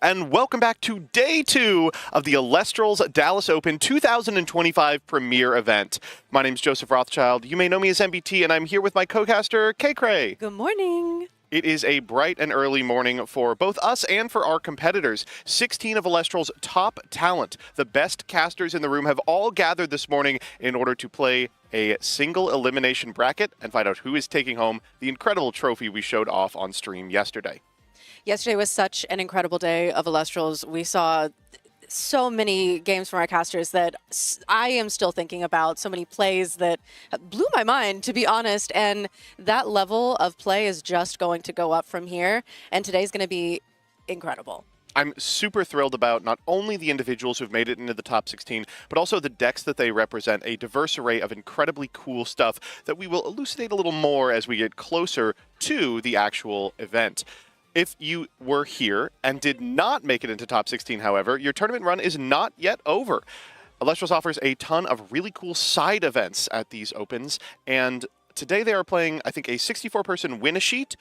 And welcome back to day 2 of the Elestrals Dallas Open 2025 Premier event. My name's Joseph Rothschild. You may know me as MBT, and I'm here with my co-caster, Kay Cray. Good morning. It is a bright and early morning for both us and for our competitors. 16 of Elestral's top talent, the best casters in the room, have all gathered this morning in order to play a single elimination bracket and find out who is taking home the incredible trophy we showed off on stream yesterday. Yesterday was such an incredible day of Elestrals. We saw so many games from our casters that I am still thinking about, so many plays that blew my mind, to be honest, and that level of play is just going to go up from here, and today's going to be incredible. I'm super thrilled about not only the individuals who've made it into the top 16, but also the decks that they represent, a diverse array of incredibly cool stuff that we will elucidate a little more as we get closer to the actual event. If you were here and did not make it into top 16, however, your tournament run is not yet over. Elestrals offers a ton of really cool side events at these opens, and today they are playing, I think, a 64-person win-a-sheet.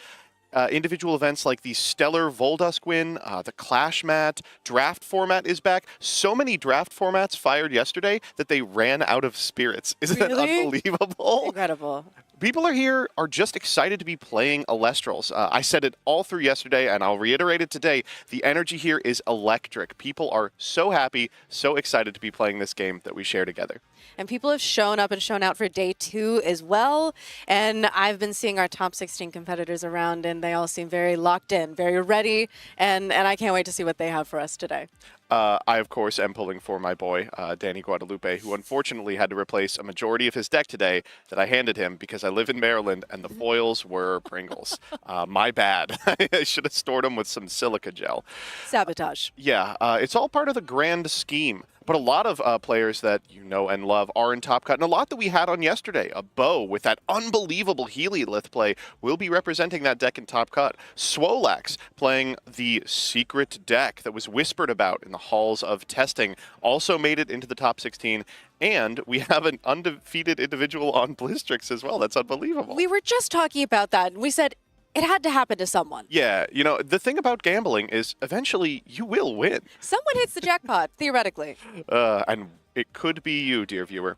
Individual events like the Stellar Voldusk win, the Clash Mat, draft format is back. So many draft formats fired yesterday that they ran out of spirits. Isn't that unbelievable? Incredible. People are just excited to be playing Elestrals. I said it all through yesterday, and I'll reiterate it today. The energy here is electric. People are so happy, so excited to be playing this game that we share together. And people have shown up and shown out for day 2 as well. And I've been seeing our top 16 competitors around, and they all seem very locked in, very ready. And I can't wait to see what they have for us today. I, of course, am pulling for my boy, Danny Guadalupe, who unfortunately had to replace a majority of his deck today that I handed him because I live in Maryland and the foils were Pringles. My bad. I should have stored them with some silica gel. Sabotage. Yeah, it's all part of the grand scheme. But a lot of players that you know and love are in Top Cut, and a lot that we had on yesterday. A Bo with that unbelievable Heliolith play will be representing that deck in Top Cut. Snorlax playing the secret deck that was whispered about in the halls of testing also made it into the top 16. And we have an undefeated individual on BlueStacks as well. That's unbelievable. We were just talking about that, and we said it had to happen to someone. Yeah, you know, the thing about gambling is eventually you will win. Someone hits the jackpot, theoretically. And it could be you, dear viewer.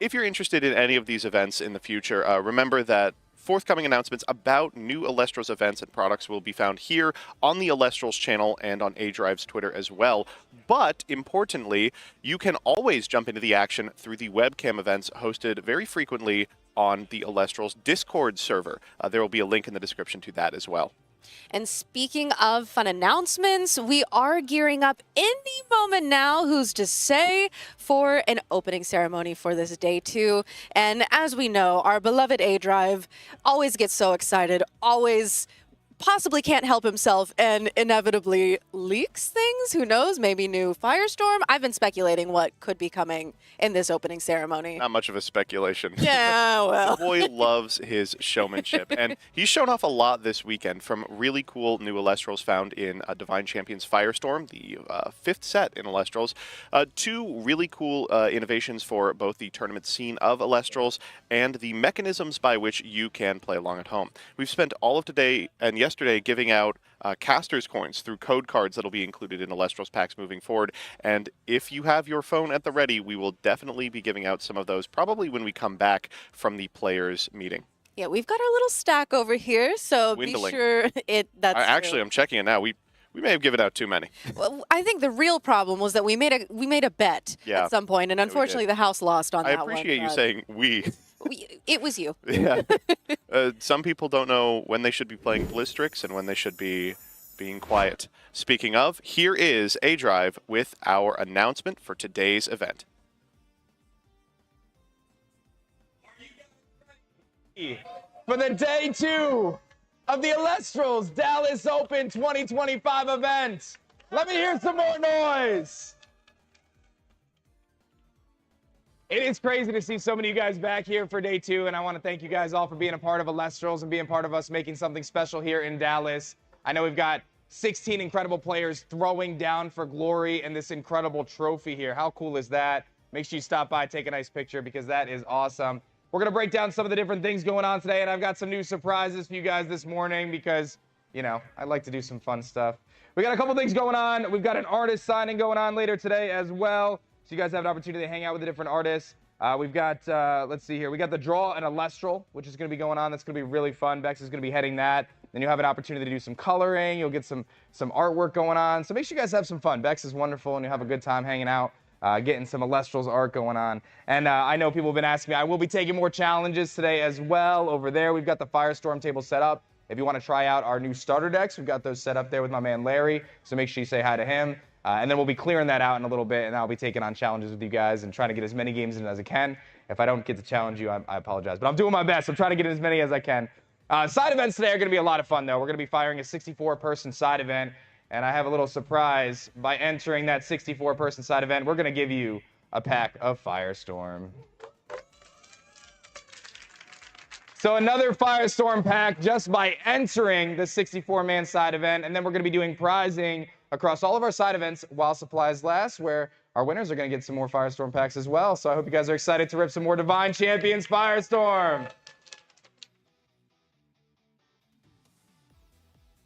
If you're interested in any of these events in the future, remember that forthcoming announcements about new Elestrals events and products will be found here on the Elestrals channel and on A-Drive's Twitter as well. But importantly, you can always jump into the action through the webcam events hosted very frequently on the Elestrals Discord server. There will be a link in the description to that as well. And speaking of fun announcements, we are gearing up any moment now, who's to say, for an opening ceremony for this day 2. And as we know, our beloved A-Drive always gets so excited, always possibly can't help himself, and inevitably leaks things. Who knows? Maybe new Firestorm. I've been speculating what could be coming in this opening ceremony. Not much of a speculation. Yeah, well. The boy loves his showmanship, and he's shown off a lot this weekend, from really cool new Elestrals found in Divine Champions Firestorm, the 5th set in Elestrals, to really cool innovations for both the tournament scene of Elestrals and the mechanisms by which you can play along at home. We've spent all of today and yesterday giving out casters coins through code cards that'll be included in Elestrals packs moving forward. And if you have your phone at the ready, we will definitely be giving out some of those probably when we come back from the players meeting. Yeah, we've got our little stack over here, so Dwindling. Be sure that's Actually, I'm checking it now. We may have given out too many. Well, I think the real problem was that we made a bet at some point, and unfortunately the house lost on that one. I appreciate you saying we. It was you. Yeah. Some people don't know when they should be playing BlueStacks and when they should be being quiet. Speaking of, here is A-Drive with our announcement for today's event. For the day 2 of the Elestrals Dallas Open 2025 event. Let me hear some more noise. It is crazy to see so many of you guys back here for day 2, and I want to thank you guys all for being a part of Elestrals and being part of us making something special here in Dallas. I know we've got 16 incredible players throwing down for glory and this incredible trophy here. How cool is that? Make sure you stop by, take a nice picture, because that is awesome. We're going to break down some of the different things going on today, and I've got some new surprises for you guys this morning because you know, I like to do some fun stuff. We got a couple things going on. We've got an artist signing going on later today as well. So you guys have an opportunity to hang out with the different artists. We've got, let's see here. We got the draw and Elestral, which is going to be going on. That's going to be really fun. Bex is going to be heading that. Then you have an opportunity to do some coloring. You'll get some artwork going on. So make sure you guys have some fun. Bex is wonderful, and you'll have a good time hanging out, getting some Elestrals art going on. And I know people have been asking me. I will be taking more challenges today as well. Over there, we've got the Firestorm table set up. If you want to try out our new starter decks, we've got those set up there with my man Larry. So make sure you say hi to him. And then we'll be clearing that out in a little bit, and I'll be taking on challenges with you guys and trying to get as many games in as I can. If I don't get to challenge you, I apologize. But I'm doing my best. I'm trying to get in as many as I can. Side events today are going to be a lot of fun, though. We're going to be firing a 64-person side event, and I have a little surprise. By entering that 64-person side event, we're going to give you a pack of Firestorm. So another Firestorm pack just by entering the 64-man side event, and then we're going to be doing prizing across all of our side events while supplies last, where our winners are going to get some more Firestorm packs as well. So I hope you guys are excited to rip some more Divine Champions Firestorm.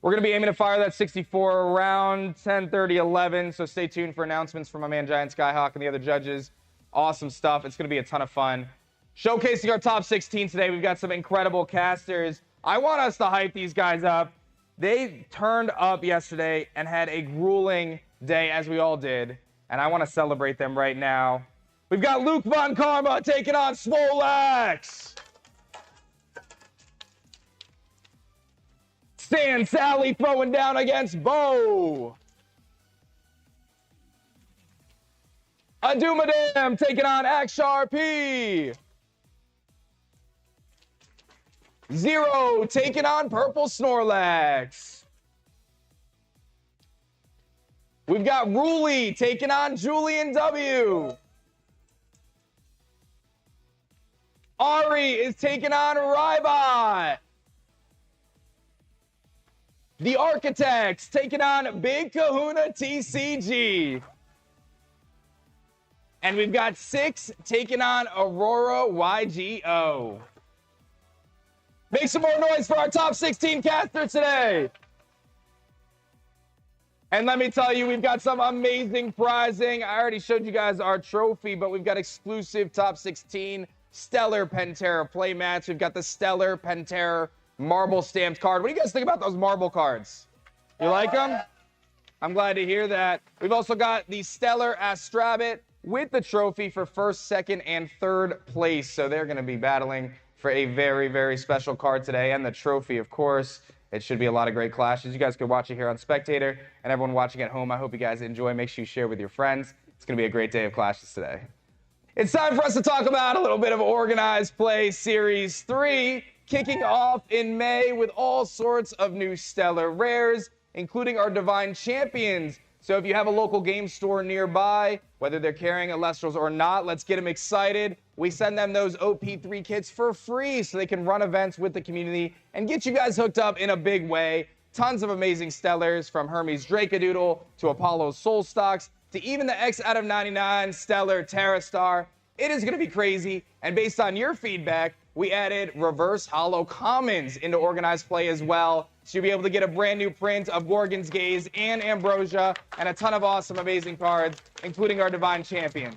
We're going to be aiming to fire that 64 around 10:30, 11, so stay tuned for announcements from my man Giant Skyhawk and the other judges. Awesome stuff. It's going to be a ton of fun. Showcasing our top 16 today, we've got some incredible casters. I want us to hype these guys up. They turned up yesterday and had a grueling day, as we all did, and I want to celebrate them right now. We've got Luke Von Karma taking on Snorlax. Stan Sally throwing down against Bo. Adumadam taking on Akshar P. Zero taking on PurpleSnorlax. We've got Ruli taking on Julian W. Ari is taking on Rybot. The Architects taking on Big Kahuna TCG. And we've got 6 taking on Aurora YGO. Make some more noise for our top 16 casters today. And let me tell you, we've got some amazing prizing. I already showed you guys our trophy, but we've got exclusive top 16 Stellar Pantera playmats. We've got the Stellar Pantera marble stamped card. What do you guys think about those marble cards? You like them? I'm glad to hear that. We've also got the Stellar Astrabit with the trophy for 1st, 2nd, and 3rd place. So they're going to be battling for a very, very special card today. And the trophy, of course. It should be a lot of great clashes. You guys can watch it here on Spectator. And everyone watching at home, I hope you guys enjoy. Make sure you share with your friends. It's going to be a great day of clashes today. It's time for us to talk about a little bit of Organized Play Series 3, kicking off in May with all sorts of new Stellar Rares, including our Divine Champions. So if you have a local game store nearby, whether they're carrying Elestrals or not, let's get them excited. We send them those OP3 kits for free so they can run events with the community and get you guys hooked up in a big way. Tons of amazing Stellars, from Hermes Dracodoodle to Apollo Soulstocks to even the X out of 99 Stellar Terrastar. It is going to be crazy, and based on your feedback, we added reverse holo commons into Organized Play as well. So you'll be able to get a brand new print of Gorgon's Gaze and Ambrosia and a ton of awesome, amazing cards, including our Divine Champions.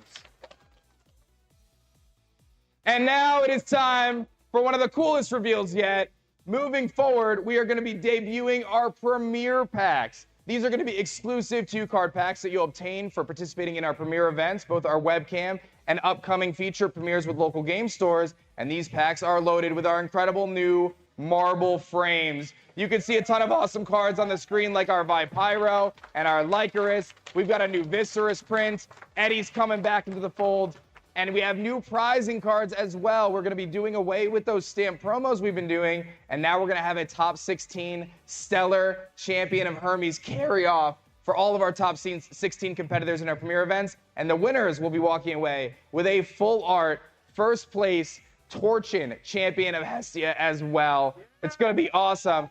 And now it is time for one of the coolest reveals yet. Moving forward, we are going to be debuting our Premier packs. These are going to be exclusive 2-card packs that you'll obtain for participating in our Premier events, both our webcam and upcoming feature premieres with local game stores. And these packs are loaded with our incredible new marble frames. You can see a ton of awesome cards on the screen, like our Vipyro and our Lycoris. We've got a new Viscerus print. Eddie's coming back into the fold. And we have new prizing cards as well. We're going to be doing away with those stamp promos we've been doing. And now we're going to have a top 16 Stellar Champion of Hermes carry-off for all of our top 16 competitors in our Premier events. And the winners will be walking away with a full art first place Torchin Champion of Hestia as well. It's going to be awesome.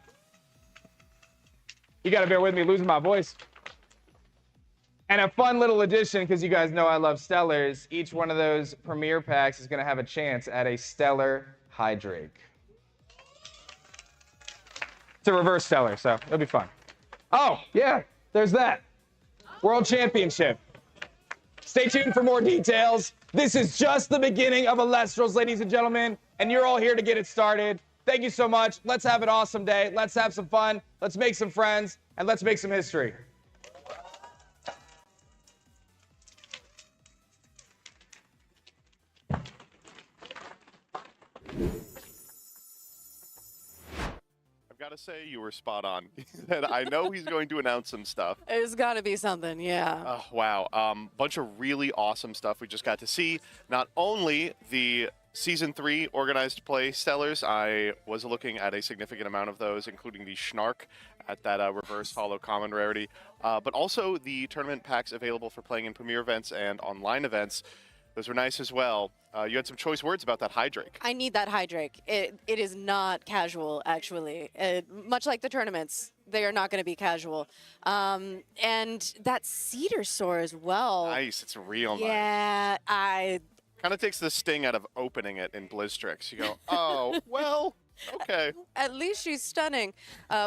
You got to bear with me losing my voice. And a fun little addition, because you guys know I love Stellars, each one of those Premier packs is going to have a chance at a Stellar Hydrake. It's a reverse stellar, so it'll be fun. Oh, yeah, there's that. World Championship. Stay tuned for more details. This is just the beginning of Elestrals, ladies and gentlemen, and you're all here to get it started. Thank you so much. Let's have an awesome day. Let's have some fun. Let's make some friends, and let's make some history. I've got to say you were spot on. And I know he's going to announce some stuff. It's got to be something, yeah. Oh, wow. Bunch of really awesome stuff we just got to see. Not only the Season 3 organized play stellars, I was looking at a significant amount of those, including the Schnark at that reverse hollow common rarity, but also the tournament packs available for playing in Premier events and online events. Those were nice as well. You had some choice words about that Hydrake. I need that Hydrake. It is not casual, actually. Much like the tournaments, they are not going to be casual. And that Cedar Soar as well. Nice. It's real nice. Yeah, Kind of takes the sting out of opening it in BlueStacks. You go, oh, well, okay. At least she's stunning.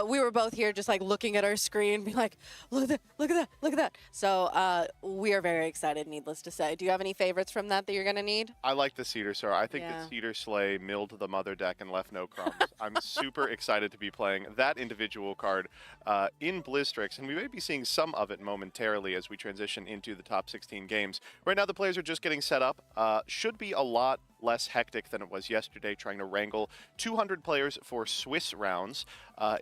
We were both here just like looking at our screen, being like, look at that, look at that, look at that. So we are very excited, needless to say. Do you have any favorites from that you're going to need? I like the Cedar Soar. I think that Cedar Slay milled the mother deck and left no crumbs. I'm super excited to be playing that individual card in BlueStacks, and we may be seeing some of it momentarily as we transition into the top 16 games. Right now, the players are just getting set up. Should be a lot less hectic than it was yesterday, trying to wrangle 200 players for Swiss rounds.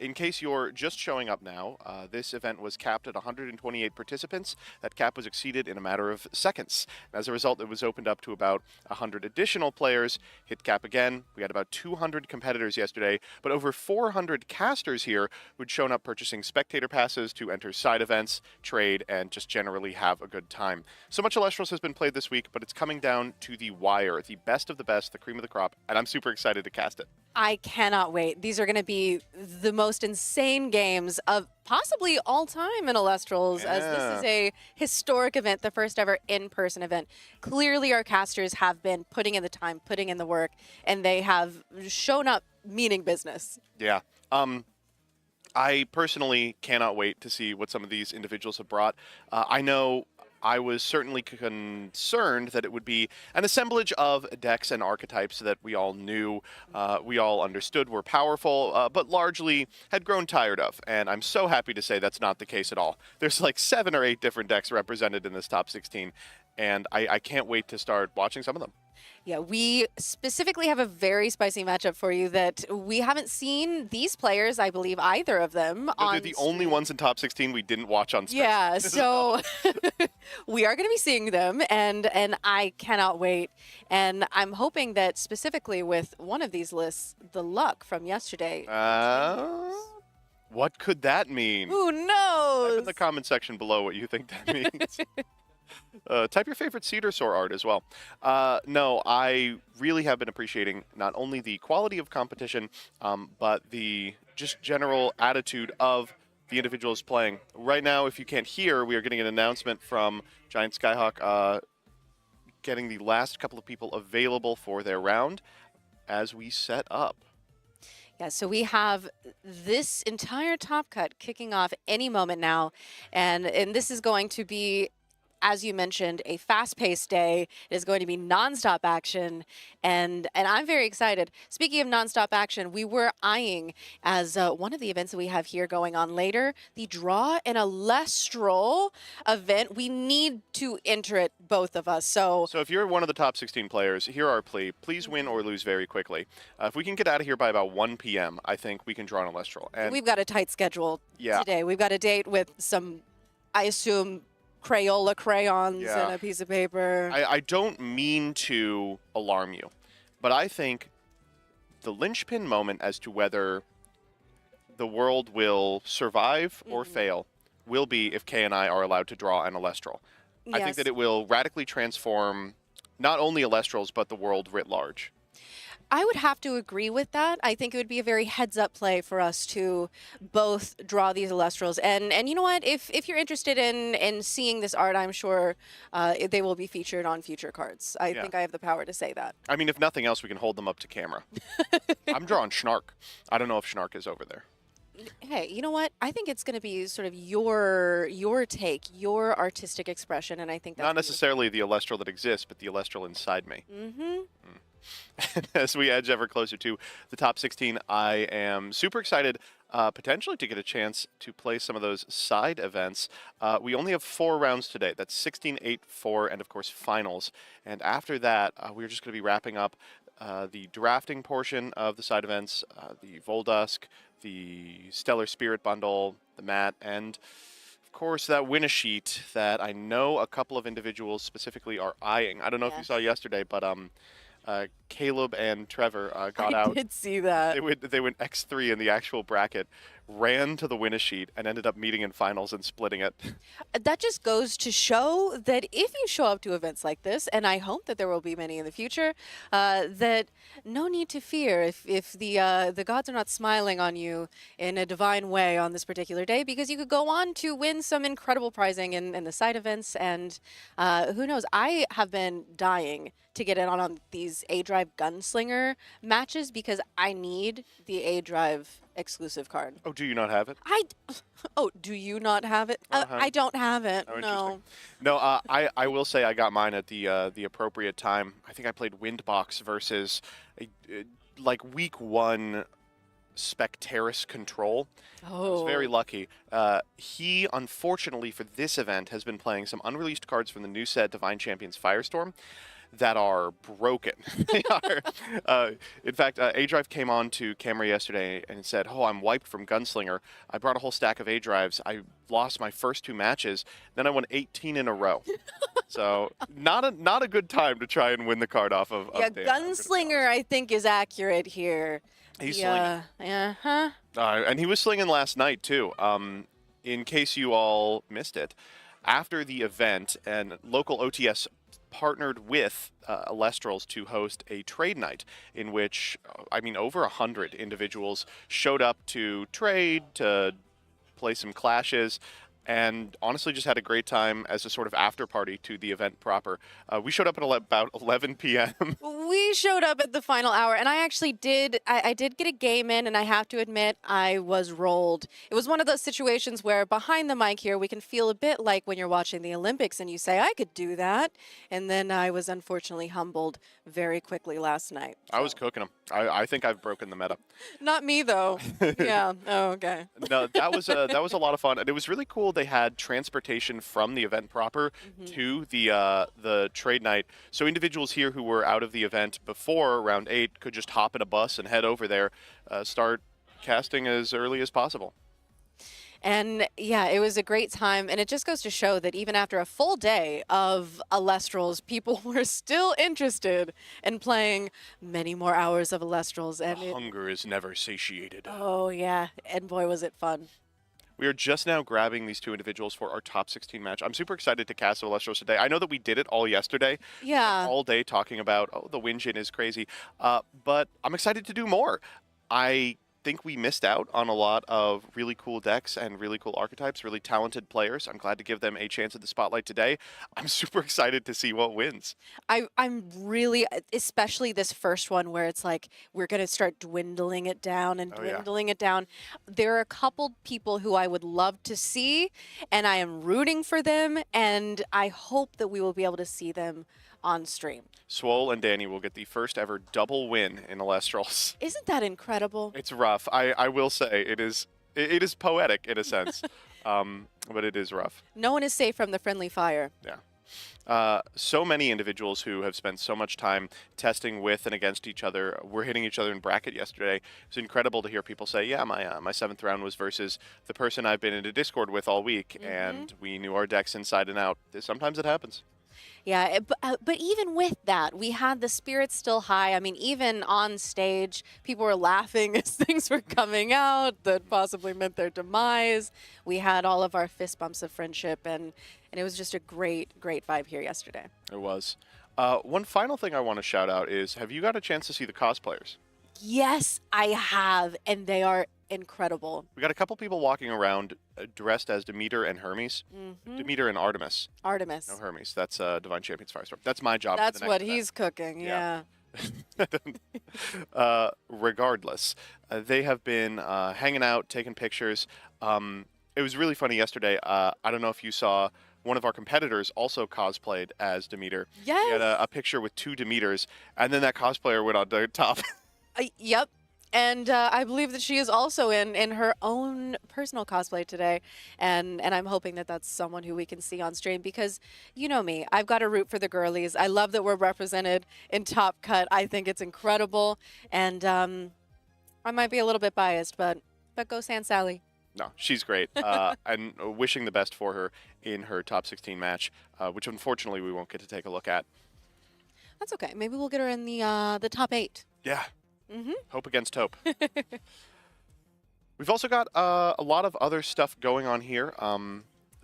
In case you're just showing up now, this event was capped at 128 participants. That cap was exceeded in a matter of seconds. As a result, it was opened up to about 100 additional players. Hit cap again. We had about 200 competitors yesterday, but over 400 casters here who'd shown up purchasing spectator passes to enter side events, trade, and just generally have a good time. So much Elestrals has been played this week, but it's coming down to the wire, the best of the best, the cream of the crop, and I'm super excited to cast it. I cannot wait. These are going to be the most insane games of possibly all time in Elestrals, as this is a historic event, the first ever in-person event. Clearly, our casters have been putting in the time, putting in the work, and they have shown up meaning business. Yeah. I personally cannot wait to see what some of these individuals have brought. I know I was certainly concerned that it would be an assemblage of decks and archetypes that we all knew, we all understood were powerful, but largely had grown tired of. And I'm so happy to say that's not the case at all. There's like 7 or 8 different decks represented in this top 16, and I can't wait to start watching some of them. Yeah, we specifically have a very spicy matchup for you that we haven't seen these players, I believe, either of them. They're the only ones in top 16 we didn't watch on stream. Yeah, so we are going to be seeing them, and I cannot wait. And I'm hoping that specifically with one of these lists, the luck from yesterday. What could that mean? Who knows? Type in the comment section below what you think that means. Type your favorite Cedar Soar art as well. No, I really have been appreciating not only the quality of competition, but the just general attitude of the individuals playing. Right now, if you can't hear, we are getting an announcement from Giant Skyhawk getting the last couple of people available for their round as we set up. Yeah, so we have this entire top cut kicking off any moment now, and this is going to be, as you mentioned, a fast-paced day. It is going to be nonstop action, and I'm very excited. Speaking of nonstop action, we were eyeing, as one of the events that we have here going on later, the Draw and Elestral event. We need to enter it, both of us. So if you're one of the top 16 players, here our plea. Please win or lose very quickly. If we can get out of here by about 1 p.m., I think we can draw an Elestral. And we've got a tight schedule today. We've got a date with some, I assume, Crayola crayons and a piece of paper. I don't mean to alarm you, but I think the linchpin moment as to whether the world will survive or fail will be if Kay and I are allowed to draw an Elestral. Yes. I think that it will radically transform not only Elestrals, but the world writ large. I would have to agree with that. I think it would be a very heads-up play for us to both draw these Elestrals. And you know what? If you're interested in seeing this art, I'm sure they will be featured on future cards. I think I have the power to say that. I mean, if nothing else, we can hold them up to camera. I'm drawing Schnark. I don't know if Schnark is over there. Hey, you know what? I think it's going to be sort of your take, your artistic expression, and I think that's Not necessarily the Elestral that exists, but the Elestral inside me. As we edge ever closer to the top 16, I am super excited potentially to get a chance to play some of those side events. We only have 4 rounds today. That's 16, 8, 4, and of course finals. And after that, we're just going to be wrapping up the drafting portion of the side events, the Voldusk, the Stellar Spirit Bundle, the mat, and of course that win a sheet that I know a couple of individuals specifically are eyeing. I don't know if you saw yesterday, but Caleb and Trevor got out. I did see that. They went X3 in the actual bracket, ran to the win a sheet, and ended up meeting in finals and splitting it. That just goes to show that if you show up to events like this, and I hope that there will be many in the future, that no need to fear if the gods are not smiling on you in a divine way on this particular day, because you could go on to win some incredible prizing in the side events, and who knows? I have been dying to get in on these A-Drive Gunslinger matches because I need the A-Drive exclusive card. Oh, do you not have it? Oh, do you not have it? I don't have it. Oh, no. No, I will say I got mine at the appropriate time. I think I played Windbox versus like week 1 Spectaris Control. Oh. I was very lucky. He, unfortunately for this event, has been playing some unreleased cards from the new set Divine Champions Firestorm that are broken. They are. In fact, A-Drive came on to camera yesterday and said, "Oh, I'm wiped from Gunslinger. I brought a whole stack of A-Drives. I lost my first 2 matches. Then I won 18 in a row." So not a good time to try and win the card off of. Yeah, Gunslinger, I think, is accurate here. He's slinging. And he was slinging last night too. In case you all missed it, after the event, and local OTS partnered with Elestrals to host a trade night in which, over 100 individuals showed up to trade, to play some clashes, and honestly just had a great time as a sort of after party to the event proper. We showed up at about 11 p.m. We showed up at the final hour, and I actually did get a game in, and I have to admit I was rolled. It was one of those situations where behind the mic here we can feel a bit like when you're watching the Olympics and you say, I could do that, and then I was unfortunately humbled very quickly last night. So. I was cooking them. I think I've broken the meta. Not me, though. Yeah. Oh, okay. No, that was a lot of fun, and it was really cool. They had transportation from the event proper to the trade night, so individuals here who were out of the event before round 8 could just hop in a bus and head over there, start casting as early as possible. And yeah, it was a great time, and it just goes to show that even after a full day of Elestrals, people were still interested in playing many more hours of Elestrals. And Hunger is never satiated. Oh yeah, and boy was it fun. We are just now grabbing these 2 individuals for our top 16 match. I'm super excited to cast Elestrals today. I know that we did it all yesterday. Yeah. All day talking about, the win gen is crazy. But I'm excited to do more. I think we missed out on a lot of really cool decks and really cool archetypes, really talented players. I'm glad to give them a chance at the spotlight today. I'm super excited to see what wins. I'm really, especially this first one where it's like we're going to start dwindling it down and dwindling it down. There are a couple people who I would love to see, and I am rooting for them, and I hope that we will be able to see them on stream. Swole and Danny will get the first ever double win in Elestrals. Isn't that incredible? It's rough. I will say it is poetic in a sense, but it is rough. No one is safe from the friendly fire. Yeah. So many individuals who have spent so much time testing with and against each other were hitting each other in bracket yesterday. It was incredible to hear people say, yeah, my 7th round was versus the person I've been in a Discord with all week, and we knew our decks inside and out. Sometimes it happens. Yeah, but even with that, we had the spirits still high. I mean, even on stage, people were laughing as things were coming out that possibly meant their demise. We had all of our fist bumps of friendship, and it was just a great, great vibe here yesterday. It was. One final thing I want to shout out is, have you got a chance to see the cosplayers? Yes, I have, and they are incredible. We got a couple people walking around dressed as Demeter and Hermes. Demeter and Artemis. Artemis. No, Hermes. That's Divine Champions Firestorm. That's my job. That's for the next what event. he's cooking, yeah. Regardless, they have been hanging out, taking pictures. It was really funny yesterday. I don't know if you saw one of our competitors also cosplayed as Demeter. Yes. He had a picture with 2 Demeters, and then that cosplayer went on the top. Yep. And I believe that she is also in her own personal cosplay today. And I'm hoping that that's someone who we can see on stream because, you know me, I've got to root for the girlies. I love that we're represented in Top Cut. I think it's incredible. And I might be a little bit biased, but go Sans Sally. No, she's great. And wishing the best for her in her top 16 match, which unfortunately we won't get to take a look at. That's okay. Maybe we'll get her in the top 8. Yeah. Hope against hope. We've also got a lot of other stuff going on here.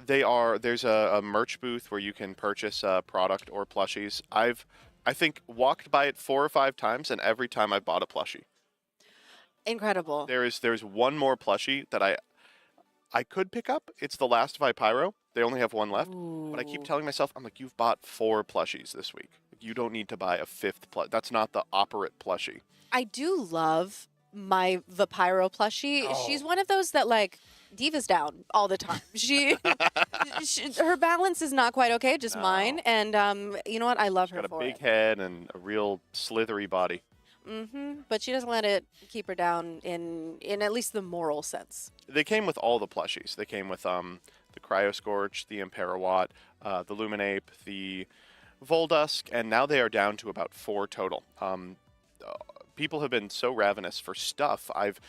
There's a merch booth where you can purchase product or plushies. I think walked by it 4 or 5 times, and every time I bought a plushie. Incredible. There's one more plushie that I could pick up. It's the last Vipyro. They only have 1 left. Ooh. But I keep telling myself, I'm like, you've bought 4 plushies this week. You don't need to buy a 5th plushie. That's not the operate plushie. I do love my Vipyro plushie. Oh. She's one of those that, like, Diva's down all the time. Her balance is not quite okay, just mine. And you know what? I love her Got for a big it. head and a real slithery body. But she doesn't let it keep her down in at least the moral sense. They came with all the plushies. They came with the Cryoscorch, the Imperawatt, the Luminape, the Voldusk, and now they are down to about 4 total. People have been so ravenous for stuff. I've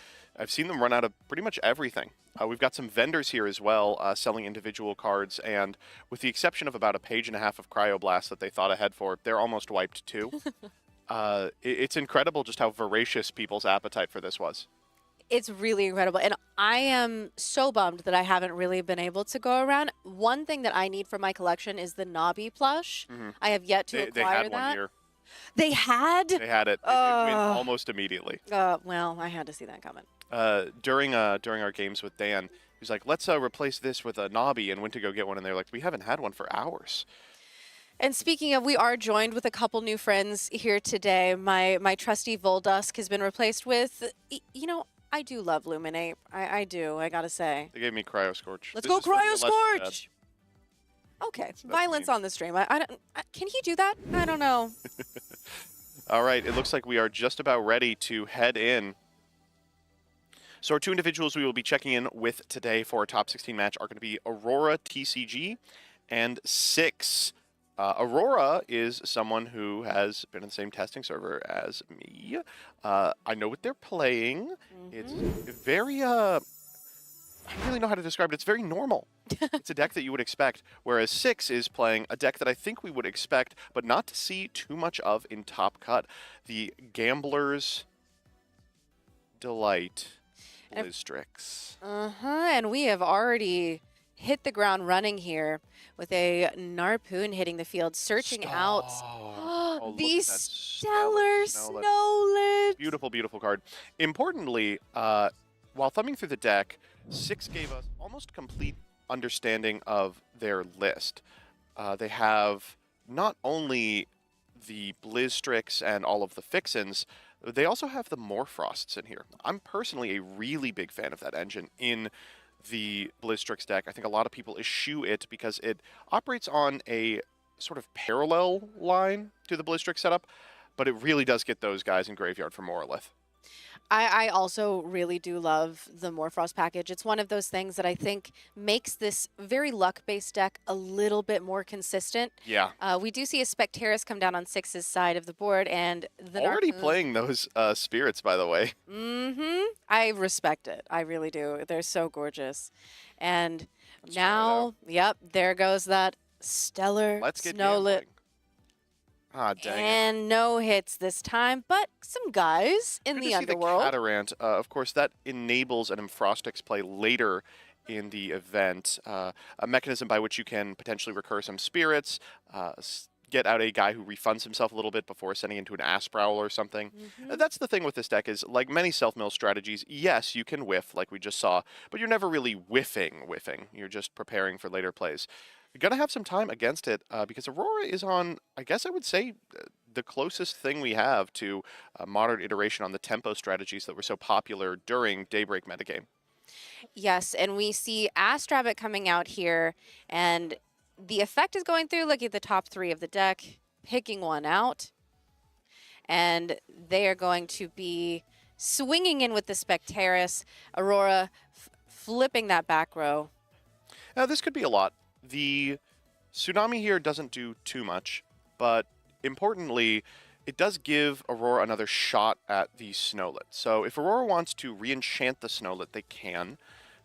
seen them run out of pretty much everything. We've got some vendors here as well selling individual cards, and with the exception of about a page and a half of Cryoblast that they thought ahead for, they're almost wiped too. It's incredible just how voracious people's appetite for this was. It's really incredible. And I am so bummed that I haven't really been able to go around. One thing that I need for my collection is the Nobby plush. I have yet to acquire they had that. one here. They had? They had it. It went almost immediately. Well, I had to see that coming. During our games with Dan, he was like, let's replace this with a Nobby, and went to go get one, and they're like, we haven't had one for hours. And speaking of, we are joined with a couple new friends here today. My trusty Voldusk has been replaced with, you know, I do love Luminape. I do, I gotta say. They gave me Cryoscorch. Let's This go is for the Cryoscorch! Okay, violence mean. on the stream. Can he do that? I don't know. All right, it looks like we are just about ready to head in. So our 2 individuals we will be checking in with today for our top 16 match are going to be Aurora TCG and 6. Aurora is someone who has been in the same testing server as me. I know what they're playing. It's very, I don't really know how to describe it. It's very normal. It's a deck that you would expect, whereas 6 is playing a deck that I think we would expect, but not to see too much of in Top Cut. The Gambler's Delight BlueStacks. And we have already hit the ground running here with a Narpoon hitting the field, searching out Oh, the look at that Stellar Snowlet. Snowlet. Beautiful, beautiful card. Importantly, while thumbing through the deck, 6 gave us almost complete understanding of their list. They have not only the BlueStacks and all of the fixins, they also have the Morphrosts in here. I'm personally a really big fan of that engine in the BlueStacks deck. I think a lot of people eschew it because it operates on a sort of parallel line to the BlueStacks setup, but it really does get those guys in graveyard for Morolith. I also really do love the Morphrost package. It's one of those things that I think makes this very luck-based deck a little bit more consistent. Yeah. We do see a Specterus come down on 6's side of the board, and the Already Narpoon- playing those spirits, by the way. I respect it. I really do. They're so gorgeous. And Let's now, yep, there goes that Stellar Let's get Snowlet. gambling. Ah, dang it. And no hits this time, but some guys in Good the to see underworld. The Catarant. Of course, that enables an Infrostix play later in the event. A mechanism by which you can potentially recur some spirits, get out a guy who refunds himself a little bit before sending into an Asprowl or something. That's the thing with this deck is, like many self-mill strategies, yes, you can whiff, like we just saw, but you're never really whiffing. You're just preparing for later plays. You're going to have some time against it because Aurora is on, I guess I would say, the closest thing we have to a modern iteration on the tempo strategies that were so popular during Daybreak metagame. Yes, and we see Astrabbit coming out here, and the effect is going through, looking at the top 3 of the deck, picking one out, and they are going to be swinging in with the Spectaris. Aurora flipping that back row. Now, this could be a lot. The Tsunami here doesn't do too much, but importantly, it does give Aurora another shot at the Snowlet. So if Aurora wants to re-enchant the Snowlet, they can.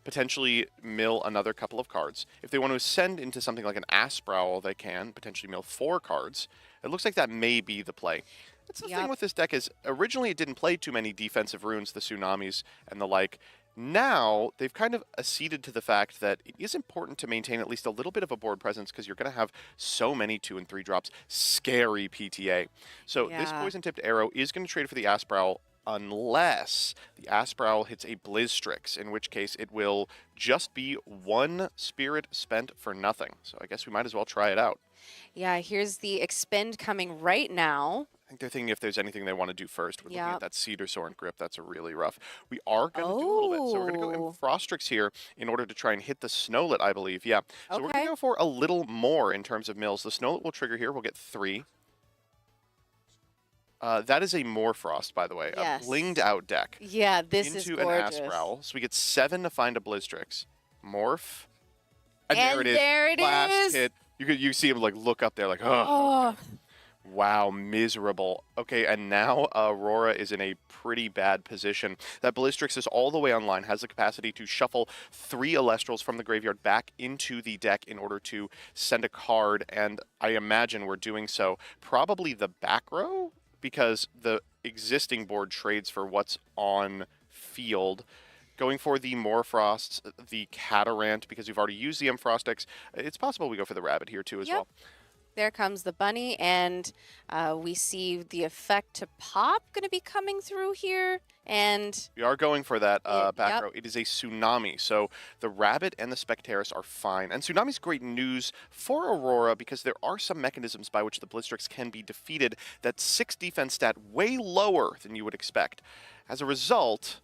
Potentially mill another couple of cards. If they want to ascend into something like an Asprowl, they can potentially mill 4 cards. It looks like that may be the play. That's the thing with this deck is originally it didn't play too many defensive runes, the Tsunamis and the like. Now, they've kind of acceded to the fact that it is important to maintain at least a little bit of a board presence because you're going to have so many 2 and 3 drops. Scary PTA. So this poison-tipped arrow is going to trade for the Asprowl unless the Asprowl hits a BlizzStrix, in which case it will just be 1 spirit spent for nothing. So I guess we might as well try it out. Yeah, here's the expend coming right now. I think they're thinking if there's anything they want to do first. We're looking at that Cedar Soren grip. That's a really rough. We are going to do a little bit. So we're going to go in Frostrix here in order to try and hit the Snowlet, I believe. Yeah. So we're going to go for a little more in terms of mills. The Snowlet will trigger here. We'll get 3. That is a Morfrost, by the way. A blinged out deck. Yeah, this is gorgeous. Into an Asprowl. So we get 7 to find a BlizzStrix. Morph. And there it is. Last hit. You see him like look up there like, oh. Wow, miserable. Okay, and now Aurora is in a pretty bad position. That BlizzStrix is all the way online, has the capacity to shuffle 3 Elestrals from the graveyard back into the deck in order to send a card, and I imagine we're doing so probably the back row, because the existing board trades for what's on field. Going for the Morfrosts, the Catarant, because we've already used the Mfrostics. It's possible we go for the Rabbit here too as well. There comes the bunny, and we see the effect to pop going to be coming through here. And we are going for that back row. It is a Tsunami, so the Rabbit and the Spectaris are fine. And Tsunami's great news for Aurora because there are some mechanisms by which the BlizzStrix can be defeated. That 6 defense stat way lower than you would expect. As a result,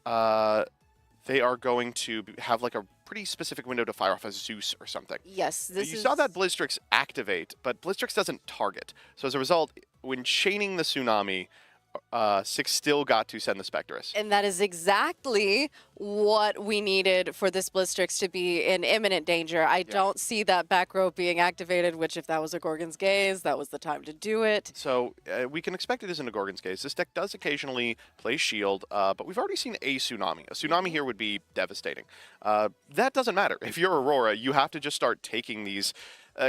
they are going to have like a pretty specific window to fire off a Zeus or something. Yes, you saw that BlizzStrix activate, but BlizzStrix doesn't target. So as a result, when chaining the Tsunami, 6 still got to send the Spectaris. And that is exactly what we needed for this BlizzStrix to be in imminent danger. I don't see that back row being activated, which if that was a Gorgon's Gaze, that was the time to do it. So we can expect it isn't a Gorgon's Gaze. This deck does occasionally play Shield, but we've already seen a Tsunami. A Tsunami here would be devastating. That doesn't matter. If you're Aurora, you have to just start taking these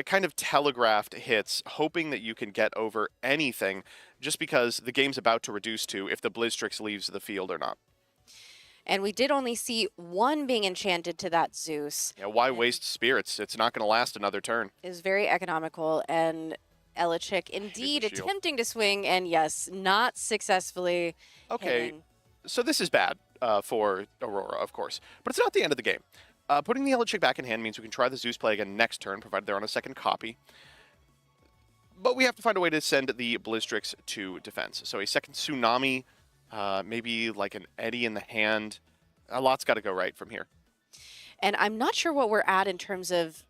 kind of telegraphed hits, hoping that you can get over anything, just because the game's about to reduce to if the BlizzStrix leaves the field or not. And we did only see 1 being enchanted to that Zeus. Yeah, why waste spirits? It's not going to last another turn. It was very economical, and Elichik indeed attempting to swing, and yes, not successfully hitting. So this is bad for Aurora, of course, but it's not the end of the game. Putting the Elichik back in hand means we can try the Zeus play again next turn, provided they're on a second copy. But we have to find a way to send the BlizzStrix to defense. So a second Tsunami, maybe like an Eddy in the hand. A lot's got to go right from here. And I'm not sure what we're at in terms of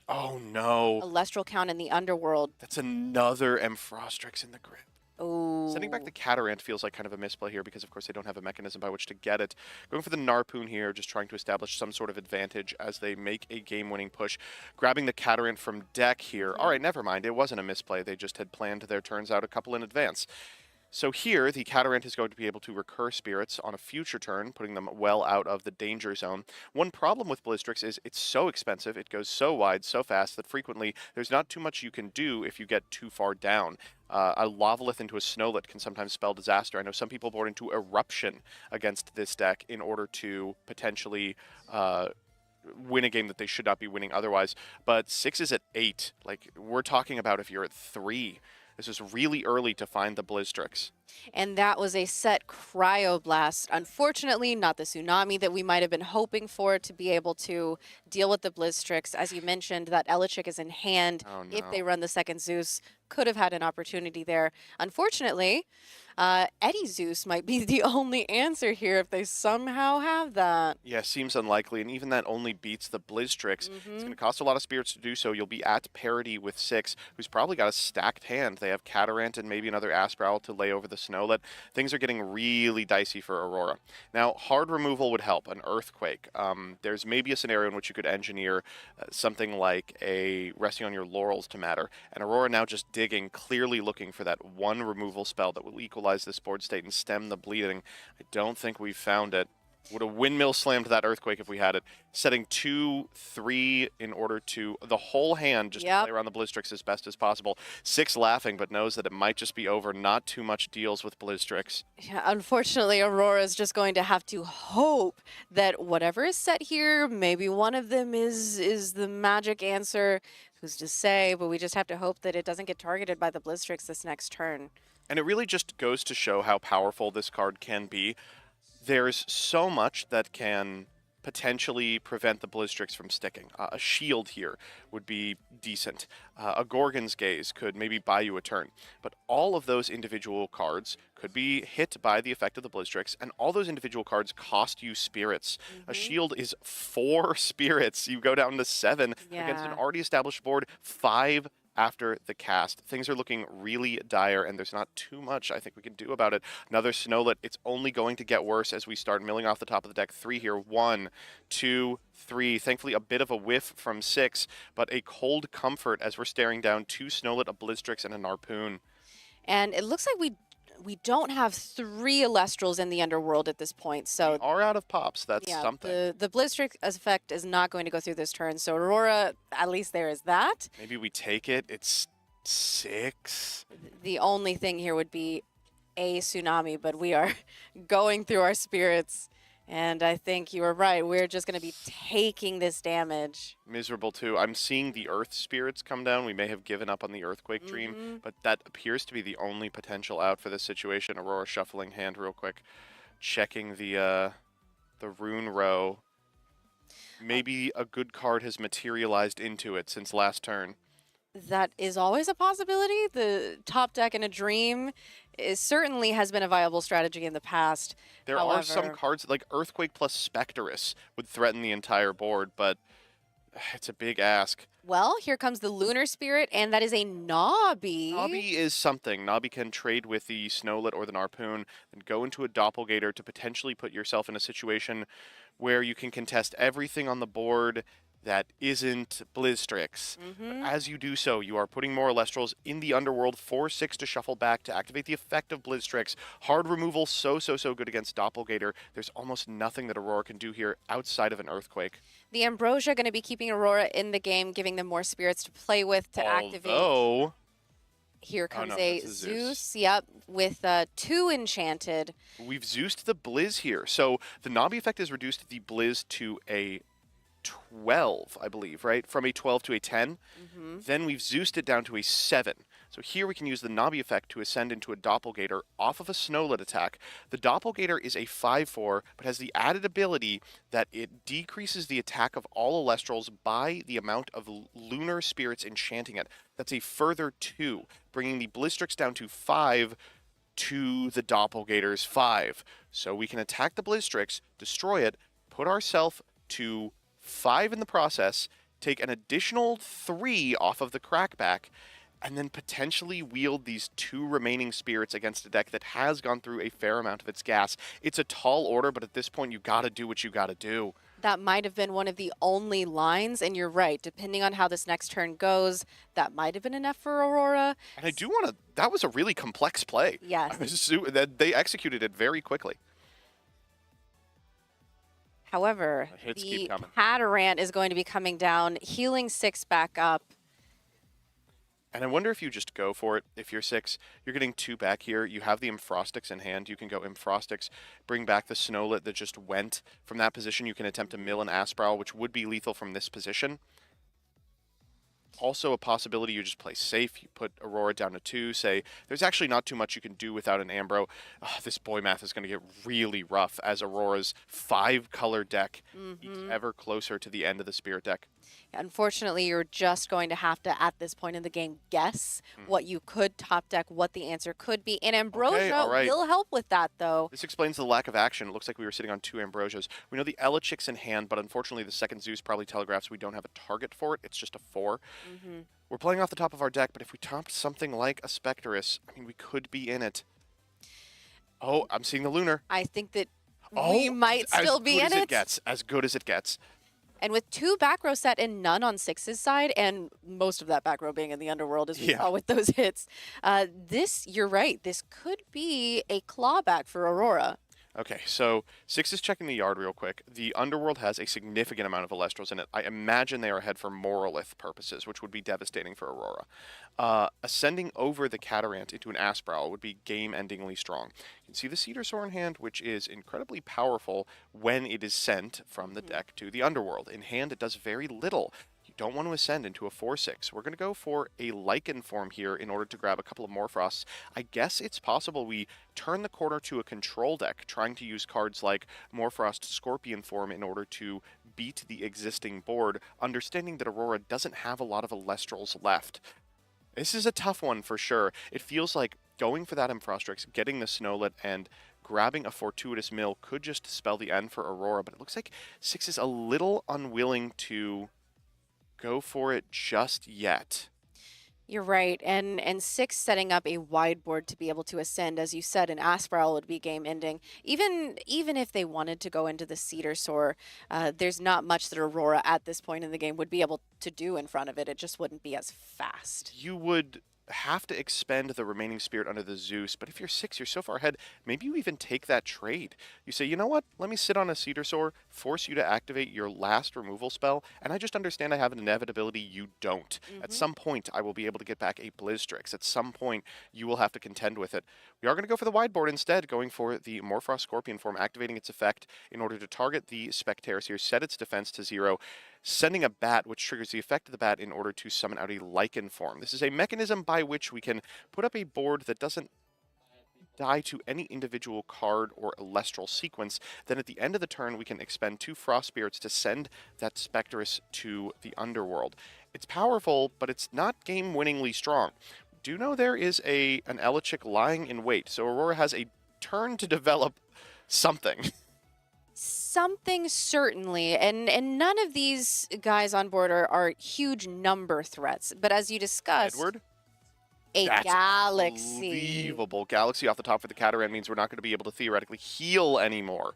Elestral count in the underworld. That's another Mfrostrix in the grid. Oh. Sending back the Catarant feels like kind of a misplay here because, of course, they don't have a mechanism by which to get it. Going for the Narpoon here, just trying to establish some sort of advantage as they make a game-winning push. Grabbing the Catarant from deck here. All right, never mind. It wasn't a misplay. They just had planned their turns out a couple in advance. So here, the Catarant is going to be able to recur spirits on a future turn, putting them well out of the danger zone. One problem with BlizzStrix is it's so expensive, it goes so wide, so fast, that frequently there's not too much you can do if you get too far down. A Lavalith into a Snowlet can sometimes spell disaster. I know some people board into Eruption against this deck in order to potentially win a game that they should not be winning otherwise. But 6 is at 8. Like, we're talking about if you're at 3. This is really early to find the BlizzStrix. And that was a set Cryoblast. Unfortunately, not the Tsunami that we might have been hoping for to be able to deal with the Blizzstrix. As you mentioned, that Elechick is in hand. Oh, If no. they run the second Zeus, could have had an opportunity there. Unfortunately, Eddie Zeus might be the only answer here if they somehow have that. Yeah, seems unlikely, and even that only beats the Blizzstrix. It's going to cost a lot of spirits to do so. You'll be at parity with 6, who's probably got a stacked hand. They have Catarant and maybe another Asprowl to lay over the Snowlet. Things are getting really dicey for Aurora. Now, hard removal would help, an Earthquake. There's maybe a scenario in which you could engineer something like a Resting on Your Laurels to matter, and Aurora now just digging, clearly looking for that one removal spell that will equalize this board state and stem the bleeding. I don't think we've found it. Would have windmill slammed that Earthquake if we had it. Setting 2, 3 in order to the whole hand just to play around the Blizzstrix as best as possible. 6 laughing, but knows that it might just be over. Not too much deals with Blizzstrix. Yeah, unfortunately, Aurora is just going to have to hope that whatever is set here, maybe one of them is the magic answer. Who's to say? But we just have to hope that it doesn't get targeted by the Blizzstrix this next turn. And it really just goes to show how powerful this card can be. There's so much that can potentially prevent the Blizzstrix from sticking. A shield here would be decent. A Gorgon's Gaze could maybe buy you a turn. But all of those individual cards could be hit by the effect of the Blizzstrix, and all those individual cards cost you spirits. A shield is 4 spirits. You go down to 7 against an already established board, 5 after the cast. Things are looking really dire, and there's not too much I think we can do about it. Another Snowlet. It's only going to get worse as we start milling off the top of the deck. 3 here. 1, 2, 3. Thankfully, a bit of a whiff from 6, but a cold comfort as we're staring down 2 Snowlet, a Blizzstrix, and a Narpoon. And it looks like we don't have 3 Elestrals in the Underworld at this point, so... We are out of pops. That's something. The Blizzstrix effect is not going to go through this turn, so Aurora, at least there is that. Maybe we take it. It's 6. The only thing here would be a Tsunami, but we are going through our spirits, and I think you were right. We're just going to be taking this damage. Miserable, too. I'm seeing the Earth Spirits come down. We may have given up on the Earthquake Dream, but that appears to be the only potential out for this situation. Aurora shuffling hand real quick, checking the rune row. Maybe a good card has materialized into it since last turn. That is always a possibility. The top deck in a dream certainly has been a viable strategy in the past. There are some cards, like Earthquake plus Spectrus would threaten the entire board, but it's a big ask. Well, here comes the Lunar Spirit, and that is a Nobby. Nobby is something. Nobby can trade with the Snowlet or the Narpoon, and go into a Doppelgator to potentially put yourself in a situation where you can contest everything on the board that isn't Blizzstrix. As you do so, you are putting more Elestrals in the Underworld, 4/6 to shuffle back to activate the effect of Blizzstrix. Hard removal, so good against Doppelgator. There's almost nothing that Aurora can do here outside of an Earthquake. The Ambrosia going to be keeping Aurora in the game, giving them more spirits to play with to activate. Here comes a Zeus, yep, with 2 enchanted. We've Zeused the Blizz here. So the Nobby effect has reduced the Blizz to a 12, I believe, right? From a 12 to a 10. Then we've Zeused it down to a 7. So here we can use the Nobby effect to ascend into a Doppelgator off of a Snowlet attack. The Doppelgator is a 5/4, but has the added ability that it decreases the attack of all Elestrals by the amount of Lunar Spirits enchanting it. That's a further 2, bringing the Blizzstrix down to 5 to the Doppelgator's 5. So we can attack the Blizzstrix, destroy it, put ourselves to 5 in the process, take an additional 3 off of the Crackback, and then potentially wield these 2 remaining spirits against a deck that has gone through a fair amount of its gas. It's a tall order, but at this point, you gotta do what you gotta do. That might have been one of the only lines, and you're right. Depending on how this next turn goes, that might have been enough for Aurora. And I do want to... That was a really complex play. Yes. They executed it very quickly. However, the Catarant is going to be coming down, healing 6 back up. And I wonder if you just go for it. If you're 6, you're getting 2 back here. You have the Imfrostix in hand. You can go Imfrostix, bring back the Snowlet that just went. From that position, you can attempt to mill an Asprowl, which would be lethal from this position. also a possibility you just play safe. You put Aurora down to 2, say there's actually not too much you can do without an Ambro. This boy math is going to get really rough as Aurora's 5-color deck gets ever closer to the end of the Spirit deck. Unfortunately, you're just going to have to, at this point in the game, guess what you could top deck, what the answer could be. And Ambrosia will help with that, though. This explains the lack of action. It looks like we were sitting on 2 Ambrosias. We know the Elechick's in hand, but unfortunately the second Zeus probably telegraphs we don't have a target for it. It's just a 4. We're playing off the top of our deck, but if we topped something like a Spectress, I mean, we could be in it. Oh, I'm seeing the Lunar. I think that we might still be in it. As good as it gets. And with 2 back row set and none on 6's side, and most of that back row being in the underworld, as we saw with those hits, you're right, this could be a clawback for Aurora. Okay, so 6 is checking the yard real quick. The Underworld has a significant amount of Elestrals in it. I imagine they are ahead for Moralith purposes, which would be devastating for Aurora. Ascending over the Catarant into an Asprowl would be game-endingly strong. You can see the Cedar Soar in hand, which is incredibly powerful when it is sent from the deck to the Underworld. In hand, it does very little. You don't want to ascend into a 4/6. We're going to go for a Lichen form here in order to grab a couple of Morphrosts. I guess it's possible we turn the corner to a control deck, trying to use cards like Morphrost Scorpion form in order to beat the existing board, understanding that Aurora doesn't have a lot of Elestrals left. This is a tough one for sure. It feels like going for that Amphastrix, getting the Snowlet, and grabbing a Fortuitous Mill could just spell the end for Aurora, but it looks like 6 is a little unwilling to go for it just yet. You're right, and 6 setting up a wide board to be able to ascend, as you said, an Asprowl would be game ending. Even if they wanted to go into the Cedar Soar, there's not much that Aurora at this point in the game would be able to do in front of it. It just wouldn't be as fast. You would have to expend the remaining Spirit under the Zeus, but if you're 6, you're so far ahead, maybe you even take that trade. You say, you know what, let me sit on a Cedar Soar, force you to activate your last removal spell, and I just understand I have an inevitability you don't. At some point, I will be able to get back a Blizzstrix. At some point, you will have to contend with it. We are going to go for the wide board instead, going for the Morphrost Scorpion form, activating its effect in order to target the Spectaris here, set its defense to 0, sending a bat, which triggers the effect of the bat in order to summon out a Lichen form. This is a mechanism by which we can put up a board that doesn't die to any individual card or Elestral sequence. Then at the end of the turn, we can expend 2 Frost Spirits to send that Spectress to the Underworld. It's powerful, but it's not game-winningly strong. Do know there is an Elechick lying in wait, so Aurora has a turn to develop something. Something certainly, and none of these guys on board are huge number threats. But as you discussed, Edward? That's Galaxy. Unbelievable. Galaxy off the top for the Catarant means we're not going to be able to theoretically heal anymore.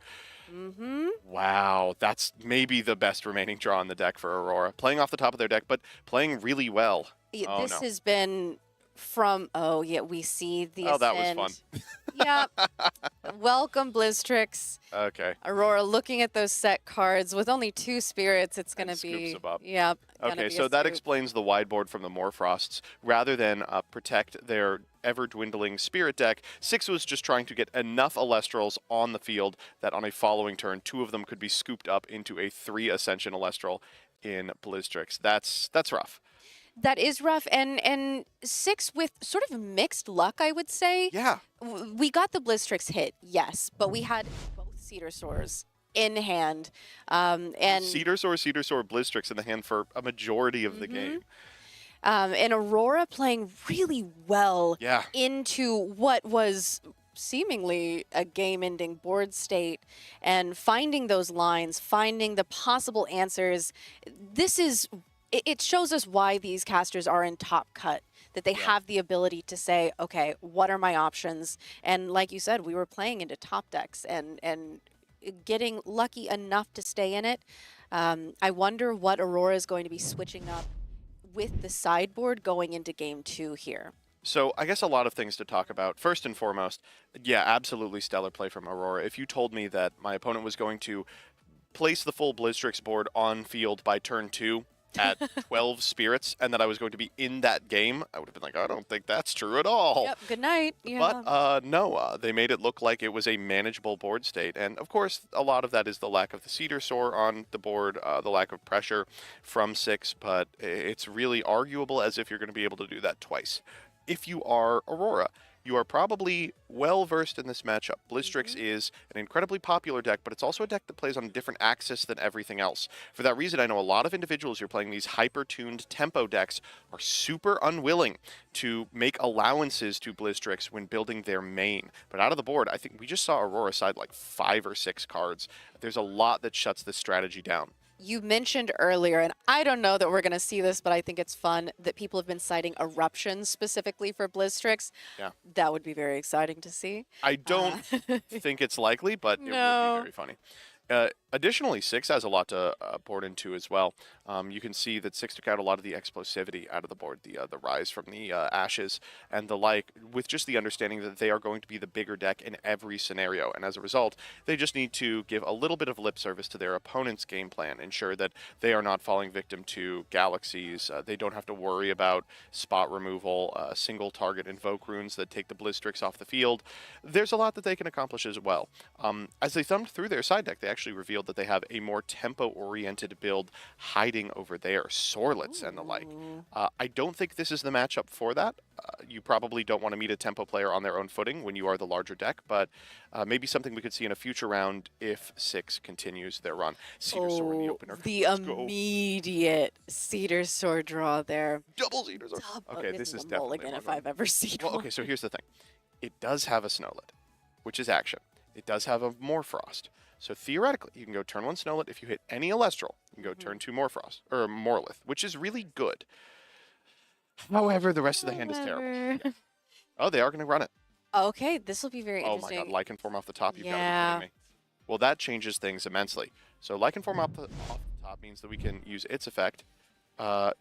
Wow, that's maybe the best remaining draw in the deck for Aurora. Playing off the top of their deck, but playing really well. This has been from, we see the ascend. that was fun. Yep. Welcome, Blizztrix. Okay. Aurora looking at those set cards with only 2 spirits. It's going to be. Scoops them up. Yep. Okay, so that explains the wide board from the Morphrosts. Rather than protect their ever-dwindling Spirit deck, 6 was just trying to get enough Elestrals on the field that on a following turn, 2 of them could be scooped up into a 3 Ascension Elestral in Blizztrix. That's rough. That is rough, and 6 with sort of mixed luck, I would say. Yeah. We got the Blizztrix hit, yes, but we had both Cedar Soars in hand. And Cedar Soar, Blizztrix in the hand for a majority of the game. And Aurora playing really well Yeah. into what was seemingly a game-ending board state, and finding those lines, finding the possible answers. It shows us why these casters are in top cut, that they have the ability to say, okay, what are my options? And like you said, we were playing into top decks and getting lucky enough to stay in it. I wonder what Aurora is going to be switching up with the sideboard going into game 2 here. So I guess a lot of things to talk about. First and foremost, yeah, absolutely stellar play from Aurora. If you told me that my opponent was going to place the full Blizztrix board on field by turn 2, at 12 spirits and that I was going to be in that game, I would have been like, I don't think that's true at all. Yep, good night. Yeah. But no, they made it look like it was a manageable board state. And of course, a lot of that is the lack of the Cedar Soar on the board, the lack of pressure from 6, but it's really arguable as if you're going to be able to do that twice. If you are Aurora, you are probably well versed in this matchup. BlueStacks is an incredibly popular deck, but it's also a deck that plays on a different axis than everything else. For that reason, I know a lot of individuals who are playing these hyper-tuned tempo decks are super unwilling to make allowances to BlueStacks when building their main. But out of the board, I think we just saw Aurora side like 5 or 6 cards. There's a lot that shuts this strategy down. You mentioned earlier, and I don't know that we're going to see this, but I think it's fun that people have been citing eruptions specifically for BlueStacks. Yeah. That would be very exciting to see. I don't think it's likely, but it would be very funny. Additionally, 6 has a lot to board into as well. You can see that 6 took out a lot of the explosivity out of the board, the rise from the ashes and the like, with just the understanding that they are going to be the bigger deck in every scenario. And as a result, they just need to give a little bit of lip service to their opponent's game plan, ensure that they are not falling victim to galaxies. They don't have to worry about spot removal, single target invoke runes that take the BlueStacks off the field. There's a lot that they can accomplish as well. As they thumbed through their side deck, they actually revealed that they have a more tempo-oriented build hiding over there, Snorlax and the like. I don't think this is the matchup for that. You probably don't want to meet a tempo player on their own footing when you are the larger deck, but maybe something we could see in a future round if 6 continues their run. Cedar Soar in the opener. The immediate Cedar Soar draw there. Double Cedar Soar. Okay, this is definitely mulligan if I've ever seen well, one. okay, so here's the thing. It does have a Snowlet, which is action. It does have a Morfrost. So theoretically, you can go turn 1 Snowlet. If you hit any Elestral, you can go turn 2 Morfrost, or Morlith, which is really good. However, the rest of the hand is terrible. Yeah. Oh, they are going to run it. Okay, this will be very Oh my interesting. god, Lycan Form off the top, you've got to Yeah. be kidding me. Well, that changes things immensely. So Lycan Form off the top means that we can use its effect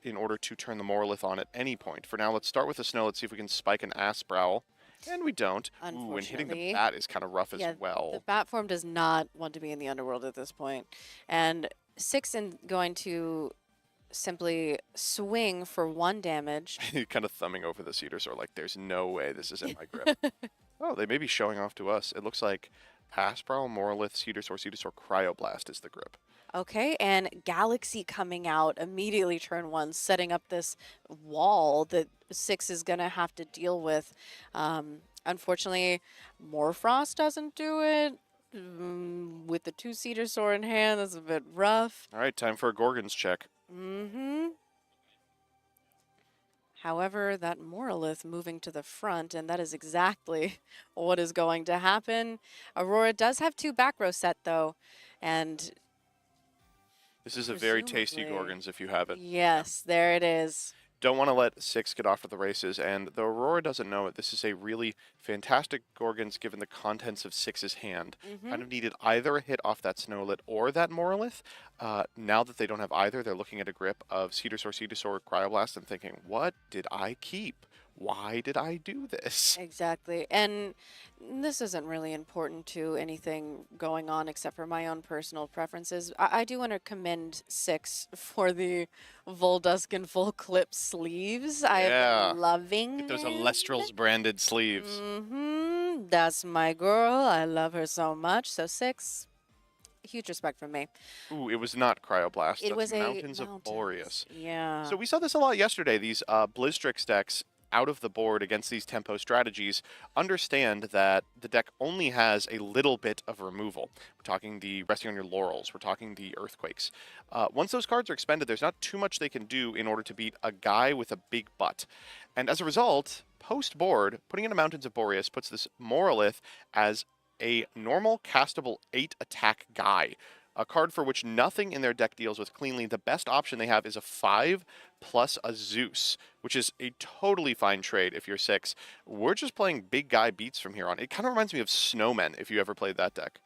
in order to turn the Morlith on at any point. For now, let's start with the Snow. Let's see if we can spike an Asprowl. And we don't. Ooh, and hitting the bat is kind of rough as well. The bat form does not want to be in the underworld at this point. And 6 is going to simply swing for 1 damage. Kind of thumbing over the Cedar Soar like, there's no way this is in my grip. Oh, they may be showing off to us. It looks like Asprowl, Morlith, Cedar Soar, Cryoblast is the grip. Okay, and Galaxy coming out immediately turn 1, setting up this wall that 6 is going to have to deal with. Unfortunately, Morfrost doesn't do it. With the 2 Cedar Soar in hand, that's a bit rough. All right, time for a Gorgon's check. However, that Morlith moving to the front, and that is exactly what is going to happen. Aurora does have 2 back row set, though, and this is a very tasty Gorgons if you have it. yes, there it is. Don't want to let 6 get off to the races, and the Aurora doesn't know it. This is a really fantastic Gorgons given the contents of 6's hand. Kind of needed either a hit off that Snowlet or that Morlith. Now that they don't have either, they're looking at a grip of Cedar Soar, Cryoblast, and thinking, what did I keep? Why did I do this? Exactly. And this isn't really important to anything going on except for my own personal preferences. I do want to commend 6 for the Volduskin full clip sleeves. I'm loving Get those it. Elestrals branded sleeves. That's my girl. I love her so much. So 6, huge respect from me. Ooh, it was not Cryoblast. It was Mountains of Boreas. Yeah. So we saw this a lot yesterday. These BlueStacks decks out of the board against these tempo strategies understand that the deck only has a little bit of removal. We're talking the resting on your laurels. We're talking the earthquakes. Once those cards are expended, there's not too much they can do in order to beat a guy with a big butt. And as a result, post-board, putting in a Mountains of Boreas puts this Morlith as a normal castable 8 attack guy. A card for which nothing in their deck deals with cleanly. The best option they have is a 5 plus a Zeus, which is a totally fine trade if you're 6. We're just playing big guy beats from here on. It kind of reminds me of Snowmen if you ever played that deck.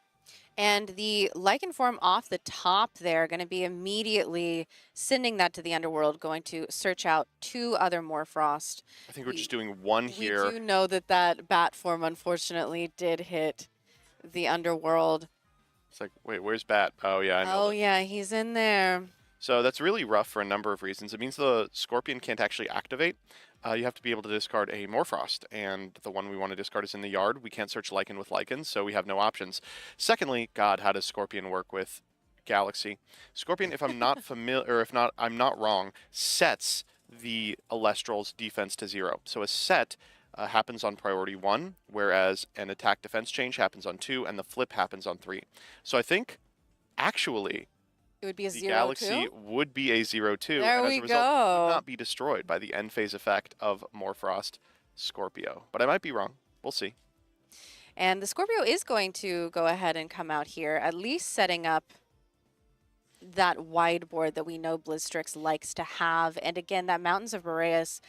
And the Lycan form off the top there, going to be immediately sending that to the underworld, going to search out 2 other Morfrost. I think we're just doing 1 here. We do know that that bat form unfortunately did hit the underworld. It's like, wait, where's Bat? Oh, yeah, I know. Oh, yeah, he's in there. So that's really rough for a number of reasons. It means the Scorpion can't actually activate. You have to be able to discard a Morfrost, and the one we want to discard is in the yard. We can't search Lichen with Lichen, so we have no options. Secondly, God, how does Scorpion work with Galaxy? Scorpion, if I'm not familiar, or if not, I'm not wrong, sets the Elestral's defense to 0. So a set happens on priority 1, whereas an attack defense change happens on 2, and the flip happens on 3. So I think, actually, It would be a the 0-2. Galaxy would be a 0-2, There and as we a result go. would not be destroyed by the end phase effect of Morfrost Scorpio. But I might be wrong. We'll see. And the Scorpio is going to go ahead and come out here, at least setting up that wide board that we know BlueStacks likes to have. And again, that Mountains of Boreas,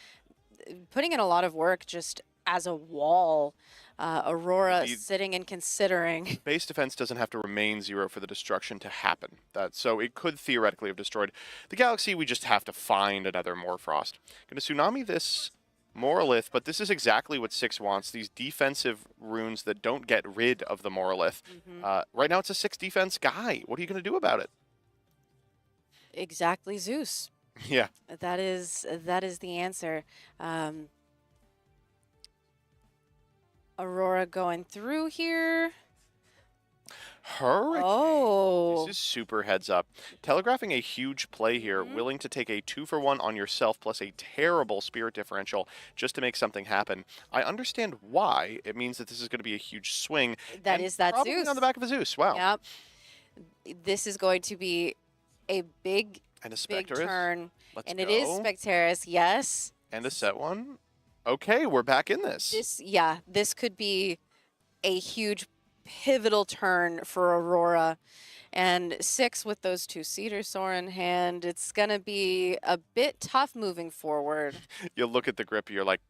putting in a lot of work just as a wall. Aurora sitting and considering. Base defense doesn't have to remain 0 for the destruction to happen. So it could theoretically have destroyed the Galaxy. We just have to find another Morfrost. Going to Tsunami this Morolith, but this is exactly what 6 wants. These defensive runes that don't get rid of the Morolith. Right now it's a 6 defense guy. What are you going to do about it? Exactly, Zeus. Yeah. That is the answer. Aurora going through here. Hurricane. Oh. This is super heads up. Telegraphing a huge play here, willing to take a 2-for-1 on yourself plus a terrible spirit differential just to make something happen. I understand why. It means that this is going to be a huge swing. That and is that probably Zeus. on the back of a Zeus. Wow. Yep. This is going to be a big turn. Let's and go. It is Specterus, yes. And a set one. Okay, we're back in this. This could be a huge pivotal turn for Aurora. And 6 with those 2 Cedar Soar in hand, it's going to be a bit tough moving forward. You'll look at the grip, you're like,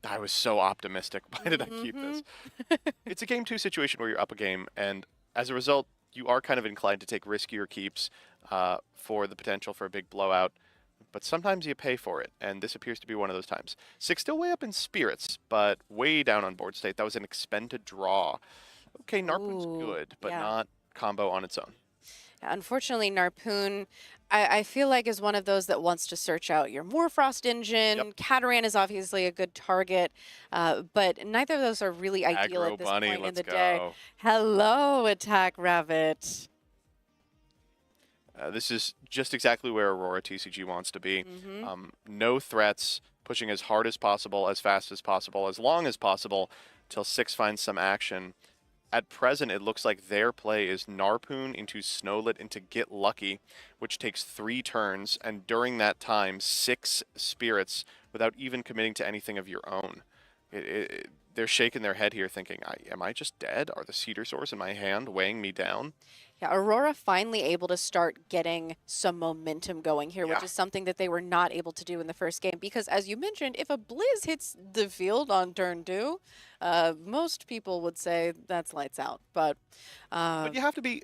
I was so optimistic. Why did I keep this? It's a game 2 situation where you're up a game, and as a result, you are kind of inclined to take riskier keeps for the potential for a big blowout. But sometimes you pay for it, and this appears to be one of those times. 6 still way up in spirits, but way down on board state. That was an expended draw. Okay, Narpoon's good, but not combo on its own. Unfortunately, Narpoon, I feel like is one of those that wants to search out your Morfrost engine. Yep. Cataran is obviously a good target, but neither of those are really ideal Aggro at this bunny, point in let's the go. day. Hello, Attack Rabbit. This is just exactly where Aurora TCG wants to be. No threats, pushing as hard as possible, as fast as possible, as long as possible, till 6 finds some action. At present, it looks like their play is Narpoon into Snowlet into Get Lucky, which takes 3 turns, and during that time, 6 spirits without even committing to anything of your own. They're shaking their head here thinking, am I just dead? Are the Cedar Soars in my hand weighing me down? Yeah, Aurora finally able to start getting some momentum going here, which is something that they were not able to do in the first game. Because as you mentioned, if a Blizz hits the field on turn 2, most people would say that's lights out. But you have to be...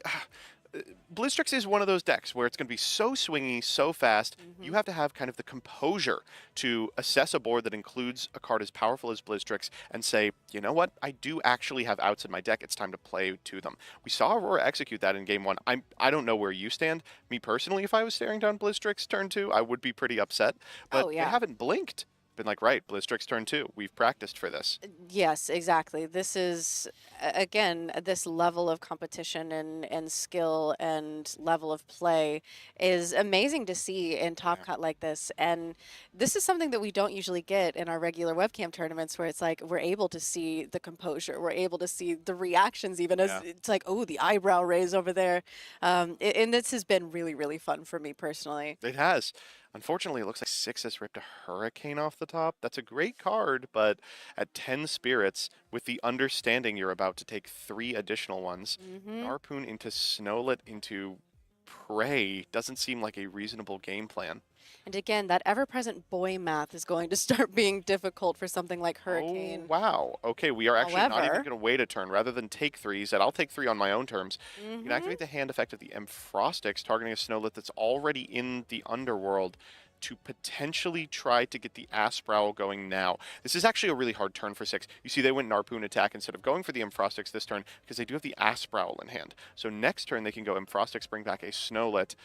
BlueStacks is one of those decks where it's going to be so swingy, so fast, you have to have kind of the composure to assess a board that includes a card as powerful as BlueStacks and say, you know what, I do actually have outs in my deck, it's time to play to them. We saw Aurora execute that in game 1. I don't know where you stand. Me personally, if I was staring down BlueStacks turn 2, I would be pretty upset, but they haven't blinked. Been like, right, BlueStacks turn 2. We've practiced for this. Yes, exactly. This is, again, this level of competition and skill and level of play is amazing to see in Top Cut like this. And this is something that we don't usually get in our regular webcam tournaments where it's like we're able to see the composure. We're able to see the reactions even as it's like, oh, the eyebrow raise over there. And this has been really, really fun for me personally. It has. Unfortunately, it looks like 6 has ripped a Hurricane off the top. That's a great card, but at 10 spirits, with the understanding you're about to take 3 additional ones, Narpoon into Snowlet into Prey doesn't seem like a reasonable game plan. And again, that ever-present boy math is going to start being difficult for something like Hurricane. Oh, wow. Okay, we are actually not even going to wait a turn. Rather than take 3, he said, I'll take 3 on my own terms. You can activate the hand effect of the Emfrostics, targeting a Snowlet that's already in the Underworld to potentially try to get the Asprowl going now. This is actually a really hard turn for 6. You see, they went Narpoon attack instead of going for the Emfrostics this turn because they do have the Asprowl in hand. So next turn, they can go Emfrostics, bring back a Snowlet.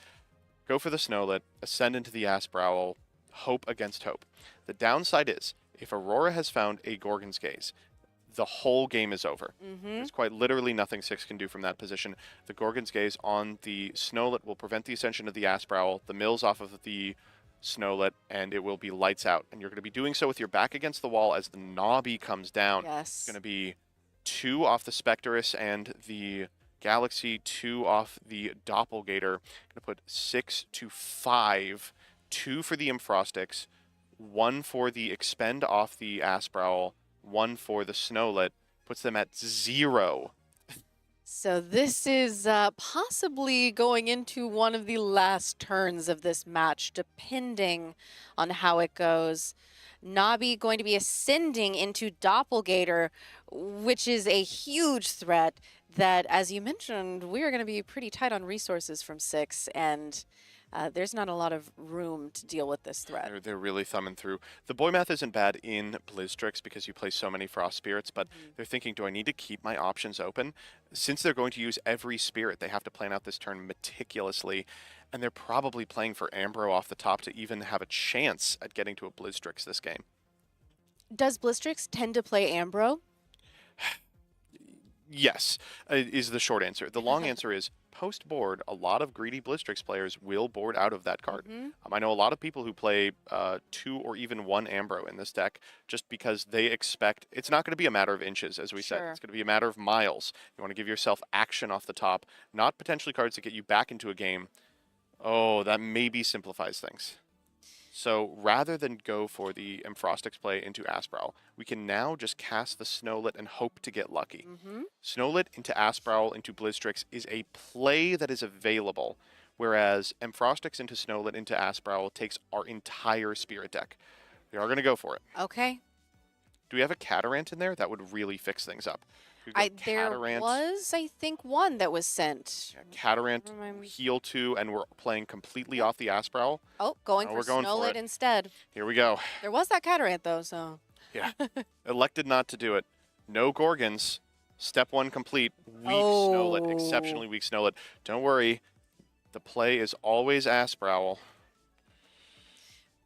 go for the Snowlet, ascend into the Asprowl, hope against hope. The downside is, if Aurora has found a Gorgon's Gaze, the whole game is over. There's quite literally nothing 6 can do from that position. The Gorgon's Gaze on the Snowlet will prevent the ascension of the Asprowl, the mills off of the Snowlet, and it will be lights out. And you're going to be doing so with your back against the wall as the Nobby comes down. Yes. It's going to be 2 off the Spectrus and the Galaxy, 2 off the Doppelgator. Going to put 6 to 5, 2 for the Imfrostix, 1 for the Expend off the Asprowl, 1 for the Snowlet, puts them at 0. So this is possibly going into one of the last turns of this match, depending on how it goes. Nobby going to be ascending into Doppelgator, which is a huge threat that, as you mentioned, we are going to be pretty tight on resources from 6, and there's not a lot of room to deal with this threat. They're really thumbing through. The boy math isn't bad in BlueStacks because you play so many Frost Spirits, but they're thinking, do I need to keep my options open? Since they're going to use every Spirit, they have to plan out this turn meticulously, and they're probably playing for Ambro off the top to even have a chance at getting to a BlueStacks this game. Does BlueStacks tend to play Ambro? Yes, is the short answer. The long answer is, post-board, a lot of greedy BlueStacks players will board out of that card. I know a lot of people who play 2 or even 1 Ambro in this deck just because they expect it's not going to be a matter of inches, as we said. It's going to be a matter of miles. You want to give yourself action off the top, not potentially cards that get you back into a game. Oh, that maybe simplifies things. So rather than go for the Imfrostix play into Asprowl, we can now just cast the Snowlet and hope to get lucky. Snowlet into Asprowl into BlueStacks is a play that is available, whereas Imfrostix into Snowlet into Asprowl takes our entire Spirit deck. We are going to go for it. Okay. Do we have a Catarant in there? That would really fix things up. There was, I think, one that was sent. Yeah, Catarant, heal 2, and we're playing completely off the Asprowl. Oh, going for Snowlet instead. Here we go. There was that Catarant, though, so. Yeah. Elected not to do it. No Gorgons. Step 1 complete. Weak Snowlet. Exceptionally weak Snowlet. Don't worry. The play is always Asprowl.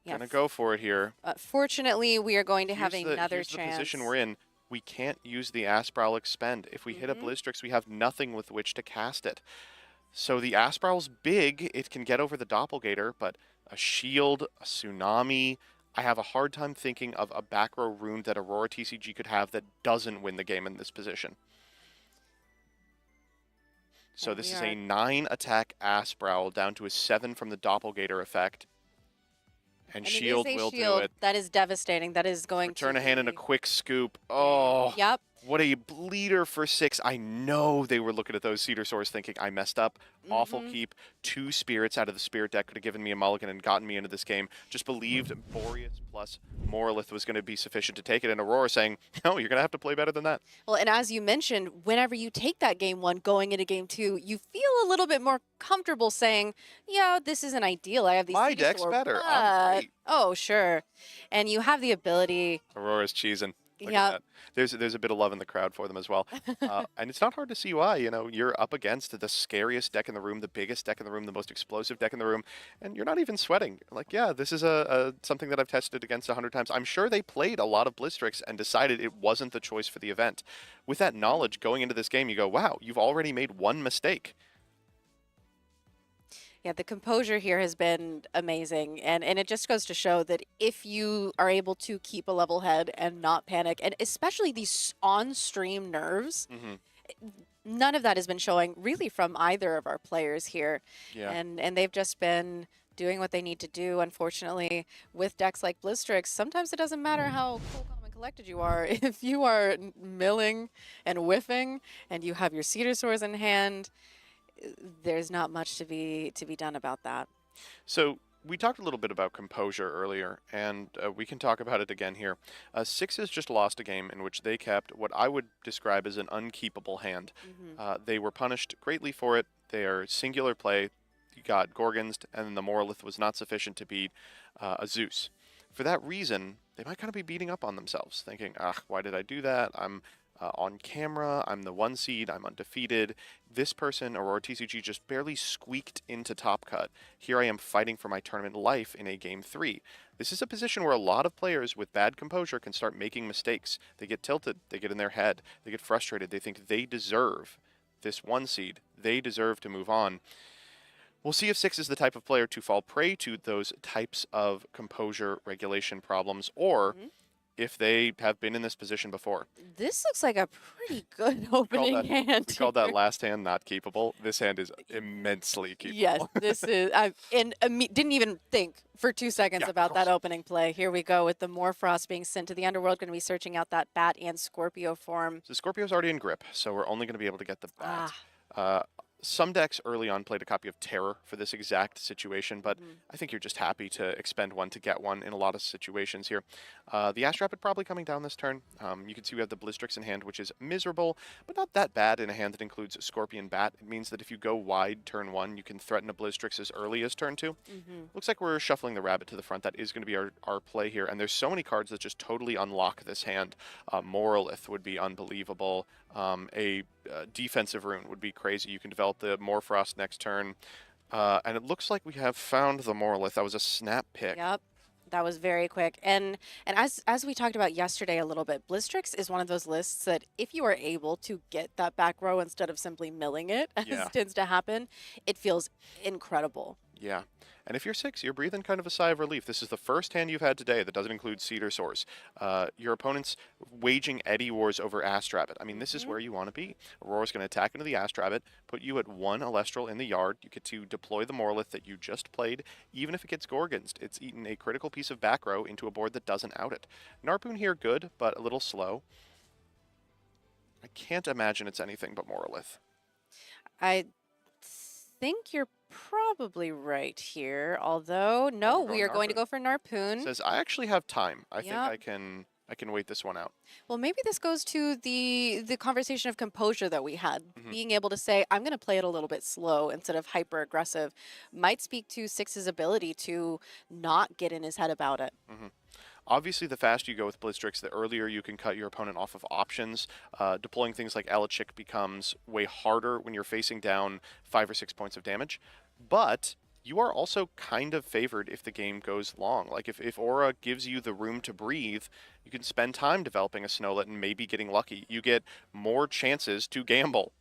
Yeah. Gonna go for it here. Fortunately, we are going to have another here's chance. The position we're in. We can't use the Asprowl Expend. If we hit a BlueStacks, we have nothing with which to cast it. So the Asprowl's big. It can get over the Doppelgator, but a shield, a tsunami. I have a hard time thinking of a back row rune that Aurora TCG could have that doesn't win the game in this position. So this is a 9 attack Asprowl down to a 7 from the Doppelgator effect. And shield will do it. That is devastating. That is going to... Return a hand and a quick scoop. Oh. Yep. What a bleeder for 6. I know they were looking at those Cedar Sores thinking, I messed up. Awful keep. 2 spirits out of the Spirit deck could have given me a mulligan and gotten me into this game. Just believed Boreas plus Morolith was going to be sufficient to take it. And Aurora saying, no, you're going to have to play better than that. Well, and as you mentioned, whenever you take that game 1 going into game 2, you feel a little bit more comfortable saying, yeah, this isn't ideal. I have these My deck's better. I'm great. Oh, sure. And you have the ability. Aurora's cheesing. Look at that. There's a bit of love in the crowd for them as well. And it's not hard to see why. You know, you're up against the scariest deck in the room, the biggest deck in the room, the most explosive deck in the room, and you're not even sweating. Like, yeah, this is something that I've tested against 100 times. I'm sure they played a lot of BlueStacks and decided it wasn't the choice for the event. With that knowledge going into this game, you go, wow, you've already made 1 mistake. Yeah, the composure here has been amazing, and it just goes to show that if you are able to keep a level head and not panic, and especially these on-stream nerves, none of that has been showing really from either of our players here. Yeah. And they've just been doing what they need to do. Unfortunately, with decks like BlueStacks, sometimes it doesn't matter how cool, calm, and collected you are. If you are milling and whiffing and you have your Cedar Sores in hand, there's not much to be done about that. So we talked a little bit about composure earlier, and we can talk about it again here. 6 has just lost a game in which they kept what I would describe as an unkeepable hand. They were punished greatly for it. Their singular play got Gorgons, and then the Morolith was not sufficient to beat a Zeus. For that reason, they might kind of be beating up on themselves, thinking, why did I do that? I'm on camera, I'm the 1 seed, I'm undefeated. This person, Aurora TCG, just barely squeaked into top cut. Here I am fighting for my tournament life in a game 3. This is a position where a lot of players with bad composure can start making mistakes. They get tilted, they get in their head, they get frustrated, they think they deserve this 1 seed. They deserve to move on. We'll see if 6 is the type of player to fall prey to those types of composure regulation problems, or if they have been in this position before. This looks like a pretty good opening hand. We called that last hand not keepable. This hand is immensely keepable. Yes, this is. Didn't even think for 2 seconds about that opening play. Here we go with the Morfrost being sent to the underworld. Going to be searching out that Bat and Scorpio form. So Scorpio's already in grip, so we're only going to be able to get the Bat. Some decks early on played a copy of Terror for this exact situation, but I think you're just happy to expend one to get one in a lot of situations here. The Ash Rapid probably coming down this turn. You can see we have the BlueStacks in hand, which is miserable, but not that bad in a hand that includes Scorpion Bat. It means that if you go wide turn 1, you can threaten a BlueStacks as early as turn 2. Looks like we're shuffling the Rabbit to the front. That is going to be our play here, and there's so many cards that just totally unlock this hand. Moralith would be unbelievable. A defensive rune would be crazy. You can develop the Morfrost next turn. And it looks like we have found the Moralith. That was a snap pick. Yep. That was very quick. And as we talked about yesterday a little bit, BlueStacks is one of those lists that if you are able to get that back row instead of simply milling it, as tends to happen, it feels incredible. Yeah. And if you're 6, you're breathing kind of a sigh of relief. This is the first hand you've had today that doesn't include Cedar Source. Your opponent's waging Eddy Wars over Astrabbit. I mean, this is where you want to be. Aurora's going to attack into the Astrabbit, put you at 1 Elestral in the yard. You get to deploy the Moralith that you just played. Even if it gets Gorgonsed, it's eaten a critical piece of back row into a board that doesn't out it. Narpoon here, good, but a little slow. I can't imagine it's anything but Moralith. I think you're probably right here, although no, we are going to go for Narpoon. Says I actually have time. I think I can wait this one out. Well, maybe this goes to the conversation of composure that we had. Being able to say, I'm going to play it a little bit slow instead of hyper aggressive might speak to 6's ability to not get in his head about it. Obviously, the faster you go with BlueStacks, the earlier you can cut your opponent off of options. Deploying things like Elechick becomes way harder when you're facing down 5 or 6 points of damage. But you are also kind of favored if the game goes long. Like if Aura gives you the room to breathe, you can spend time developing a Snowlet and maybe getting lucky. You get more chances to gamble.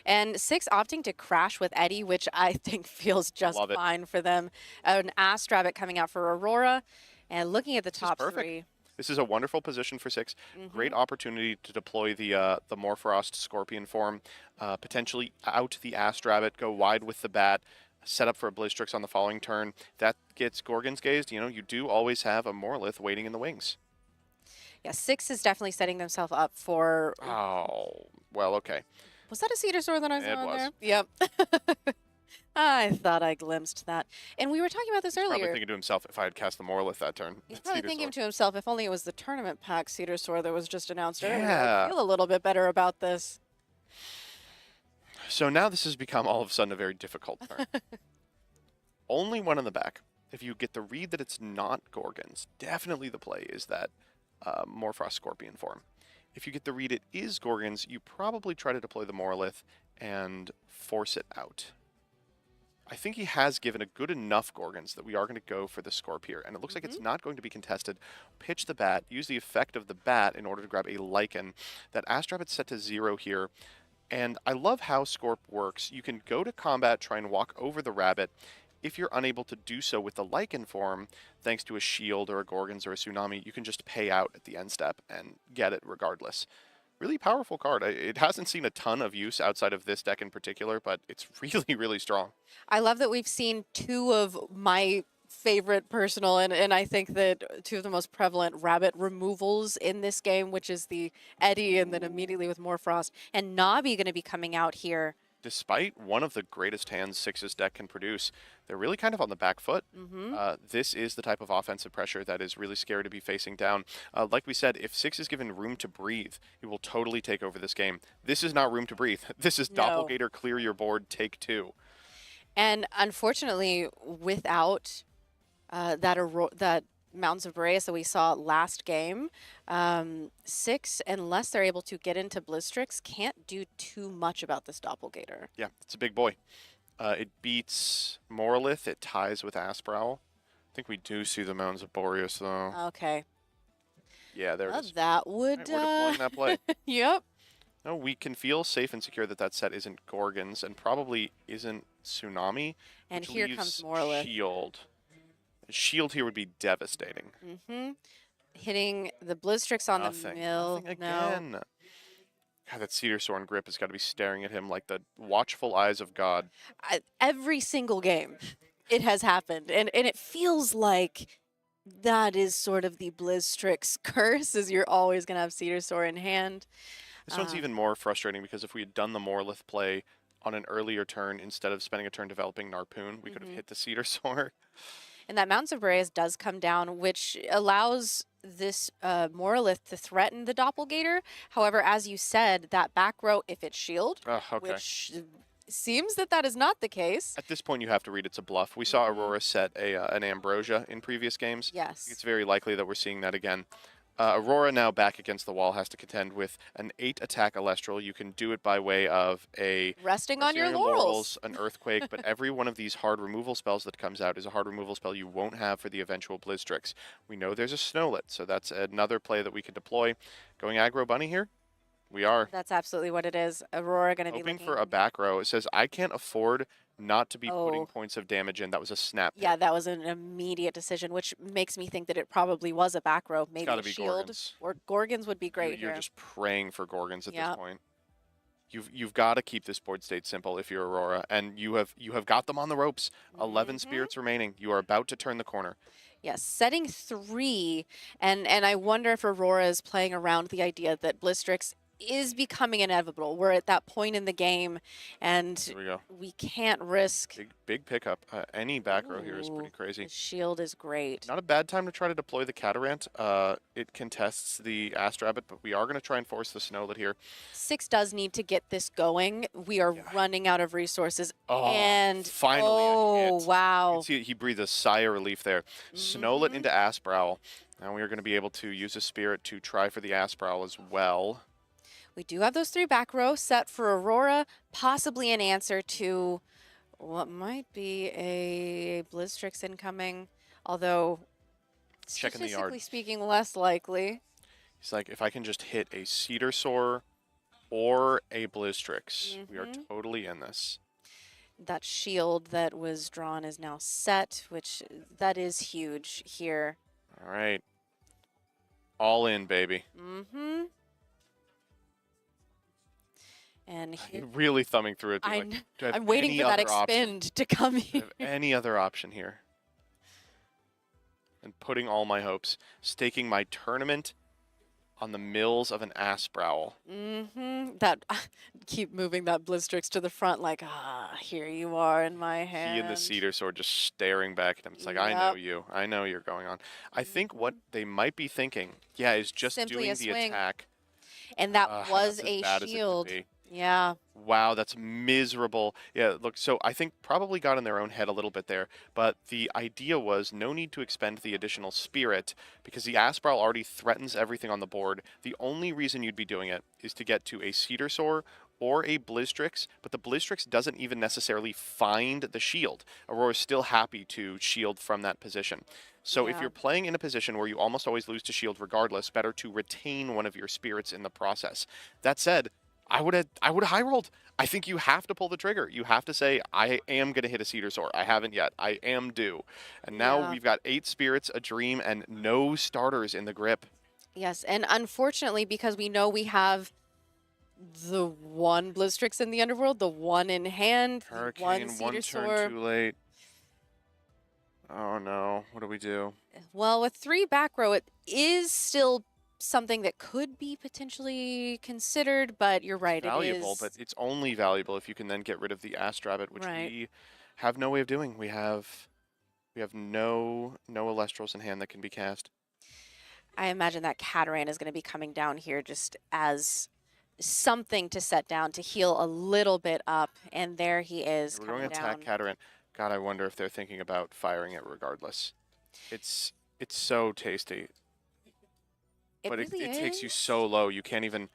And 6 opting to crash with Eddy, which I think feels just fine for them. An Astrabbit coming out for Aurora. And looking at the top 3. This is a wonderful position for 6. Great opportunity to deploy the Morfrost Scorpion form, potentially out the Astrabbit, go wide with the Bat, set up for a BlueStacks on the following turn. That gets Gorgon's gazed. You know, you do always have a Moralith waiting in the wings. Yeah, 6 is definitely setting themselves up for... Oh, well, okay. Was that a Cedar Sword that I saw on there? Yep. I thought I glimpsed that. And we were talking about this earlier. Probably thinking to himself, if I had cast the Moralith that turn. He's probably thinking to himself, if only it was the tournament pack Cedar Sword that was just announced earlier. Yeah. I feel a little bit better about this. So now this has become all of a sudden a very difficult turn. Only one in the back. If you get the read that it's not Gorgons, definitely the play is that Morfrost Scorpion form. If you get the read it is Gorgons, you probably try to deploy the Moralith and force it out. I think he has given a good enough Gorgons that we are going to go for the Scorp here. And it looks like it's not going to be contested. Pitch the Bat, use the effect of the Bat in order to grab a Lycan. That Astrabbit's set to 0 here. And I love how Scorp works. You can go to combat, try and walk over the Rabbit. If you're unable to do so with the Lycan form, thanks to a Shield or a Gorgons or a Tsunami, you can just pay out at the end step and get it regardless. Really powerful card. It hasn't seen a ton of use outside of this deck in particular, but it's really, really strong. I love that we've seen 2 of my favorite personal, and I think that 2 of the most prevalent Rabbit removals in this game, which is the Eddy and then immediately with Morfrost, and Nabi going to be coming out here. Despite one of the greatest hands 6's deck can produce, they're really kind of on the back foot. This is the type of offensive pressure that is really scary to be facing down. Like we said, if 6 is given room to breathe, he will totally take over this game. This is not room to breathe. This is Doppelganger, clear your board, take 2. And unfortunately, without that Mountains of Boreas that we saw last game, 6, unless they're able to get into BlueStacks, can't do too much about this Doppelgator. Yeah, it's a big boy. It beats Morlith. It ties with Asprowl. I think we do see the Mountains of Boreas, though. Okay. Yeah, there it is. That would... Right, we're deploying that play. Yep. No, we can feel safe and secure that that set isn't Gorgons and probably isn't Tsunami. And which here leaves comes Morlith. Shield. Shield here would be devastating. Mm-hmm. Hitting the BlueStacks on the mill. Nothing No. again. God, that Cedar Soren grip has got to be staring at him like the watchful eyes of God. Every single game it has happened. And it feels like that is sort of the BlueStacks curse, is you're always going to have Cedar Soren in hand. This one's even more frustrating because if we had done the Morlith play on an earlier turn instead of spending a turn developing Narpoon, we could have hit the Cedar Soren. And that Mountains of Boreas does come down, which allows this Morlith to threaten the Doppelgator. However, as you said, that back row, if it's shield, Okay. which seems that is not the case. At this point, you have to read it's a bluff. We saw Aurora set an Ambrosia in previous games. Yes. It's very likely that we're seeing that again. Aurora now back against the wall has to contend with an 8-attack Elestral. You can do it by way of a Resting on your laurels. an Earthquake, but every one of these hard removal spells that comes out is a hard removal spell you won't have for the eventual BlueStacks. We know there's a Snowlet, so that's another play that we could deploy. Going aggro bunny here? We are. That's absolutely what it is. Aurora going to be hoping looking for a back row. It says, I can't afford not to be putting Oh. points of damage in. That was a snap. Yeah, that was an immediate decision, which makes me think that it probably was a back row. Maybe gotta a be shield Gorgons. or Gorgons would be great You're here. just praying for Gorgons at this Yep. point. You've got to keep this board state simple if you're Aurora, and you have got them on the ropes. 11 spirits remaining. You are about to turn the corner. Yes, setting 3, and I wonder if Aurora is playing around the idea that BlueStacks is becoming inevitable. We're at that point in the game, and Here we go. we can't risk. Big pickup. Any back row here is pretty Ooh, crazy. The shield is great. Not a bad time to try to deploy the Catarant. It contests the Astrabbit, but we are going to try and force the Snowlet here. 6 does need to get this going. We are running out of resources. Oh, and finally a oh, hit. wow. You can see he breathed a sigh of relief there. Snowlet into Asprowl. Now we are going to be able to use a Spirit to try for the Asprowl as well. We do have those 3 back row set for Aurora, possibly an answer to what might be a BlueStacks incoming, although Checking the yard. statistically speaking, less likely. He's like, if I can just hit a Cedar Soar or a BlueStacks, we are totally in this. That shield that was drawn is now set, which that is huge here. All right. All in, baby. Mm-hmm. And here, Really thumbing through it. being like, do I have I'm waiting any for that other option? expend to come Do I here. have any other option here? And putting all my hopes, staking my tournament on the mills of an Asprowl. That keep moving that BlueStacks to the front, like here you are in my hand. He and the Cedar Sword just staring back at him. It's like, I know you. I know you're going on. I think what they might be thinking, is just Simply doing a the swing. attack. And that was That's as a bad as it could shield. be. Yeah. Wow, that's miserable. Yeah, look, so I think probably got in their own head a little bit there, but the idea was no need to expend the additional spirit because the Asprowl already threatens everything on the board. The only reason you'd be doing it is to get to a Cedar Soar or a BlueStacks, but the BlueStacks doesn't even necessarily find the shield. Aurora's still happy to shield from that position. So if you're playing in a position where you almost always lose to shield regardless, better to retain one of your spirits in the process. That said, I would have high rolled. I think you have to pull the trigger. You have to say, I am going to hit a Cedar Soar. I haven't yet. I am due. And now we've got 8 spirits, a dream, and no starters in the grip. Yes, and unfortunately, because we know we have the one BlueStacks in the underworld, the one in hand, the Hurricane, one Cedar one Soar. turn too late. Oh no, what do we do? Well, with 3 back row, it is still something that could be potentially considered, but you're right, Valuable, it is. but it's only valuable if you can then get rid of the Astrabbit, which Right. we have no way of doing. We have no Elestrals in hand that can be cast. I imagine that Catarant is going to be coming down here just as something to set down to heal a little bit up, and there he is We're coming going to down. attack Catarant. God, I wonder if they're thinking about firing it regardless. It's It's so tasty. It But really it is. takes you so low. You can't even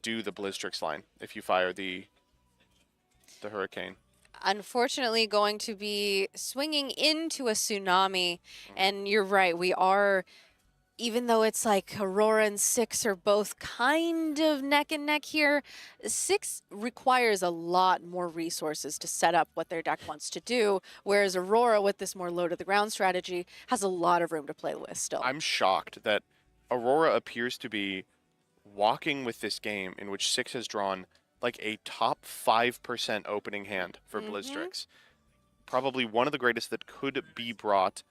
do the BlueStacks line if you fire the Hurricane. Unfortunately, going to be swinging into a tsunami. And you're right, we are, even though it's like Aurora and Six are both kind of neck and neck here, Six requires a lot more resources to set up what their deck wants to do, whereas Aurora, with this more low to the ground strategy, has a lot of room to play with still. I'm shocked that Aurora appears to be walking with this game in which Six has drawn like a top 5% opening hand for BlueStacks. Probably one of the greatest that could be brought.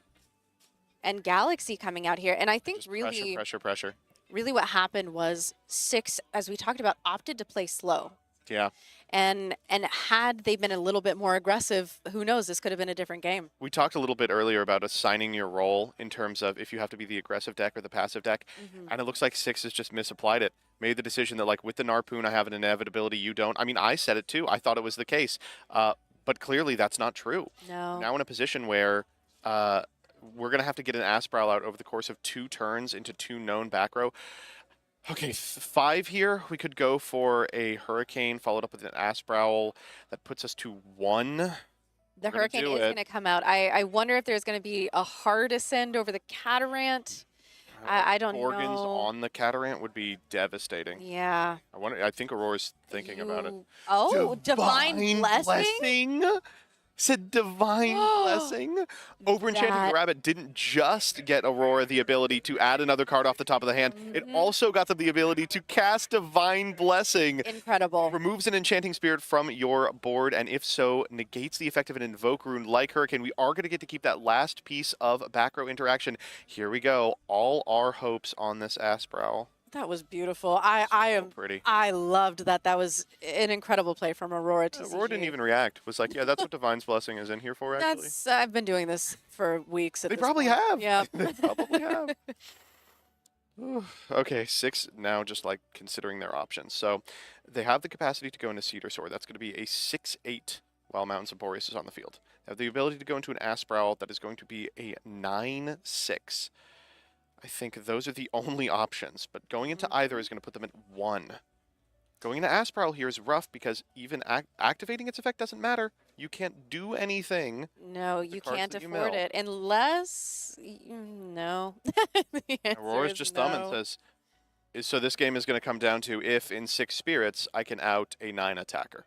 And Galaxy coming out here, and I think Just really, pressure. really what happened was Six, as we talked about, opted to play slow. Yeah. And had they been a little bit more aggressive, who knows, this could have been a different game. We talked a little bit earlier about assigning your role in terms of if you have to be the aggressive deck or the passive deck. And it looks like Six has just misapplied it. Made the decision that, like, with the Narpoon, I have an inevitability, you don't. I mean, I said it too. I thought it was the case. But clearly that's not true. No. Now in a position where we're going to have to get an Asprowl out over the course of 2 turns into 2 known back row. Okay, 5 here. We could go for a Hurricane followed up with an Asprowl. That puts us to 1. The Hurricane is going to come out. I wonder if there's going to be a hard ascend over the Catarant. I don't Gorgons know. on the Catarant would be devastating. Yeah. I think Aurora's thinking about it. Oh, Divine Blessing? Said Divine Blessing. Overenchanting That- the Rabbit didn't just get Aurora the ability to add another card off the top of the hand. It also got them the ability to cast Divine Blessing. Incredible. Removes an enchanting spirit from your board, and if so, negates the effect of an invoke rune like Hurricane. We are going to get to keep that last piece of back row interaction. Here we go. All our hopes on this Asprowl. That was beautiful. I am Pretty. I loved that. That was an incredible play from Aurora TCG. Aurora didn't even react. Was like, yeah, that's what Divine's Blessing is in here for, actually. That's I've been doing this for weeks at They this probably point. have. Yeah. They probably have. Okay, Six now just like considering their options. So they have the capacity to go into Cedar Sword. That's going to be a 6/8 while Mountains of Boreas is on the field. They have the ability to go into an Asprowl that is going to be a 9/6. I think those are the only options, but going into either is going to put them at 1. Going into Asprowl here is rough because even activating its effect doesn't matter. You can't do anything. No, you cards can't that you afford mill. it unless no. The answer Aurora's is just no. thumbing says, so this game is going to come down to if in 6 spirits I can out a 9 attacker.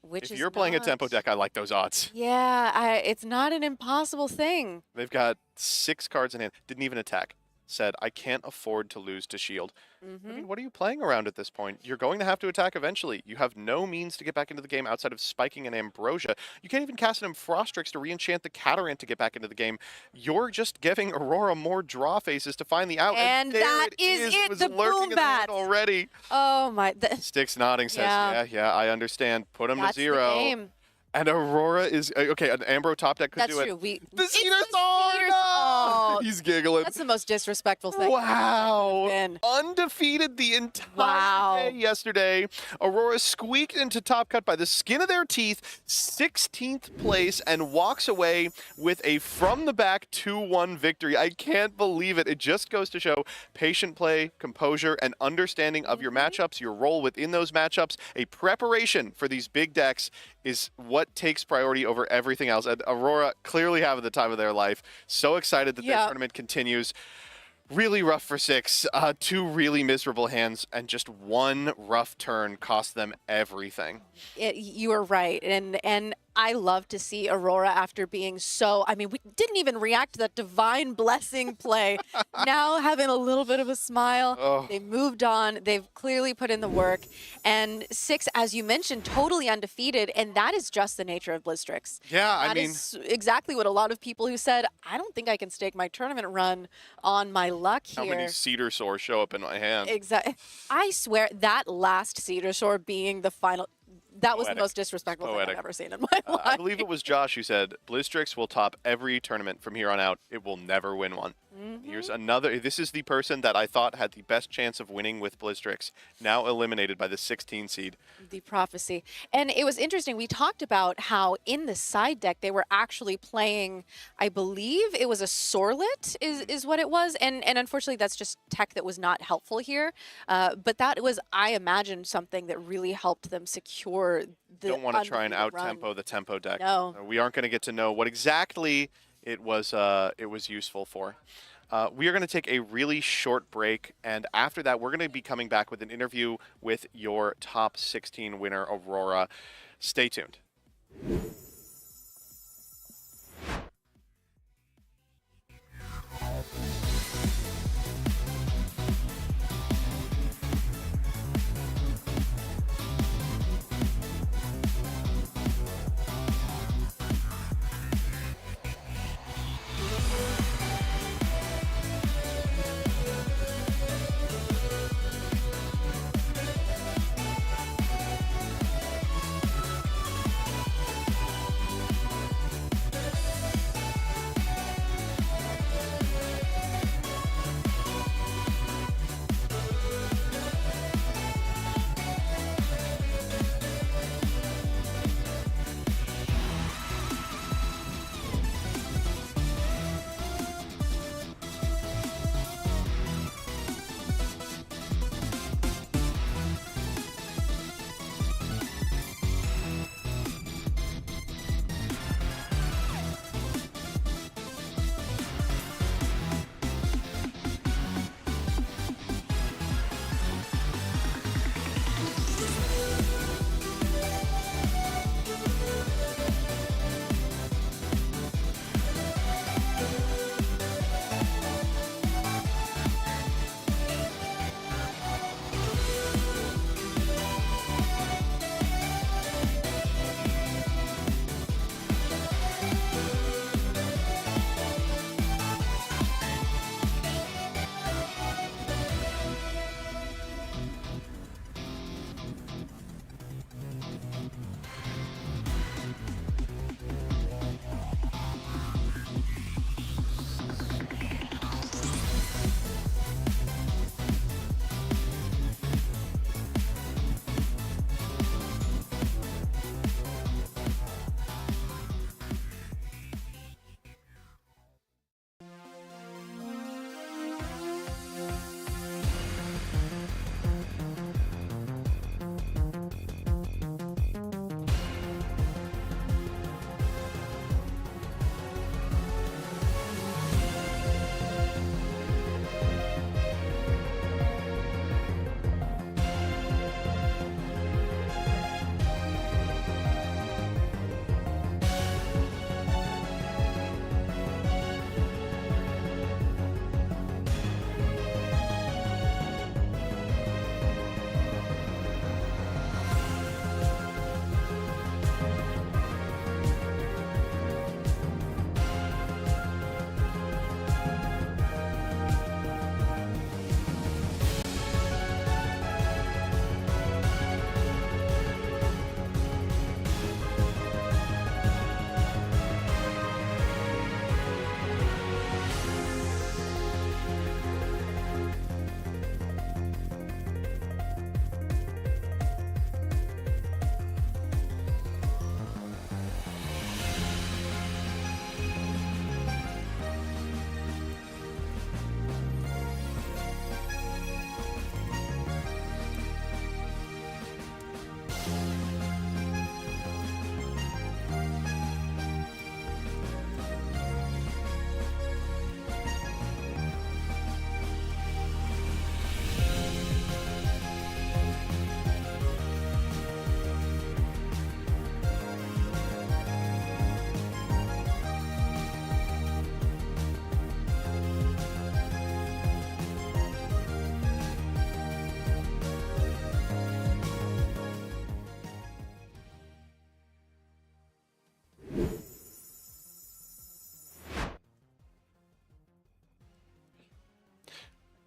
Which If is you're playing a tempo not- deck, I like those odds. Yeah, it's not an impossible thing. They've got 6 cards in hand. Didn't even attack. Said, I can't afford to lose to shield. I mean, what are you playing around at this point? You're going to have to attack eventually. You have no means to get back into the game outside of spiking an Ambrosia. You can't even cast an Frostrix to re-enchant the Catarant to get back into the game. You're just giving Aurora more draw faces to find the out. And there that it is it, was the lurking in the hand Boombat. already. Oh my! Sticks nodding says, yeah, I understand. Put him That's to 0. the game. And Aurora is okay. An Ambro top deck could That's do true. it. It's The Cedar the Sword! Cedar No! Sword. He's giggling. That's the most disrespectful thing. Wow. Been. Undefeated the entire Wow. day yesterday. Aurora squeaked into top cut by the skin of their teeth, 16th place, and walks away with a from the back 2-1 victory. I can't believe it. It just goes to show patient play, composure, and understanding of your matchups, your role within those matchups. A preparation for these big decks is what takes priority over everything else. And Aurora clearly having the time of their life. So excited that their tournament continues. Really rough for 6. 2 really miserable hands, and just 1 rough turn cost them everything. You are right, and I love to see Aurora after being so. I mean, we didn't even react to that Divine Blessing play. Now having a little bit of a smile. Oh. They moved on. They've clearly put in the work. And 6, as you mentioned, totally undefeated, and that is just the nature of BlueStacks. Yeah, I That mean, is exactly what a lot of people who said, I don't think I can stake my tournament run on my luck how here. many Cedar Sores show up in my hand? Exactly. I swear that last Cedar Sword being the final, That was the Poetic. most disrespectful thing Poetic. I've ever seen in my life. I believe it was Josh who said, BlueStacks will top every tournament from here on out. It will never win one. Here's another. This is the person that I thought had the best chance of winning with BlueStacks, now eliminated by the 16 seed. The prophecy. And it was interesting. We talked about how in the side deck they were actually playing, I believe it was a Sorlet is what it was. And unfortunately that's just tech that was not helpful here. But that was, I imagine, something that really helped them secure the Don't want to try and undefeated out-tempo run. the tempo deck. No. We aren't going to get to know what exactly it was useful for. We are going to take a really short break, and after that, we're going to be coming back with an interview with your top 16 winner, Aurora. Stay tuned.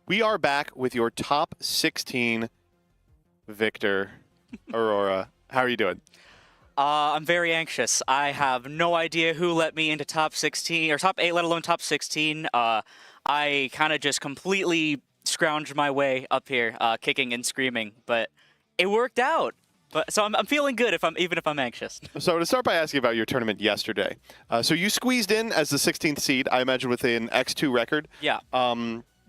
We are back with your top 16 victor, Aurora. How are you doing? I'm very anxious. I have no idea who let me into top 16 or top 8, let alone top 16. I kind of just completely scrounged my way up here, kicking and screaming, but it worked out. But so I'm feeling good even if I'm anxious. So to start by asking about your tournament yesterday, so you squeezed in as the 16th seed, I imagine with an X2 record. Yeah.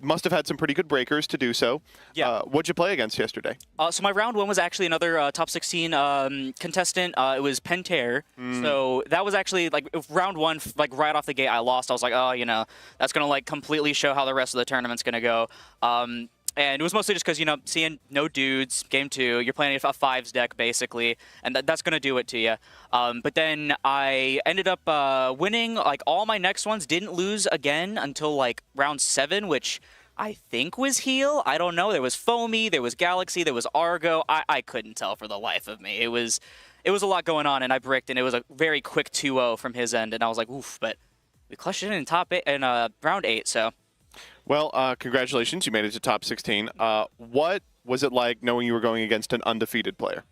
Must have had some pretty good breakers to do so. Yeah. What'd you play against yesterday? So my round 1 was actually another top 16 contestant. It was Pentair. So that was actually like round 1, like right off the gate, I lost. I was like, oh, you know, that's gonna like completely show how the rest of the tournament's gonna go. And it was mostly just because, you know, seeing no dudes, game 2, you're playing a fives deck, basically, and that's going to do it to you. But then I ended up winning, like, all my next ones, didn't lose again until, like, round 7, which I think was Heal. I don't know. There was Foamy, there was Galaxy, there was Argo. I couldn't tell for the life of me. It was a lot going on, and I bricked, and it was a very quick 2-0 from his end, and I was like, oof, but we clutched it in top 8, in round 8, so... Well, congratulations. You made it to top 16. What was it like knowing you were going against an undefeated player?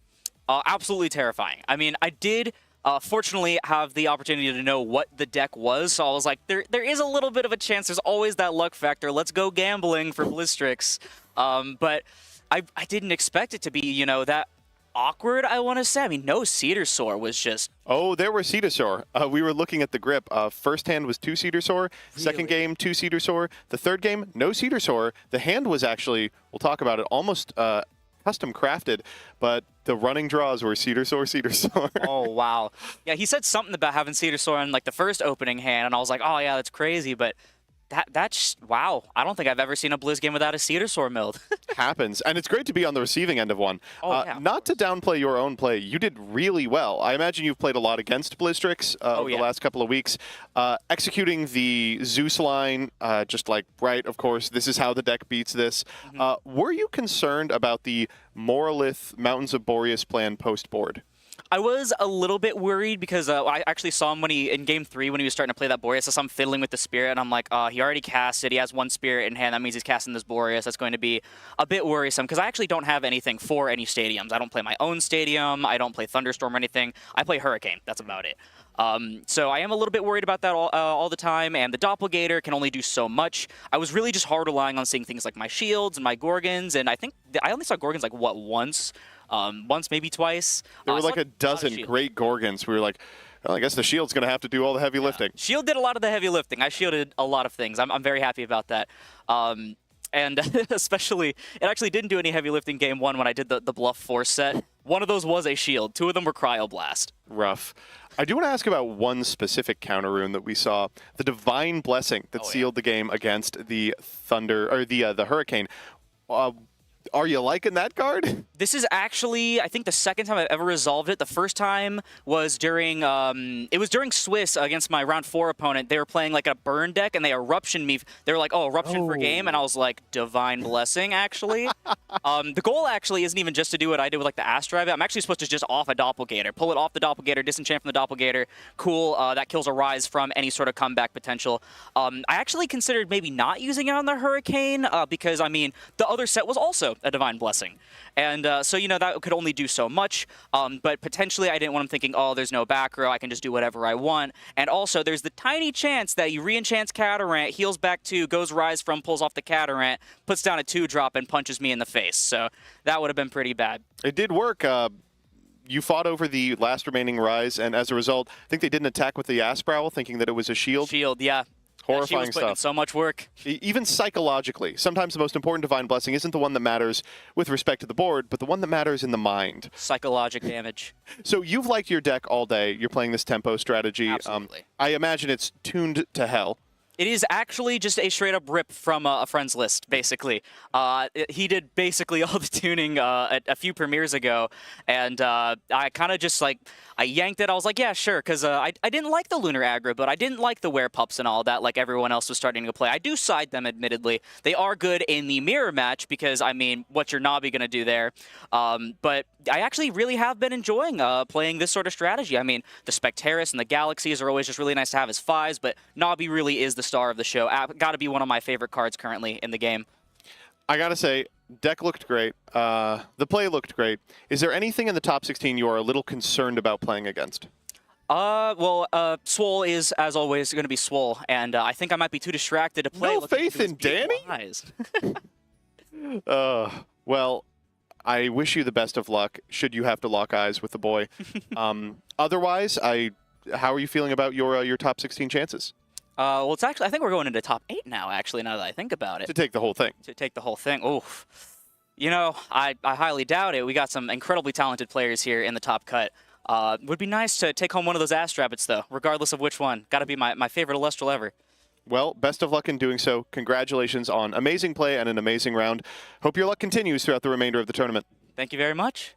Absolutely terrifying. I mean, I did fortunately have the opportunity to know what the deck was, so I was like, there is a little bit of a chance. There's always that luck factor. Let's go gambling for BlueStacks. But I didn't expect it to be, you know, that awkward, I want to say. I mean, no Cedarsaur was just... Oh, there were Cedarsaur. We were looking at the grip. First hand was 2 Cedarsaur. Really? Second game, 2 Cedarsaur. The third game, no Cedarsaur. The hand was actually, we'll talk about it, almost custom crafted, but the running draws were Cedarsaur. Oh, wow. Yeah, he said something about having Cedarsaur in like the first opening hand, and I was like, oh yeah, that's crazy, but that's wow. I don't think I've ever seen a Blizz game without a Cedarsaur milled. Happens, and it's great to be on the receiving end of one. Oh, yeah, not to downplay your own play, you did really well. I imagine you've played a lot against BlueStacks over the last couple of weeks. Executing the Zeus line, just like, right, of course, this is how the deck beats this. Were you concerned about the Moralith Mountains of Boreas plan post-board? I was a little bit worried because I actually saw him in game 3 when he was starting to play that Boreas. I saw him fiddling with the Spirit, and I'm like, he already cast it. He has 1 Spirit in hand. That means he's casting this Boreas. That's going to be a bit worrisome because I actually don't have anything for any stadiums. I don't play my own stadium. I don't play Thunderstorm or anything. I play Hurricane. That's about it. So I am a little bit worried about that all the time, and the Doppelgator can only do so much. I was really just hard relying on seeing things like my Shields and my Gorgons, and I think I only saw Gorgons like, what, once, maybe twice. There were like a dozen great Gorgons. We were like, well, I guess the Shield's going to have to do all the heavy lifting. Shield did a lot of the heavy lifting. I shielded a lot of things. I'm very happy about that. And especially, it actually didn't do any heavy lifting game 1 when I did the Bluff Force set. One of those was a shield. 2 of them were Cryoblast. Rough. I do want to ask about one specific counter rune that we saw, the Divine Blessing that sealed the game against the Thunder, or the Hurricane. Are you liking that card? This is actually, I think, the second time I've ever resolved it. The first time was during, during Swiss against my round 4 opponent. They were playing like a burn deck, and they eruptioned me. They were like, oh, eruption for game, and I was like, Divine Blessing, actually. The goal actually isn't even just to do what I did with like the Astrive. I'm actually supposed to just off a Doppelgator, pull it off the Doppelgator, disenchant from the Doppelgator. Cool, that kills a Rise from any sort of comeback potential. I actually considered maybe not using it on the Hurricane because, I mean, the other set was also a Divine Blessing. And so, you know, that could only do so much. But potentially, I didn't want him thinking, oh, there's no back row. I can just do whatever I want. And also, there's the tiny chance that he re-enchants Catarant, heals back 2, goes Rise from, pulls off the Catarant, puts down a 2-drop, and punches me in the face. So that would have been pretty bad. It did work. You fought over the last remaining Rise, and as a result, I think they didn't attack with the Asprowl, thinking that it was a shield. Shield, yeah. Horrifying she was putting in so much work. Even psychologically, sometimes the most important Divine Blessing isn't the one that matters with respect to the board, but the one that matters in the mind. Psychologic damage. So you've liked your deck all day. You're playing this tempo strategy. Absolutely. I imagine it's tuned to hell. It is actually just a straight-up rip from a friend's list, basically. He did basically all the tuning a few premieres ago, and I kind of just, like, I yanked it. I was like, yeah, sure, because I didn't like the Lunar Aggro, but I didn't like the Werepups and all that like everyone else was starting to play. I do side them, admittedly. They are good in the mirror match because, I mean, what's your Nabi going to do there? But I actually really have been enjoying playing this sort of strategy. I mean, the Spectaris and the Galaxies are always just really nice to have as 5s, but Nabi really is the star of the show. Got to be one of my favorite cards currently in the game. I gotta say, deck looked great. The play looked great. Is there anything in the top 16 you are a little concerned about playing against? Swole is, as always, going to be Swole, and I think I might be too distracted to play. No faith in Danny? Well, I wish you the best of luck, should you have to lock eyes with the boy. Otherwise, how are you feeling about your top 16 chances? Well, it's actually, I think we're going into top 8 now, actually, now that I think about it. To take the whole thing. To take the whole thing. Oof. You know, I highly doubt it. We got some incredibly talented players here in the top cut. Would be nice to take home one of those Ass Rabbits, though, regardless of which one. Got to be my favorite Elestral ever. Well, best of luck in doing so. Congratulations on amazing play and an amazing round. Hope your luck continues throughout the remainder of the tournament. Thank you very much.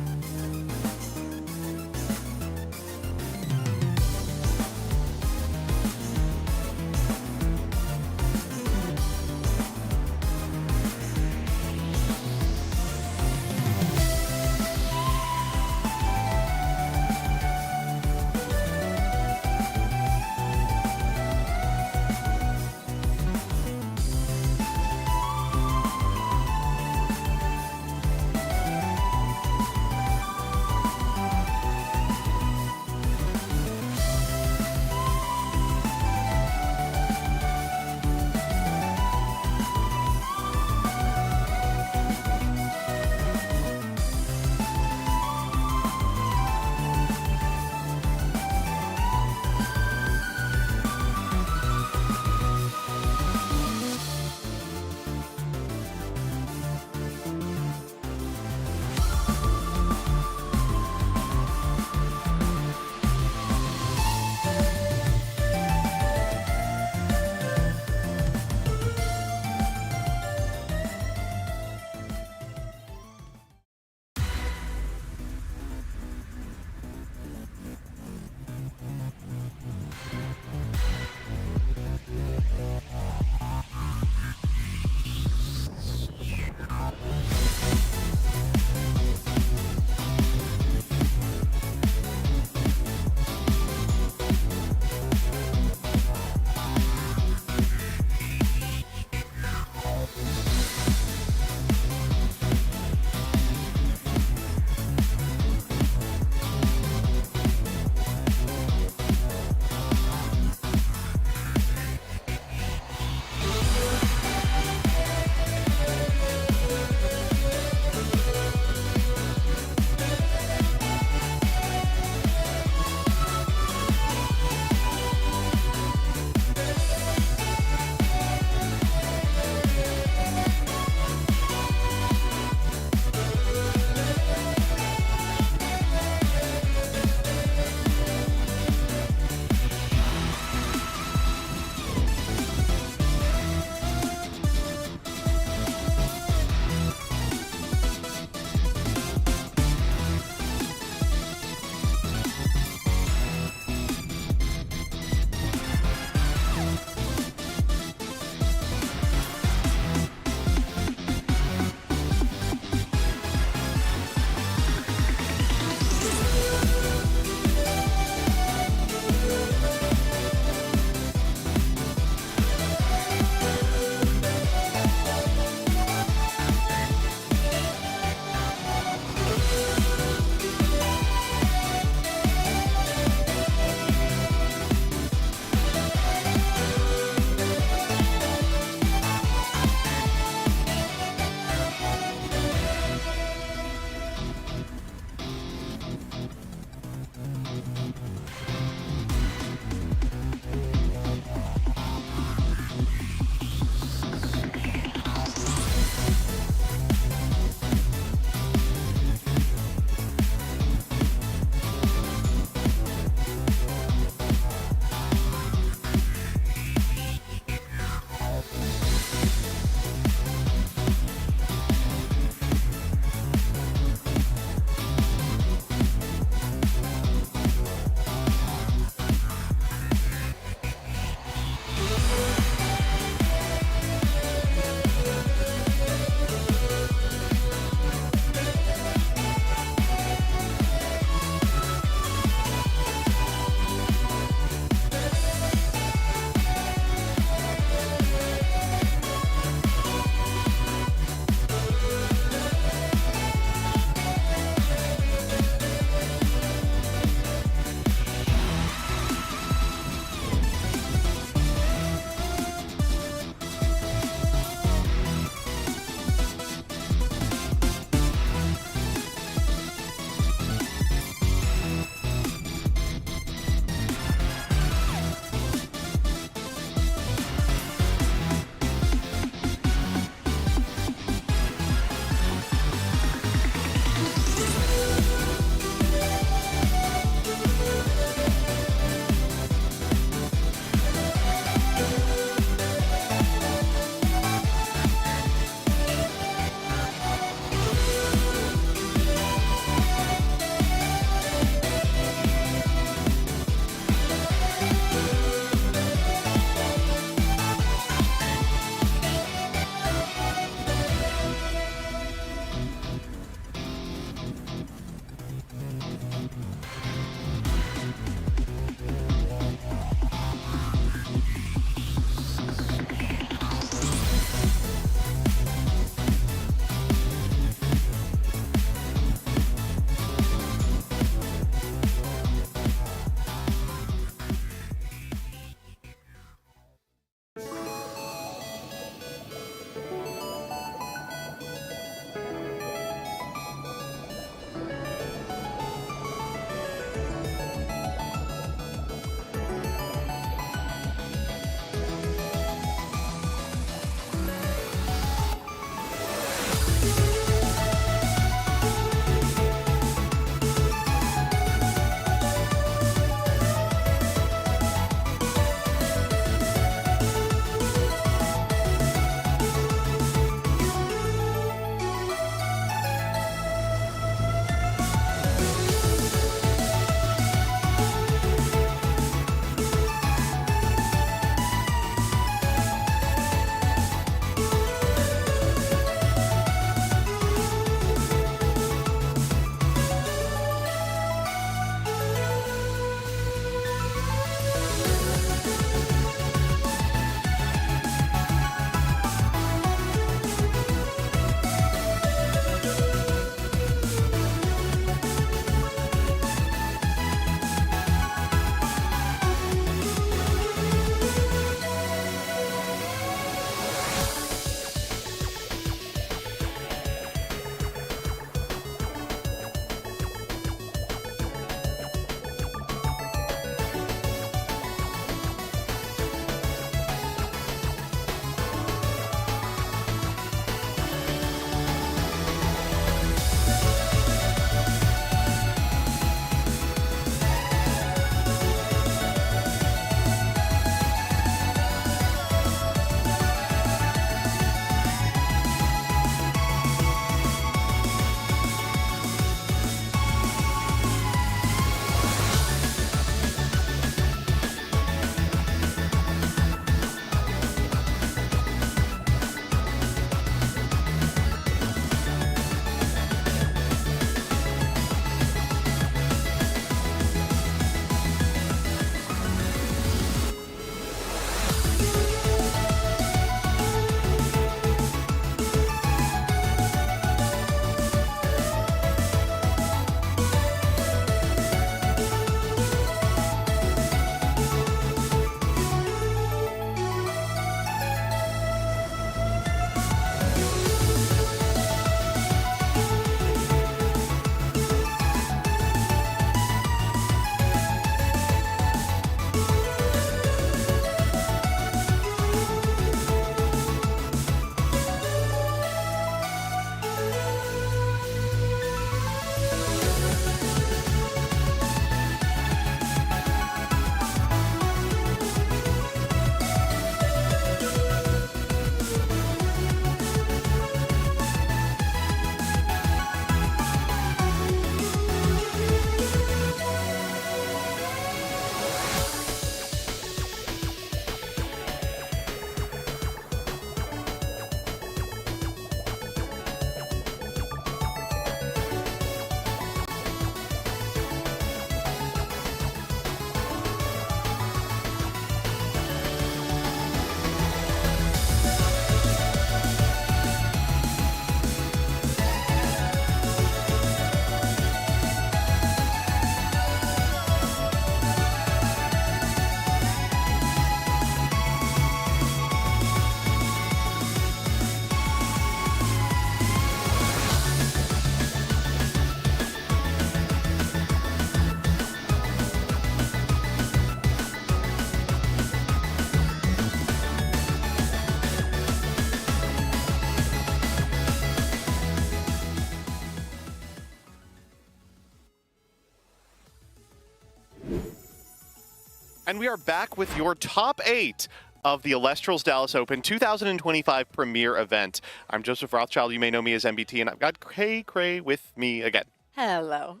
And we are back with your top 8 of the Elestrals Dallas Open 2025 Premier event. I'm Joseph Rothschild. You may know me as MBT, and I've got Cray with me again. Hello.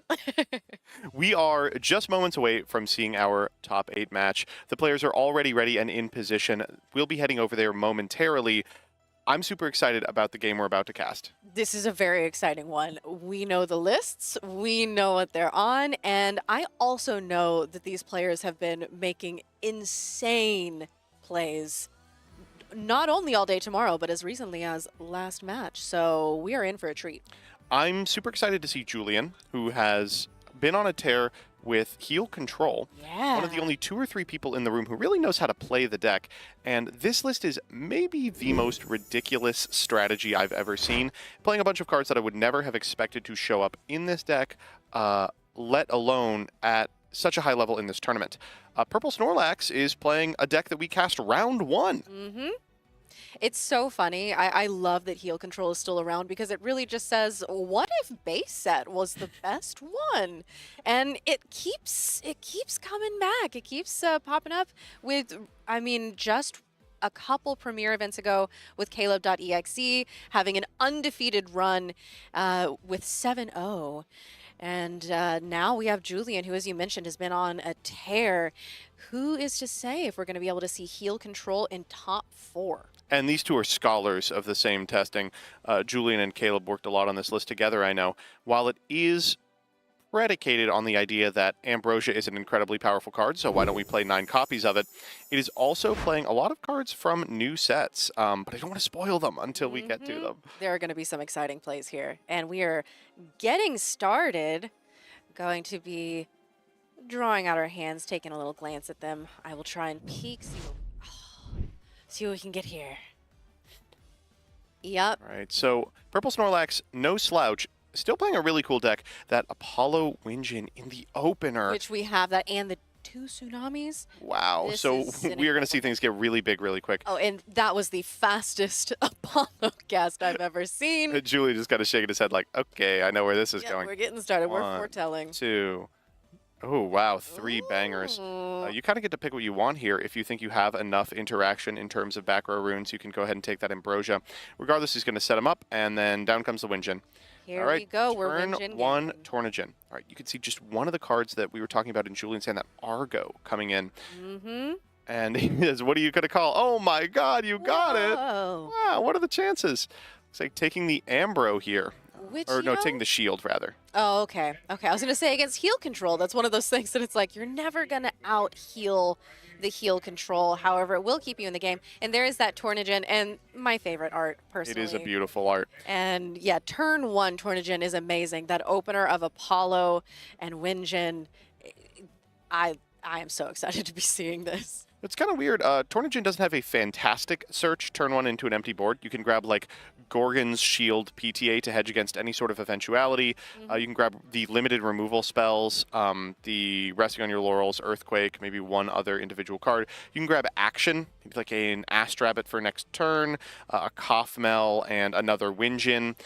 We are just moments away from seeing our top 8 match. The players are already ready and in position. We'll be heading over there momentarily. I'm super excited about the game we're about to cast. This is a very exciting one. We know the lists, we know what they're on, and I also know that these players have been making insane plays, not only all day tomorrow, but as recently as last match. So we are in for a treat. I'm super excited to see Julian, who has been on a tear with heel control. Yeah. One of the only 2 or 3 people in the room who really knows how to play the deck. And this list is maybe the most ridiculous strategy I've ever seen. Playing a bunch of cards that I would never have expected to show up in this deck, let alone at such a high level in this tournament. PurpleSnorlax is playing a deck that we cast round 1. Mm-hmm. It's so funny. I love that heel control is still around because it really just says, what if base set was the best one? And it keeps coming back. It keeps popping up with, I mean, just a couple Premier events ago with Caleb.exe having an undefeated run with 7-0. And now we have Julian, who, as you mentioned, has been on a tear. Who is to say if we're going to be able to see heel control in top 4? And these 2 are scholars of the same testing. Julian and Caleb worked a lot on this list together, I know. While it is predicated on the idea that Ambrosia is an incredibly powerful card, so why don't we play 9 copies of it, it is also playing a lot of cards from new sets, but I don't want to spoil them until we get to them. There are going to be some exciting plays here. And we are getting started. Going to be drawing out our hands, taking a little glance at them. I will try and peek, see what we can get here. Yep. All right, so PurpleSnorlax, no slouch, still playing a really cool deck, that Apollo Winjin in the opener. Which we have that, and the 2 tsunamis. Wow, This so is we are going to see things get really big really quick. Oh, and that was the fastest Apollo cast I've ever seen. Julie just kind of shaking his head like, okay, I know where this is Yeah, going. we're getting started. We're 1, foretelling. 2. Oh, wow, 3 bangers. You kind of get to pick what you want here. If you think you have enough interaction in terms of back row runes, you can go ahead and take that Ambrosia. Regardless, he's going to set him up, and then down comes the Winjin. Here All right, we go. We're turn Winjin 1, gaming. Tornajin. All right, you can see just one of the cards that we were talking about in Julian's hand, that Argo coming in. Mm-hmm. And he is, what are you going to call? Oh my god, you got it! Whoa. Wow, what are the chances? Looks like taking the Ambro here. Which, Or no, you know? taking the shield, rather. Oh, okay. Okay, I was going to say against heal control, that's one of those things that it's like you're never going to out-heal the heal control. However, it will keep you in the game. And there is that Tornajin, and my favorite art, personally. It is a beautiful art. And yeah, turn 1 Tornajin is amazing. That opener of Apollo and Winjin, I am so excited to be seeing this. It's kind of weird. Tornajin doesn't have a fantastic search. Turn 1 into an empty board. You can grab like Gorgon's Shield PTA to hedge against any sort of eventuality. You can grab the limited removal spells, the Resting on Your Laurels, Earthquake, maybe one other individual card. You can grab action, maybe like an Astrabbit for next turn, a Kothmel, and another Winjin.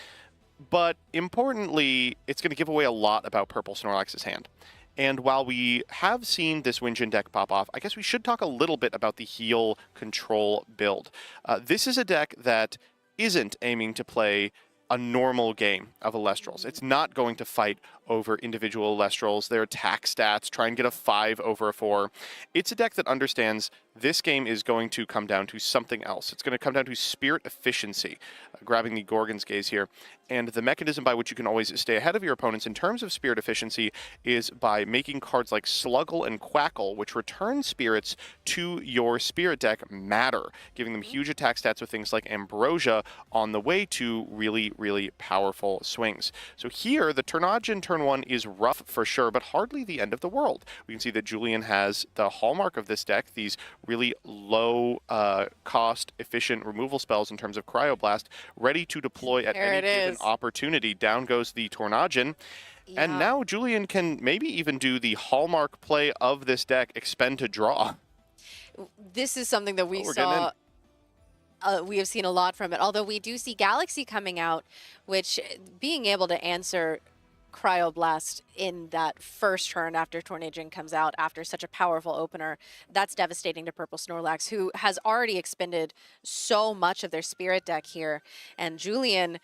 But importantly, it's going to give away a lot about PurpleSnorlax's hand. And while we have seen this Winjin deck pop off, I guess we should talk a little bit about the heal control build. This is a deck that isn't aiming to play a normal game of Elestrals. It's not going to fight over individual Elestrals, their attack stats, try and get a 5 over a 4. It's a deck that understands this game is going to come down to something else. It's going to come down to spirit efficiency, grabbing the Gorgon's Gaze here. And the mechanism by which you can always stay ahead of your opponents in terms of spirit efficiency is by making cards like Sluggle and Quackle, which return spirits to your spirit deck, matter, giving them huge attack stats with things like Ambrosia on the way to really, really powerful swings. So here, the Tornajin turn 1 is rough for sure, but hardly the end of the world. We can see that Julian has the hallmark of this deck, these really low cost, efficient removal spells in terms of Cryoblast, ready to deploy at There any it given is. opportunity. Down goes the Tornajin. And Yeah. now Julian can maybe even do the hallmark play of this deck, expend to draw. This is something that we we're getting saw. We have seen a lot from it. Although we do see Galaxy coming out, which being able to answer Cryoblast in that first turn after Tornadron comes out after such a powerful opener. That's devastating to PurpleSnorlax, who has already expended so much of their Spirit deck here. And Julian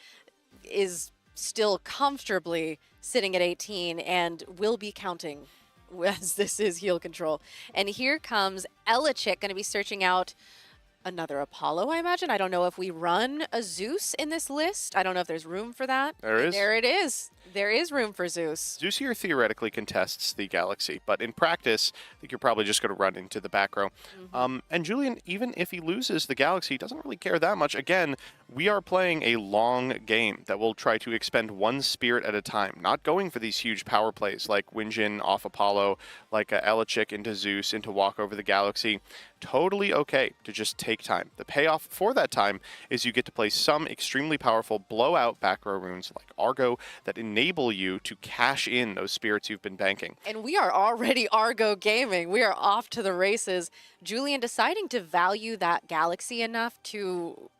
is still comfortably sitting at 18 and will be counting as this is heal control. And here comes Elechick, going to be searching out another Apollo, I imagine. I don't know if we run a Zeus in this list. I don't know if there's room for that. There is. There it is. There is room for Zeus. Zeus here theoretically contests the Galaxy, but in practice, I think you're probably just going to run into the back row. And Julian, even if he loses the Galaxy, doesn't really care that much. Again, we are playing a long game that will try to expend one Spirit at a time, not going for these huge power plays like Winjin off Apollo, like Elechick into Zeus, into Walk Over the Galaxy. Totally okay to just take time. The payoff for that time is you get to play some extremely powerful blowout back row runes like Argo that enable you to cash in those spirits you've been banking. And we are already Argo gaming. We are off to the races. Julian deciding to value that Galaxy enough to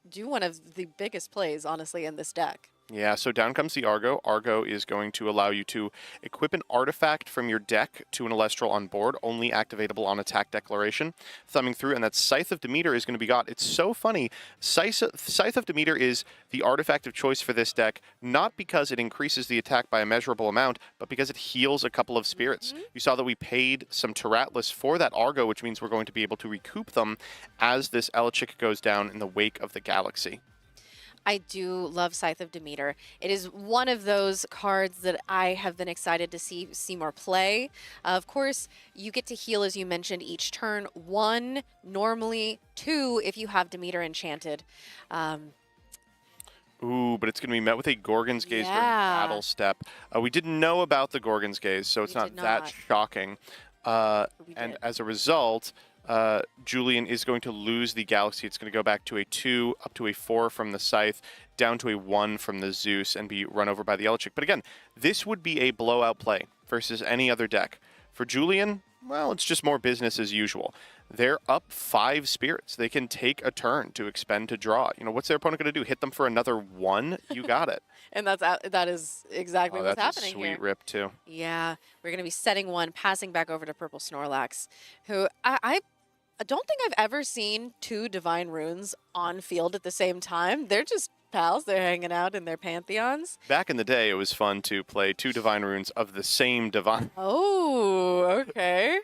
do one of the biggest plays, honestly, in this deck. Yeah, so down comes the Argo. Argo is going to allow you to equip an artifact from your deck to an Elestral on board, only activatable on attack declaration. Thumbing through, and that Scythe of Demeter is going to be got. It's so funny. Scythe of Demeter is the artifact of choice for this deck, not because it increases the attack by a measurable amount, but because it heals a couple of spirits. You saw that we paid some Teratlus for that Argo, which means we're going to be able to recoup them as this Elechick goes down in the wake of the Galaxy. I do love Scythe of Demeter. It is one of those cards that I have been excited to see more play. Of course, you get to heal, as you mentioned, each turn. 1, normally 2 if you have Demeter enchanted. Ooh, but it's going to be met with a Gorgon's Gaze during battle step. We didn't know about the Gorgon's Gaze, so it's not that shocking. And as a result, Julian is going to lose the Galaxy. It's going to go back to a 2, up to a 4 from the Scythe, down to a 1 from the Zeus, and be run over by the Elechick. But again, this would be a blowout play versus any other deck. For Julian, well, it's just more business as usual. They're up 5 spirits. They can take a turn to expend to draw. You know, what's their opponent going to do? Hit them for another 1? You got it. And that is exactly what's happening here. That's a sweet rip, too. Yeah, we're going to be setting 1, passing back over to PurpleSnorlax, who I don't think I've ever seen 2 Divine Runes on field at the same time. They're just pals. They're hanging out in their pantheons. Back in the day, it was fun to play 2 Divine Runes of the same Divine. Oh, okay.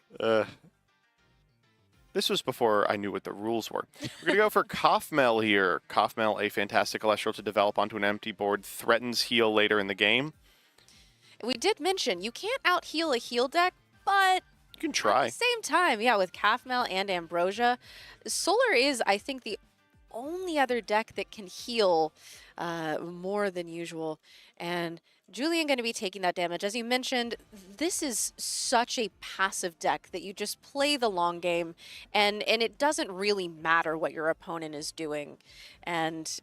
This was before I knew what the rules were. We're going to go for Kaufmel here. Kaufmel, a fantastic Elestral to develop onto an empty board, threatens heal later in the game. We did mention you can't out-heal a heal deck, but you can try. at the same time, yeah, with Kaufmel and Ambrosia, Solar is, I think, the only other deck that can heal more than usual. And Julian going to be taking that damage. As you mentioned, this is such a passive deck that you just play the long game, and it doesn't really matter what your opponent is doing. And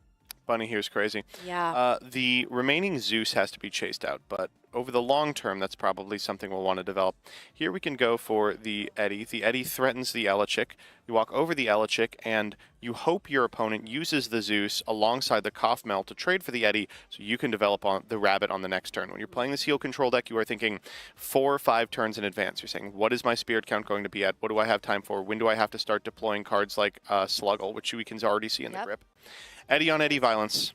Bunny here's crazy. yeah, The remaining Zeus has to be chased out, but over the long term, that's probably something we'll want to develop. Here we can go for the Eddy. The Eddy threatens the Elechick. You walk over the Elechick, and you hope your opponent uses the Zeus alongside the Kaufmel to trade for the Eddy, so you can develop on the Rabbit on the next turn. When you're playing this heal control deck, you are thinking 4 or 5 turns in advance. You're saying, what is my Spirit count going to be at? What do I have time for? When do I have to start deploying cards like Sluggle, which we can already see in the grip? Eddy on Eddy violence.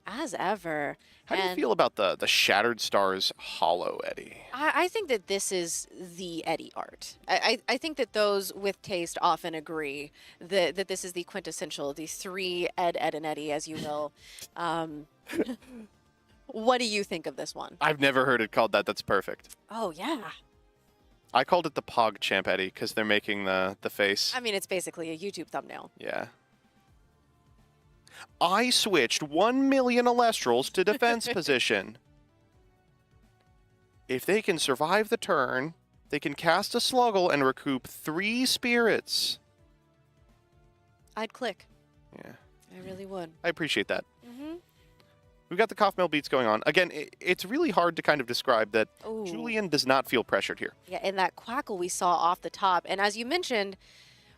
as ever. How do you feel about the Shattered Stars Hollow Eddy? I think that this is the Eddy art. I think that those with taste often agree that this is the quintessential, the 3 Ed, and Eddy, as you will. What do you think of this one? I've never heard it called that. That's perfect. Oh, yeah. I called it the PogChamp Eddy because they're making the face. I mean, it's basically a YouTube thumbnail. Yeah. I switched 1 million Elestrals to defense position. If they can survive the turn, they can cast a Sluggle and recoup 3 spirits. I'd click. Yeah. I really would. I appreciate that. Mm-hmm. We've got the Kaufmel beats going on. Again, it's really hard to kind of describe that Julian does not feel pressured here. Yeah, and that Quackle we saw off the top. And as you mentioned,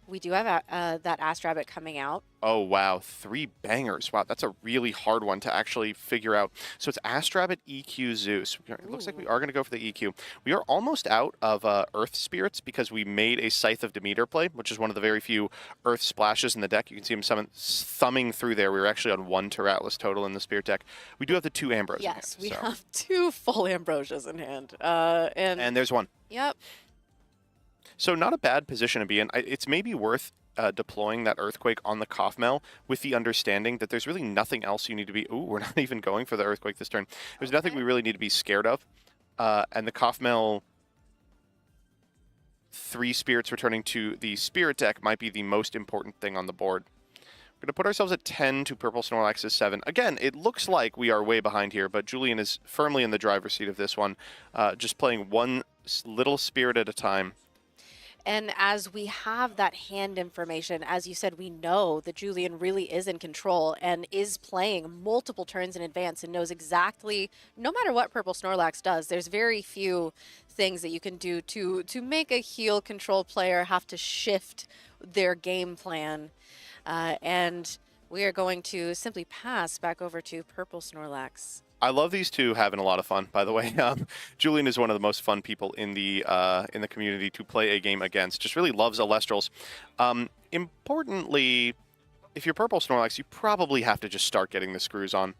We do have that Ask Rabbit coming out. Oh, wow. 3 bangers. Wow, that's a really hard one to actually figure out. So it's Astrabbit, EQ, Zeus. It looks like we are going to go for the EQ. We are almost out of Earth Spirits because we made a Scythe of Demeter play, which is one of the very few Earth splashes in the deck. You can see him thumbing through there. We were actually on 1 Terratless total in the Spirit deck. We do have the 2 Ambrose in hand. Yes, we have 2 full Ambrosias in hand. And there's 1. Yep. So not a bad position to be in. It's maybe worth deploying that Earthquake on the Kaufmel with the understanding that there's really nothing else you need to be... Ooh, we're not even going for the Earthquake this turn. There's nothing we really need to be scared of. And the Kaufmel 3 spirits returning to the Spirit deck might be the most important thing on the board. We're going to put ourselves at 10 to PurpleSnorlax's 7. Again, it looks like we are way behind here, but Julian is firmly in the driver's seat of this one, just playing one little spirit at a time. And as we have that hand information, as you said, we know that Julian really is in control and is playing multiple turns in advance and knows exactly, no matter what PurpleSnorlax does, there's very few things that you can do to make a heal control player have to shift their game plan. And we are going to simply pass back over to PurpleSnorlax. I love these two having a lot of fun, by the way. Julian is one of the most fun people in the community to play a game against. Just really loves Elestrals. Importantly, if you're PurpleSnorlax, you probably have to just start getting the screws on.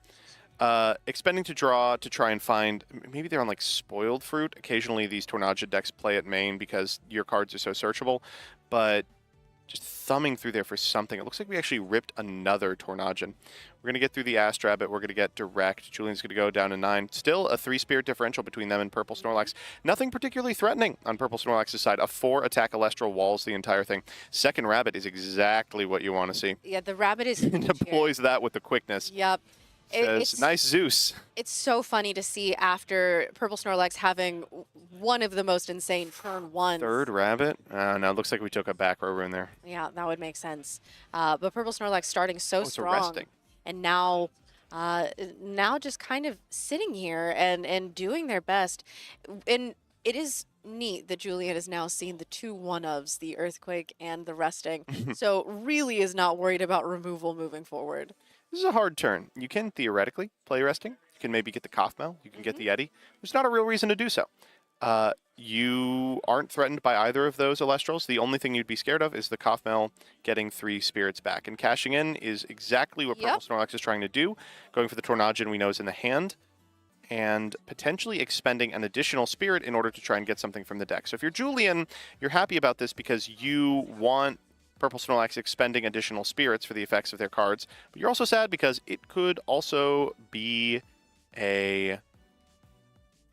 Expending to draw to try and find... Maybe they're on, like, Spoiled Fruit. Occasionally, these Tornado decks play at main because your cards are so searchable. But just thumbing through there for something. It looks like we actually ripped another Tornadon. We're going to get through the Astrabbit. We're going to get direct. Julian's going to go down to 9. Still a 3-spirit differential between them and PurpleSnorlax. Nothing particularly threatening on PurpleSnorlax's side. A 4-attack Elestral walls the entire thing. Second Rabbit is exactly what you want to see. Yeah, the Rabbit is Deploys that with the quickness. Yep. Says, nice Zeus. It's so funny to see after PurpleSnorlax having one of the most insane turn 1s. Third Rabbit? No, it looks like we took a back row rune there. Yeah, that would make sense. But PurpleSnorlax starting so strong. Arresting. And now just kind of sitting here and doing their best. And it is neat that Julian has now seen the 2 one-ofs, the Earthquake and the Resting. So really is not worried about removal moving forward. This is a hard turn. You can theoretically play Resting. You can maybe get the Kaufmel. You can get the Eddy. There's not a real reason to do so. You aren't threatened by either of those Elestrals. The only thing you'd be scared of is the Kaufmel getting 3 spirits back. And cashing in is exactly what PurpleSnorlax is trying to do. Going for the Tornadon we know is in the hand. And potentially expending an additional spirit in order to try and get something from the deck. So if you're Julian, you're happy about this because you want PurpleSnorlax expending additional spirits for the effects of their cards. But you're also sad because it could also be a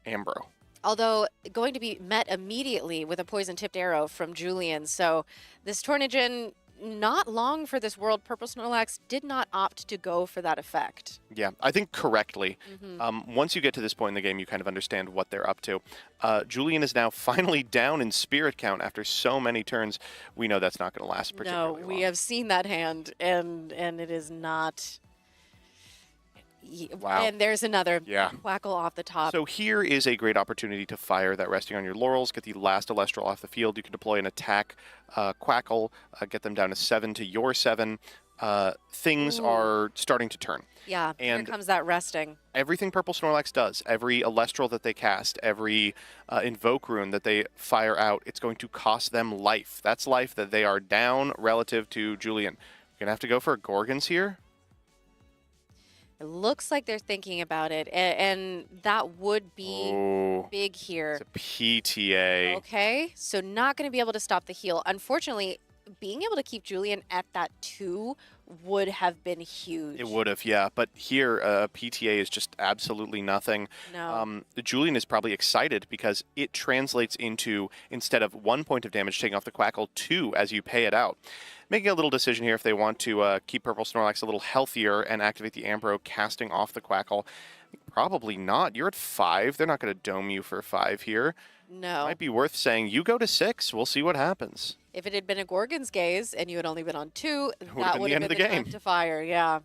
Ambro. Although going to be met immediately with a poison-tipped arrow from Julian. So this Tornadon, not long for this world, PurpleSnorlax did not opt to go for that effect. Yeah, I think correctly. Once you get to this point in the game, you kind of understand what they're up to. Julian is now finally down in spirit count after so many turns. We know that's not going to last particularly long. No, we have seen that hand, and it is not... Wow. And there's another Quackle off the top. So here is a great opportunity to fire that Resting on your laurels, get the last Elestral off the field. You can deploy an attack Quackle, get them down to 7 to your 7. Things are starting to turn. Yeah, and here comes that Resting. Everything PurpleSnorlax does, every Elestral that they cast, every Invoke rune that they fire out, it's going to cost them life. That's life that they are down relative to Julian. You're going to have to go for Gorgons here. It looks like they're thinking about it, and that would be big here. It's a PTA. Okay, so not going to be able to stop the heal. Unfortunately, being able to keep Julian at that 2 would have been huge. It would have, yeah. But here, PTA is just absolutely nothing. No. Julian is probably excited because it translates into, instead of 1 point of damage taking off the Quackle, 2 as you pay it out. Making a little decision here if they want to keep PurpleSnorlax a little healthier and activate the Ambro, casting off the Quackle. Probably not. You're at 5. They're not going to dome you for 5 here. No. Might be worth saying, you go to 6. We'll see what happens. If it had been a Gorgon's Gaze and you had only been on 2, been that would the have end been of the time game. to fire, yeah.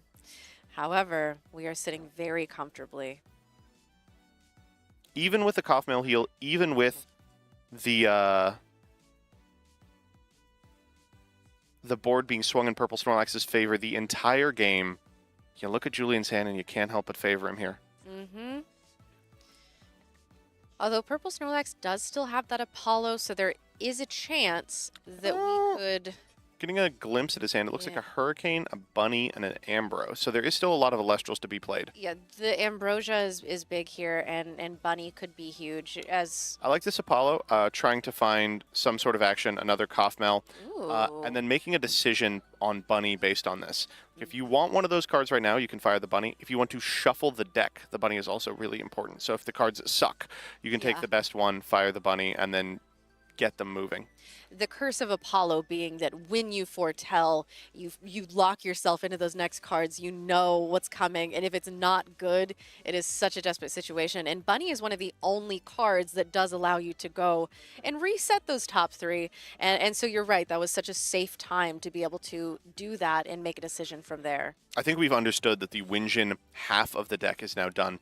However, we are sitting very comfortably. Even with the Kaufmel heal, even with the the board being swung in Purple Snorlax's favor the entire game, you look at Julian's hand and you can't help but favor him here. Mm-hmm. Although Purple Snorlax does still have that Apollo, so there is a chance that we could... Getting a glimpse at his hand, it looks like a Hurricane, a Bunny, and an Ambro. So there is still a lot of Elestrals to be played. Yeah, the Ambrosia is big here, and Bunny could be huge. As I like this Apollo, trying to find some sort of action, another Kaufmel, and then making a decision on Bunny based on this. If you want one of those cards right now, you can fire the Bunny. If you want to shuffle the deck, the Bunny is also really important. So if the cards suck, you can take the best one, fire the Bunny, and then get them moving. The curse of Apollo being that when you foretell, you lock yourself into those next cards, you know what's coming, and if it's not good, it is such a desperate situation. And Bunny is one of the only cards that does allow you to go and reset those top three. And so you're right, that was such a safe time to be able to do that and make a decision from there. I think we've understood that the Winjin half of the deck is now done.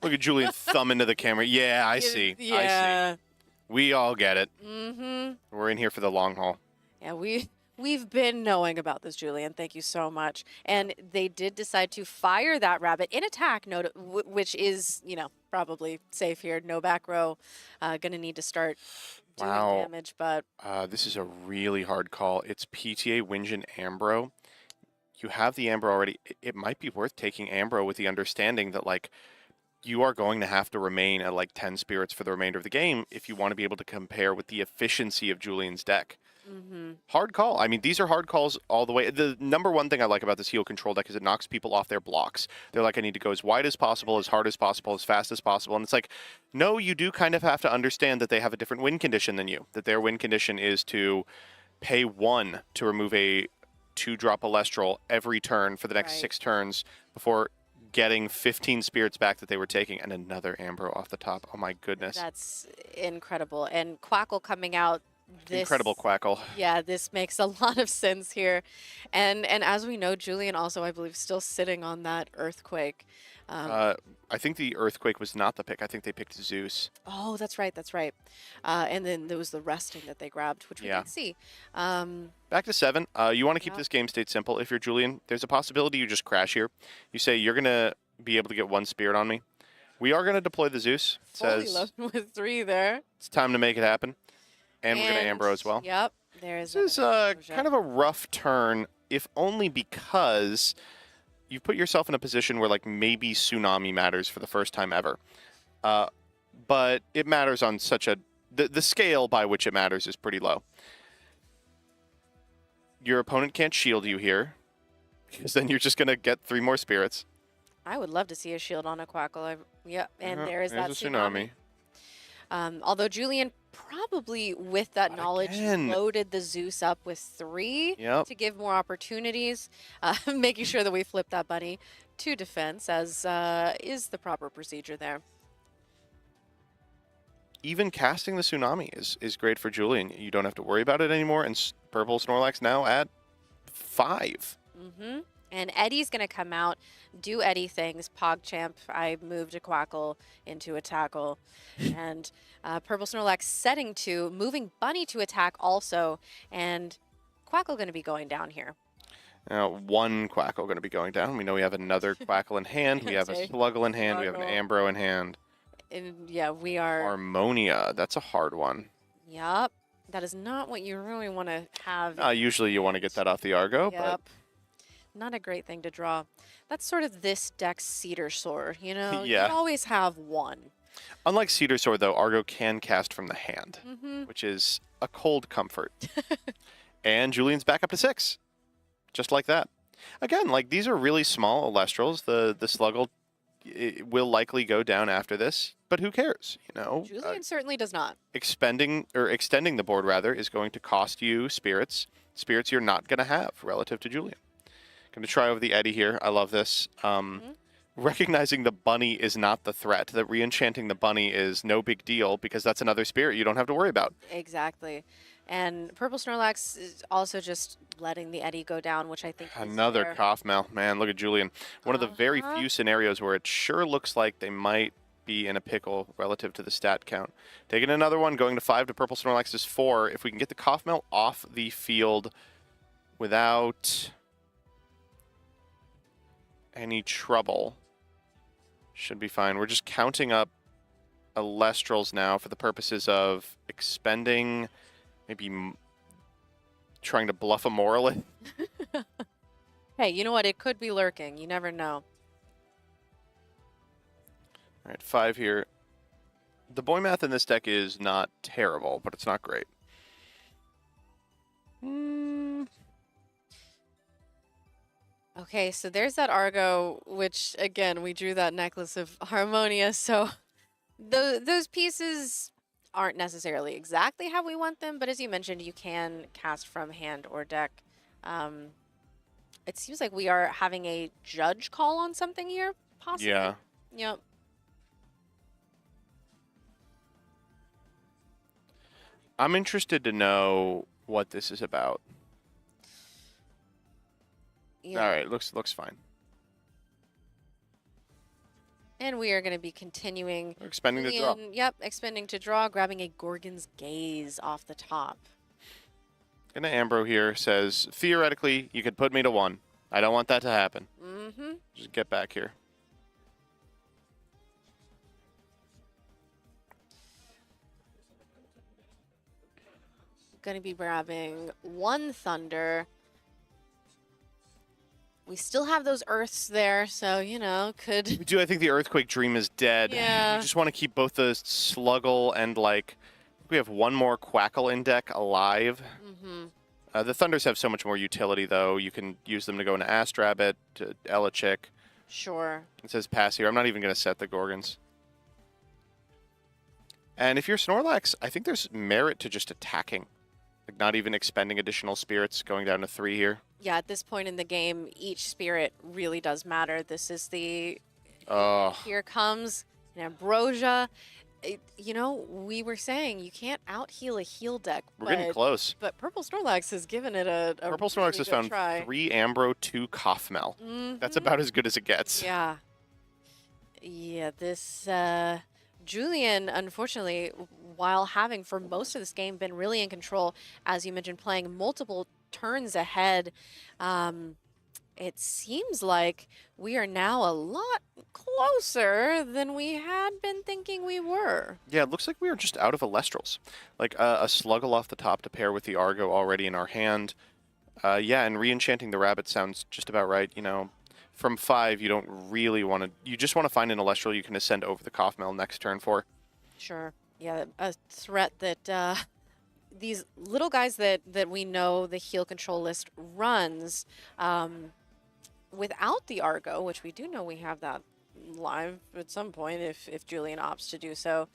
Look at Julian thumb into the camera. Yeah, I see. I see. We all get it. Mm-hmm. We're in here for the long haul. Yeah, we've been knowing about this, Julian. Thank you so much. And they did decide to fire that rabbit in attack, which is, you know, probably safe here. No back row. Gonna need to start doing damage, but... this is a really hard call. It's PTA, Winjin, Ambro. You have the Ambro already. It might be worth taking Ambro with the understanding that, like, you are going to have to remain at like 10 spirits for the remainder of the game if you want to be able to compare with the efficiency of Julian's deck. Hard call. I mean, these are hard calls all the way. The number one thing I like about this heal control deck is it knocks people off their blocks. They're like, I need to go as wide as possible, as hard as possible, as fast as possible. And it's like, no, you do kind of have to understand that they have a different win condition than you, that their win condition is to pay 1 to remove a 2-drop Elestral every turn for the next 6 turns before getting 15 spirits back that they were taking, and another Ambro off the top. Oh my goodness. That's incredible. And Quackle coming out. Incredible Quackle. Yeah, this makes a lot of sense here. And as we know, Julian also, I believe, still sitting on that Earthquake. I think the Earthquake was not the pick. I think they picked Zeus. Oh, that's right. That's right. And then there was the resting that they grabbed, which we didn't see. Back to 7. You want to keep this game state simple. If you're Julian, there's a possibility you just crash here. You say, you're going to be able to get 1 spirit on me. We are going to deploy the Zeus. It says with 3 there. It's time to make it happen. And we're going to Ambro as well. Yep. There's this is kind of a rough turn, if only because you've put yourself in a position where, like, maybe Tsunami matters for the first time ever. But it matters on such a... The scale by which it matters is pretty low. Your opponent can't shield you here, because then you're just going to get 3 more spirits. I would love to see a shield on a Quackle. Yep, and there's that Tsunami. Although Julian probably, with that knowledge, loaded the Zeus up with 3 to give more opportunities, making sure that we flip that Bunny to defense, as is the proper procedure there. Even casting the Tsunami is great for Julian. You don't have to worry about it anymore, and Purple Snorlax now at 5. And Eddie's going to come out, do Eddie things. PogChamp, I moved a Quackle into a tackle. And Purple Snorlax setting to, moving Bunny to attack also. And Quackle going to be going down here. Now, 1 Quackle going to be going down. We know we have another Quackle in hand. We have a Sluggle in hand. We have an Ambro in hand. And yeah, we are... Harmonia. That's a hard one. Yup. That is not what you really want to have. Usually you want to get that off the Argo, but... Not a great thing to draw. That's sort of this deck's Cedar Sword, you know? Yeah. You always have 1. Unlike Cedar Sword, though, Argo can cast from the hand, which is a cold comfort. And Julian's back up to 6. Just like that. Again, like, these are really small Elestrals. The Sluggle will likely go down after this, but who cares, you know? Julian certainly does not. Extending the board, rather, is going to cost you spirits. Spirits you're not going to have relative to Julian. Going to try over the Eddie here. I love this. Recognizing the Bunny is not the threat. That re-enchanting the Bunny is no big deal because that's another spirit you don't have to worry about. Exactly. And Purple Snorlax is also just letting the Eddie go down, which I think another Kaufmel. Man, look at Julian. One of the very few scenarios where it sure looks like they might be in a pickle relative to the stat count. Taking another one, going to 5 to Purple Snorlax is 4. If we can get the Kaufmel off the field without any trouble. Should be fine. We're just counting up Elestrals now for the purposes of expending, maybe trying to bluff a Moralith. Hey, you know what? It could be lurking. You never know. All right, 5 here. The boy math in this deck is not terrible, but it's not great. Okay, so there's that Argo, which, again, we drew that necklace of Harmonia, so those pieces aren't necessarily exactly how we want them, but as you mentioned, you can cast from hand or deck. It seems like we are having a judge call on something here, possibly. Yeah. Yep. I'm interested to know what this is about. Yeah. All right, looks fine. And we are going to be continuing. We're expending the draw. Yep, expending to draw, grabbing a Gorgon's Gaze off the top. Gonna Ambro here says, theoretically, you could put me to 1. I don't want that to happen. Mm-hmm. Just get back here. Going to be grabbing 1 Thunder. We still have those Earths there, so, you know, could... We do. I think the Earthquake Dream is dead. Yeah. We just want to keep both the Sluggle and, like, we have 1 more Quackle in deck alive. Mm-hmm. The Thunders have so much more utility, though. You can use them to go into Astrabbit, to Elichick. Sure. It says pass here. I'm not even going to set the Gorgons. And if you're Snorlax, I think there's merit to just attacking. Like, not even expending additional spirits, going down to 3 here. Yeah, at this point in the game, each spirit really does matter. This is the... Oh. Here comes an Ambrosia. You know, we were saying you can't out-heal a heal deck. We're getting close. But Purple-Snorlax has given it a PurpleSnorlax really has good found try. 3 Ambro, 2 Kothmel. Mm-hmm. That's about as good as it gets. Yeah. Yeah, this... Julian, unfortunately, while having for most of this game been really in control, as you mentioned, playing multiple turns ahead, it seems like we are now a lot closer than we had been thinking we were. Yeah, it looks like we are just out of Elestrals. Like a Sluggle off the top to pair with the Argo already in our hand. Yeah, and re-enchanting the Rabbit sounds just about right, you know. From 5, you don't really want to... You just want to find an Elestral you can ascend over the Kothmel next turn for. Sure. Yeah, a threat that these little guys that we know the heal control list runs without the Argo, which we do know we have that live at some point if Julian opts to do so,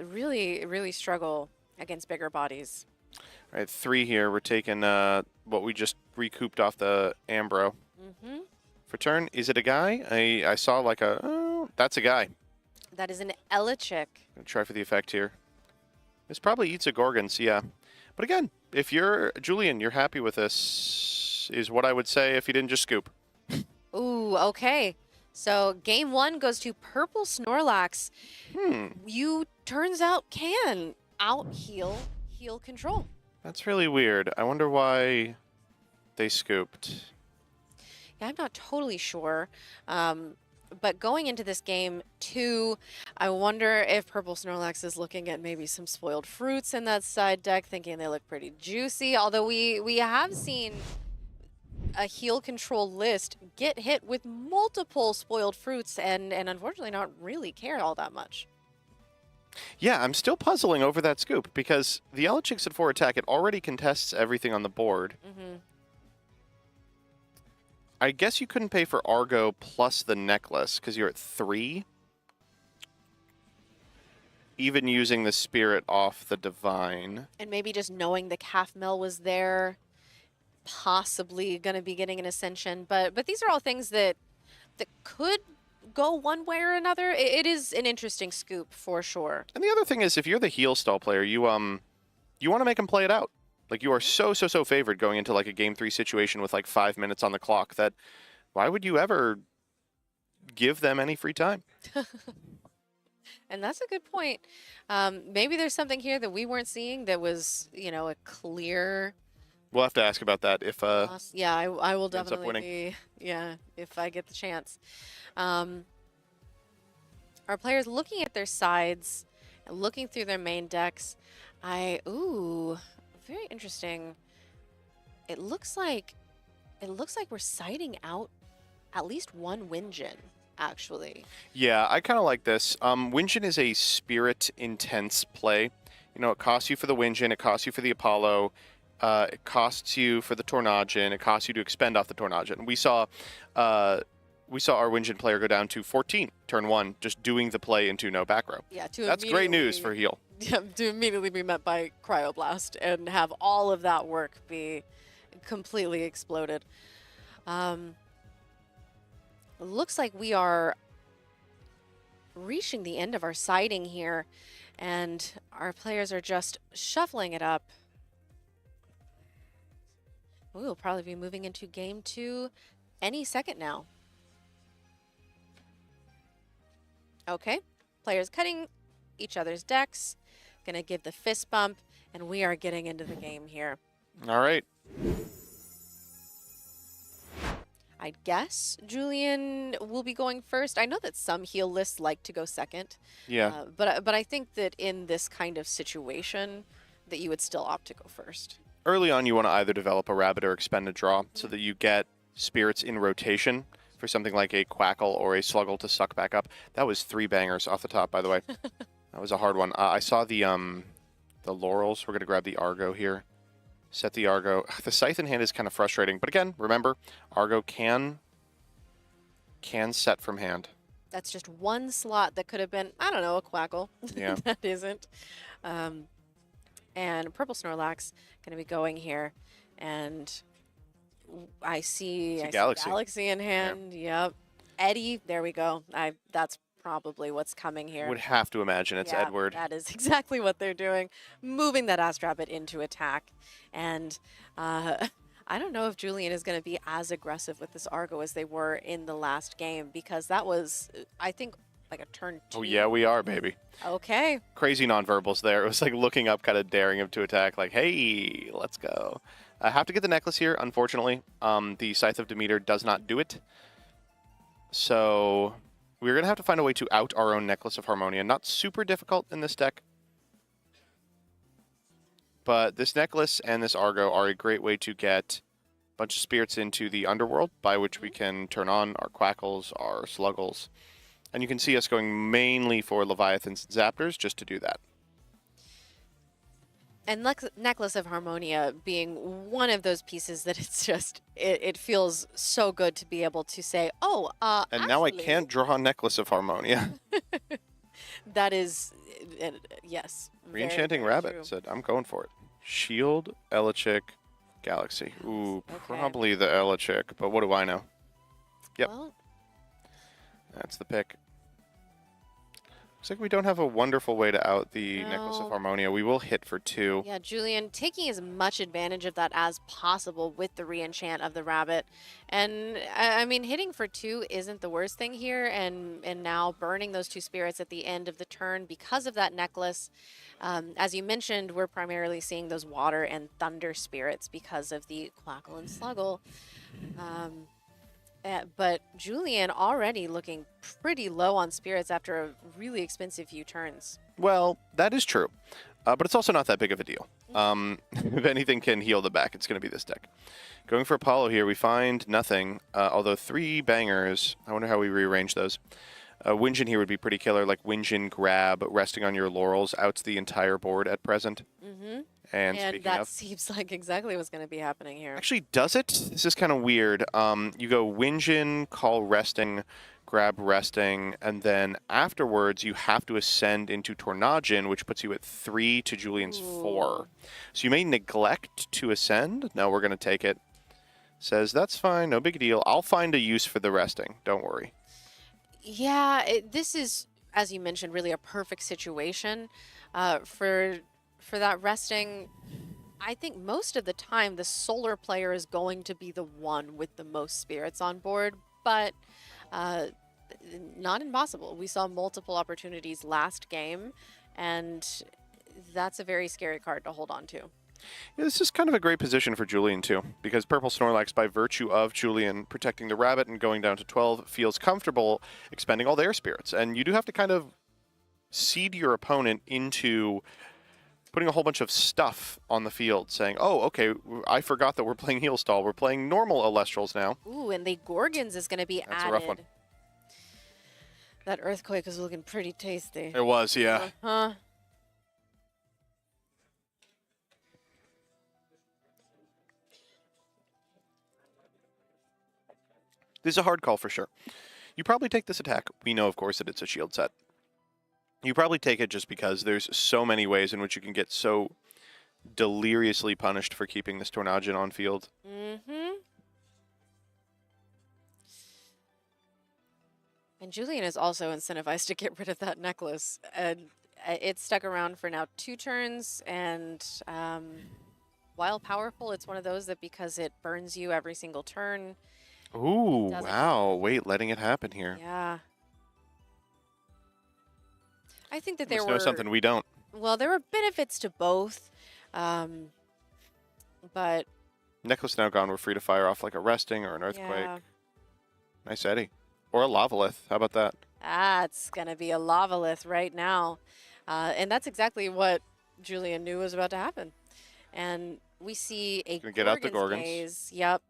really struggle against bigger bodies. All right, 3 here. We're taking what we just recouped off the Ambro. Mm-hmm. For turn, is it a guy? I saw like a... Oh, that's a guy. That is an Elichick. Gonna try for the effect here. This probably eats a Gorgons, yeah. But again, if you're Julian, you're happy with this, is what I would say if you didn't just scoop. Ooh, okay. So game 1 goes to Purple-Snorlax. You, turns out, can out-heal control. That's really weird. I wonder why they scooped. Yeah, I'm not totally sure. But going into this game, 2, I wonder if Purple-Snorlax is looking at maybe some spoiled fruits in that side deck, thinking they look pretty juicy. Although we have seen a heal control list get hit with multiple spoiled fruits and unfortunately not really care all that much. Yeah, I'm still puzzling over that scoop because the Elichick's at 4 attack, it already contests everything on the board. Mm-hmm. I guess you couldn't pay for Argo plus the necklace because you're at 3. Even using the spirit off the divine. And maybe just knowing the Kothmel was there, possibly going to be getting an ascension. But these are all things that could go one way or another. It is an interesting scoop for sure. And the other thing is, if you're the heal stall player, you want to make them play it out. Like, you are so favored going into, like, a Game 3 situation with, like, 5 minutes on the clock that why would you ever give them any free time? And that's a good point. Maybe there's something here that we weren't seeing that was, you know, a clear We'll have to ask about that if Yeah, I will ends up definitely winning. be, yeah, if I get the chance. Our players looking at their sides, and looking through their main decks. Ooh, very interesting. It looks like we're siding out at least one Winjin, actually. Yeah, I kind of like this. Winjin is a spirit intense play. You know, it costs you for the Winjin, it costs you for the Apollo, it costs you for the Tornadin, it costs you to expend off the Tornadin. We saw our Winjin player go down to 14 turn 1, just doing the play into no back row. Yeah, That's great news for heal. Yeah, to immediately be met by Cryoblast and have all of that work be completely exploded. Looks like we are reaching the end of our siding here, and our players are just shuffling it up. We will probably be moving into game 2 any second now. Okay, players cutting each other's decks, gonna give the fist bump, and we are getting into the game here. All right. I guess Julian will be going first. I know that some heal lists like to go second. Yeah. But I think that in this kind of situation, that you would still opt to go first. Early on, you want to either develop a rabbit or expend a draw so that you get spirits in rotation for something like a Quackle or a Sluggle to suck back up. That was 3 bangers off the top, by the way. That was a hard one. I saw the Laurels. We're going to grab the Argo here. Set the Argo. The Scythe in hand is kind of frustrating. But again, remember, Argo can set from hand. That's just one slot that could have been, I don't know, a Quackle. Yeah. That isn't. And PurpleSnorlax going to be going here. And I see Galaxy in hand. Yeah. Yep. Eddie, there we go. That's probably what's coming here. Would have to imagine it's Edward. That is exactly what they're doing. Moving that Ass Rabbit into attack. And I don't know if Julian is going to be as aggressive with this Argo as they were in the last game, because that was, I think, like a turn 2. Oh, yeah, we are, baby. Okay. Crazy nonverbals there. It was like looking up, kind of daring him to attack, like, hey, let's go. I have to get the necklace here, unfortunately. The Scythe of Demeter does not do it. So we're going to have to find a way to out our own Necklace of Harmonia. Not super difficult in this deck. But this necklace and this Argo are a great way to get a bunch of spirits into the underworld, by which we can turn on our Quackles, our Sluggles. And you can see us going mainly for Leviathans and Zaptors just to do that. And Necklace of Harmonia being one of those pieces that it's just, it feels so good to be able to say, oh, and now I can't draw Necklace of Harmonia. That is, yes. Re-enchanting Rabbit true. said, I'm going for it. Shield, Elechick, Galaxy. Ooh, Okay. probably the Elechick, but what do I know? Yep. Well, That's the pick. Looks like we don't have a wonderful way to out the Necklace of No. Harmonia. We will hit for 2. yeah, Julian taking as much advantage of that as possible with the re-enchant of the rabbit. And I mean, hitting for 2 isn't the worst thing here, and now burning those 2 spirits at the end of the turn because of that necklace. As you mentioned, we're primarily seeing those water and thunder spirits because of the Quackle and Sluggle. But Julian already looking pretty low on spirits after a really expensive few turns. Well, that is true. But it's also not that big of a deal. If anything can heal the back, it's going to be this deck. Going for Apollo here, we find nothing. Although 3 bangers. I wonder how we rearrange those. Winjin here would be pretty killer, like Winjin grab, resting on your laurels, outs the entire board at present. Mm-hmm. And And speaking that of, seems like exactly what's going to be happening here. actually, does it? This is kind of weird. You go Winjin, call resting, grab resting, and then afterwards you have to ascend into Tornadin, which puts you at 3 to Julian's 4. So you may neglect to ascend. No, we're going to take it. Says, that's fine, no big deal. I'll find a use for the resting. Don't worry. Yeah, this is, as you mentioned, really a perfect situation for that resting. I think most of the time the solar player is going to be the one with the most spirits on board, but not impossible. We saw multiple opportunities last game, and that's a very scary card to hold on to. Yeah, this is kind of a great position for Julian, too, because Purple Snorlax, by virtue of Julian protecting the rabbit and going down to 12, feels comfortable expending all their spirits. And you do have to kind of seed your opponent into putting a whole bunch of stuff on the field, saying, oh, okay, I forgot that we're playing Heal Stall. We're playing normal Elestrals now. Ooh, and the Gorgons is going to be That's added. a rough one. That Earthquake is looking pretty tasty. It was, yeah. Uh-huh. This is a hard call for sure. You probably take this attack. We know, of course, that it's a shield set. You probably take it just because there's so many ways in which you can get so deliriously punished for keeping this Tornadon on field. Mm-hmm. And Julian is also incentivized to get rid of that necklace. And it's stuck around for now 2 turns. And while powerful, it's one of those that because it burns you every single turn. Ooh, wow. Wait, letting it happen here. Yeah. I think that Must there know were something we don't. Well, there were benefits to both, but Necklace now gone. We're free to fire off like a Resting or an Earthquake. yeah, Nice Eddie. Or a Lavalith. How about that? that's gonna be a Lavalith right now, and that's exactly what Julian knew was about to happen. And we see a Gonna get out the Gorgons. Gaze. Yep.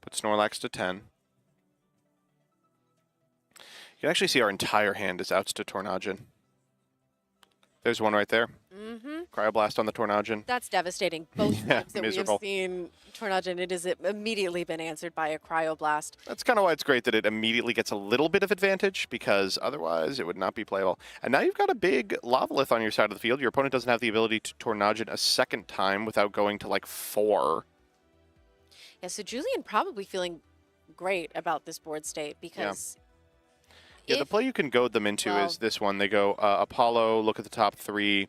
Put Snorlax to 10. You can actually see our entire hand is outs to Tornadon. There's one right there. Mm-hmm. Cryoblast on the Tornadon. That's devastating. Both Yeah, times that miserable. we have seen Tornadon, it has immediately been answered by a Cryoblast. That's kind of why it's great that it immediately gets a little bit of advantage, because otherwise it would not be playable. And now you've got a big Lavalith on your side of the field. Your opponent doesn't have the ability to Tornadon a second time without going to like 4. Yeah, so Julian probably feeling great about this board state because Yeah, the play you can goad them into is this one. They go Apollo, look at the top 3.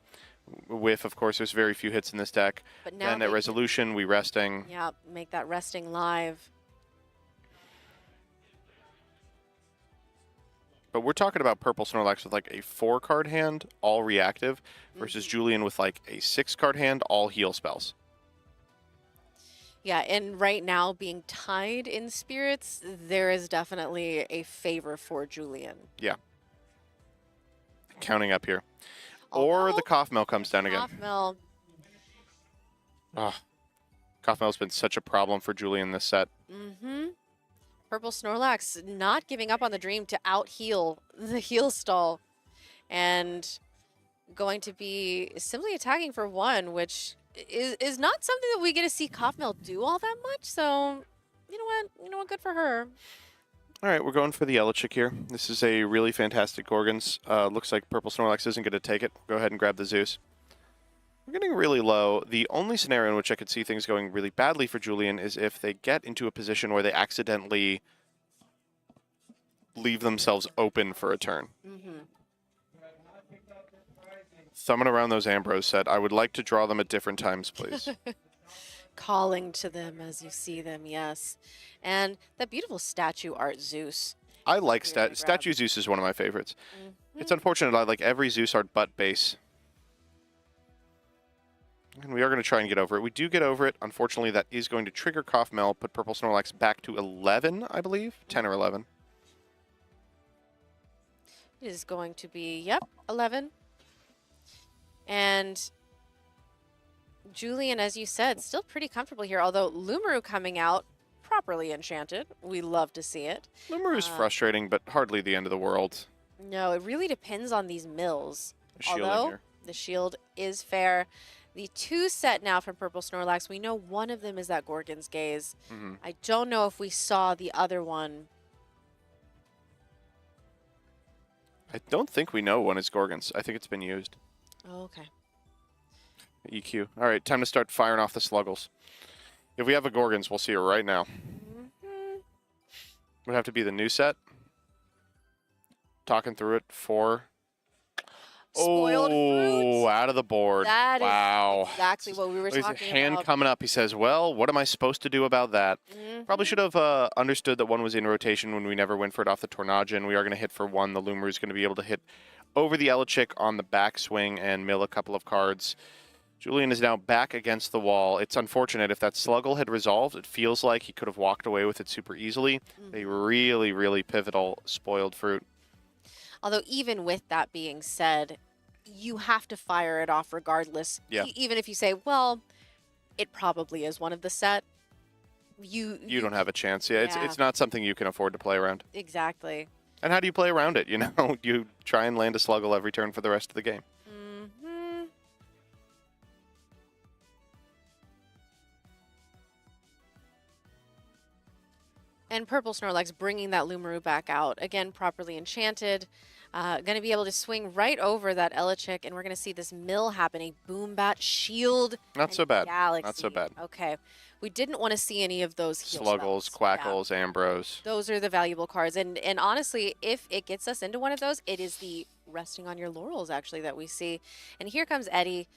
Whiff, of course, there's very few hits in this deck. But now Then at Resolution, we Resting. Yeah, make that Resting live. But we're talking about Purple Snorlax with like a 4-card hand, all reactive, versus Julian with like a 6-card hand, all heal spells. Yeah, and right now being tied in spirits, there is definitely a favor for Julian. Yeah. Counting up here. Or the Cough Mill comes down again. Cough Mill. Oh, Cough Mill's been such a problem for Julian this set. Mm-hmm. Purple Snorlax not giving up on the dream to out-heal the heal stall. And going to be simply attacking for 1, which is not something that we get to see Cough Mill do all that much. So, you know what? Good for her. All right, we're going for the Elechick here. This is a really fantastic Gorgons. Looks like Purple Snorlax isn't going to take it. Go ahead and grab the Zeus. We're getting really low. The only scenario in which I could see things going really badly for Julian is if they get into a position where they accidentally leave themselves open for a turn. Mm-hmm. Thumbing around those Ambrose set. I would like to draw them at different times, please. Calling to them as you see them, yes. And that beautiful statue art Zeus. I like We're gonna grab. Statue Zeus is one of my favorites. It's unfortunate I like every Zeus art but base. And we are going to try and get over it. We do get over it. Unfortunately, that is going to trigger Cough Mill, put Purple Snorlax back to 11, I believe. 10 or 11. It is going to be, yep, 11. And Julian, as you said, still pretty comfortable here, although Lumaru coming out properly enchanted. We love to see it. Lumaru is frustrating, but hardly the end of the world. No, it really depends on these mills. Shielding Although here. the shield is fair. The 2 set now from Purple Snorlax, we know one of them is that Gorgon's Gaze. I don't know if we saw the other one. I don't think we know one is Gorgons. I think it's been used. Oh, okay. EQ. All right, time to start firing off the Sluggles. If we have a Gorgons, we'll see it right now. Would have to be the new set. Talking through it for... Spoiled fruit. Out of the board. That wow. is exactly what we were His talking hand about. coming up. He says, well, what am I supposed to do about that? Probably should have understood that one was in rotation when we never went for it off the Tornadon. We are going to hit for 1. The Lumaru is going to be able to hit over the Elechick on the backswing and mill a couple of cards. Julian is now back against the wall. It's unfortunate. If that Sluggle had resolved, it feels like he could have walked away with it super easily. A really, really pivotal spoiled fruit. Although even with that being said, you have to fire it off regardless. Yeah. Even if you say, well, it probably is one of the set. You don't have a chance. Yeah, Yeah. it's not something you can afford to play around. Exactly. And how do you play around it? You know, you try and land a Sluggle every turn for the rest of the game. And PurpleSnorlax bringing that Lumaru back out. Again, properly enchanted. Going to be able to swing right over that Elechick, and we're going to see this mill happen. A Boombat, Shield, Not and so bad. Galaxy. Not so bad. Okay. We didn't want to see any of those heal Sluggles, spells. Quackles, Ambrose. Those are the valuable cards. And honestly, if it gets us into one of those, it is the resting on your laurels, actually, that we see. And here comes Eddie,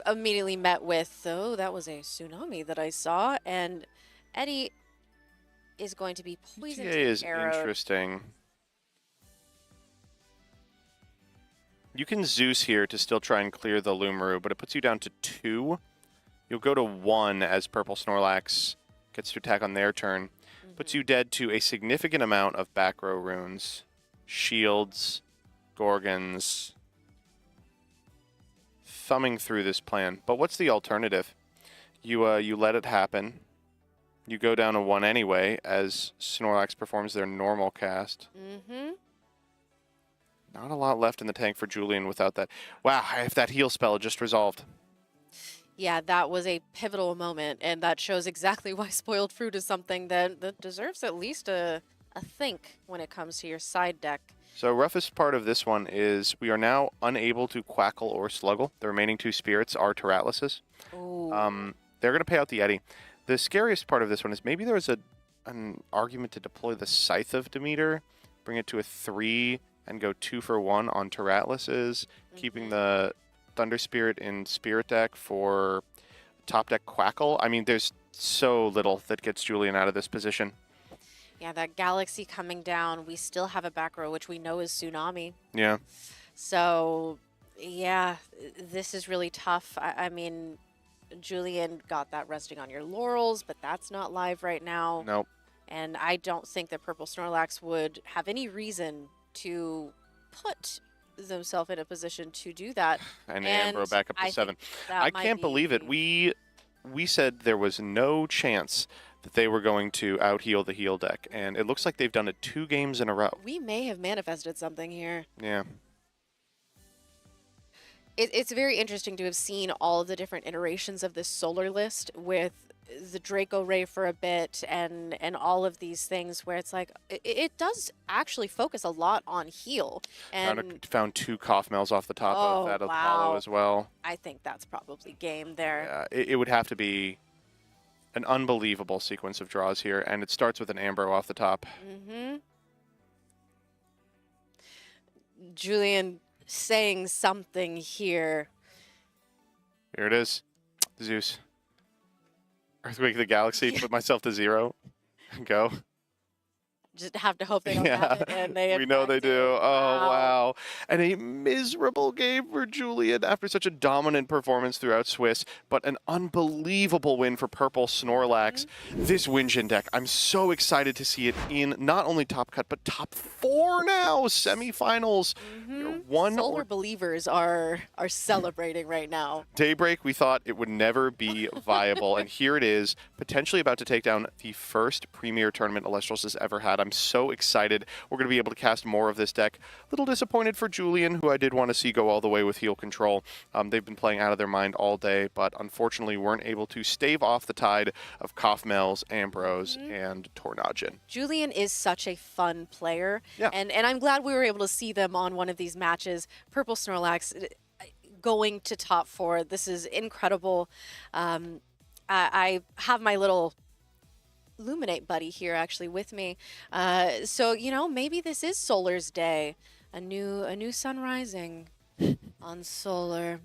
immediately met with, oh, that was a tsunami that I saw. And Eddie is going to be poisoned PTA to is arrow. interesting. You can Zeus here to still try and clear the Lumaru, but it puts you down to 2. You'll go to 1 as PurpleSnorlax gets to attack on their turn. Puts you dead to a significant amount of back row runes, shields, Gorgons. Thumbing through this plan. But what's the alternative? You let it happen. You go down to 1 anyway as Snorlax performs their normal cast. Not a lot left in the tank for Julian without that. Wow, if that heal spell just resolved. Yeah, that was a pivotal moment, and that shows exactly why Spoiled Fruit is something that deserves at least a think when it comes to your side deck. So roughest part of this one is we are now unable to Quackle or Sluggle. The remaining 2 spirits are Terratluses. Ooh. They're going to pay out the Eddy. The scariest part of this one is maybe there's an argument to deploy the Scythe of Demeter, bring it to a 3, and go 2 for 1 on Terratluses, keeping the Thunder Spirit in Spirit deck for top deck Quackle. I mean, there's so little that gets Julian out of this position. Yeah, that Galaxy coming down. We still have a back row, which we know is Tsunami. Yeah. So, yeah, this is really tough. I mean, Julian got that resting on your laurels, but that's not live right now. Nope. And I don't think that PurpleSnorlax would have any reason to put themselves in a position to do that. And Ambro back up to 7. That I might can't believe it. We said there was no chance that they were going to out-heal the heal deck, and it looks like they've done it 2 games in a row. We may have manifested something here. Yeah. It's very interesting to have seen all of the different iterations of this solar list with the Draco Ray for a bit and all of these things where it's like it does actually focus a lot on heal. And Found 2 Coffmells off the top of that Apollo as well. I think that's probably game there. Yeah, it would have to be an unbelievable sequence of draws here, and it starts with an Ambro off the top. Julian saying something here. Here it is. Zeus. Earthquake of the Galaxy, put myself to 0. Go. Just have to hope they don't have it. And they we know they do. it. Oh, wow. And a miserable game for Julian after such a dominant performance throughout Swiss, but an unbelievable win for PurpleSnorlax. This Winjin deck, I'm so excited to see it in not only top cut, but top 4 now, semifinals. Solar believers are celebrating right now. Daybreak, we thought it would never be viable, and here it is, potentially about to take down the first Premier Tournament Elestrals has ever had. I'm so excited. We're going to be able to cast more of this deck. A little disappointed for Julian, who I did want to see go all the way with heal control. They've been playing out of their mind all day, but unfortunately weren't able to stave off the tide of Coffmells, Ambrose, and Tornadjin. Julian is such a fun player, and I'm glad we were able to see them on one of these matches. PurpleSnorlax going to top 4. This is incredible. I have my little Luminate buddy here actually with me. So, you know, maybe this is Solar's day. A new sun rising on Solar.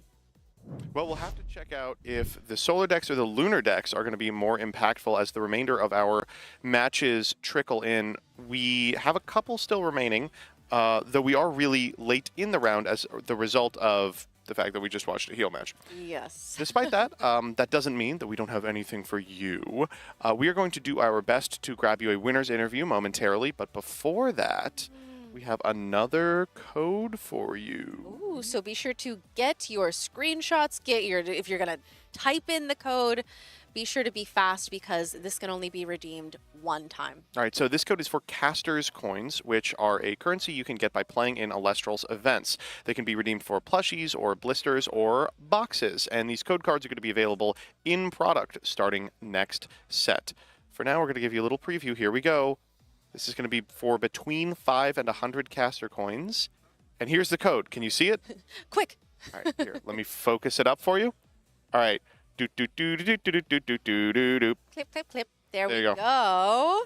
Well, we'll have to check out if the solar decks or the lunar decks are going to be more impactful as the remainder of our matches trickle in. We have a couple still remaining, though we are really late in the round as the result of the fact that we just watched a heal match. Yes. Despite that, that doesn't mean that we don't have anything for you. We are going to do our best to grab you a winner's interview momentarily, but before that, we have another code for you. Ooh, so be sure to get your screenshots, if you're gonna type in the code, be sure to be fast because this can only be redeemed one time. All right, so this code is for Caster's Coins, which are a currency you can get by playing in Elestrals events. They can be redeemed for plushies or blisters or boxes, and these code cards are going to be available in product starting next set. For now, we're going to give you a little preview. Here we go. This is going to be for between 5 and 100 Caster Coins. And here's the code. Can you see it? Quick. All right, here, let me focus it up for you. All right. Do do do do do do do do do do do. Clip, clip, clip. There we you go.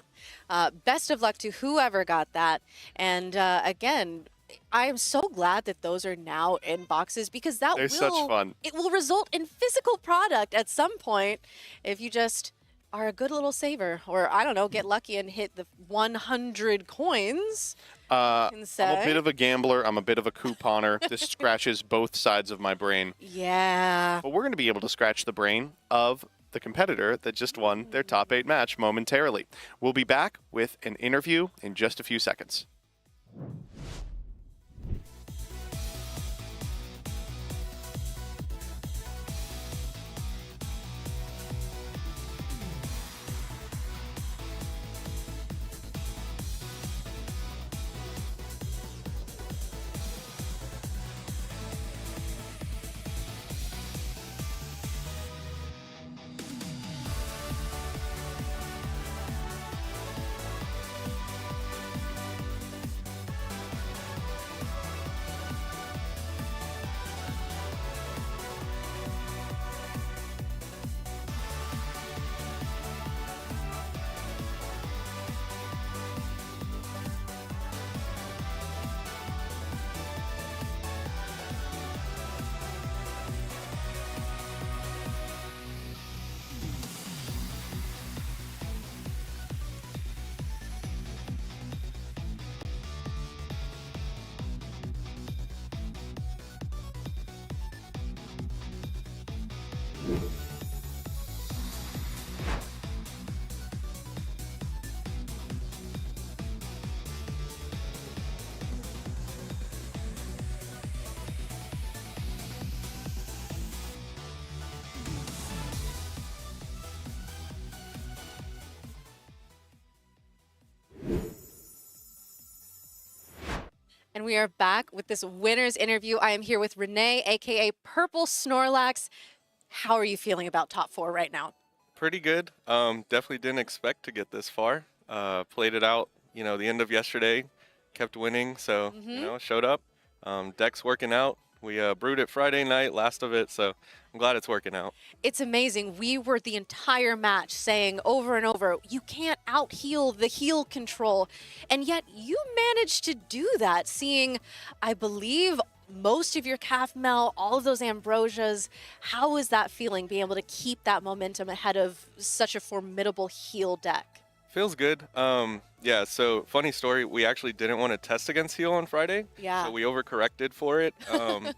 Best of luck to whoever got that. And again, I am so glad that those are now in boxes because They're such fun. It will result in physical product at some point if you just are a good little saver, or I don't know, get lucky and hit the 100 coins. I'm a bit of a gambler. I'm a bit of a couponer. This scratches both sides of my brain. Yeah. But we're going to be able to scratch the brain of the competitor that just won their top 8 match momentarily. We'll be back with an interview in just a few seconds. And we are back with this winner's interview. I am here with Renee, aka PurpleSnorlax. How are you feeling about top 4 right now? Pretty good. Definitely didn't expect to get this far. Played it out, the end of yesterday, kept winning, so, showed up. Deck's working out. We brewed it Friday night, last of it, so I'm glad it's working out. It's amazing. We were the entire match saying over and over, you can't out-heal the heal control. And yet you managed to do that, seeing, I believe, most of your calf mel, all of those ambrosias. How is that feeling, being able to keep that momentum ahead of such a formidable heal deck? Feels good. Yeah, so funny story, we actually didn't want to test against heal on Friday. Yeah. So we overcorrected for it.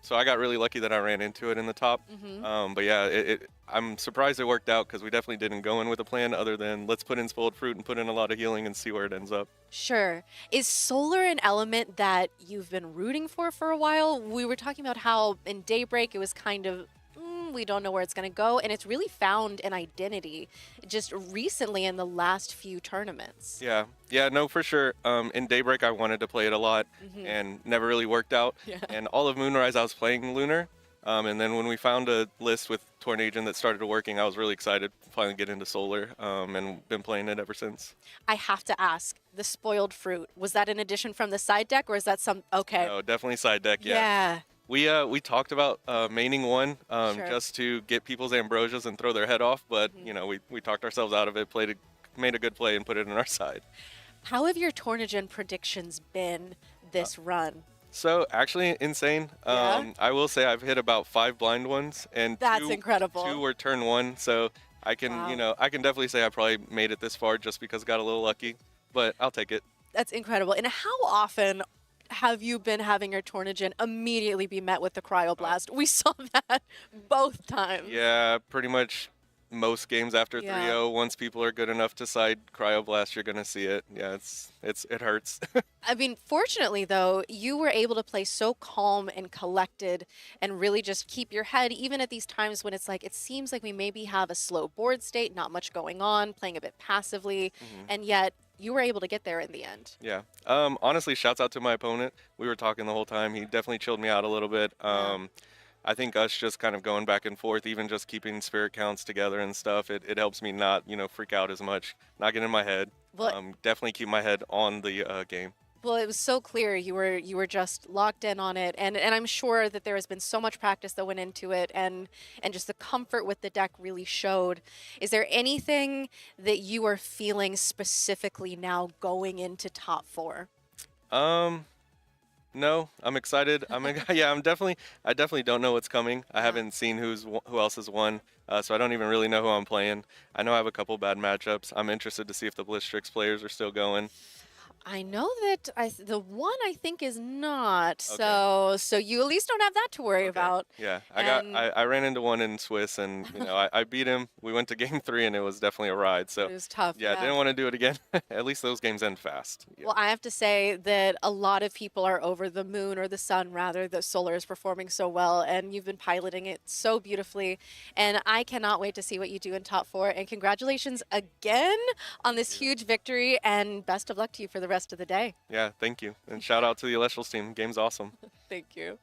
So I got really lucky that I ran into it in the top. But yeah, I'm surprised it worked out because we definitely didn't go in with a plan other than let's put in spoiled fruit and put in a lot of healing and see where it ends up. Sure. Is solar an element that you've been rooting for a while? We were talking about how in Daybreak it was kind of, we don't know where it's going to go, and it's really found an identity just recently in the last few tournaments. Yeah, no, for sure. In Daybreak, I wanted to play it a lot and never really worked out. Yeah. And all of Moonrise, I was playing Lunar. And then when we found a list with Tornadian that started working, I was really excited to finally get into Solar and been playing it ever since. I have to ask, the spoiled fruit, was that an addition from the side deck, or is that some, okay. No, definitely side deck, yeah. Yeah. We talked about maining one Sure. just to get people's ambrosias and throw their head off, but we talked ourselves out of it, made a good play and put it in our side. How have your Tornadian predictions been this run? So actually insane. Yeah? I will say I've hit about 5 blind ones and That's incredible. 2 were turn 1. So I can, Wow. I can definitely say I probably made it this far just because I got a little lucky, but I'll take it. That's incredible. And how often have you been having your Tornigen immediately be met with the Cryoblast? We saw that both times. Yeah, pretty much most games after Yeah. 3-0, once people are good enough to side Cryoblast, you're gonna see it. Yeah, it hurts. I mean, fortunately, though, you were able to play so calm and collected and really just keep your head, even at these times when it's like, it seems like we maybe have a slow board state, not much going on, playing a bit passively, and yet you were able to get there in the end. Yeah. Honestly, shouts out to my opponent. We were talking the whole time. He definitely chilled me out a little bit. I think us just kind of going back and forth, even just keeping spirit counts together and stuff, it helps me not, freak out as much, not get in my head. Well, Definitely keep my head on the game. Well, it was so clear you were just locked in on it, and I'm sure that there has been so much practice that went into it, and just the comfort with the deck really showed. Is there anything that you are feeling specifically now going into top 4? No, I'm excited. Yeah, I definitely don't know what's coming. I haven't seen who else has won, so I don't even really know who I'm playing. I know I have a couple bad matchups. I'm interested to see if the BlueStacks players are still going. I know that the one I think is not, Okay. so you at least don't have that to worry about. Yeah, And- I ran into one in Swiss, and I beat him. We went to game 3, and it was definitely a ride. So It was tough. yeah, didn't want to do it again. At least those games end fast. Yeah. Well, I have to say that a lot of people are over the moon, or the sun rather, that Solar is performing so well, and you've been piloting it so beautifully. And I cannot wait to see what you do in top 4. And congratulations again on this huge victory, and best of luck to you for the rest of the day. Yeah, thank you, and shout out to the Elestrals team. Game's awesome. Thank you.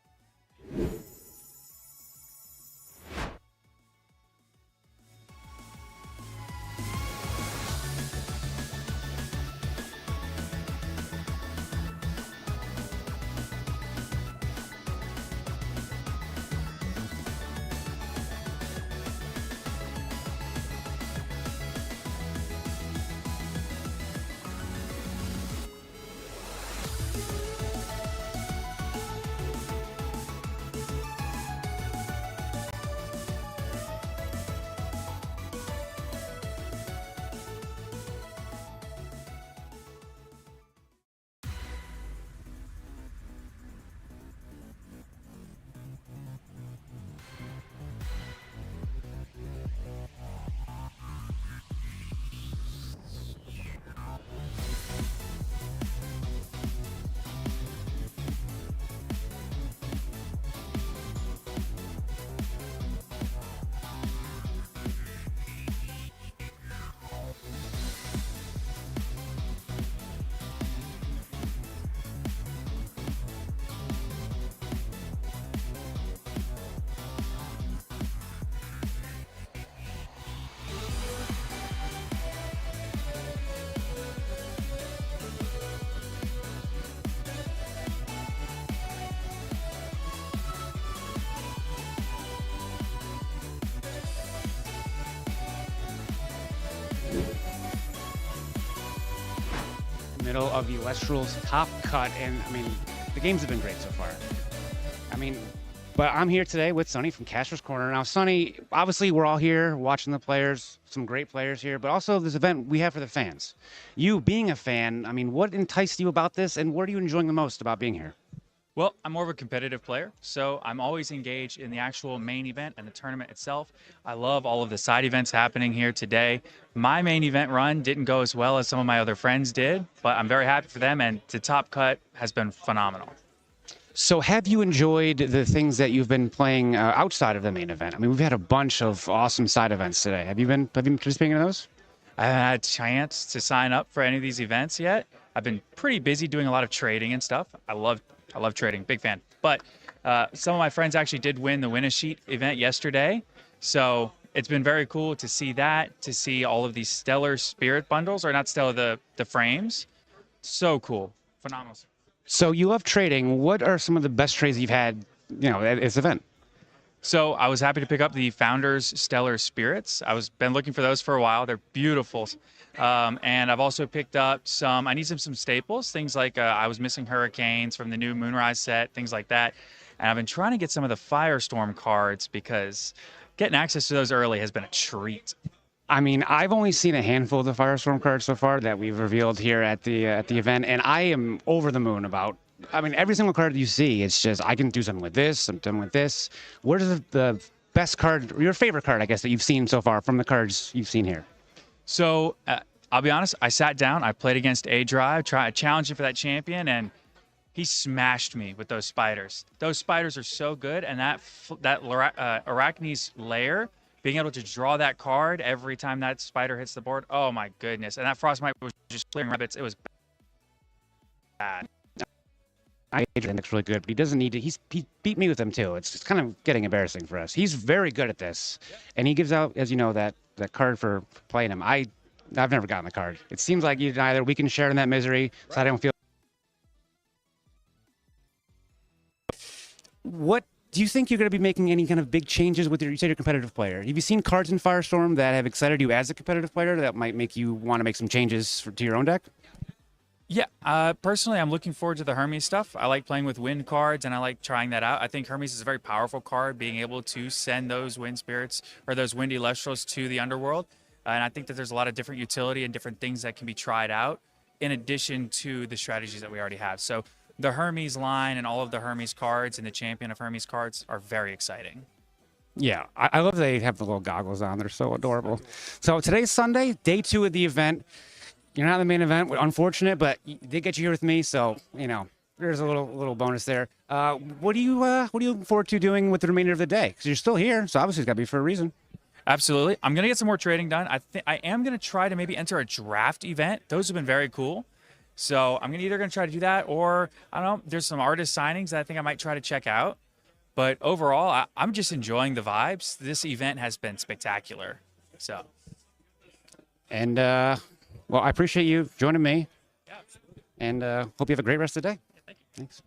Middle of the Elestrals top cut, and I mean, the games have been great so far. I mean, but I'm here today with Sonny from Caster's Corner. Now, Sonny, obviously we're all here watching the players, some great players here, but also this event we have for the fans. You being a fan, I mean, what enticed you about this, and what are you enjoying the most about being here? Well, I'm more of a competitive player, so I'm always engaged in the actual main event and the tournament itself. I love all of the side events happening here today. My main event run didn't go as well as some of my other friends did, but I'm very happy for them, and the top cut has been phenomenal. So have you enjoyed the things that you've been playing outside of the main event? I mean, we've had a bunch of awesome side events today. Have you been participating in those? I haven't had a chance to sign up for any of these events yet. I've been pretty busy doing a lot of trading and stuff. I love trading, big fan. But some of my friends actually did win the Win-A-Sheet event yesterday. So it's been very cool to see that, to see all of these Stellar Spirit bundles, or not Stellar, the frames. So cool, phenomenal. So you love trading. What are some of the best trades you've had, at this event? So I was happy to pick up the Founders Stellar Spirits. Been looking for those for a while. They're beautiful. And I've also picked up I need some staples, things like I was missing Hurricanes from the new Moonrise set, things like that. And I've been trying to get some of the Firestorm cards because getting access to those early has been a treat. I mean, I've only seen a handful of the Firestorm cards so far that we've revealed here at the event, and I am over the moon about I mean, every single card that you see, it's just, I can do something with this, I'm done with this. What is the best card, or your favorite card, I guess, that you've seen so far from the cards you've seen here? So I'll be honest, I sat down, I played against A-Drive, tried challenging for that champion, and he smashed me with those spiders. Those spiders are so good, and that Arachne's lair, being able to draw that card every time that spider hits the board, oh my goodness. And that Frostmite was just clearing rabbits. It was bad. I Adrian looks really good, but he doesn't need to. He beat me with him too. It's kind of getting embarrassing for us. He's very good at this, and he gives out, as you know, that card for playing him. I've never gotten the card. It seems like you and I, we can share in that misery, so I don't feel. What do you think you're going to be making any kind of big changes with your? You said you're a competitive player. Have you seen cards in Firestorm that have excited you as a competitive player that might make you want to make some changes to your own deck? Yeah, personally, I'm looking forward to the Hermes stuff. I like playing with wind cards, and I like trying that out. I think Hermes is a very powerful card, being able to send those wind spirits or those wind Elestrals to the underworld. And I think that there's a lot of different utility and different things that can be tried out in addition to the strategies that we already have. So the Hermes line and all of the Hermes cards and the Champion of Hermes cards are very exciting. Yeah, I love they have the little goggles on. They're so adorable. So today's Sunday, day 2 of the event. You're not in the main event, unfortunate, but you did get you here with me, so there's a little bonus there. What are you looking forward to doing with the remainder of the day? Because you're still here, so obviously it's got to be for a reason. Absolutely. I'm gonna get some more trading done. I am gonna try to maybe enter a draft event. Those have been very cool. So I'm either gonna try to do that, or I don't know. There's some artist signings that I think I might try to check out. But overall, I'm just enjoying the vibes. This event has been spectacular. So. And well, I appreciate you joining me, and hope you have a great rest of the day. Yeah, thank you. Thanks.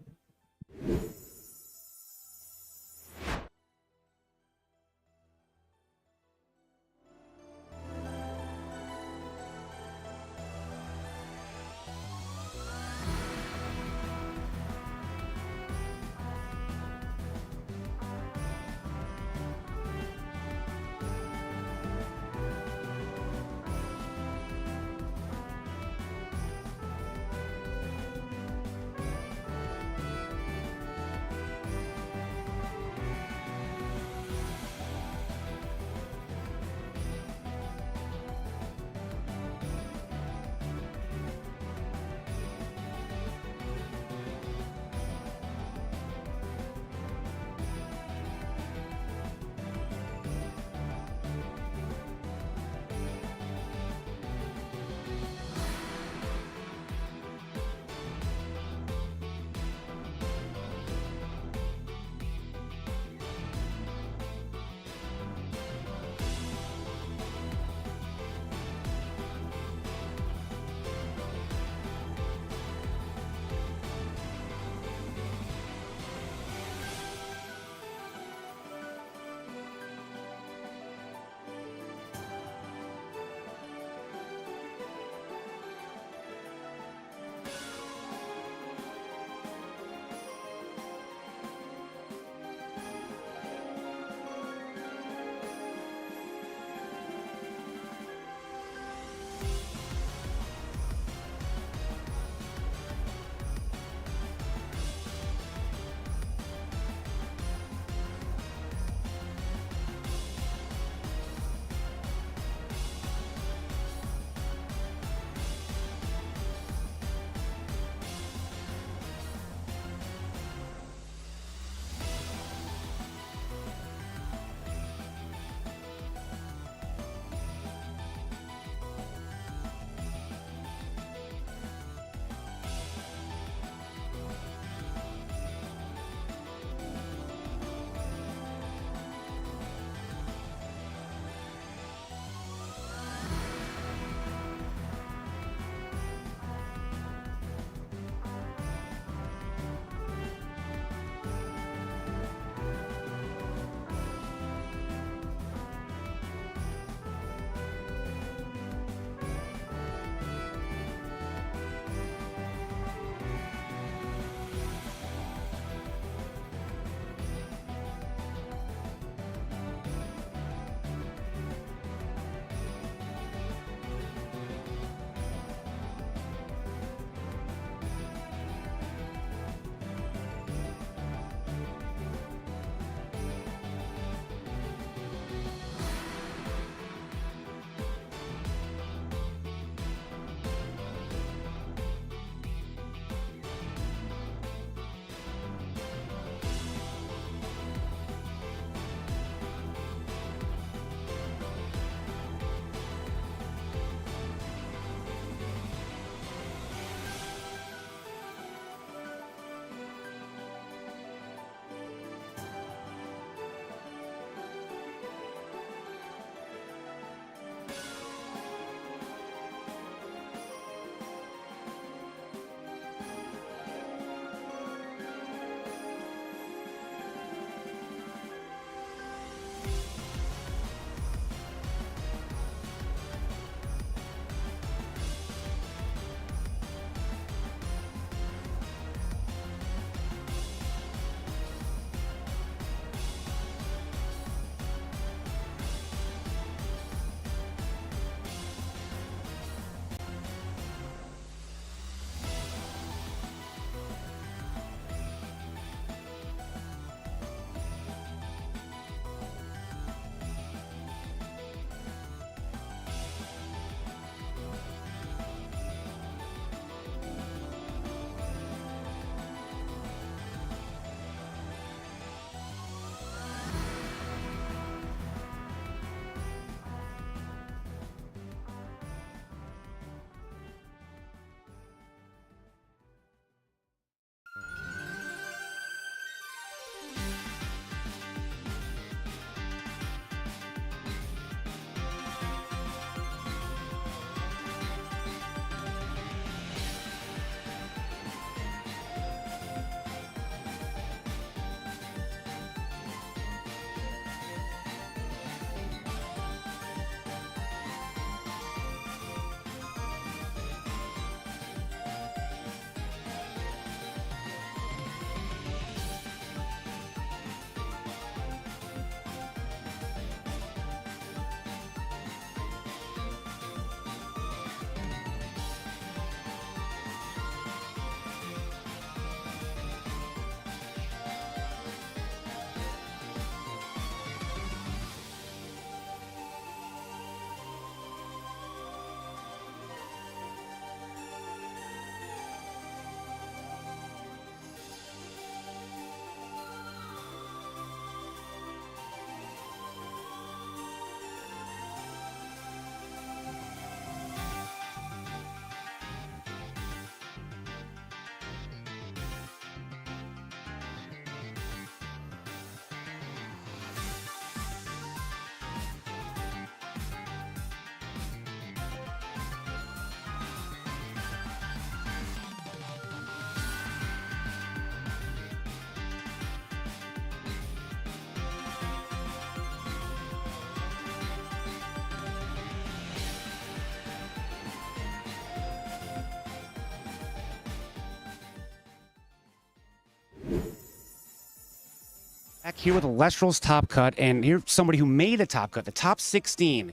Back here with Elestrals Top Cut, and here's somebody who made a top cut, the top 16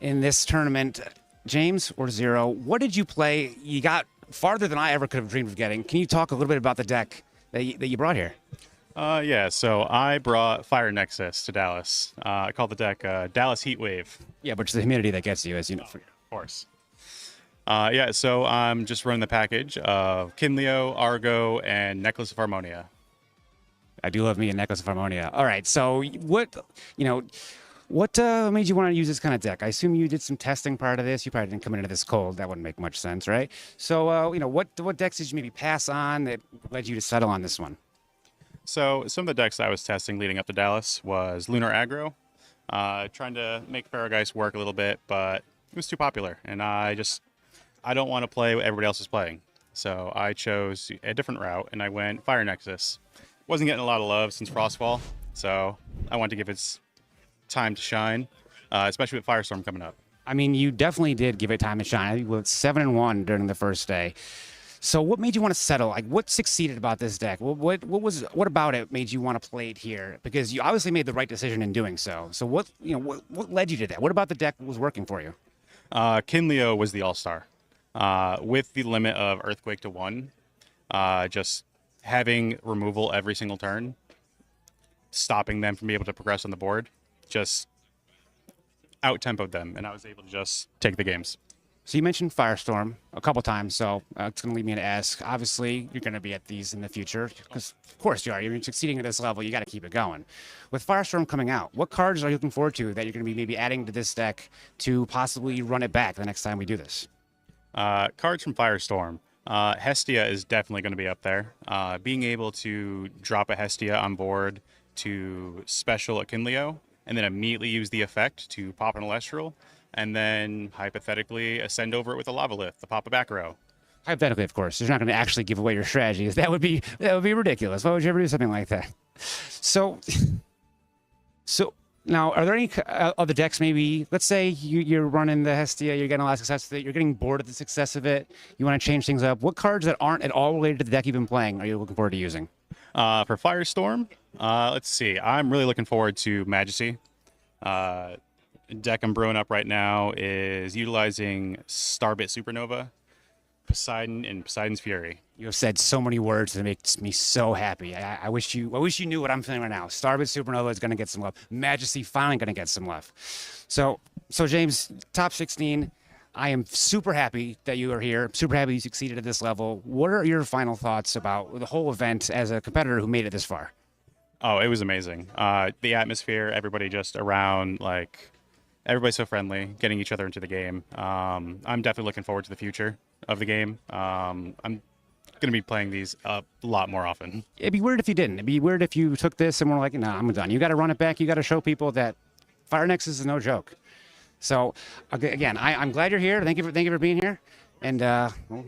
in this tournament. James or Zero, what did you play? You got farther than I ever could have dreamed of getting. Can you talk a little bit about the deck that you brought here? Yeah, so I brought Fire Nexus to Dallas. I call the deck Dallas Heat Wave. Yeah, but it's the humidity that gets you, as you know. Of course. Yeah, so I'm just running the package of Kinleo, Argo, and Necklace of Harmonia. I do love me a Necklace of Harmonia. All right, so what made you want to use this kind of deck? I assume you did some testing part of this. You probably didn't come into this cold. That wouldn't make much sense, right? So, what decks did you maybe pass on that led you to settle on this one? So some of the decks I was testing leading up to Dallas was Lunar Aggro, trying to make Farrageist work a little bit, but it was too popular, and I don't want to play what everybody else is playing. So I chose a different route, and I went Fire Nexus. Wasn't getting a lot of love since Frostfall, so I wanted to give its time to shine, especially with Firestorm coming up. I mean, you definitely did give it time to shine. I think we went 7-1 during the first day. So what made you want to settle? Like, what succeeded about this deck? What about it made you want to play it here? Because you obviously made the right decision in doing so. So what led you to that? What about the deck was working for you? Kinleo was the all-star. With the limit of Earthquake to 1, just having removal every single turn, stopping them from being able to progress on the board, just out-tempoed them, and I was able to just take the games. So you mentioned Firestorm a couple times, so it's going to lead me to ask, obviously, you're going to be at these in the future, because of course you are. You're succeeding at this level, you got to keep it going. With Firestorm coming out, what cards are you looking forward to that you're going to be maybe adding to this deck to possibly run it back the next time we do this? Cards from Firestorm. Hestia is definitely going to be up there. Being able to drop a Hestia on board to special at Kinleo, and then immediately use the effect to pop an Elestral, and then hypothetically ascend over it with a Lavalith to pop a back row. Hypothetically, of course. You're not going to actually give away your strategies. That would be ridiculous. Why would you ever do something like that? So now, are there any other decks maybe, let's say you're running the Hestia, you're getting a lot of success with it, you're getting bored of the success of it, you want to change things up. What cards that aren't at all related to the deck you've been playing are you looking forward to using? For Firestorm, let's see. I'm really looking forward to Majesty. Deck I'm brewing up right now is utilizing Starbit Supernova, Poseidon, and Poseidon's Fury. You have said so many words that makes me so happy. I wish you knew what I'm feeling right now. Starbit Supernova is going to get some love. Majesty finally going to get some love. So James, top 16. I am super happy that you are here. Super happy you succeeded at this level. What are your final thoughts about the whole event as a competitor who made it this far? Oh, it was amazing. The atmosphere, everybody just around, like, everybody's so friendly, getting each other into the game. I'm definitely looking forward to the future of the game. I'm going to be playing these a lot more often. It'd be weird if you didn't. It'd be weird if you took this and were like, no, I'm done. You got to run it back. You got to show people that Fire Nexus is no joke. So, again, I'm glad you're here. Thank you for being here. And, well,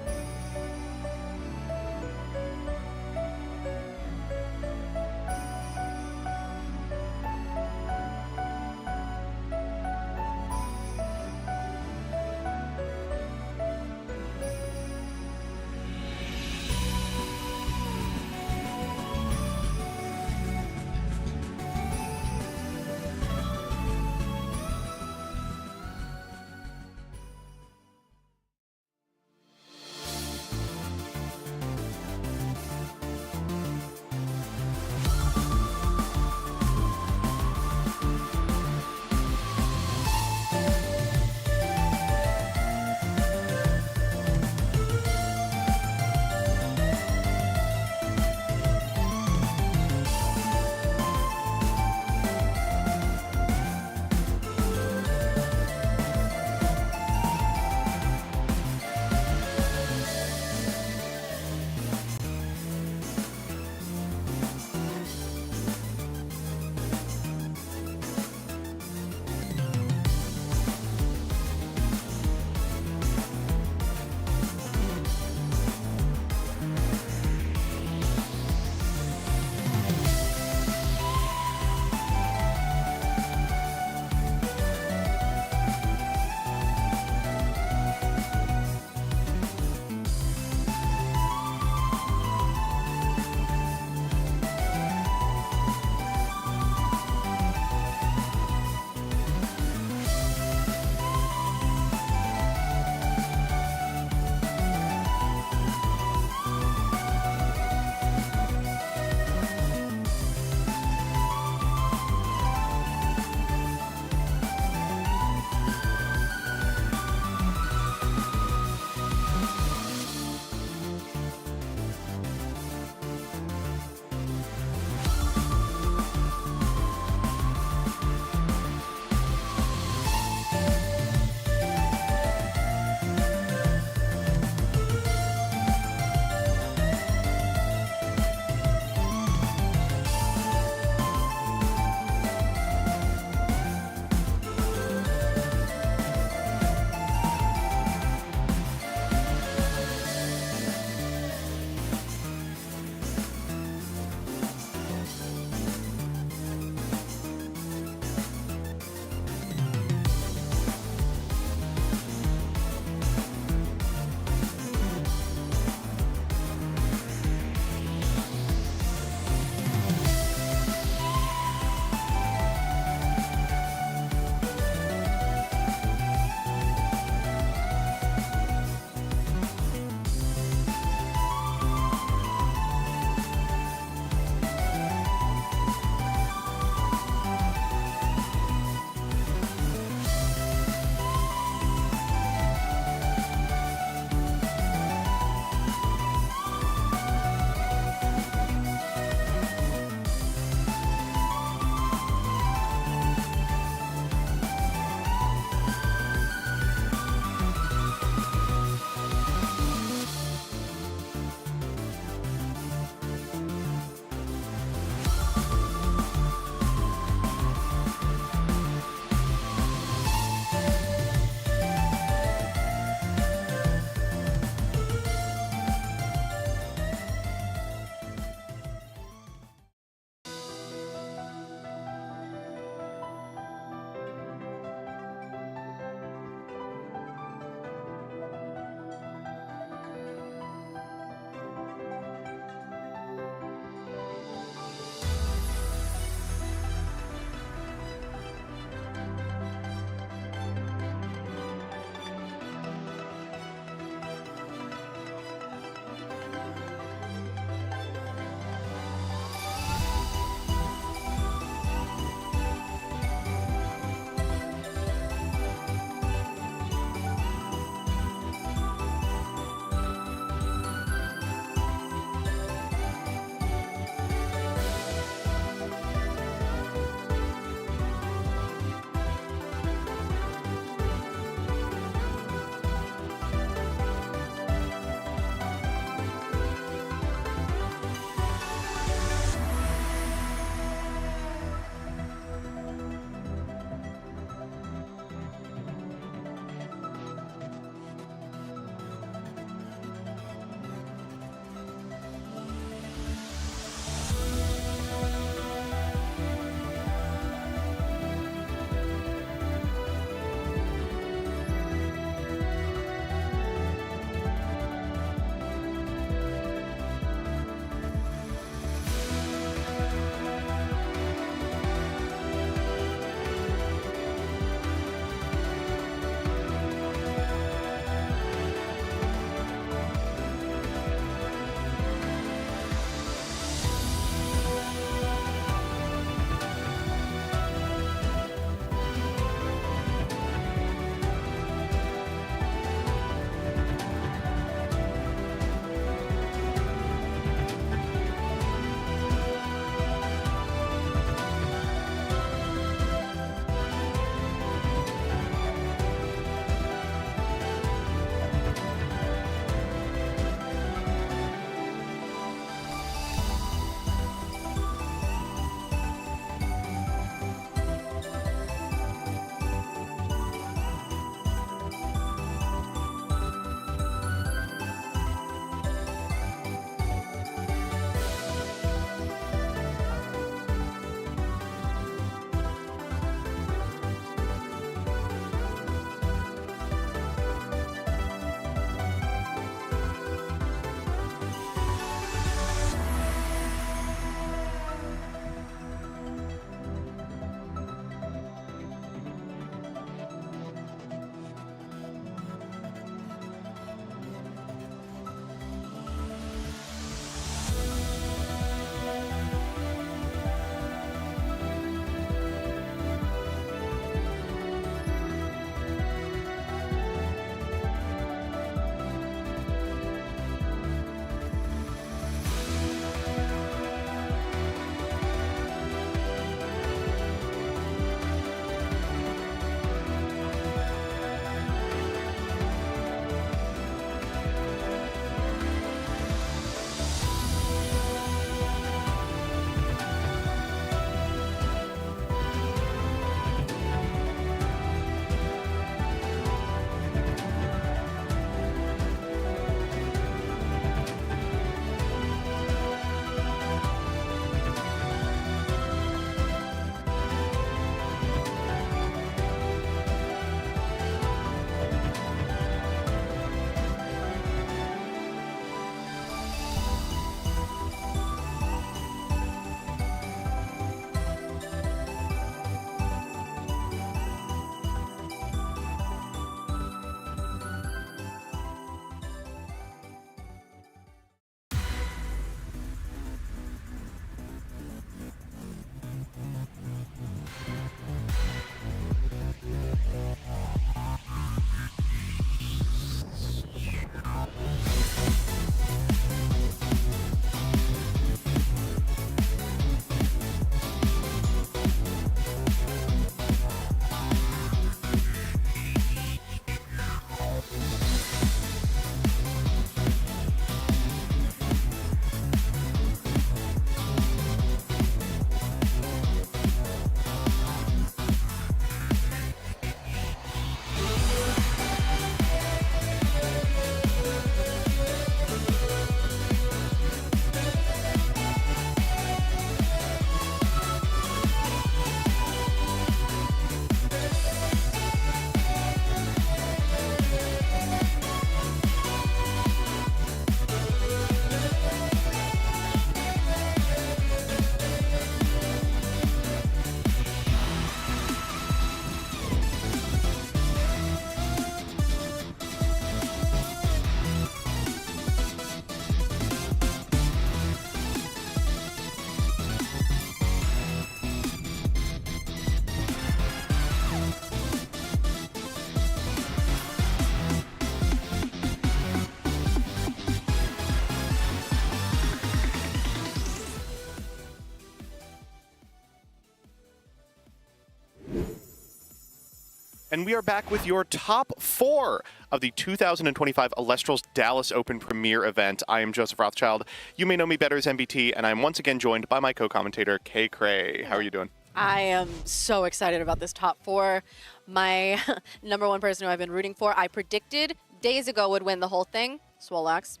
And we are back with your top 4 of the 2025 Elestrals Dallas Open Premier event. I am Joseph Rothschild. You may know me better as MBT, and I'm once again joined by my co-commentator, Kay Cray. How are you doing? I am so excited about this top 4. My number 1 person who I've been rooting for, I predicted days ago would win the whole thing. Snorlax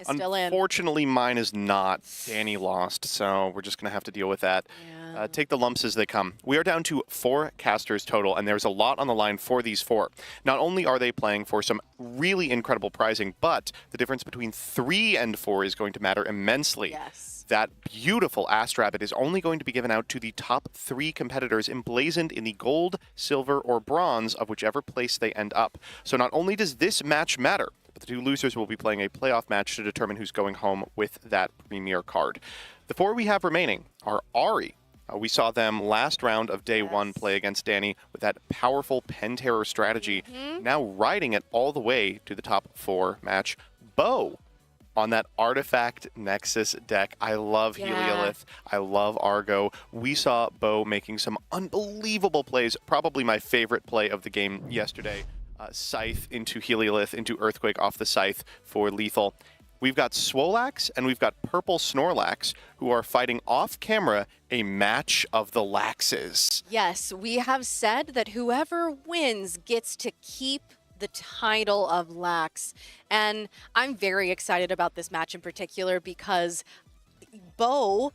is still in. Unfortunately, mine is not. Danny lost, so we're just going to have to deal with that. Yeah. Take the lumps as they come. We are down to 4 casters total, and there's a lot on the line for these 4. Not only are they playing for some really incredible prizing, but the difference between 3 and 4 is going to matter immensely. Yes. That beautiful Astrabbit is only going to be given out to the top 3 competitors emblazoned in the gold, silver, or bronze of whichever place they end up. So not only does this match matter, but the 2 losers will be playing a playoff match to determine who's going home with that premier card. The 4 we have remaining are Ari. We saw them last round of day 1 play against Danny with that powerful Pen Terror strategy, now riding it all the way to the top 4 match. Bo on that Artifact Nexus deck. I love Heliolith. I love Argo. We saw Bo making some unbelievable plays, probably my favorite play of the game yesterday. Scythe into Heliolith, into Earthquake off the Scythe for lethal. We've got Snorlax and we've got PurpleSnorlax, who are fighting off camera a match of the Laxes. Yes, we have said that whoever wins gets to keep the title of Lax. And I'm very excited about this match in particular because Bo,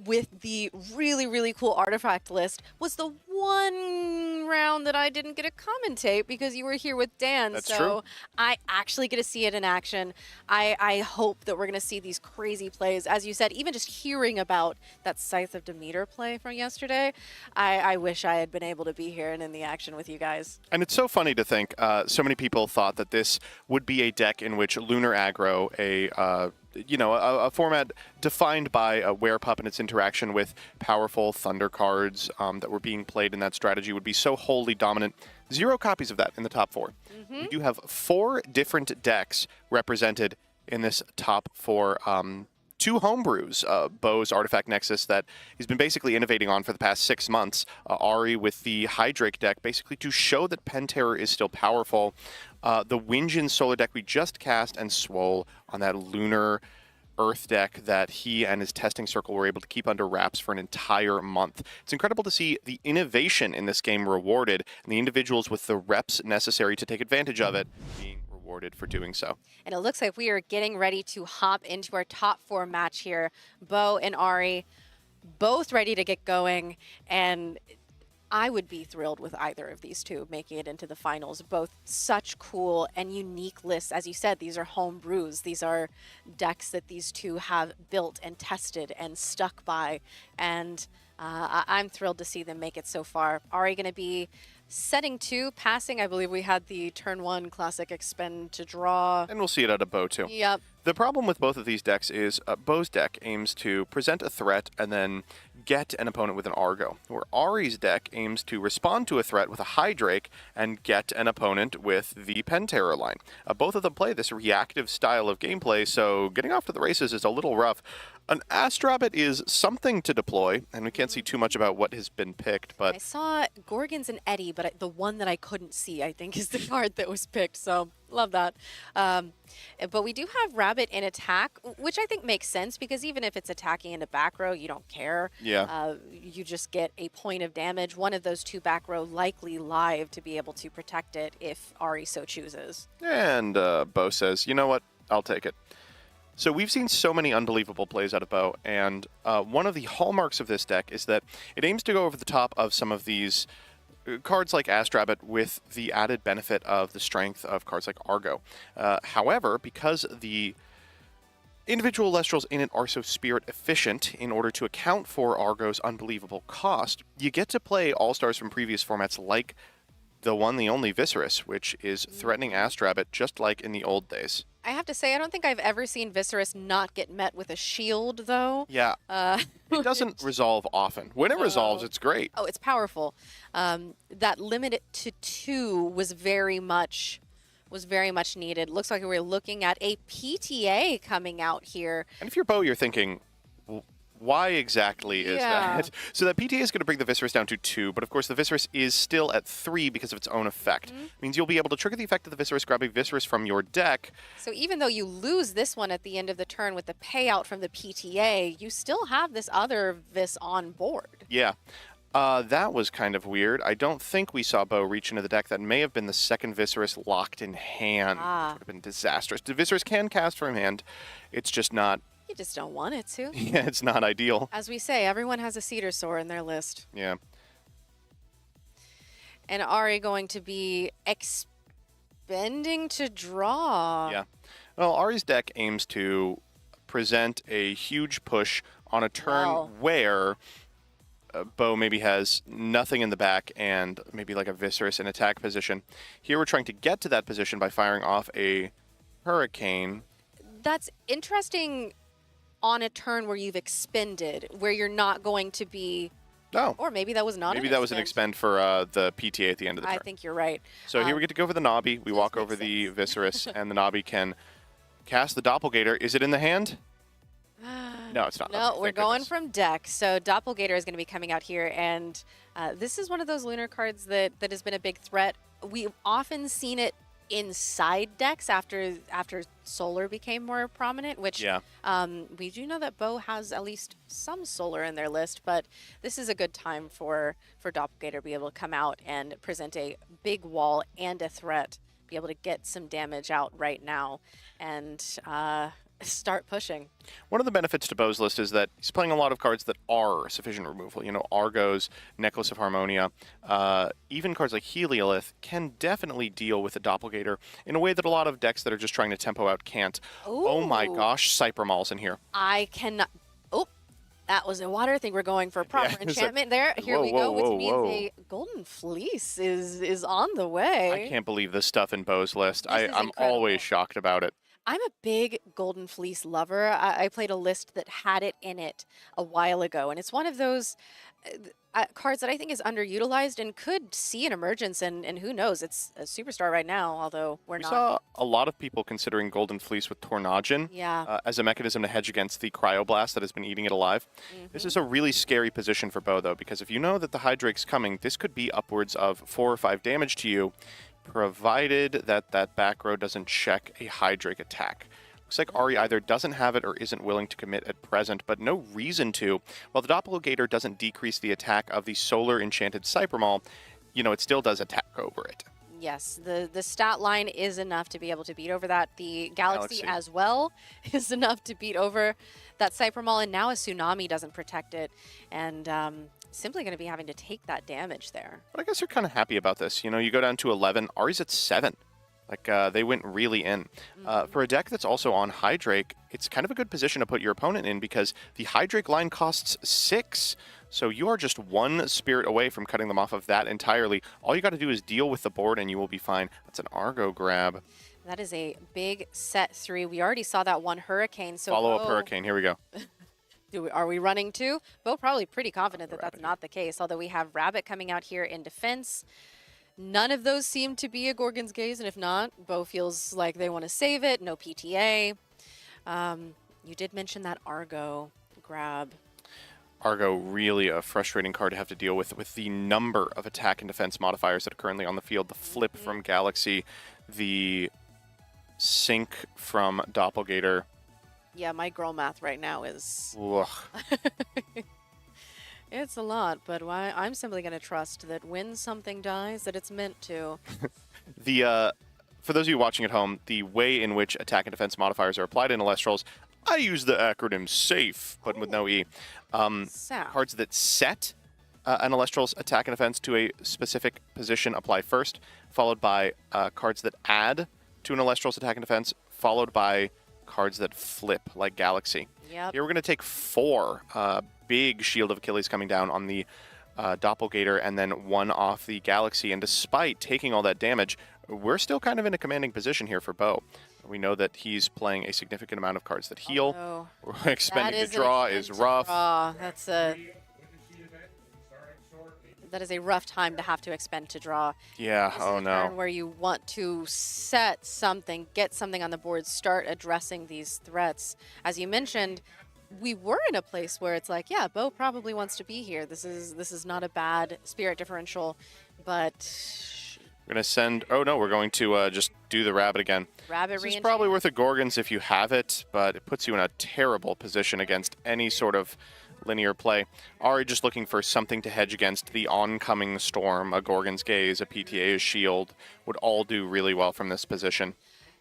with the really, really cool artifact list, was the one round that I didn't get to commentate because you were here with Dan. That's so true. I actually get to see it in action. I hope that we're going to see these crazy plays. As you said, even just hearing about that Scythe of Demeter play from yesterday, I wish I had been able to be here and in the action with you guys. And it's so funny to think so many people thought that this would be a deck in which Lunar Aggro, a format defined by a Werepup and its interaction with powerful Thunder cards that were being played in that strategy would be so wholly dominant. 0 copies of that in the top 4. We do have 4 different decks represented in this top 4. 2 homebrews, Bo's Artifact Nexus that he's been basically innovating on for the past 6 months. Ari with the Hydrake deck, basically to show that Pen Terror is still powerful. The Winjin Solar deck we just cast, and Swole on that Lunar Earth deck that he and his testing circle were able to keep under wraps for an entire month. It's incredible to see the innovation in this game rewarded, and the individuals with the reps necessary to take advantage of it being rewarded for doing so. And it looks like we are getting ready to hop into our top 4 match here. Bo and Ari, both ready to get going, and I would be thrilled with either of these 2 making it into the finals. Both such cool and unique lists. As you said, these are home brews. These are decks that these 2 have built and tested and stuck by. And I'm thrilled to see them make it so far. Ari going to be setting 2, passing. I believe we had the turn 1 classic expend to draw. And we'll see it out of Bo too. Yep. The problem with both of these decks is Bo's deck aims to present a threat and then get an opponent with an Argo, where Ari's deck aims to respond to a threat with a Hydrake and get an opponent with the Pen Terror line. Both of them play this reactive style of gameplay, so getting off to the races is a little rough. An Astrabbit is something to deploy, and we can't see too much about what has been picked, but I saw Gorgons and Eddie, but the one that I couldn't see, I think, is the card that was picked, so love that. But we do have Rabbit in attack, which I think makes sense because even if it's attacking in the back row, you don't care. Yeah. You just get a point of damage. One of those 2 back row likely live to be able to protect it if Ari so chooses. And Bo says, you know what, I'll take it. So we've seen so many unbelievable plays out of Bo, and one of the hallmarks of this deck is that it aims to go over the top of some of these cards like Astrabbit with the added benefit of the strength of cards like Argo. However, because the individual Elestrals in it are so spirit efficient in order to account for Argo's unbelievable cost, you get to play All-Stars from previous formats like the one, the only Viscerus, which is threatening Astrabbit just like in the old days. I have to say, I don't think I've ever seen Viscerus not get met with a shield, though. Yeah. It doesn't resolve often. When it resolves, it's great. Oh, it's powerful. That limit to 2 was very much needed. Looks like we're looking at a PTA coming out here. And if you're Bo, you're thinking, Why exactly is that? So that PTA is going to bring the Viscerus down to 2, but of course the Viscerus is still at 3 because of its own effect. Means you'll be able to trigger the effect of the Viscerus, grab a Viscerus from your deck. So even though you lose this one at the end of the turn with the payout from the PTA, you still have this other Vis on board. Yeah. That was kind of weird. I don't think we saw Bo reach into the deck. That may have been the second Viscerus locked in hand. Which would have been disastrous. The Viscerus can cast from hand. It's just not... You just don't want it to. Yeah, it's not ideal. As we say, everyone has a Cedar Sore in their list. Yeah. And Ari going to be expending to draw. Yeah. Well, Ari's deck aims to present a huge push on a turn where Bo maybe has nothing in the back and maybe like a Viscerus in attack position. Here we're trying to get to that position by firing off a Hurricane. That's interesting on a turn where you've expended, where you're not going to be... Oh. Or maybe that was not Maybe an that was an expend for the PTA at the end of the turn. I think you're right. So here we get to go for the Nobby. We walk over the Viscerus, and the Nobby can cast the Doppelgator. Is it in the hand? No, it's not. No, Okay, we're thank going goodness. from deck. So Doppelgator is going to be coming out here, and this is one of those lunar cards that has been a big threat. We've often seen it inside decks after Solar became more prominent, which we do know that Bo has at least some Solar in their list, but this is a good time for Doppelgator to be able to come out and present a big wall and a threat, be able to get some damage out right now, and start pushing. One of the benefits to Bo's list is that he's playing a lot of cards that are sufficient removal. You know, Argos, Necklace of Harmonia, even cards like Heliolith can definitely deal with the Doppelgator in a way that a lot of decks that are just trying to tempo out can't. Ooh. Oh my gosh, Cypermal's in here. I cannot... Oh, that was a water. I think we're going for proper enchantment there. Here we go, which means a Golden Fleece is on the way. I can't believe this stuff in Bo's list. This is I'm always shocked about it. I'm a big Golden Fleece lover. I played a list that had it in it a while ago, and it's one of those cards that I think is underutilized and could see an emergence, and who knows, it's a superstar right now, although we saw a lot of people considering Golden Fleece with Tornadin as a mechanism to hedge against the Cryoblast that has been eating it alive. This is a really scary position for Bo, though, because if you know that the Hydrake's coming, this could be upwards of 4 or 5 damage to you, provided that back row doesn't check a Hydrake attack. Looks like Ari either doesn't have it or isn't willing to commit at present, but no reason to. While the Doppelgator doesn't decrease the attack of the Solar Enchanted Cypermal, you know, it still does attack over it. Yes, the stat line is enough to be able to beat over that. The Galaxy as well is enough to beat over that Cypermal, and now a Tsunami doesn't protect it, and simply going to be having to take that damage there. But I guess you're kind of happy about this. You know, you go down to 11, Ari's at 7. Like, they went really in. For a deck that's also on Hydrake, it's kind of a good position to put your opponent in because the Hydrake line costs 6. So you are just 1 spirit away from cutting them off of that entirely. All you got to do is deal with the board and you will be fine. That's an Argo grab. That is a big set 3. We already saw that one Hurricane. So Follow-up Hurricane. Here we go. Are we running 2? Bo probably pretty confident that that's not the case, although we have Rabbit coming out here in defense. None of those seem to be a Gorgon's Gaze, and if not, Bo feels like they want to save it. No PTA. You did mention that Argo grab. Argo, really a frustrating card to have to deal with the number of attack and defense modifiers that are currently on the field. The flip from Galaxy, the sync from Doppelgator. Yeah, my girl math right now is... Ugh. It's a lot, but I'm simply going to trust that when something dies, that it's meant to. For those of you watching at home, the way in which attack and defense modifiers are applied in Elestrals, I use the acronym SAFE, but with no E. Cards that set an Elestral's attack and defense to a specific position apply first, followed by cards that add to an Elestral's attack and defense, followed by cards that flip, like Galaxy. Yep. Here we're going to take 4. Big Shield of Achilles coming down on the Doppelgator and then 1 off the Galaxy. And despite taking all that damage, we're still kind of in a commanding position here for Bo. We know that he's playing a significant amount of cards that heal. Oh, no. Expending to draw is rough. That is a rough time to have to expend to draw. Yeah, This oh is a no. turn where you want to set something, get something on the board, start addressing these threats. As you mentioned, we were in a place where it's like, yeah, Bo probably wants to be here. This is not a bad spirit differential, but We're going to send... Oh, no, we're going to just do the rabbit again. rabbit This is re-enchant. probably worth a Gorgons if you have it, but it puts you in a terrible position against any sort of linear play. Ari just looking for something to hedge against the oncoming storm. A Gorgon's Gaze, a PTA's Shield would all do really well from this position.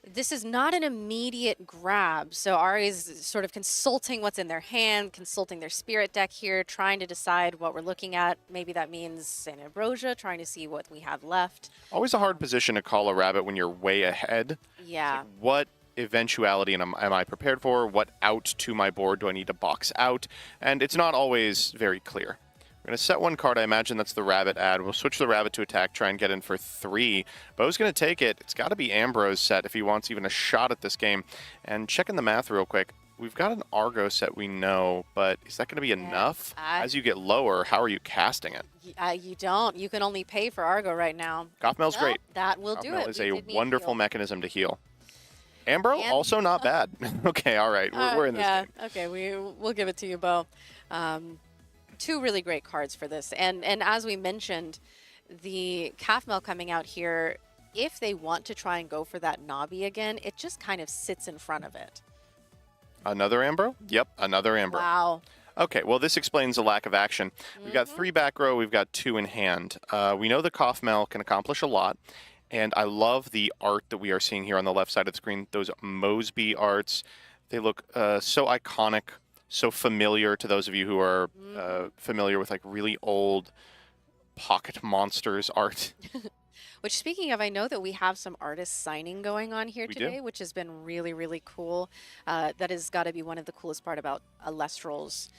This is not an immediate grab, so Ari's sort of consulting what's in their hand, consulting their spirit deck here, trying to decide what we're looking at. Maybe that means an Ambrosia, trying to see what we have left. Always a hard position to call a rabbit when you're way ahead. Yeah. What eventuality am I prepared for? What out to my board do I need to box out? And it's not always very clear. We're going to set one card. I imagine that's the rabbit ad. We'll switch the rabbit to attack, try and get in for 3. Bo's going to take it. It's got to be Ambrose set if he wants even a shot at this game. And checking the math real quick, we've got an Argo set we know, but is that going to be enough? As you get lower, how are you casting it? You don't. You can only pay for Argo right now. Gothmel's great. That will do Gothmel it. is We a did need wonderful heal. mechanism to heal. Ambro, And- also not bad. Okay, all right. We're in this game. Okay, we'll give it to you, Bo. 2 really great cards for this. And as we mentioned, the Kathmel coming out here, if they want to try and go for that Nabi again, it just kind of sits in front of it. Another Ambro? Yep, another Ambro. Wow. Okay, well, this explains the lack of action. We've got 3 back row, we've got 2 in hand. We know the Kathmel can accomplish a lot, and I love the art that we are seeing here on the left side of the screen. Those Mosby arts, they look so iconic, so familiar to those of you who are familiar with like really old Pocket Monsters art. Which, speaking of, I know that we have some artist signing going on here We today, do. which has been really, really cool. That has got to be one of the coolest part about Elestrals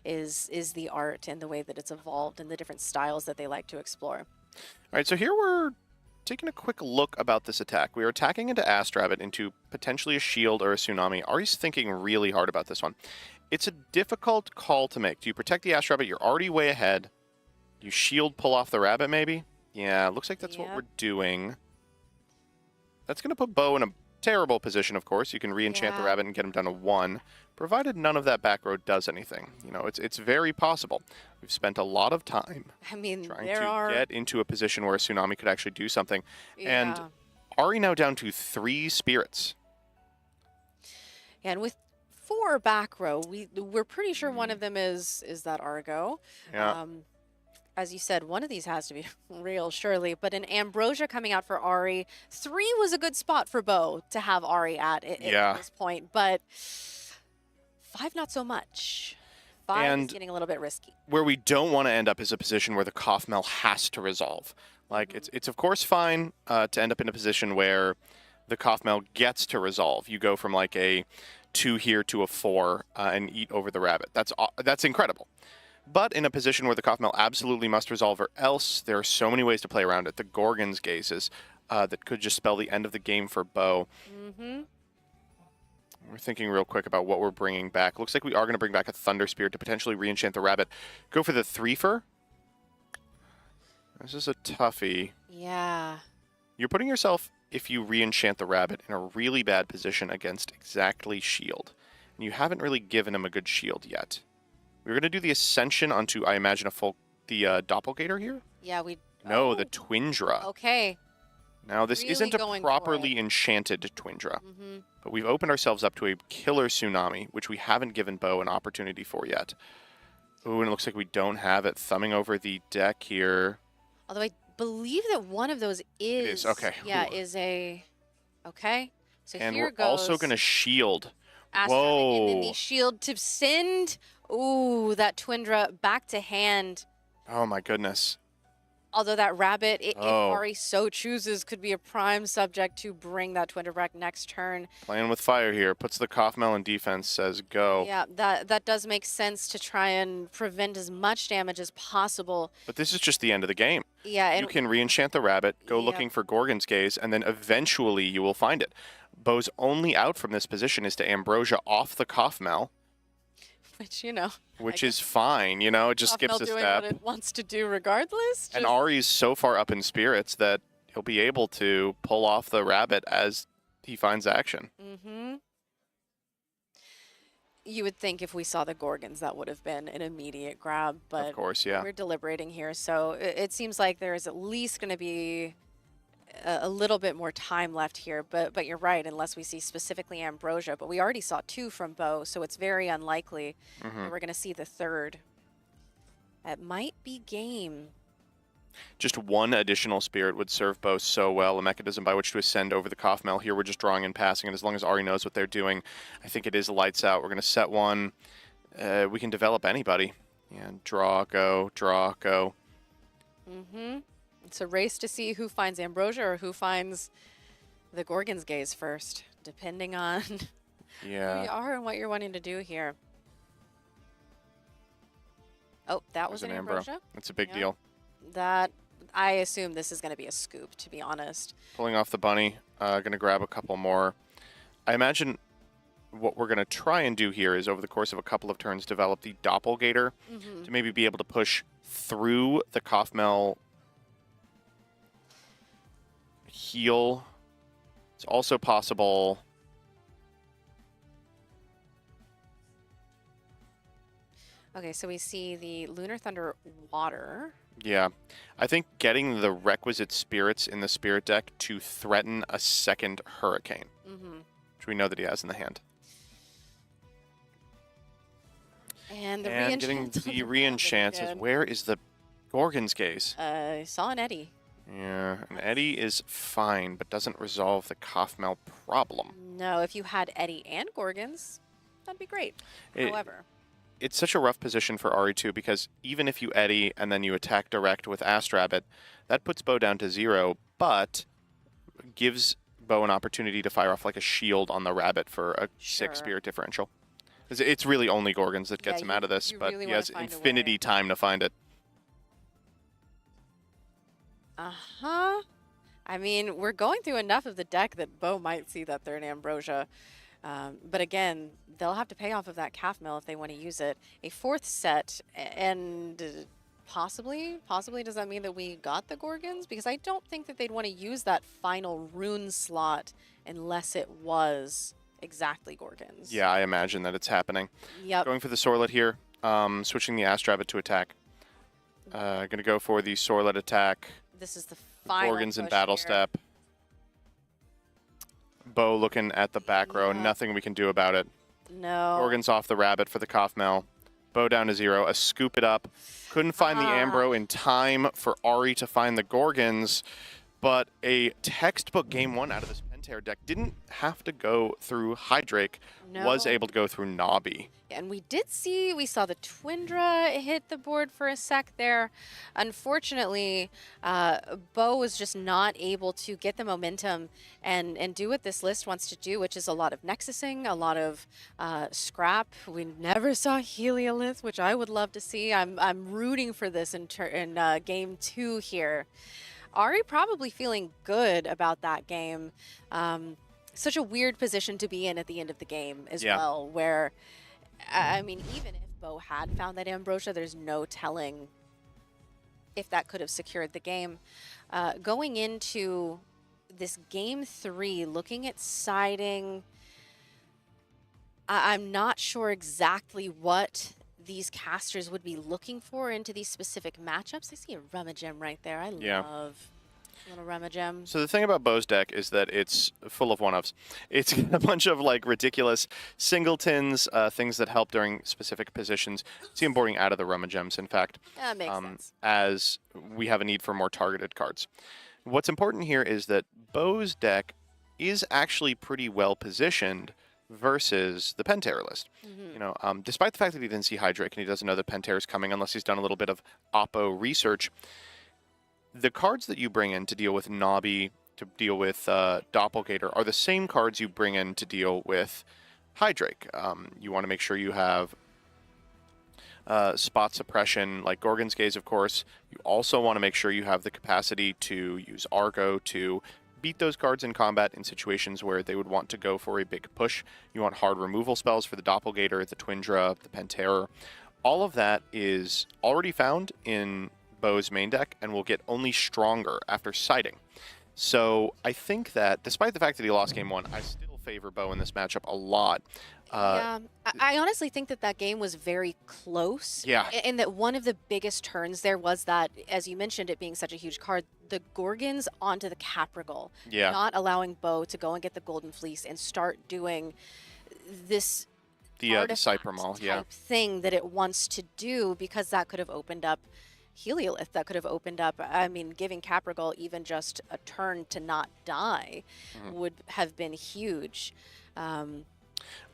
is the art and the way that it's evolved and the different styles that they like to explore. All right, so here we're taking a quick look about this attack. We are attacking into Astrabbit, into potentially a shield or a tsunami. Ari's thinking really hard about this one. It's a difficult call to make. Do you protect the Astrabbit? You're already way ahead. Do you shield pull off the rabbit, maybe? Yeah, looks like that's what Yeah. we're doing. That's going to put Bo in a terrible position, of course. You can re-enchant the Yeah. rabbit and get him down to 1, provided none of that back row does anything. You know, it's very possible. We've spent a lot of time I mean, trying there to are... get into a position where a tsunami could actually do something. And yeah. Ari now down to 3 spirits. And with 4 back row, we're pretty sure one of them is that Argo. Yeah. As you said, one of these has to be real, surely. But an Ambrosia coming out for Ari. 3 was a good spot for Bo to have Ari at Yeah. this point. But 5, not so much. 5 And- is getting a little bit risky. Where we don't want to end up is a position where the Kathmel has to resolve. Like, it's of course fine to end up in a position where the Kathmel gets to resolve. You go from like a 2 here to a 4 and eat over the rabbit. That's incredible. But in a position where the Kathmel absolutely must resolve, or else there are so many ways to play around it. The Gorgon's Gazes that could just spell the end of the game for Bo. We're thinking real quick about what we're bringing back. Looks like we are going to bring back a Thunder Spirit to potentially re-enchant the rabbit. Go for the 3-fer. This is a toughie. Yeah. You're putting yourself, if you re-enchant the rabbit, in a really bad position against exactly shield. And you haven't really given him a good shield yet. We're going to do the Ascension onto, I imagine, the Doppelganger here? Yeah, we... No, oh, the Twindra. Okay. Now, this Really isn't a going for properly enchanted Twindra, but we've opened ourselves up to a killer Tsunami, which we haven't given Bo an opportunity for yet. Ooh, and it looks like we don't have it. Thumbing over the deck here. Although I believe that one of those is... okay. Yeah, Ooh. is a... Okay. So And here we're goes... also going to shield. Astrabbit, and then Whoa. the shield to send. Ooh, that Twindra back to hand. Oh, my goodness. Although that rabbit, if Oh. Ari so chooses, could be a prime subject to bring that Twindra back next turn. Playing with fire here. Puts the Kathmel in defense, says go. Yeah, that does make sense to try and prevent as much damage as possible. But this is just the end of the game. Yeah, and You can re-enchant the rabbit, go Yep. looking for Gorgon's Gaze, and then eventually you will find it. Bo's only out from this position is to Ambrosia off the Kathmel, which, you know, which I is fine, you know, it just skips Kathmel a doing step. what it wants to do regardless. And just- Ari's so far up in spirits that he'll be able to pull off the rabbit as he finds action. You would think if we saw the Gorgons, that would have been an immediate grab, but Of course, yeah. we're deliberating here, so it seems like there is at least going to be a little bit more time left here, but you're right, unless we see specifically Ambrosia, but we already saw 2 from Bo, so it's very unlikely that we're going to see the 3rd. It might be game. Just one additional spirit would serve Bo so well, a mechanism by which to ascend over the Kaufmel. Here we're just drawing and passing, and as long as Ari knows what they're doing, I think it is lights out. We're going to set one. We can develop anybody. Yeah, draw, go, draw, go. It's a race to see who finds Ambrosia or who finds the Gorgon's Gaze first, depending on who you are and what you're wanting to do here. Oh, that was an Ambrosia. That's a big deal. That, I assume this is going to be a scoop, to be honest. Pulling off the bunny. Going to grab a couple more. I imagine what we're going to try and do here is over the course of a couple of turns develop the Doppelgator to maybe be able to push through the Kaufmel heal. It's also possible. Okay, so we see the Lunar Thunder Water. Yeah. I think getting the requisite spirits in the spirit deck to threaten a second Hurricane, which we know that he has in the hand. And the getting the re-enchant is, where is the Gorgon's Gaze? I saw an Eddy. Yeah, an Eddy is fine, but doesn't resolve the Kaufmel problem. No, if you had Eddy and Gorgons, that'd be great. However, it's such a rough position for Ari too, because even if you Eddy and then you attack direct with Astrabbit, that puts Bo down to 0, but gives Bo an opportunity to fire off like a shield on the rabbit for a 6 spirit differential. It's really only Gorgons that gets him out of this, but really he has infinity time to find it. I mean, we're going through enough of the deck that Bo might see that they're in Ambrosia. But again, they'll have to pay off of that Kaufmel if they want to use it. A 4th set, and possibly does that mean that we got the Gorgons? Because I don't think that they'd want to use that final rune slot unless it was exactly Gorgons. Yeah, I imagine that it's happening. Yep. Going for the Sorlet here, switching the Astrabbit to attack. Going to go for the Sorlet attack. This is the final Gorgons in push battle here. step. Bo looking at the back row. Nothing we can do about it. No. Gorgons off the rabbit for the Kaufmel. Bo down to 0. A scoop it up. Couldn't find the Ambro in time for Ari to find the Gorgons, but a textbook game 1 out of this Pentair deck. Didn't have to go through Hydrake. Was able to go through Nobby. And we saw the Twindra hit the board for a sec there. Unfortunately, Bo was just not able to get the momentum and do what this list wants to do, which is a lot of nexusing, a lot of scrap. We never saw Heliolith, which I would love to see. I'm rooting for this in game 2 here. Ari probably feeling good about that game. Such a weird position to be in at the end of the game as well, where, I mean, even if Bo had found that Ambrosia, there's no telling if that could have secured the game. Going into this game 3, looking at siding, I'm not sure exactly what these casters would be looking for into these specific matchups. I see a Rummagem right there. I love little Rummagem. So the thing about Bo's deck is that it's full of one-ofs. It's a bunch of like ridiculous singletons, things that help during specific positions. See him boarding out of the Rummagems, in fact. That makes sense. As we have a need for more targeted cards. What's important here is that Bo's deck is actually pretty well positioned versus the Pentair list. You know, despite the fact that he didn't see Hydrake and he doesn't know that Pentair is coming unless he's done a little bit of Oppo research, the cards that you bring in to deal with Nobby, to deal with Doppelgator, are the same cards you bring in to deal with Hydrake. You want to make sure you have spot suppression like Gorgon's Gaze, of course. You also want to make sure you have the capacity to use Argo to beat those cards in combat in situations where they would want to go for a big push. You want hard removal spells for the Doppelgator, the Twindra, the Pentair. All of that is already found in Bo's main deck and will get only stronger after siding. So I think that despite the fact that he lost game 1, I still favor Bo in this matchup a lot. Yeah, I honestly think that that game was very close. Yeah. And that one of the biggest turns there was that, as you mentioned, it being such a huge card, the Gorgons onto the Caprigal. Yeah. Not allowing Bo to go and get the Golden Fleece and start doing this The artifact Cybermall, yeah. type thing that it wants to do, because that could have opened up Heliolith, that could have opened up, I mean, giving Caprigal even just a turn to not die would have been huge.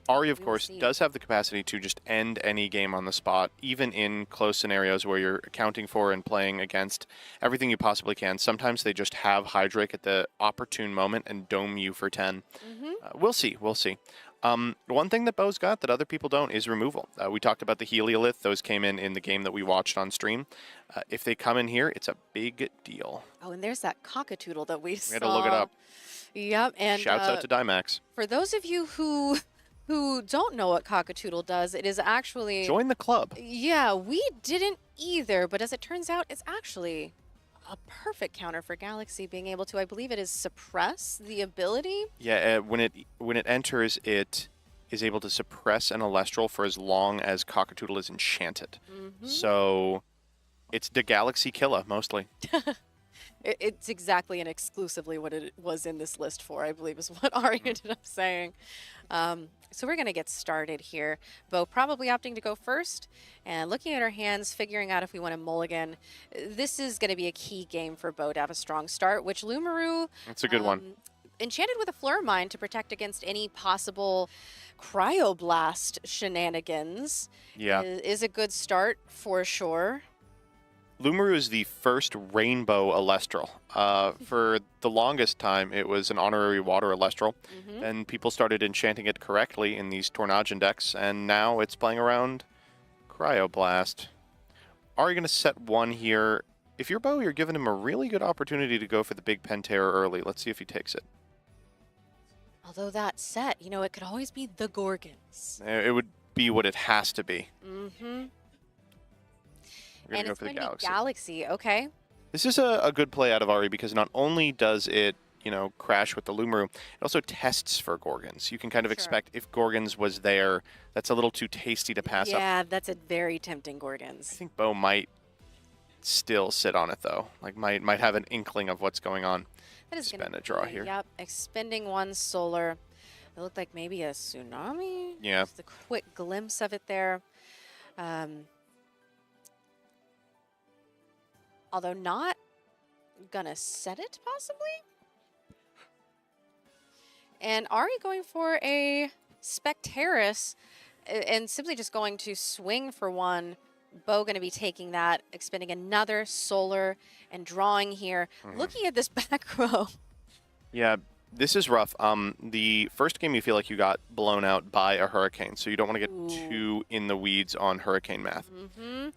Ari, of We will course, see. does have the capacity to just end any game on the spot, even in close scenarios where you're accounting for and playing against everything you possibly can. Sometimes they just have Hydrake at the opportune moment and dome you for 10. We'll see. We'll see. One thing that Bo's got that other people don't is removal. We talked about the Heliolith. Those came in the game that we watched on stream. If they come in here, it's a big deal. Oh, and there's that cockatoodle that we saw. We had to look it up. Yep, and Shouts out to Dimax. for those of you who don't know what cockatoodle does, it is actually Join the club. Yeah, we didn't either, but as it turns out, it's actually a perfect counter for Galaxy, being able to, I believe it is suppress the ability. Yeah, when it enters, it is able to suppress an Elestral for as long as Cockatoodle is enchanted. So it's the Galaxy killer, mostly. It's exactly and exclusively what it was in this list for, I believe, is what Ari ended up saying. So we're going to get started here. Bo probably opting to go first, and looking at our hands, figuring out if we want to mulligan. This is going to be a key game for Bo to have a strong start, which Lumaru... That's a good one. Enchanted with a Fleur Mine to protect against any possible Cryoblast shenanigans. Yeah. Is a good start for sure. Lumaru is the first rainbow Elestral. For the longest time, it was an honorary water Elestral, and people started enchanting it correctly in these Tornadgen decks, and now it's playing around Cryoblast. Are you going to set one here? If you're Bo, you're giving him a really good opportunity to go for the big Pentair early. Let's see if he takes it. Although that set, you know, it could always be the Gorgons. It would be what it has to be. And We're going to go it's for the going to be Galaxy. Galaxy, okay. This is a good play out of Ari because not only does it, you know, crash with the Lumaru, it also tests for Gorgons. You can kind of expect if Gorgons was there, that's a little too tasty to pass up. Yeah, that's a very tempting I Gorgons. think Bo might still sit on it though. Like might have an inkling of what's going on. That is Spend gonna a draw be, here. Yep, expending one solar. It looked like maybe a tsunami. Yeah. Just a quick glimpse of it there. Although not gonna set it possibly. And Ari going for a Spectaris and simply just going to swing for one. Bo going to be taking that, expending another solar and drawing here. Looking at this back row. Yeah, this is rough. The first game you feel like you got blown out by a hurricane, so you don't want to get too in the weeds on hurricane math.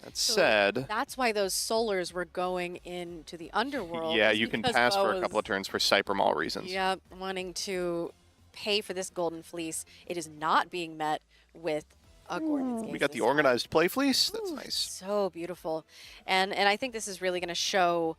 That said, That's why those solars were going into the underworld. yeah, is you can because pass Bo for a was- couple of turns for Cybermall reasons. Yep, wanting to pay for this golden fleece. It is not being met with a Gordon's We Gaze got the this time. organized play fleece. That's Ooh, nice. So beautiful. And I think this is really going to show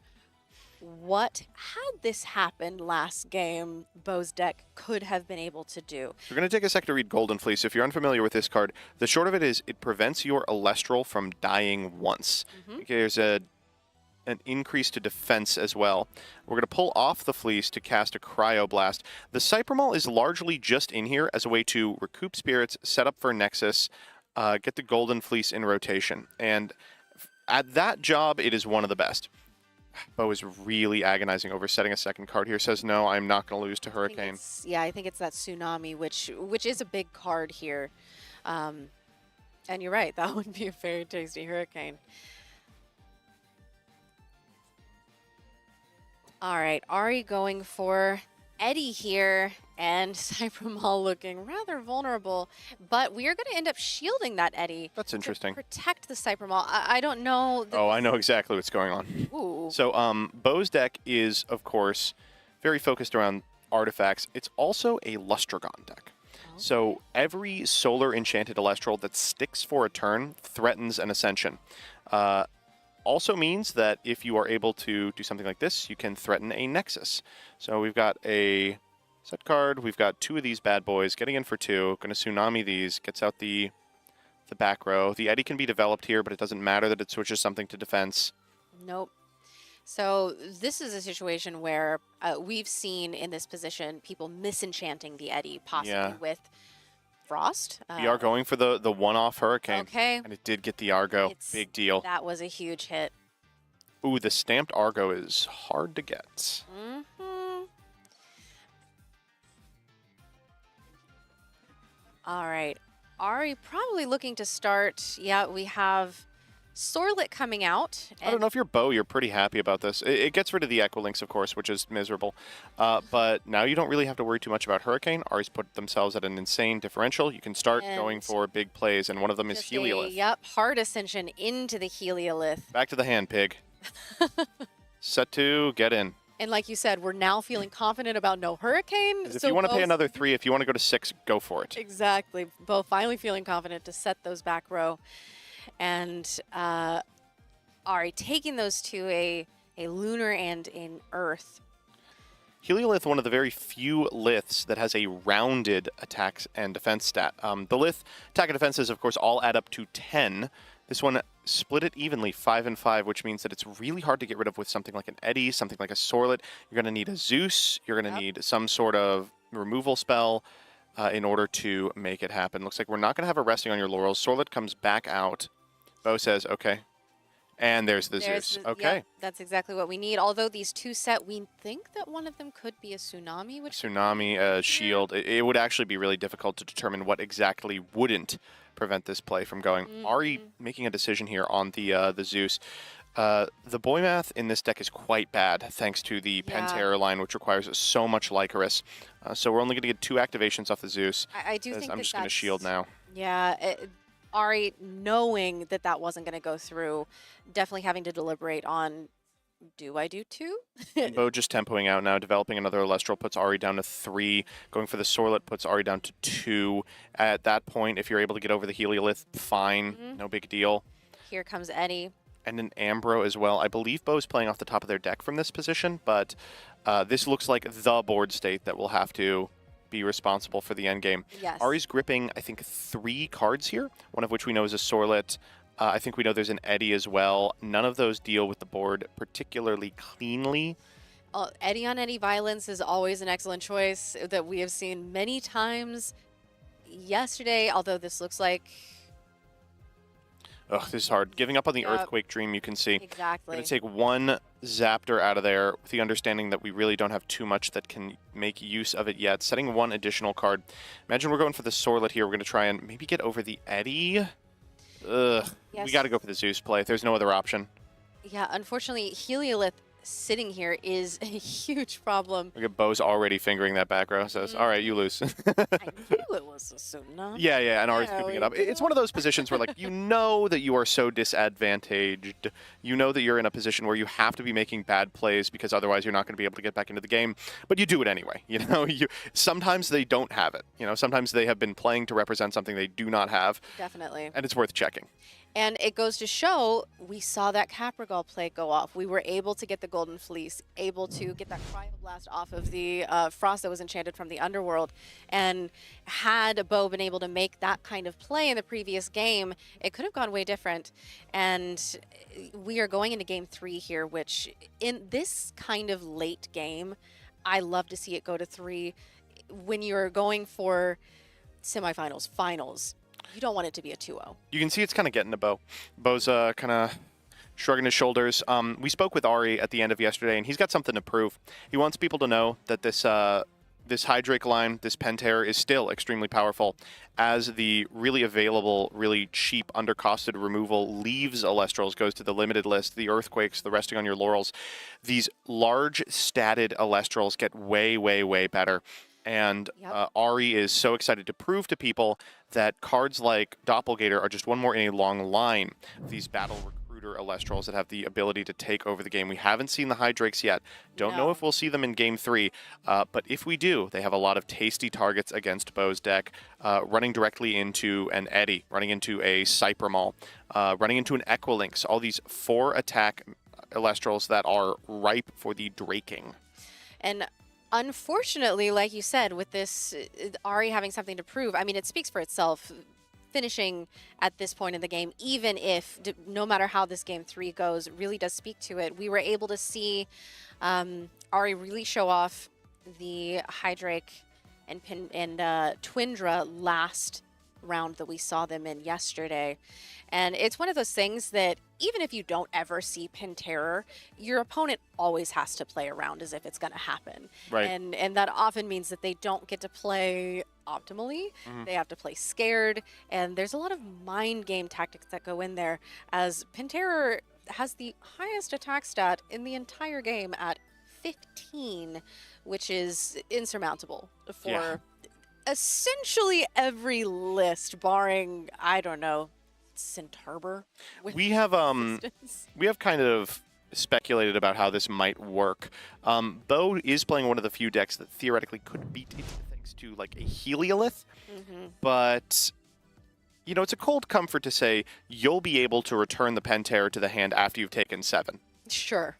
what, had this happened last game, Bo's deck could have been able to do. We're going to take a sec to read Golden Fleece. If you're unfamiliar with this card, the short of it is it prevents your Elestral from dying once. There's an increase to defense as well. We're going to pull off the Fleece to cast a Cryoblast. The Cybermall is largely just in here as a way to recoup spirits, set up for Nexus, get the Golden Fleece in rotation. And at that job, it is one of the best. Bo is really agonizing over setting a second card here. Says, no, I'm not going to lose to I think Hurricane. it's- Yeah, I think it's that Tsunami, which is a big card here. And you're right, that would be a very tasty Hurricane. All right, Ari going for Eddie here, and Cybermall looking rather vulnerable, but we are going to end up shielding that Eddie. That's interesting. To protect the Cybermall. I don't know. Oh, I know exactly what's going on. Ooh. So, Bo's deck is, of course, very focused around artifacts. It's also a Lustragon deck. So every solar enchanted Elestral that sticks for a turn threatens an Ascension. Also means that if you are able to do something like this, you can threaten a Nexus. So we've got a Set card. We've got 2 of these bad boys getting in for 2. Going to Tsunami these. Gets out the back row. The Eddy can be developed here, but it doesn't matter that it switches something to defense. Nope. So this is a situation where we've seen in this position people misenchanting the Eddy, possibly with Frost. We are going for the one-off Hurricane. Okay. And it did get the Argo. Big deal. That was a huge hit. Ooh, the stamped Argo is hard to get. Mm-hmm. All right. Ari probably looking to start. Yeah, we have Sorlet coming out. I don't know if you're Bo, you're pretty happy about this. It gets rid of the Equilinks, of course, which is miserable. But now you don't really have to worry too much about Hurricane. Ari's put themselves at an insane differential. You can start going for big plays, and one of them is Heliolith. Yep, hard ascension into the Heliolith. Back to the hand, pig. Set 2, get in. And like you said, we're now feeling confident about no Hurricane. If you want to pay another 3, if you want to go to 6, go for it. Exactly. Bo finally feeling confident to set those back row. And Ari taking those to a lunar and an earth. Heliolith, one of the very few liths that has a rounded attacks and defense stat. The lith attack and defenses, of course, all add up to 10. This one split it evenly, 5 and 5, which means that it's really hard to get rid of with something like an Eddy, something like a Sorlet. You're going to need a Zeus. You're going to need some sort of removal spell in order to make it happen. Looks like we're not going to have a resting on your laurels. Sorlet comes back out. Bo says, okay. And there's the Zeus. Okay. Yep, that's exactly what we need. Although these 2 set, we think that one of them could be a Tsunami. Which Tsunami, Shield. It would actually be really difficult to determine what exactly wouldn't prevent this play from going. Ari making a decision here on the Zeus. The boy math in this deck is quite bad, thanks to the Pentair line, which requires so much Lycoris. So we're only going to get 2 activations off the Zeus. I do think I'm just going to shield now. Yeah, Ari, knowing that that wasn't going to go through, definitely having to deliberate on, do I do 2? Bo just tempoing out now, developing another Elestral puts Ari down to 3. Going for the Sorlet puts Ari down to 2. At that point, if you're able to get over the Heliolith, fine, no big deal. Here comes Eddy. And an Ambro as well. I believe Bo's playing off the top of their deck from this position, but this looks like the board state that will have to be responsible for the end game. Yes. Ari's gripping, I think, 3 cards here, one of which we know is a Sorlet. I think we know there's an Eddy as well. None of those deal with the board particularly cleanly. Eddy on Eddy violence is always an excellent choice that we have seen many times yesterday, although this looks like... Ugh, this is hard. Giving up on the Earthquake Dream, you can see. Exactly. We're going to take 1 Zaptor out of there with the understanding that we really don't have too much that can make use of it yet. Setting 1 additional card. Imagine we're going for the Sorlet here. We're going to try and maybe get over the Eddy. Ugh. Yes. We got to go for the Zeus play. There's no other option. Yeah, unfortunately, Heliolith sitting here is a huge problem. Look at Bo's already fingering that back row. Says, all right, you lose. I knew it was a Tsunami. Yeah, and Ari's keeping it up. It's one of those positions where, like, you know that you are so disadvantaged. You know that you're in a position where you have to be making bad plays because otherwise you're not going to be able to get back into the game. But you do it anyway. You know, sometimes they don't have it. You know, sometimes they have been playing to represent something they do not have. Definitely. And it's worth checking. And it goes to show, we saw that Caprigal play go off. We were able to get the Golden Fleece, able to get that Cryoblast off of the Frost that was enchanted from the Underworld. And had Bo been able to make that kind of play in the previous game, it could have gone way different. And we are going into game 3 here, which in this kind of late game, I love to see it go to 3. When you're going for semifinals, finals, you don't want it to be a 2-0. You can see it's kind of getting to Bo. Bo's kind of shrugging his shoulders. We spoke with Ari at the end of yesterday, and he's got something to prove. He wants people to know that this Hydrake line, this Pentair, is still extremely powerful. As the really available, really cheap, undercosted removal leaves Elestrals, goes to the limited list, the Earthquakes, the resting on your laurels, these large statted Elestrals get way, way, way better. And Ari is so excited to prove to people that cards like Doppelgator are just one more in a long line of these battle recruiter Elestrals that have the ability to take over the game. We haven't seen the Hydrakes yet. Don't know if we'll see them in Game 3, but if we do, they have a lot of tasty targets against Bo's deck, running directly into an Eddy, running into a Cypermal, running into an Equilinks, all these 4-attack Elestrals that are ripe for the draking. And unfortunately, like you said, with this Ari having something to prove, I mean, it speaks for itself. Finishing at this point in the game, even if no matter how this game 3 goes, really does speak to it. We were able to see Ari really show off the Hydrake and Twindra last round that we saw them in yesterday. And it's one of those things that even if you don't ever see Pin Terror, your opponent always has to play around as if it's going to happen. Right. And that often means that they don't get to play optimally. They have to play scared. And there's a lot of mind game tactics that go in there, as Pin Terror has the highest attack stat in the entire game at 15, which is insurmountable for essentially every list, barring, I don't know, Centarbor. We have kind of speculated about how this might work. Bo is playing one of the few decks that theoretically could beat it thanks to like a Heliolith, but you know, it's a cold comfort to say you'll be able to return the Pentair to the hand after you've taken 7. Sure.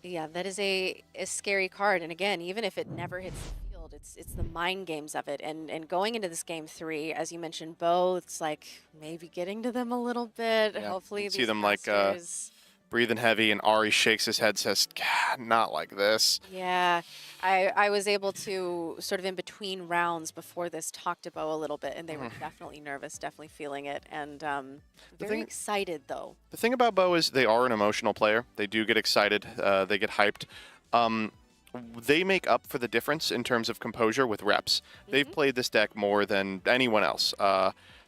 Yeah, that is a scary card. And again, even if it never hits the field, it's the mind games of it. And going into this game 3, as you mentioned, Bo, it's like maybe getting to them a little bit. Yeah. Hopefully See these them like breathing heavy, and Ari shakes his head, says, "God, not like this." Yeah, I was able to sort of in between rounds before this talk to Bo a little bit, and they were definitely nervous, definitely feeling it, and very excited though. The thing about Bo is they are an emotional player. They do get excited. They get hyped. They make up for the difference in terms of composure with reps. They've played this deck more than anyone else.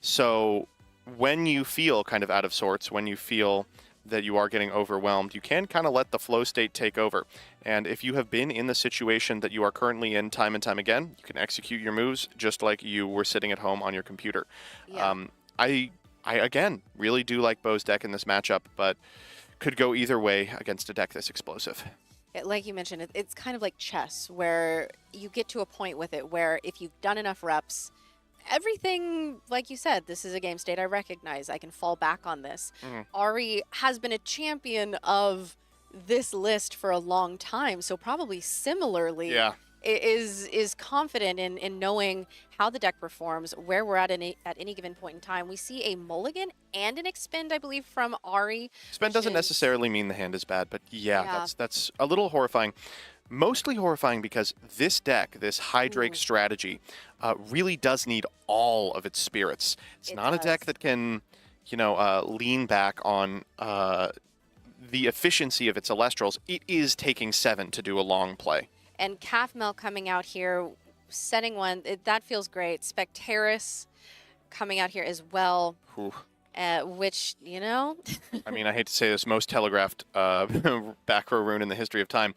So when you feel kind of out of sorts, when you feel that you are getting overwhelmed, you can kind of let the flow state take over. And if you have been in the situation that you are currently in time and time again, you can execute your moves just like you were sitting at home on your computer. Yeah. I again, really do like Bo's deck in this matchup, but could go either way against a deck this explosive. Like you mentioned, it's kind of like chess, where you get to a point with it where if you've done enough reps, everything, like you said, this is a game state I recognize. I can fall back on this. Ari has been a champion of this list for a long time, so probably similarly is confident in knowing how the deck performs, where we're at any given point in time. We see a mulligan and an expend, I believe, from Ari. Expend doesn't necessarily mean the hand is bad, but that's a little horrifying. Mostly horrifying because this deck, this Hydrake strategy, really does need all of its spirits. It's not a deck that can, you know, lean back on the efficiency of its Elestrals. It is taking 7 to do a long play. And Calf-Mel coming out here, setting one, that feels great. Spectaris coming out here as well. Which, you know... I mean, I hate to say this, most telegraphed back row rune in the history of time.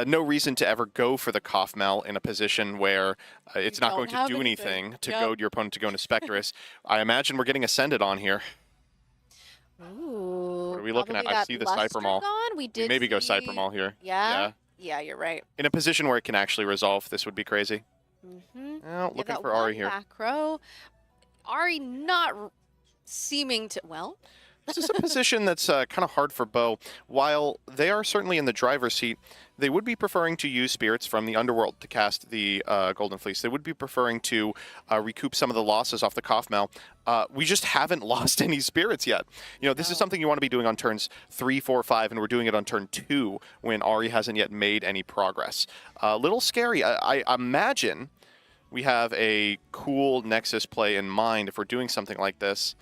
No reason to ever go for the Calf-Mel in a position where it's not going to do anything to goad your opponent to go into Spectaris. I imagine we're getting Ascended on here. Ooh. What are we looking at? I see the Cypher Maul. We maybe go Cypher Maul here. Yeah, you're right. In a position where it can actually resolve, this would be crazy. Well, looking for Ari here. Back row. Ari not seeming to, well... This is a position that's kind of hard for Bo. While they are certainly in the driver's seat, they would be preferring to use spirits from the underworld to cast the Golden Fleece. They would be preferring to recoup some of the losses off the Calf-Mel. We just haven't lost any spirits yet. You know, this is something you want to be doing on turns 3, 4, 5, and we're doing it on turn 2 when Ari hasn't yet made any progress. A little scary. I imagine we have a cool Nexus play in mind if we're doing something like this,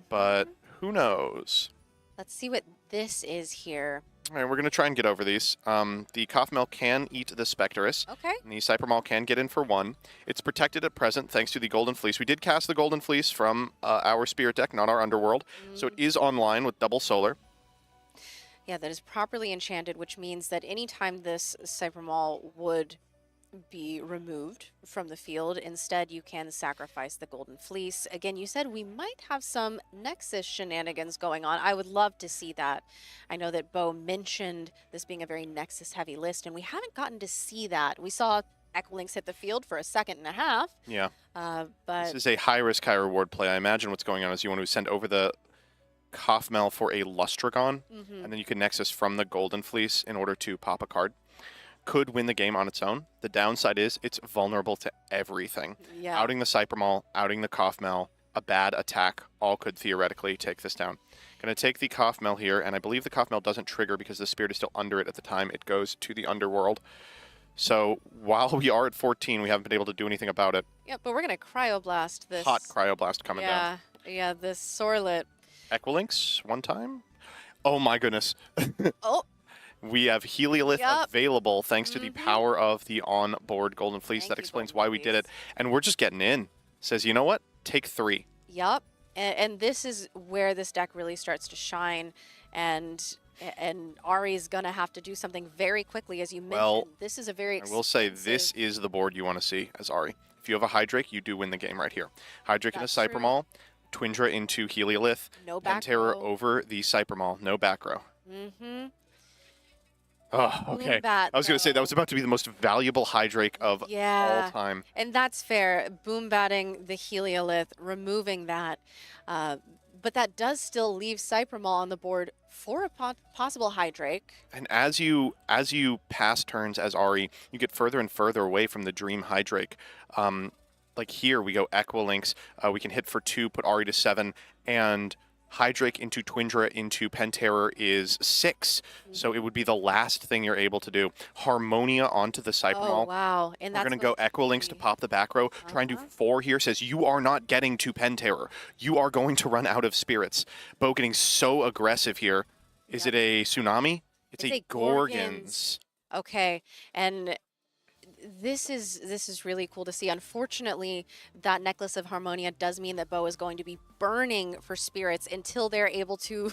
but who knows? Let's see what this is here. All right, we're going to try and get over these. The Calf-Mel can eat the Spectaris. Okay. And the Cypher Maul can get in for 1. It's protected at present thanks to the Golden Fleece. We did cast the Golden Fleece from our Spirit deck, not our Underworld. So it is online with double Solar. Yeah, that is properly enchanted, which means that anytime this Cypher Maul would be removed from the field, instead you can sacrifice the Golden Fleece. Again, you said we might have some Nexus shenanigans going on. I would love to see that. I know that Bo mentioned this being a very Nexus heavy list, and we haven't gotten to see that. We saw Echolinks hit the field for a second and a half. Yeah. But this is a high risk, high reward play. I imagine what's going on is you want to send over the Calf-Mel for a Lustragon, and then you can Nexus from the Golden Fleece in order to pop a card. could win the game on its own. The downside is it's vulnerable to everything. Yeah. Outing the Cybermaul, outing the Kaufmel, a bad attack, all could theoretically take this down. Going to take the Kaufmel here, and I believe the Kaufmel doesn't trigger because the Spirit is still under it at the time it goes to the Underworld. So while we are at 14, we haven't been able to do anything about it. Yeah, but we're going to Cryoblast this. Hot Cryoblast coming down. Yeah, this Sorlet. Equilinx one time. Oh my goodness. Oh. We have Heliolith Yep. available thanks to the power of the on-board Golden Fleece. Thank That you, explains Golden why we did Fleece. it. And we're just getting in. Says, you know what? Take 3. Yup. And this is where this deck really starts to shine. And Ari's going to have to do something very quickly, as you mentioned. Well, this is a very I will say this is the board you want to see as Ari. If you have a Hydrake, you do win the game right here. Hydrake and a That's true. Cybermaul, Twindra into Heliolith, No back Pantera row. over the Cybermaul, no back row. Mm-hmm. Oh, okay. Boombat, I was going to say that though. was about to be the most valuable Hydrake of Yeah. all time. And that's fair. Boom batting the Heliolith, removing that. But that does still leave Cybermaul on the board for a possible Hydrake. And as you pass turns as Ari, you get further and further away from the Dream Hydrake. Like here, we go Equilinx. We can hit for 2, put Ari to 7, and Hydrake into Twindra into Penterror is 6. So it would be the last thing you're able to do. Harmonia onto the Cybermaul. Oh, wow. And We're that's going to go Equilinx to pop the back row. Try and do 4 here. Says you are not getting to Penterror. You are going to run out of spirits. Bo getting so aggressive here. Is it a Tsunami? It's a Gorgons. Okay. And this is really cool to see. Unfortunately, that Necklace of Harmonia does mean that Bo is going to be burning for spirits until they're able to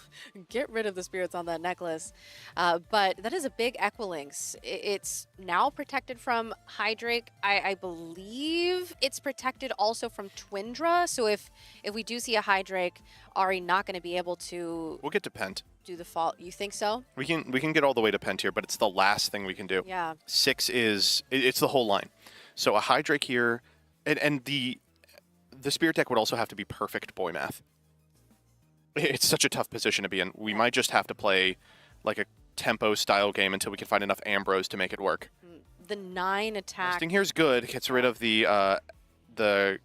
get rid of the spirits on that necklace. But that is a big Equilinx. It's now protected from Hydrake. I believe it's protected also from Twindra. So if we do see a Hydrake, Ari not going to be able to We'll get to Pent. do the fall. You think so? We can get all the way to Pent here, but it's the last thing we can do. Yeah. 6 is it's the whole line. So a Hydrake here, and the Spirit deck would also have to be perfect boy math. It's such a tough position to be in. We might just have to play like a tempo style game until we can find enough Ambrose to make it work. The 9 attack. Resting here's good. Gets rid of the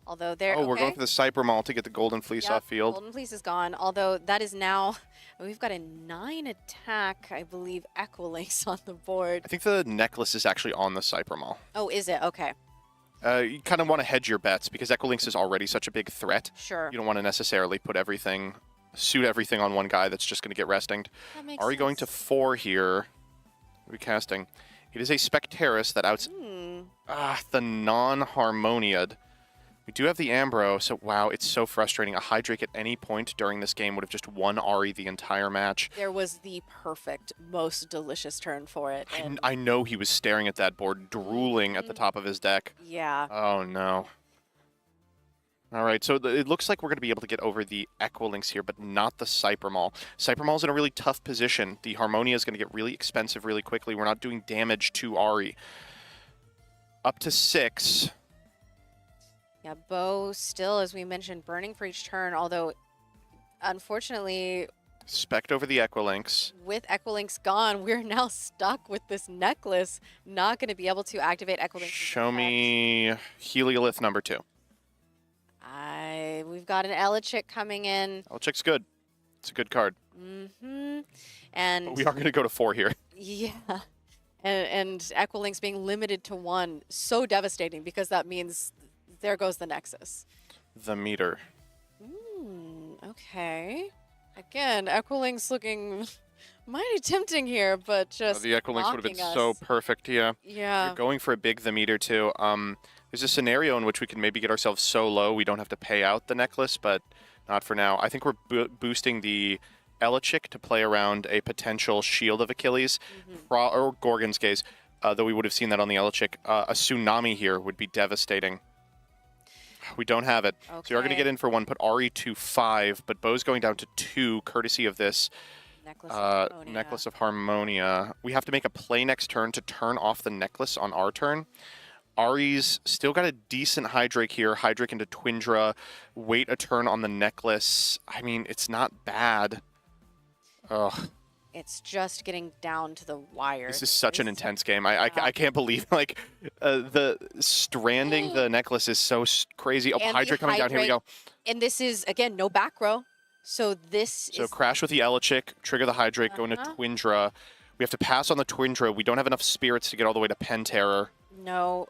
Although there. we're going for the Cybermaul to get the Golden Fleece Yep, off field. Golden Fleece is gone. Although that is now, we've got a 9 attack, I believe, Equilinx on the board. I think the necklace is actually on the Cybermaul. Oh, is it? Okay. You kind of want to hedge your bets because Equilinx is already such a big threat. Sure. You don't want to necessarily suit everything on one guy that's just going to get restinged. That makes Are we going to sense. 4 here? Recasting. It is a Specterus that outs the non-Harmoniad. We do have the Ambro, so wow, it's so frustrating. A Hydrake at any point during this game would have just won Ari the entire match. There was the perfect, most delicious turn for it. And I know he was staring at that board, drooling at the top of his deck. yeah. Oh no. All right, so it looks like we're going to be able to get over the Equilinx here, but not the Cybermaul. Cybermaul's in a really tough position. The Harmonia is going to get really expensive really quickly. We're not doing damage to Ari. Up to 6. Yeah, Bo still, as we mentioned, burning for each turn, although unfortunately, Spect over the Equilinx. with Equilinx gone, we're now stuck with this necklace, not going to be able to activate Equilinx. Show me Heliolith number 2. We've got an Elechick coming in. Elchik's good. It's a good card. Mm-hmm. And But we are going to go to 4 here. yeah. And Equilinx being limited to 1, so devastating because that means there goes the Nexus. The meter. Okay. Again, Equilinx looking mighty tempting here, but just The Equilinx would have been mocking so us. perfect, yeah. Yeah. You're going for a big the meter too. There's a scenario in which we can maybe get ourselves so low we don't have to pay out the necklace, but not for now. I think we're boosting the Elechick to play around a potential Shield of Achilles, or Gorgon's Gaze, though we would have seen that on the Elechick. A Tsunami here would be devastating. We don't have it. So you're going to Okay. get in for 1, put Ari to 5, but Bo's going down to 2, courtesy of this Necklace of Harmonia. Necklace of Harmonia. We have to make a play next turn to turn off the necklace on our turn. Ari's still got a decent Hydrake here. Hydrake into Twindra. Wait a turn on the necklace. I mean, it's not bad. Ugh. It's just getting down to the wire. This is such an intense game. I can't believe, like, the stranding the necklace is so crazy. Oh, And the Hydra coming down. Here we go. And this is, again, no back row. So this So is... crash with the Elechick, trigger the Hydrate, go into Twindra. We have to pass on the Twindra. We don't have enough spirits to get all the way to Pen Terror. No.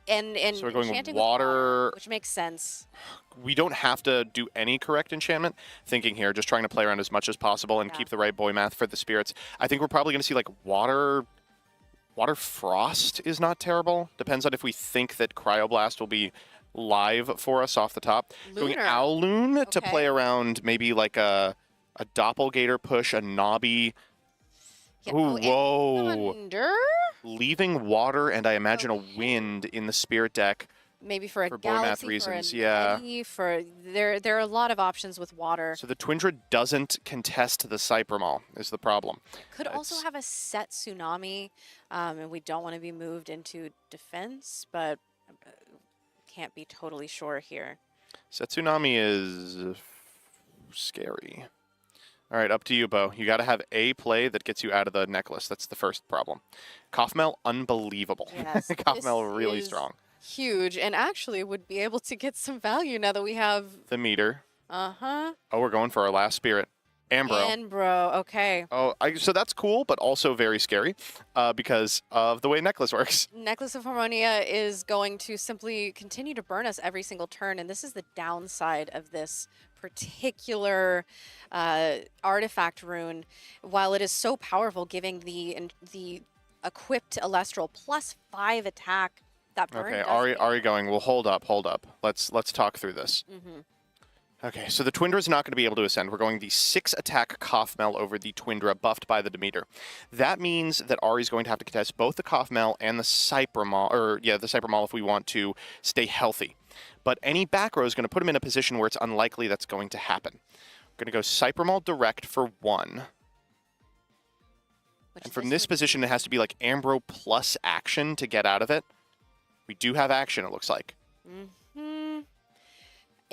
And So we're going enchanting water. with which makes sense. We don't have to do any correct enchantment. Thinking here, just trying to play around as much as possible and keep the right boy math for the spirits. I think we're probably going to see like water frost is not terrible. Depends on if we think that Cryoblast will be live for us off the top. Going Lunar. Owloon to Okay. play around maybe like a Doppelgator push, a Nobby. Yeah, Ooh, and whoa. Thunder? Leaving water and I imagine a wind in the spirit deck. Maybe for a For boy math galaxy, reasons, for a yeah. Netty, for there are a lot of options with water. So the Twindra doesn't contest the Cybermaw is the problem. Could also It's- have a set tsunami, and we don't want to be moved into defense, but can't be totally sure here. Setsunami is scary. All right, up to you, Bo. You got to have a play that gets you out of the necklace. That's the first problem. Koffmel, unbelievable. Yes, Koffmel, this really is strong. Huge, and actually would be able to get some value now that we have. The meter. Oh, we're going for our last spirit. Ambro. Ambro, okay. Oh, so that's cool, but also very scary because of the way Necklace works. Necklace of Harmonia is going to simply continue to burn us every single turn, and this is the downside of this particular artifact rune. While it is so powerful, giving the equipped Elestral +5 attack, that burn. Okay, does Ari going, well, hold up. Let's talk through this. Okay, so the Twindra is not going to be able to ascend. We're going the 6 attack Koffmel over the Twindra, buffed by the Demeter. That means that Ari's going to have to contest both the Koffmel and the Cybermaw, the Cybermaw if we want to stay healthy. But any back row is going to put him in a position where it's unlikely that's going to happen. We're going to go Cybermaw direct for 1. And from this position, it has to be like Ambro plus action to get out of it. We do have action, it looks like.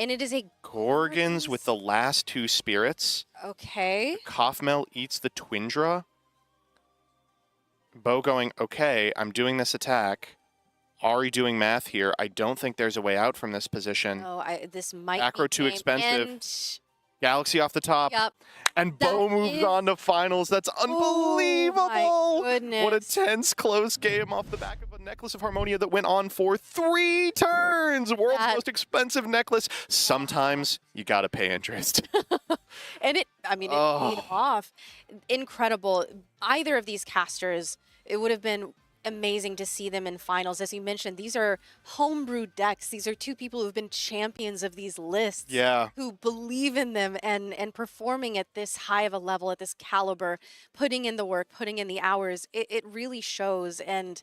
And it is a Gorgons with the last 2 spirits. okay. Koffmel eats the Twindra. Bo going, okay, I'm doing this attack. Ari doing math here. I don't think there's a way out from this position. Oh, this might Back row be too game expensive. end. Galaxy off the top. Yep. And Bo That moves is- on to finals. That's unbelievable. Oh, my What a goodness. tense, close game off the back of a Necklace of Harmonia that went on for 3 turns. World's That- most expensive necklace. Sometimes you got to pay interest. And it paid off. Incredible. Either of these casters, it would have been amazing to see them in finals. As you mentioned, these are homebrew decks. These are 2 people who've been champions of these lists. Yeah. Who believe in them and performing at this high of a level, at this caliber, putting in the work, putting in the hours. It really shows. And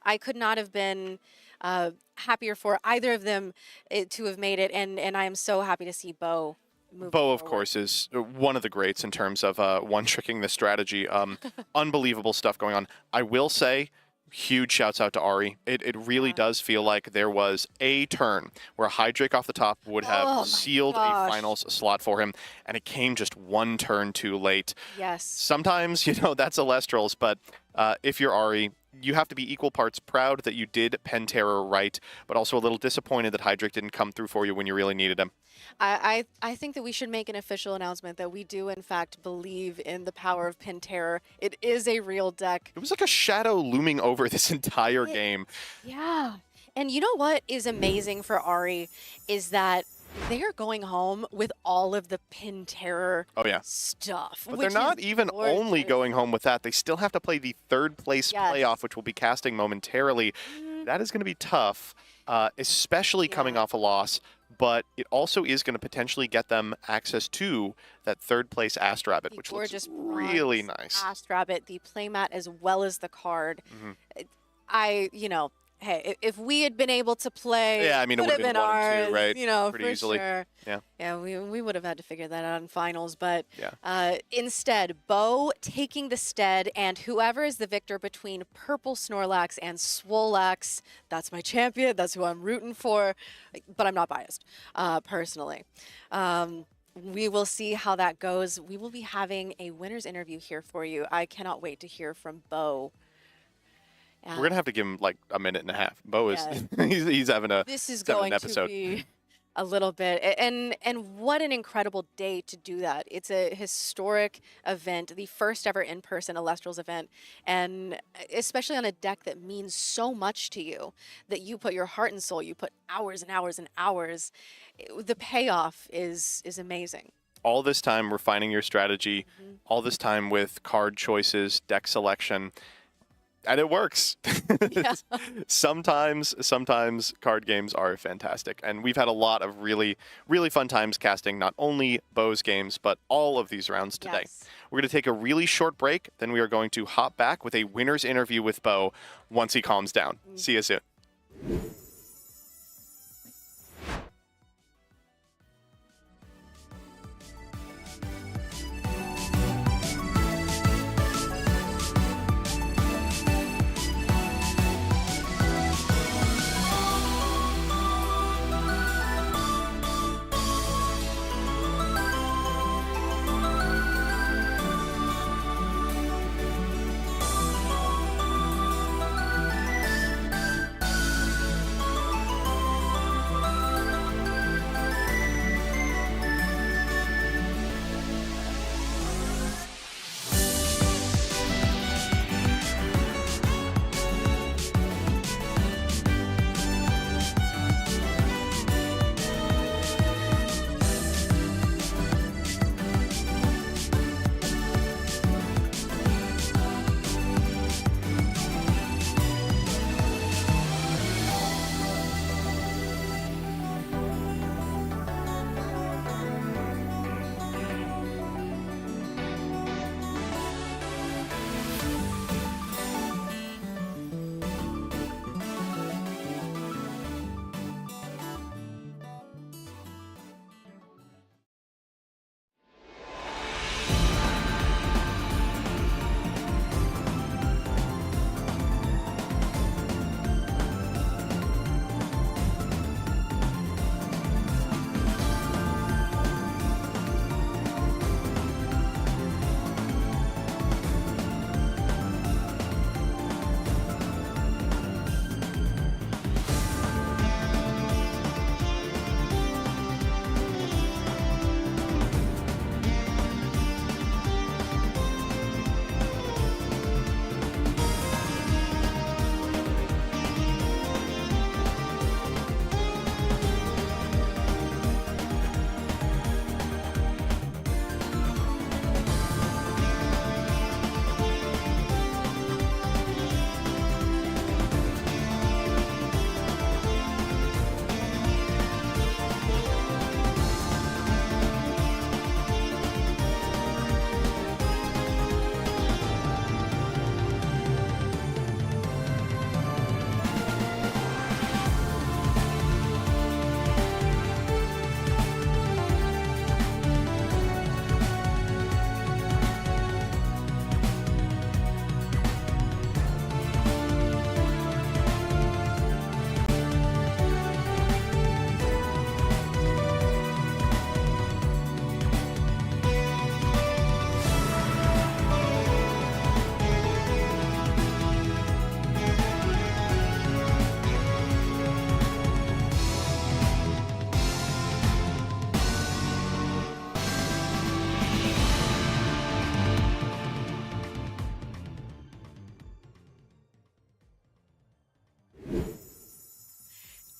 I could not have been happier for either of them to have made it. And I am so happy to see Bo move Bo, of forward. course, is one of the greats in terms of one-tricking the strategy. Unbelievable stuff going on. I will say, huge shouts out to Ari. It really does feel like there was a turn where a Hydrake off the top would Oh have my sealed a gosh. finals slot for him, and it came just 1 turn too late. Yes. Sometimes, that's Elestrals, but if you're Ari, you have to be equal parts proud that you did Pen Terror right, but also a little disappointed that Hydrake didn't come through for you when you really needed him. I think that we should make an official announcement that we do, in fact, believe in the power of Pen Terror. It is a real deck. It was like a shadow looming over this entire game. Yeah. And you know what is amazing for Ari is that they're going home with all of the Pen Terror Oh, yeah. stuff. But which they're not is even only gorgeous. going home with that. They still have to play the 3rd place Yes. playoff, which we'll be casting momentarily. That is going to be tough, especially coming off a loss. But it also is going to potentially get them access to that 3rd place Ast Rabbit, The which looks gorgeous really bronze nice. Ast Rabbit, the playmat, as well as the card. Hey, if we had been able to play, Yeah, I mean, it would would've have been 1 and 2, ours, right? Pretty for easily. sure. Yeah. Yeah, we would have had to figure that out in finals, but Yeah. instead, Bo taking the stead, and whoever is the victor between PurpleSnorlax and Swolax, that's my champion. That's who I'm rooting for, but I'm not biased, personally. We will see how that goes. We will be having a winner's interview here for you. I cannot wait to hear from Bo. We're going to have to give him like a minute and a half. Bo is, he's having a This is having going an episode. to be a little bit. And what an incredible day to do that. It's a historic event, the first ever in-person Elestrals event, and especially on a deck that means so much to you, that you put your heart and soul, you put hours and hours and hours. The payoff is amazing. All this time refining your strategy, all this time with card choices, deck selection, and it works. Yeah. Sometimes card games are fantastic, and we've had a lot of really fun times casting not only Bo's games but all of these rounds today. Yes. We're going to take a really short break, then we are going to hop back with a winner's interview with Bo once he calms down. See you soon.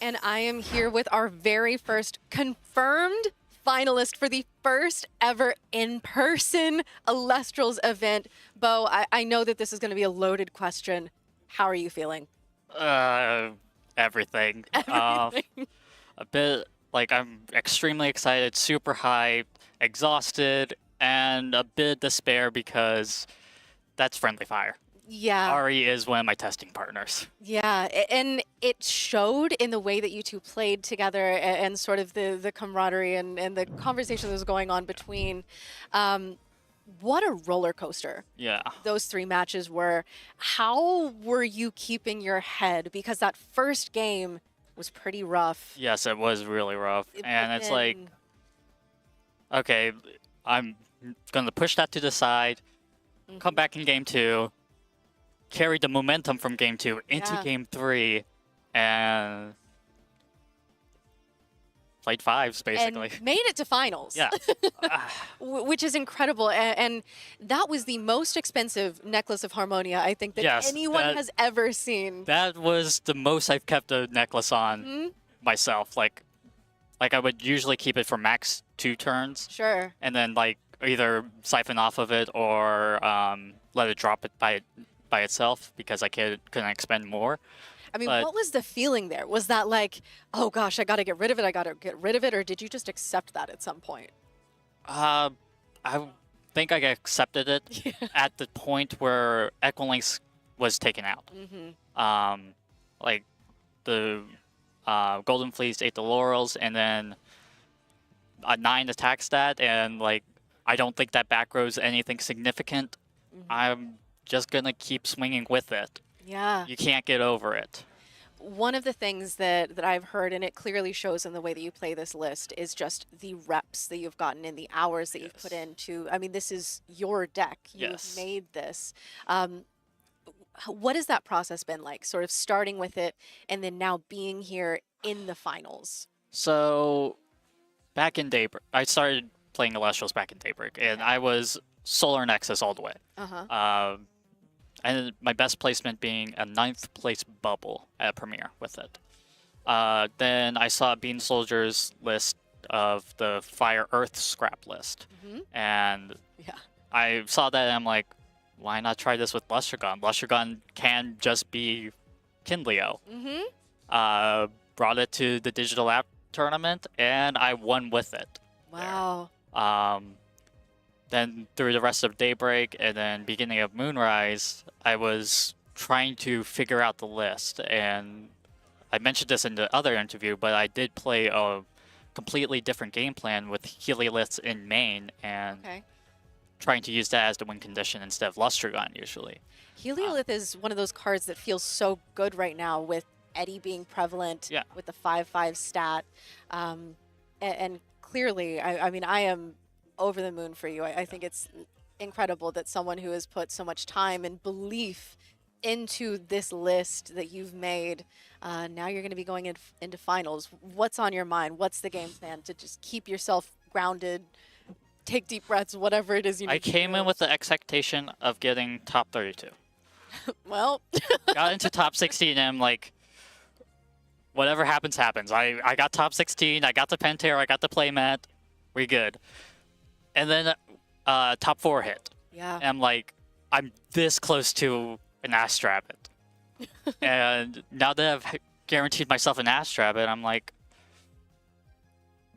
And I am here with our very first confirmed finalist for the first ever in-person Elestrals event. Bo, I know that this is going to be a loaded question. How are you feeling? Everything. Everything. A bit like I'm extremely excited, super hyped, exhausted, and a bit despair because that's friendly fire. Yeah. Ari is one of my testing partners. Yeah, and it showed in the way that you two played together and sort of the camaraderie and the conversation that was going on between. What a roller coaster Yeah. those three matches were. How were you keeping your head? Because that first game was pretty rough. Yes, it was really rough. And it's like, okay, I'm going to push that to the side, come back in game 2, carry the momentum from game 2 into Yeah. game 3, and played fives, basically. And made it to finals. Yeah. Which is incredible. And that was the most expensive necklace of Harmonia I think that Yes, anyone that- has ever seen. That was the most I've kept a necklace on myself. Like I would usually keep it for max 2 turns, Sure. and then like either siphon off of it or let it drop it by itself because I couldn't expend more. I mean, But- what was the feeling there? Was that like, oh gosh, I got to get rid of it, I got to get rid of it, or did you just accept that at some point? I think I accepted it at the point where Equinlynx was taken out. Like the Golden Fleece ate the laurels, and then a 9 attack stat, and like I don't think that back row's anything significant. I'm just gonna keep swinging with it. Yeah. You can't get over it. One of the things that I've heard, and it clearly shows in the way that you play this list, is just the reps that you've gotten in, the hours that you've put into. I mean, this is your deck. You've Yes. made this. What has that process been like, sort of starting with it and then now being here in the finals? So back in Daybreak, I started playing Elestrals back in Daybreak, and I was Solar Nexus all the way. And my best placement being a 9th place bubble at Premier with it. Then I saw Bean Soldier's list of the Fire Earth scrap list. And Yeah. I saw that and I'm like, why not try this with Lustergun? Lustergun can just be Kindleo. Brought it to the digital app tournament and I won with it. Wow. Then through the rest of Daybreak and then beginning of Moonrise, I was trying to figure out the list. And I mentioned this in the other interview, but I did play a completely different game plan with Helioliths in main and Okay. trying to use that as the win condition instead of Lustergun usually. Heliolith is one of those cards that feels so good right now with Eddie being prevalent, Yeah. with the 5/5 stat. And clearly, I mean, I am over the moon for you. I think it's incredible that someone who has put so much time and belief into this list that you've made, now you're going to be going into finals. What's on your mind? What's the game plan to just keep yourself grounded, take deep breaths, whatever it is you need I to came do? in with the expectation of getting top 32. Well, Got into top 16 and I'm like, whatever happens, happens. I got top 16, I got the Pantera, I got the playmat, we good. And then top 4 hit. yeah. And I'm like, I'm this close to an Astrabbit. And now that I've guaranteed myself an Astrabbit, I'm like,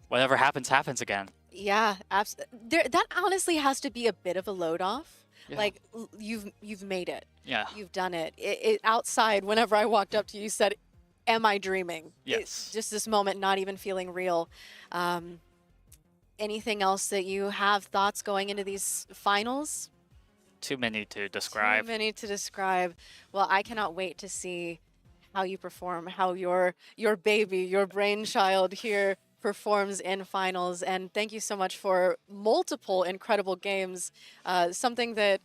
whatever happens, happens again. Yeah, absolutely. That honestly has to be a bit of a load off. Yeah. Like you've made it. Yeah. You've done it. Outside, whenever I walked up to you, you said, "Am I dreaming?" Yes. It's just this moment, not even feeling real. Anything else that you have thoughts going into these finals? Too many to describe. Too many to describe. Well, I cannot wait to see how you perform, how your baby, your brainchild here performs in finals. And thank you so much for multiple incredible games. Something that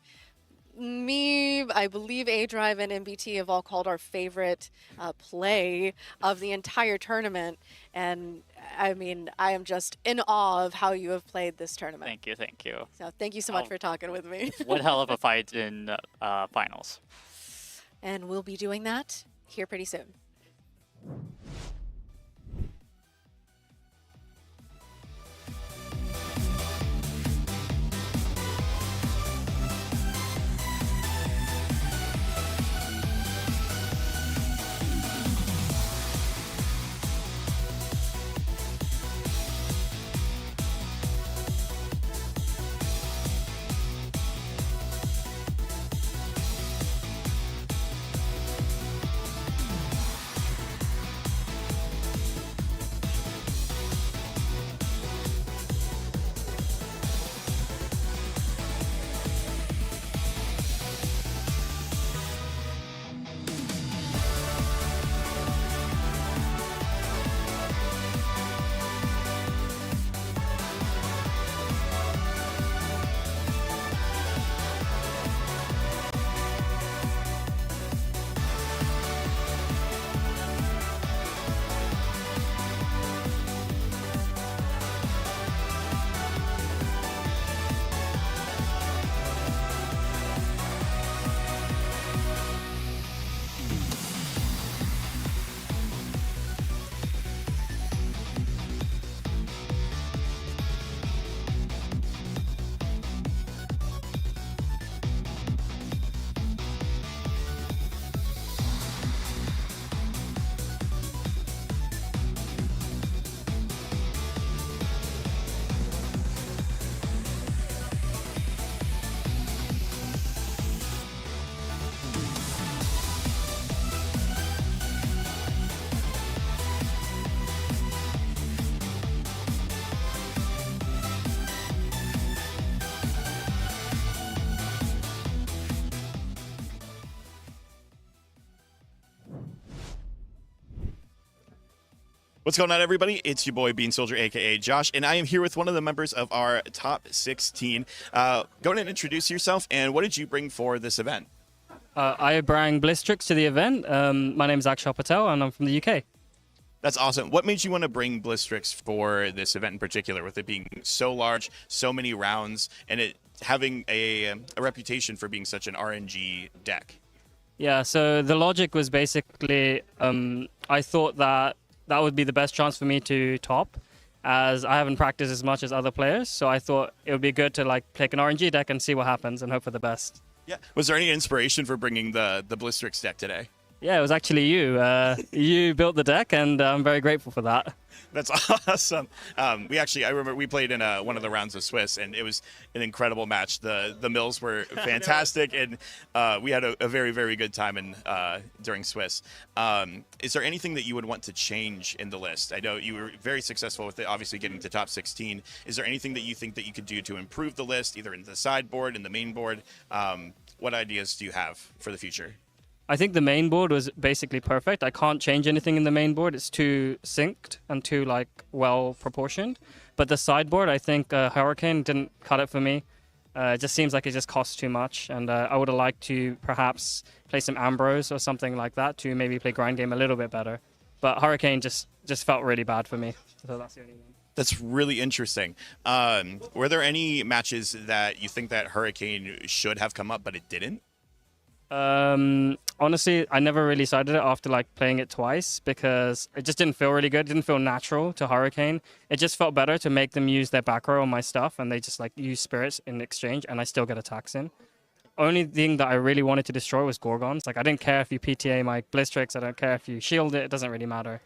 me, I believe A-Drive and MBT have all called our favorite play of the entire tournament. And I mean, I am just in awe of how you have played this tournament. Thank you, thank you. So thank you so much Oh. for talking with me. One hell of a fight in finals. And we'll be doing that here pretty soon. What's going on, everybody? It's your boy Bean Soldier, aka Josh, and I am here with one of the members of our top 16. Go ahead and introduce yourself, and what did you bring for this event? I bring BlueStacks to the event. My name is Aop Patel, and I'm from the UK. That's awesome. What made you want to bring BlueStacks for this event in particular, with it being so large, so many rounds, and it having a reputation for being such an RNG deck? Yeah, so the logic was basically I thought that would be the best chance for me to top, as I haven't practiced as much as other players. So I thought it would be good to like pick an RNG deck and see what happens and hope for the best. Yeah. Was there any inspiration for bringing the BlueStacks deck today? Yeah, it was actually you. You built the deck, and I'm very grateful for that. That's awesome. I remember we played in one of the rounds of Swiss, and it was an incredible match. The mills were fantastic, and we had a very, very good time during Swiss. Is there anything that you would want to change in the list? I know you were very successful with it, obviously getting to top 16. Is there anything that you think that you could do to improve the list, either in the sideboard, in the main board? What ideas do you have for the future? I think the main board was basically perfect. I can't change anything in the main board. It's too synced and too like well proportioned. But the sideboard, I think Hurricane didn't cut it for me. It just seems like it just costs too much, and I would have liked to perhaps play some Ambrose or something like that to maybe play grind game a little bit better. But Hurricane just felt really bad for me. So that's the only one. That's really interesting. Were there any matches that you think that Hurricane should have come up but it didn't? Honestly, I never really decided it after like playing it twice, because it just didn't feel really good. It didn't feel natural to Hurricane. It just felt better to make them use their back row on my stuff, and they just like use spirits in exchange, and I still get attacks in. Only thing that I really wanted to destroy was Gorgons. Like, I didn't care if you PTA my BlueStacks, I don't care if you shield it, it doesn't really matter.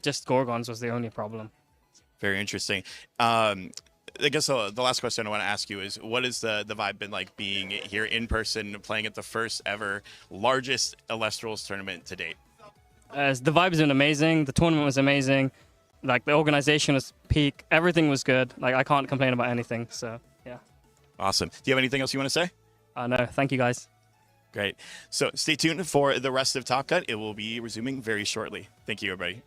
Just Gorgons was the only problem. Very interesting. I guess the last question I want to ask you is, what has the vibe been like being here in person, playing at the first ever largest Elestrals tournament to date? The vibe has been amazing. The tournament was amazing. Like, the organization was peak. Everything was good. Like, I can't complain about anything. So, yeah. Awesome. Do you have anything else you want to say? No, thank you guys. Great. So stay tuned for the rest of Top Cut. It will be resuming very shortly. Thank you, everybody.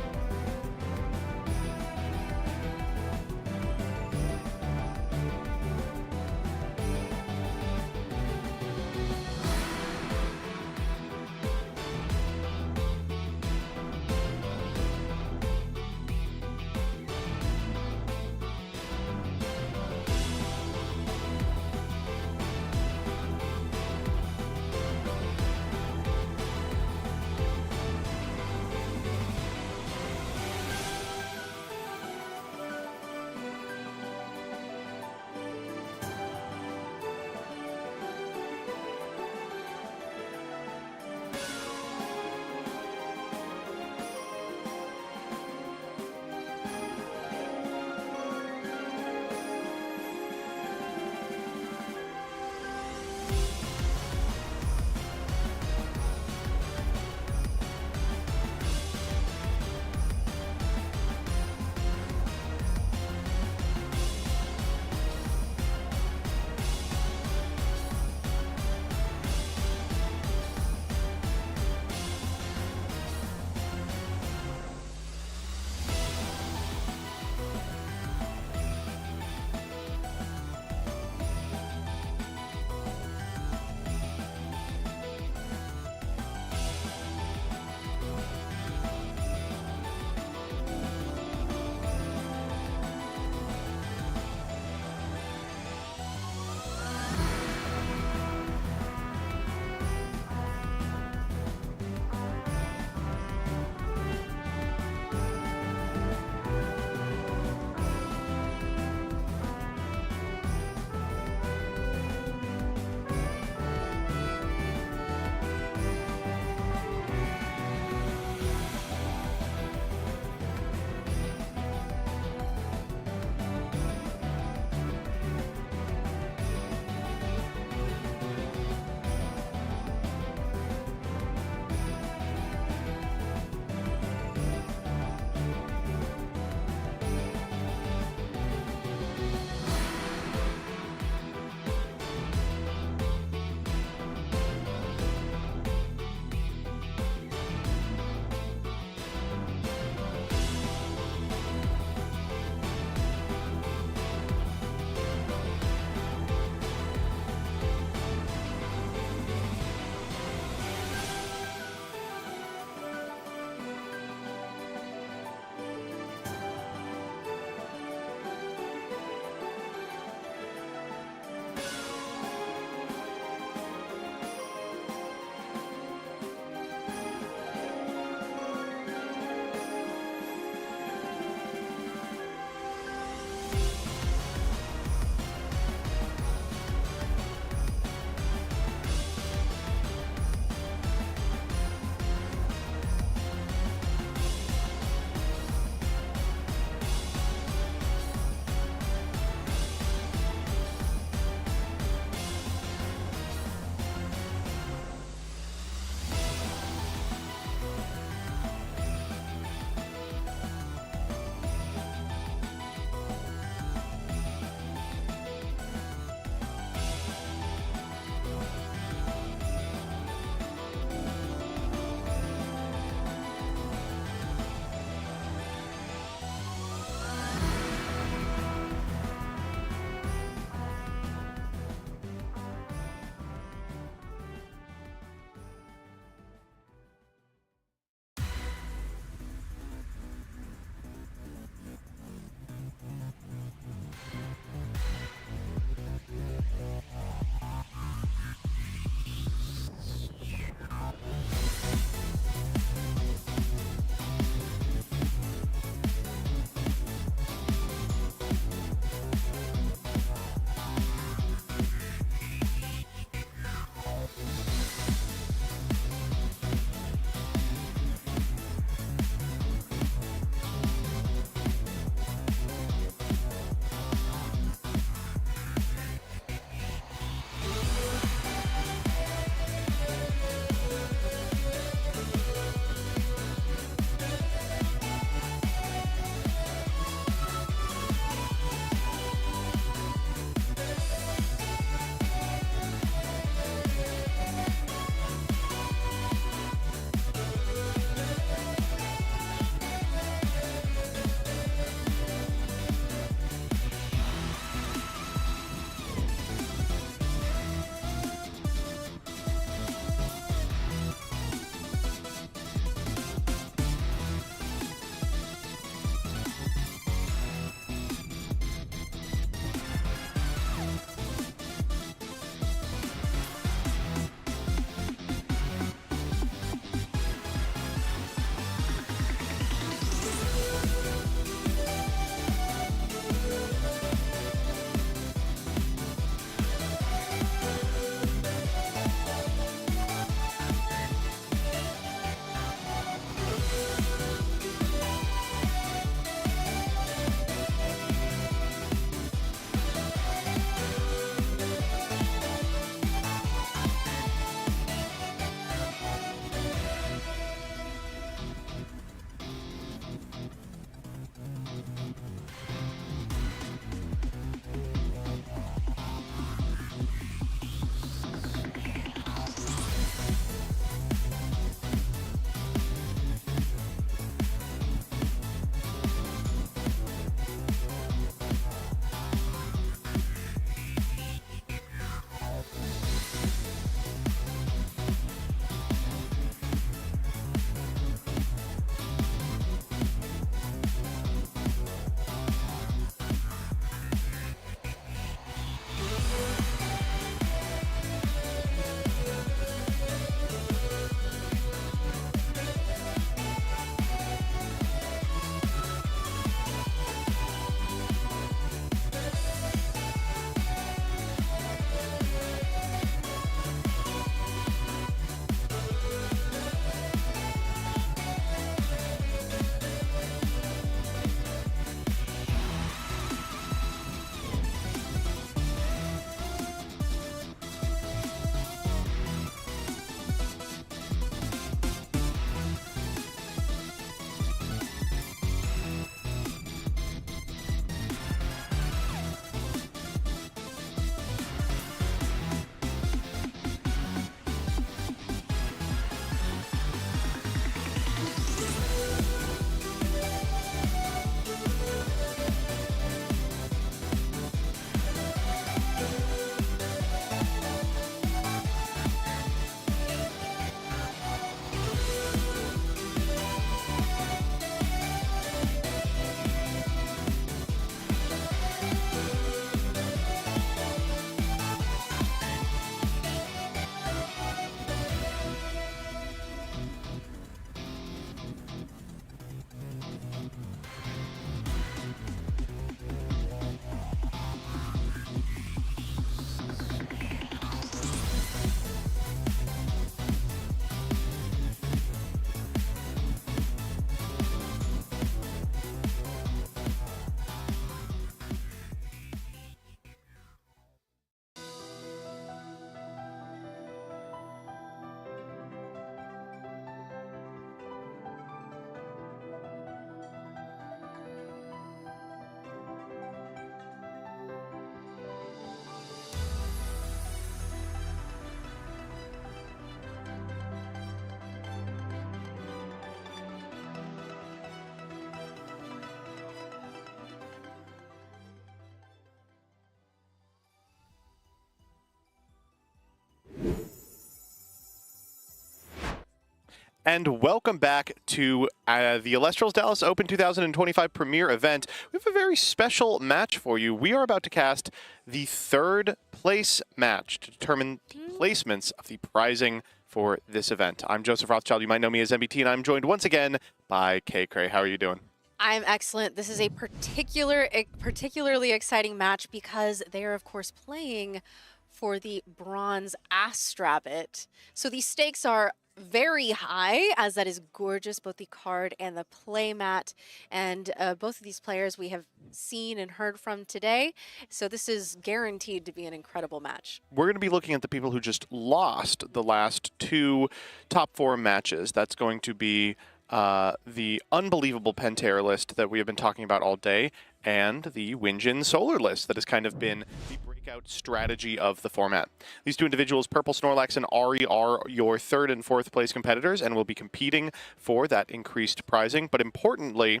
And welcome back to the Elestrals Dallas Open 2025 Premier event. We have a very special match for you. We are about to cast the third place match to determine the placements of the prizing for this event. I'm Joseph Rothschild. You might know me as MBT, and I'm joined once again by Kay Cray. How are you doing? I'm excellent. This is a particularly exciting match because they are, of course, playing for the bronze Astrabbit. So these stakes are very high, as that is gorgeous, both the card and the playmat. And both of these players we have seen and heard from today. So this is guaranteed to be an incredible match. We're going to be looking at the people who just lost the last two top 4 matches. That's going to be the unbelievable Pentair list that we have been talking about all day, and the Winjin Solar list that has kind of been the breakout strategy of the format. These two individuals, PurpleSnorlax and Ari, are your 3rd and 4th place competitors and will be competing for that increased prizing. But importantly,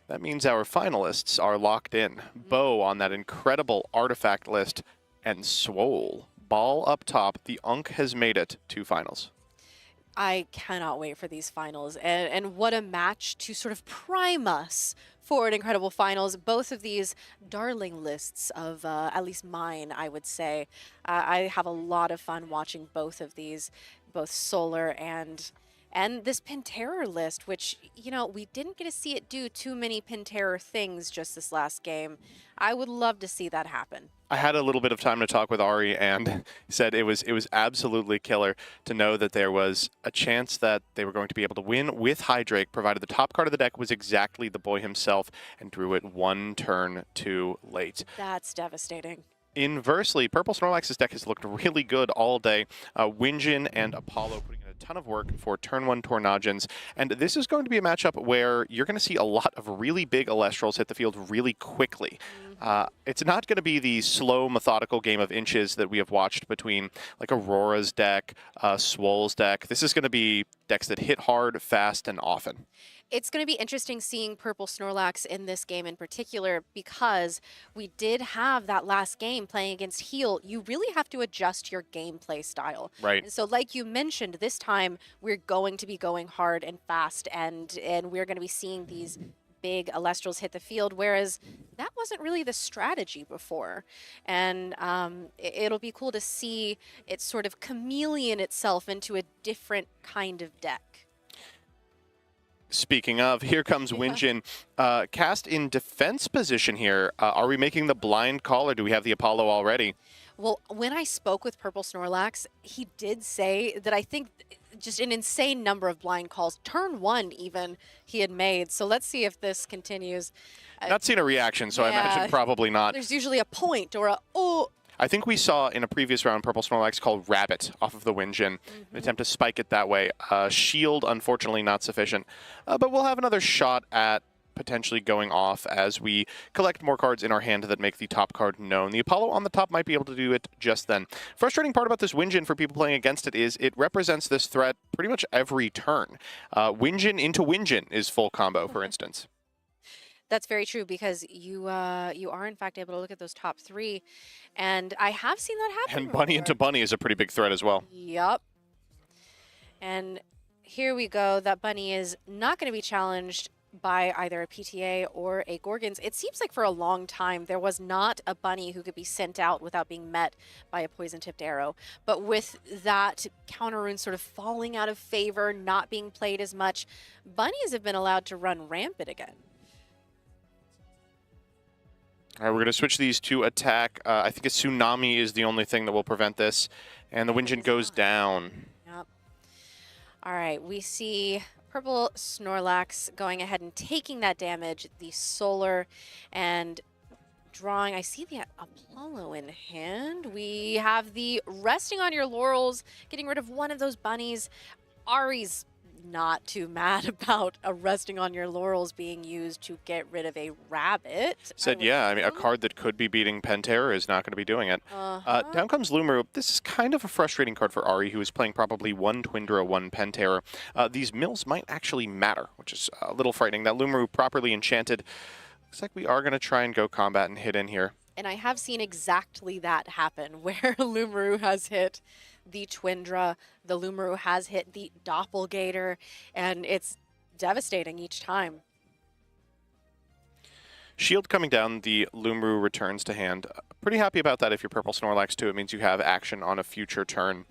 that means our finalists are locked in. Bo on that incredible artifact list, and Swole, ball up top. The Unk has made it to finals. I cannot wait for these finals, and what a match to sort of prime us for an incredible finals. Both of these darling lists of, at least mine, I would say. I have a lot of fun watching both of these, both Solar and this Pentair list, which, you know, we didn't get to see it do too many Pentair things just this last game. I would love to see that happen. I had a little bit of time to talk with Ari, and said it was absolutely killer to know that there was a chance that they were going to be able to win with Hydrake, provided the top card of the deck was exactly the boy himself and drew it 1 turn too late. That's devastating. Inversely, PurpleSnorlax's deck has looked really good all day. Winjin and Apollo putting in a ton of work for turn 1 Tornadgens, and this is going to be a matchup where you're going to see a lot of really big Elestrals hit the field really quickly. It's not going to be the slow, methodical game of inches that we have watched between like Aurora's deck, Swole's deck. This is going to be decks that hit hard, fast, and often. It's going to be interesting seeing PurpleSnorlax in this game in particular, because we did have that last game playing against Heal. You really have to adjust your gameplay style. Right. And so like you mentioned, this time we're going to be going hard and fast, and we're going to be seeing these big Elestrals hit the field, whereas that wasn't really the strategy before. And it'll be cool to see it sort of chameleon itself into a different kind of deck. Speaking of, here comes Winjin. Cast in defense position here. Are we making the blind call, or do we have the Apollo already? Well, when I spoke with PurpleSnorlax, he did say that I think just an insane number of blind calls. Turn 1 even he had made. So let's see if this continues. Not seen a reaction, so I imagine probably not. There's usually a point or a, oh. I think we saw in a previous round PurpleSnorlax call Rabbit off of the Winjin, an attempt to spike it that way. Shield, unfortunately, not sufficient. But we'll have another shot at potentially going off as we collect more cards in our hand that make the top card known. The Apollo on the top might be able to do it just then. Frustrating part about this Winjin for people playing against it is it represents this threat pretty much every turn. Winjin into Winjin is full combo, for instance. That's very true, because you are in fact able to look at those top 3, and I have seen that happen. And Bunny into Bunny is a pretty big threat as well. Yep. And here we go. That Bunny is not going to be challenged by either a PTA or a Gorgons. It seems like for a long time there was not a Bunny who could be sent out without being met by a poison-tipped arrow. But with that counter rune sort of falling out of favor, not being played as much, Bunnies have been allowed to run rampant again. All right, we're going to switch these to attack. I think a Tsunami is the only thing that will prevent this. And the Winjin goes down. Yep. All right, we see PurpleSnorlax going ahead and taking that damage, the Solar, and drawing. I see the Apollo in hand. We have the Resting on Your Laurels, getting rid of one of those bunnies. Ari's not too mad about a Resting on Your Laurels being used to get rid of a rabbit. Said, yeah, I mean, a card that could be beating Pentair is not going to be doing it. Down comes Lumeru. This is kind of a frustrating card for Ari, who is playing probably 1 Twindra, 1 Pentair. These mills might actually matter, which is a little frightening. That Lumeru properly enchanted. Looks like we are going to try and go combat and hit in here. And I have seen exactly that happen, where Lumaru has hit the Twindra, the Lumaru has hit the Doppelgator, and it's devastating each time. Shield coming down, the Lumaru returns to hand. Pretty happy about that if you're Purple Snorlax too. It means you have action on a future turn.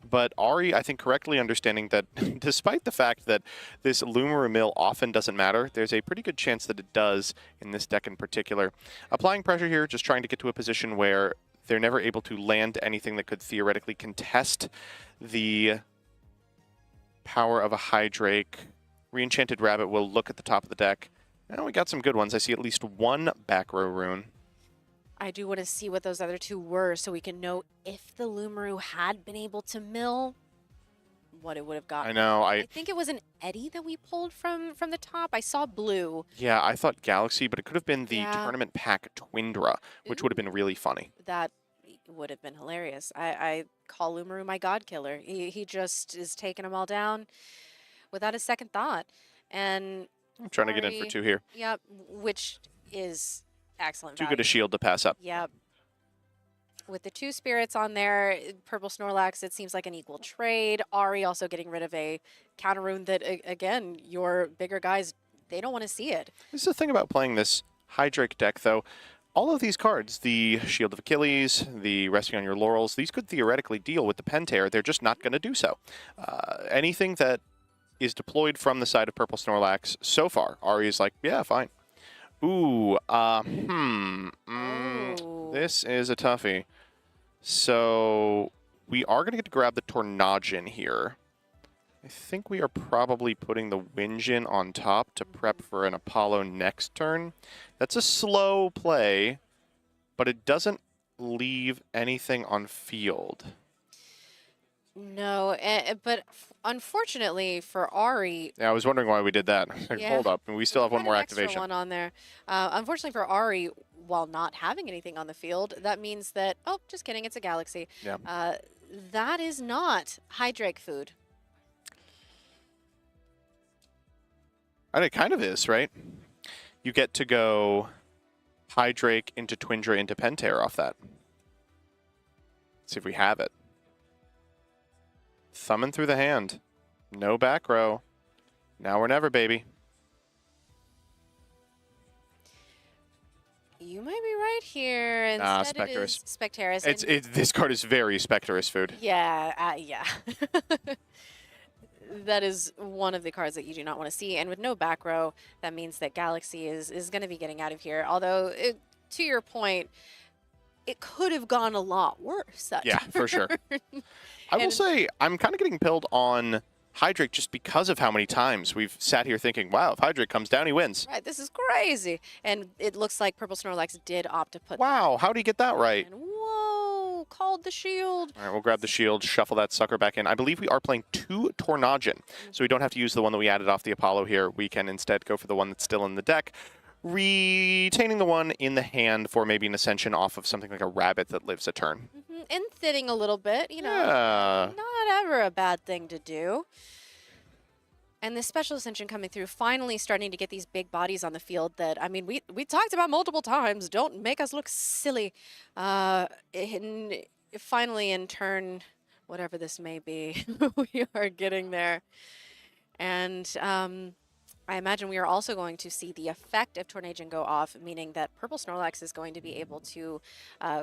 But Ari, I think, correctly understanding that despite the fact that this Lumaru mill often doesn't matter, there's a pretty good chance that it does in this deck in particular. Applying pressure here, just trying to get to a position where they're never able to land anything that could theoretically contest the power of a Hydrake. Reenchanted Rabbit will look at the top of the deck. And we got some good ones. I see at least one back row rune. I do want to see what those other two were so we can know if the Lumaru had been able to mill, what it would have gotten. I know. I think it was an Eddy that we pulled from the top. I saw blue. Yeah, I thought Galaxy, but it could have been the Yeah. tournament pack Twindra, which would have been really funny. That would have been hilarious. I call Lumaru my god killer. He just is taking them all down without a second thought. And I'm trying to get in for Ari- two here. Yep, which is excellent Too value. good a shield to pass up. Yep. With the two spirits on there, Purple Snorlax, it seems like an equal trade. Ari also getting rid of a counter rune that, again, your bigger guys, they don't want to see it. This is the thing about playing this Hydrake deck, though. All of these cards, the Shield of Achilles, the Resting on Your Laurels, these could theoretically deal with the Pentear. They're just not going to do so. Anything that is deployed from the side of Purple Snorlax so far, Ari is like, yeah, fine. Ooh, this is a toughie. So we are going to get to grab the Tornadin here. I think we are probably putting the Winjin on top to prep for an Apollo next turn. That's a slow play, but it doesn't leave anything on field. No, but unfortunately for Ari, Yeah, I was wondering why we did that. Like, Yeah. hold up, we still have one had more an extra activation. one on there. Unfortunately for Ari, while not having anything on the field, that means that, oh, just kidding, it's a Galaxy. Yeah. That is not Hydrake food. And it kind of is, right? You get to go Hydrake into Twindra into Pentear off that. See if we have it. Thumbing through the hand. No back row. Now or never, baby. You might be right here. Instead it is Specterus. and- This card is very Specterus food. Yeah, yeah. That is one of the cards that you do not want to see. And with no back row, that means that Galaxy is going to be getting out of here. Although, to your point, it could have gone a lot worse. That Yeah, for sure. I will And- say, I'm kind of getting pilled on Hydrake just because of how many times we've sat here thinking, wow, if Hydrake comes down, he wins. Right, this is crazy. And it looks like Purple Snorlax did opt to put Wow, how did he get that right? And whoa, called the shield. All right, we'll grab the shield, shuffle that sucker back in. I believe we are playing 2 Tornadin, so we don't have to use the one that we added off the Apollo here. We can instead go for the one that's still in the deck, retaining the one in the hand for maybe an Ascension off of something like a Rabbit that lives a turn. And thinning a little bit, you know. Yeah. Not ever a bad thing to do. And this special ascension coming through, finally starting to get these big bodies on the field that, I mean, we talked about multiple times. Don't make us look silly. Finally, in turn, whatever this may be, we are getting there. And I imagine we are also going to see the effect of Tornadin go off, meaning that Purple Snorlax is going to be able to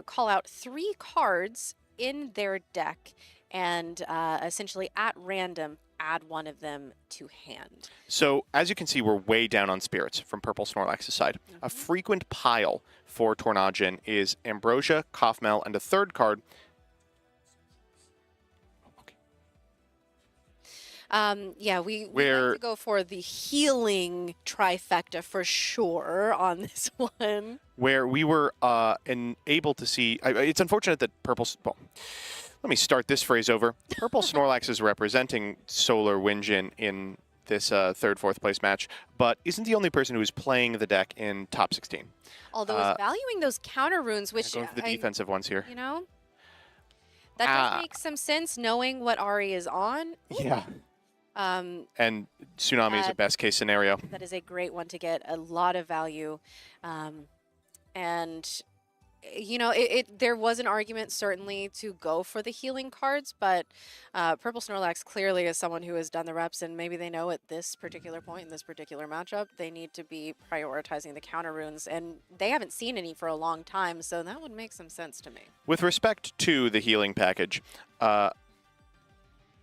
call out 3 cards in their deck and essentially at random add one of them to hand. So, as you can see, we're way down on spirits from Purple Snorlax's side. A frequent pile for Tornadin is Ambrosia, Kaufmel, and a third card. Yeah, we like Where- to go for the healing trifecta for sure on this one. Where we were able to see. It's unfortunate that well, let me start this phrase over. Purple Snorlax is representing Solar Winjin in this third, fourth place match, but isn't the only person who is playing the deck in top 16. Although it's valuing those counter runes, which Going for the defensive ones here. you know, that does make some sense knowing what Ari is on. Yeah. And Tsunami is a best case scenario. That is a great one to get a lot of value. And you know, there was an argument certainly to go for the healing cards, but PurpleSnorlax clearly is someone who has done the reps, and maybe they know at this particular point in this particular matchup, they need to be prioritizing the counter runes, and they haven't seen any for a long time, so that would make some sense to me. With respect to the healing package,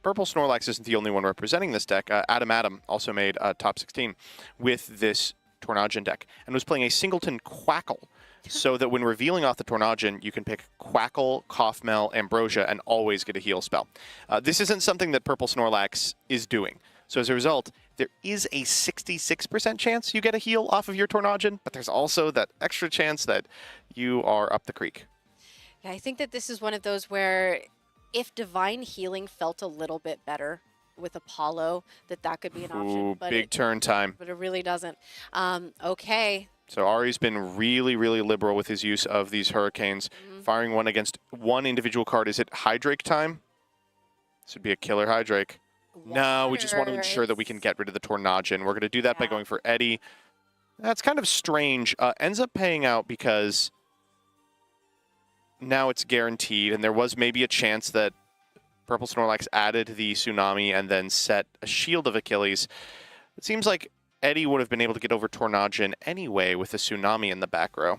PurpleSnorlax isn't the only one representing this deck. Adam also made top 16 with this Tornadon deck and was playing a singleton Quackle, so that when revealing off the Tornadon, you can pick Quackle, Coughmel, Ambrosia, and always get a heal spell. This isn't something that PurpleSnorlax is doing. So as a result, there is a 66% chance you get a heal off of your Tornadon, but there's also that extra chance that you are up the creek. Yeah, I think that this is one of those where if Divine Healing felt a little bit better with Apollo, that could be an option. Ooh, But big turn time. But it really doesn't. Okay. So Ari's been really, really liberal with his use of these Hurricanes, firing one against one individual card. Is it Hydrake time? This would be a killer Hydrake. No, we just want to ensure that we can get rid of the Tornadon. We're going to do that by going for Eddie. That's kind of strange. Ends up paying out because now it's guaranteed, and there was maybe a chance that PurpleSnorlax added the Tsunami and then set a Shield of Achilles. It seems like Eddie would have been able to get over Tornadon anyway with the Tsunami in the back row.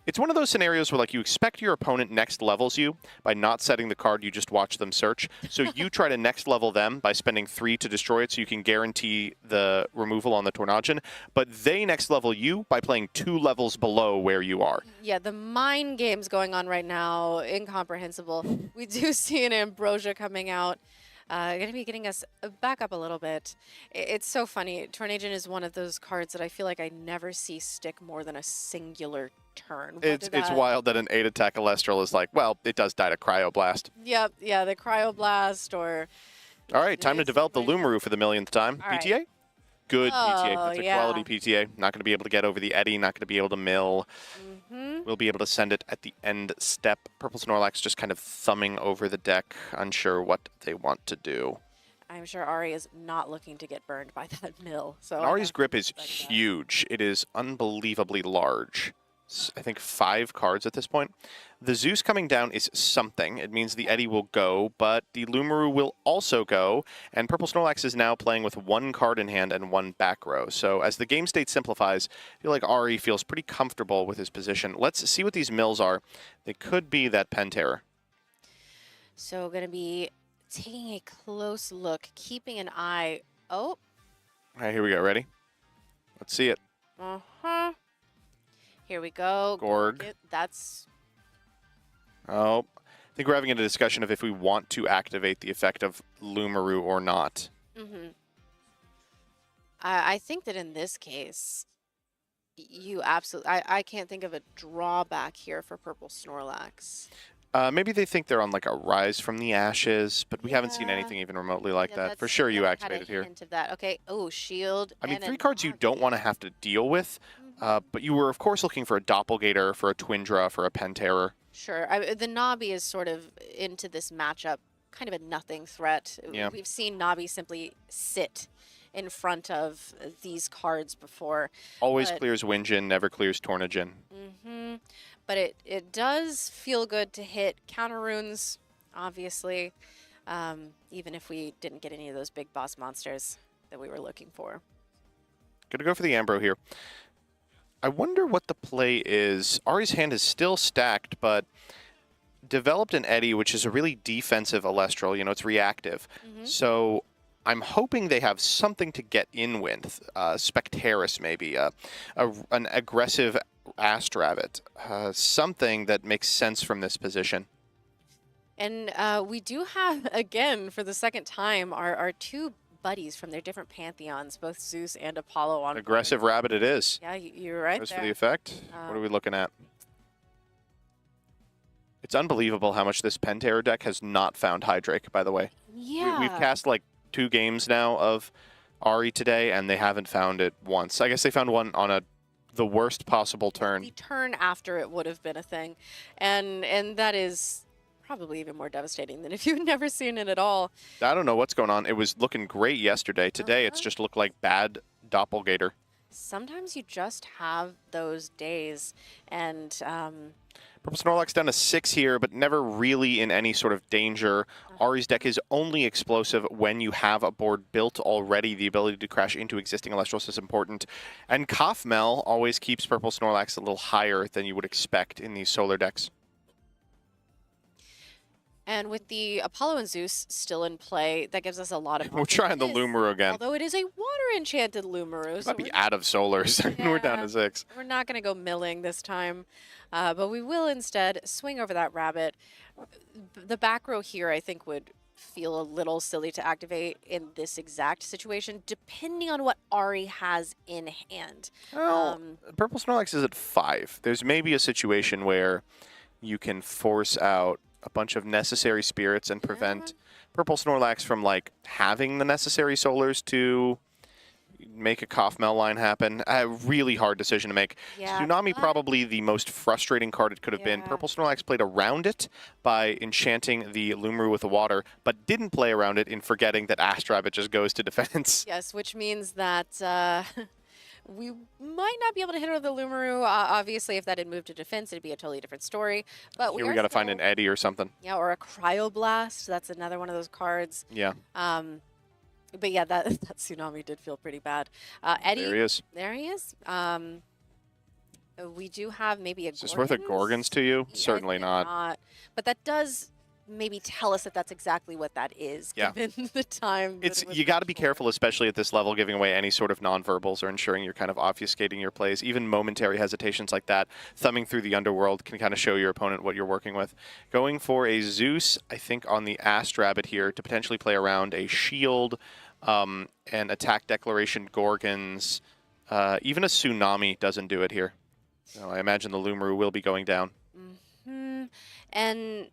It's one of those scenarios where, like, you expect your opponent next levels you by not setting the card, you just watch them search. So you try to next level them by spending 3 to destroy it so you can guarantee the removal on the Tornadon. But they next level you by playing 2 levels below where you are. Yeah, the mind games going on right now, incomprehensible. We do see an Ambrosia coming out. Going to be getting us back up a little bit. It's so funny. Tornadon is one of those cards that I feel like I never see stick more than a singular turn. It's wild that an 8-attack Elestral is like, well, it does die to Cryoblast. Yep, yeah, the Cryoblast or... All right, time to develop the Lumaru for the millionth time. All right. PTA? Good PTA. That's a yeah. quality PTA. Not going to be able to get over the Eddie, not going to be able to mill. We'll be able to send it at the end step. PurpleSnorlax just kind of thumbing over the deck, unsure what they want to do. I'm sure Ari is not looking to get burned by that mill. So Ari's grip is huge. It is unbelievably large. I think 5 cards at this point. The Zeus coming down is something. It means the Eddie will go, but the Lumaru will also go, and PurpleSnorlax is now playing with 1 card in hand and 1 back row. So as the game state simplifies, I feel like Ari feels pretty comfortable with his position. Let's see what these mills are. They could be that Penterror. So going to be taking a close look, keeping an eye. Oh. All right, here we go. Ready? Let's see it. Uh-huh. Here we go. Gorg. That's... Oh, I think we're having a discussion of if we want to activate the effect of Lumaru or not. I think that in this case, you absolutely... I can't think of a drawback here for PurpleSnorlax. Maybe they think they're on like a Rise from the Ashes, but we haven't seen anything even remotely like that. For sure, you activated here. Hint of that. Okay. Oh, shield. I mean, 3 cards you don't want to have to deal with, but you were, of course, looking for a Doppelgator, for a Twindra, for a Penterror. Sure. The Nabi is sort of into this matchup, kind of a nothing threat. Yeah. We've seen Nabi simply sit in front of these cards before. Always clears Winjin, never clears Tornadon. But it does feel good to hit counter runes, obviously, even if we didn't get any of those big boss monsters that we were looking for. Gonna go for the Ambro here. I wonder what the play is. Ari's hand is still stacked, but developed an Eddie, which is a really defensive Elestral. You know, it's reactive. So I'm hoping they have something to get in with. Spectaris, maybe. An aggressive Astrabbit. Something that makes sense from this position. And we do have, again, for the second time, our 2 buddies from their different pantheons, both Zeus and Apollo on Aggressive board. Rabbit it is. Yeah, you're right Goes there. for the effect. What are we looking at? It's unbelievable how much this Penterror deck has not found Hydrake, by the way. Yeah. We've cast like 2 games now of Ari today, and they haven't found it once. I guess they found one on the worst possible turn. The turn after it would have been a thing. And that is probably even more devastating than if you've never seen it at all. I don't know what's going on. It was looking great yesterday. Today, it's just looked like bad Doppelgator. sometimes you just have those days, and PurpleSnorlax down to 6 here, but never really in any sort of danger. Ari's deck is only explosive when you have a board built already. The ability to crash into existing Elestrals is important. And Kaufmel always keeps PurpleSnorlax a little higher than you would expect in these solar decks. and with the Apollo and Zeus still in play, that gives us a lot of We're trying the options. Lumaru again. Although it is a water enchanted Lumaru, so Might be out of solars. We're down to 6. we're not going to go milling this time, but we will instead swing over that rabbit. The back row here, I think, would feel a little silly to activate in this exact situation, depending on what Ari has in hand. Well, PurpleSnorlax is at 5. There's maybe a situation where you can force out a bunch of necessary spirits and prevent PurpleSnorlax from like having the necessary solars to make a Kaufmel line happen. A really hard decision to make. Yeah, Tsunami but- probably the most frustrating card it could have been. Yeah. PurpleSnorlax played around it by enchanting the Lumaru with the water, but didn't play around it in forgetting that Astrabbit just goes to defense. Yes, which means that we might not be able to hit her with the Lumaru. Obviously, if that had moved to defense, it'd be a totally different story. But Here we we are got to find still- an Eddy or something. Yeah, or a Cryoblast. That's another one of those cards. Yeah, But yeah, that Tsunami did feel pretty bad. Eddie, there he is. there he is. We do have maybe a Is this worth a Gorgons to you? Yeah, Certainly it's not. But that does maybe tell us that that's exactly what that is, Yeah. given the time. that It's it was you got to be before. careful, especially at this level, giving away any sort of nonverbals or ensuring you're kind of obfuscating your plays. Even momentary hesitations like that, thumbing through the underworld, can kind of show your opponent what you're working with. Going for a Zeus, I think, on the Astrabbit here to potentially play around a Shield, and attack declaration Gorgons. Even a Tsunami doesn't do it here. So I imagine the Lumaru will be going down. And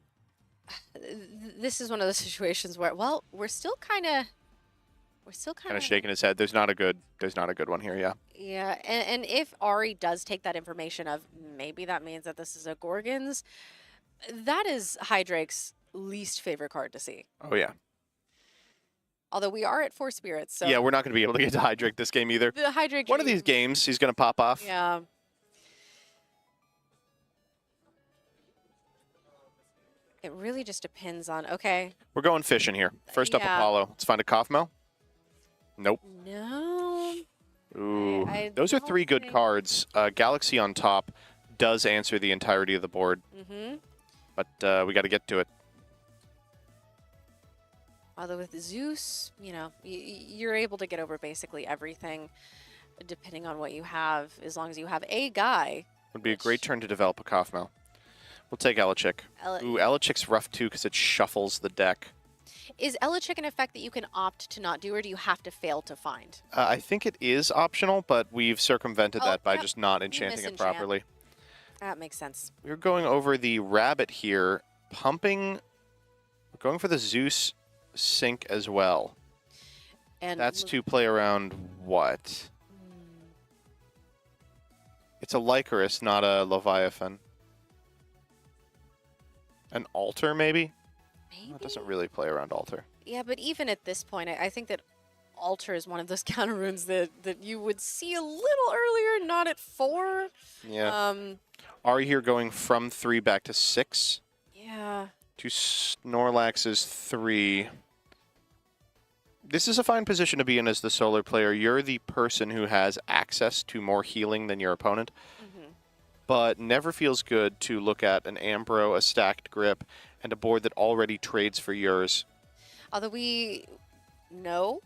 this is one of those situations where, well, we're still kind of Kind of shaking his head. There's not a good one here. Yeah. Yeah, and if Ari does take that information of maybe that means that this is a Gorgons, that is Hydrake's least favorite card to see. Oh yeah. Although we are at 4 spirits, so Yeah, we're not going to be able to get to Hydrake this game either. the Hydrake. One of these games, he's going to pop off. Yeah. It really just depends on. Okay. We're going fishing here. First up, Yeah. Apollo. Let's find a Kaufmel. Nope. No. Ooh. I Those are don't 3 good think- cards. Galaxy on top does answer the entirety of the board, but we got to get to it. Although with Zeus, you know, you're able to get over basically everything, depending on what you have, as long as you have a guy. Would be a great turn to develop a Kaufmel. We'll take Elechik. Ooh, Elechik's rough too because it shuffles the deck. Is Elechick an effect that you can opt to not do, or do you have to fail to find? I think it is optional, but we've circumvented Oh, that by yep. just not enchanting it misenchant. properly. That makes sense. We're going over the rabbit here, pumping. We're going for the Zeus sync as well. And That's to play around what? It's a Lycoris, not a Leviathan. An Altar, maybe? maybe. That doesn't really play around Altar. Yeah, but even at this point, I think that Altar is one of those counter runes that you would see a little earlier, not at 4. Yeah. Are you here going from 3 back to 6? Yeah. To Snorlax's 3. This is a fine position to be in as the solar player. You're the person who has access to more healing than your opponent. But never feels good to look at an Ambro, a stacked grip, and a board that already trades for yours. Although we know,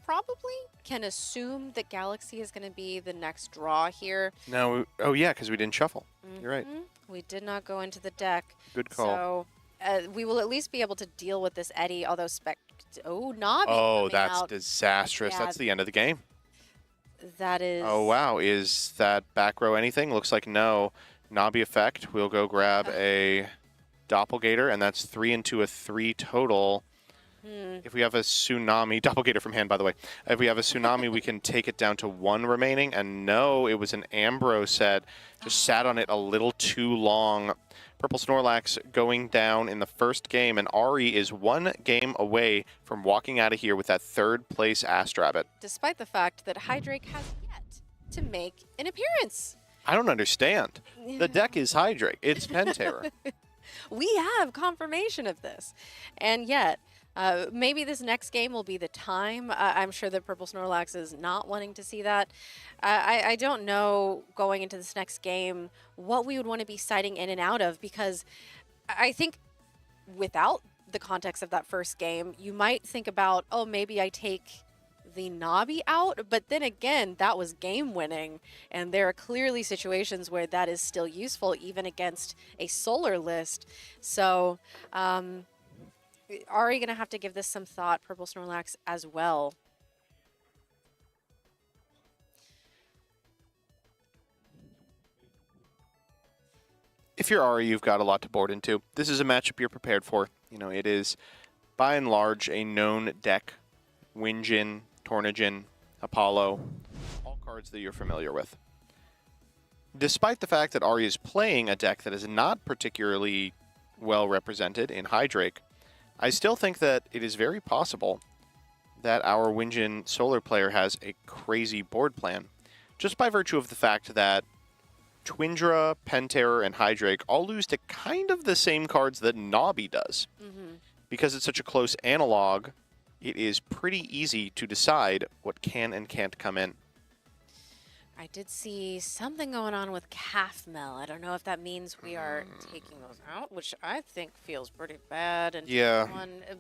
probably, can assume that Galaxy is going to be the next draw here. No, oh yeah, because we didn't shuffle. You're right. We did not go into the deck. Good call. So we will at least be able to deal with this Eddy, although Navi Oh, coming that's out, disastrous. Yeah. That's the end of the game. that is... Oh, wow. Is that back row anything? Looks like no. Nabi effect. We'll go grab a Doppelgator, and that's 3 into a 3 total. If we have a Tsunami, Doppelgator from hand, by the way. If we have a Tsunami, we can take it down to 1 remaining. And no, it was an Ambro set. Just sat on it a little too long. PurpleSnorlax going down in the first game, and Ari is 1 game away from walking out of here with that 3rd place Astrabbit. Despite the fact that Hydrake has yet to make an appearance. I don't understand. The deck is Hydrake. It's Pentair. We have confirmation of this. And yet, maybe this next game will be the time. I'm sure that PurpleSnorlax is not wanting to see that. I don't know going into this next game what we would want to be sighting in and out of, because I think without the context of that first game, you might think about, oh, maybe I take the Nabi out, but then again, that was game winning, and there are clearly situations where that is still useful even against a solar list. So are you going to have to give this some thought, PurpleSnorlax, as well? If you're Ari, you've got a lot to board into. This is a matchup you're prepared for. You know, it is, by and large, a known deck. Winjin, Tornajin, Apollo, all cards that you're familiar with. Despite the fact that Ari is playing a deck that is not particularly well represented in Hydrake, I still think that it is very possible that our Winjin Solar player has a crazy board plan, just by virtue of the fact that Twindra, Pentair, and Hydrake all lose to kind of the same cards that Nabi does. Because it's such a close analog, it is pretty easy to decide what can and can't come in. I did see something going on with Calf-Mel. I don't know if that means we are taking those out, which I think feels pretty bad. And Yeah.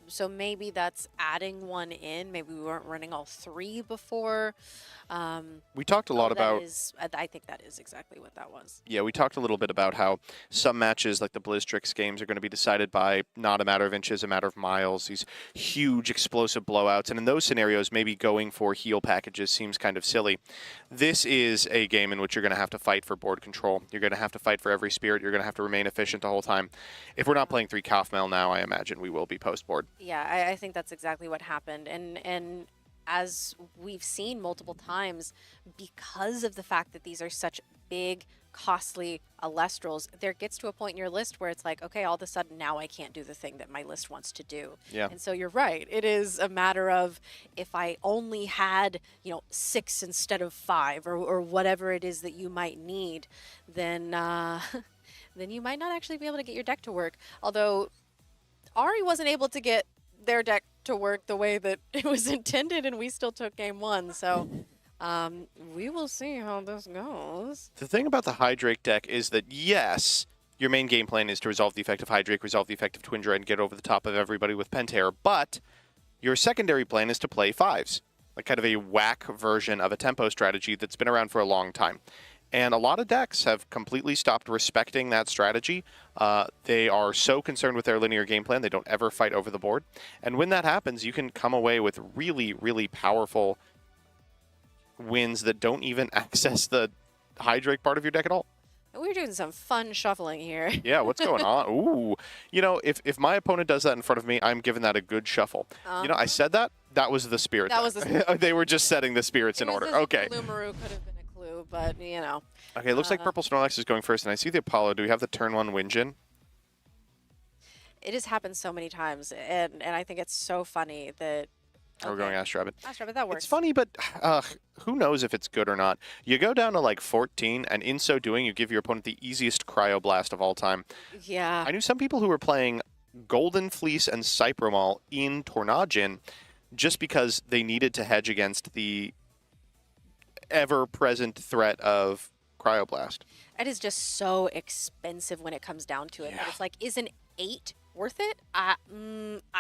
So maybe that's adding one in. Maybe we weren't running all three before. We talked a lot about... I think that is exactly what that was. Yeah, we talked a little bit about how some matches, like the BlueStacks games, are going to be decided by not a matter of inches, a matter of miles, these huge explosive blowouts. And in those scenarios, maybe going for heal packages seems kind of silly. This is a game in which you're going to have to fight for board control. You're going to have to fight for every spirit. You're going to have to remain efficient the whole time. If we're not playing 3 Calf-Mel now, I imagine we will be post-board. Yeah, I think that's exactly what happened. And as we've seen multiple times, because of the fact that these are such big, costly Elestrals, there gets to a point in your list where it's like, okay, all of a sudden now I can't do the thing that my list wants to do. Yeah. And so you're right. It is a matter of, if I only had, 6 instead of 5 or whatever it is that you might need, then then you might not actually be able to get your deck to work. Although Ari wasn't able to get their deck to work the way that it was intended, and we still took game 1. So we will see how this goes. The thing about the Hydrake deck is that, yes, your main game plan is to resolve the effect of Hydrake, resolve the effect of Twindra, and get over the top of everybody with Pentair, but your secondary plan is to play 5s, like kind of a whack version of a tempo strategy that's been around for a long time. And a lot of decks have completely stopped respecting that strategy. They are so concerned with their linear game plan, they don't ever fight over the board. And when that happens, you can come away with really, really powerful wins that don't even access the Hydrake part of your deck at all. We're doing some fun shuffling here. Yeah, what's going on? Ooh. If my opponent does that in front of me, I'm giving that a good shuffle. I said that. That was the spirit. That was the spirit. They were just setting the spirits in order. Okay. Lumaru could have been a clue, but, Okay, it looks like PurpleSnorlax is going first, and I see the Apollo. Do we have the turn 1 Winjin? It has happened so many times, and I think it's so funny that... Okay. We're going Astrabbit. Astrabbit, that works. It's funny, but who knows if it's good or not. You go down to like 14, and in so doing, you give your opponent the easiest Cryoblast of all time. Yeah. I knew some people who were playing Golden Fleece and Cypromol in Tornajin just because they needed to hedge against the ever-present threat of Cryoblast. It is just so expensive when it comes down to it. Yeah. But it's like, is an 8 worth it? I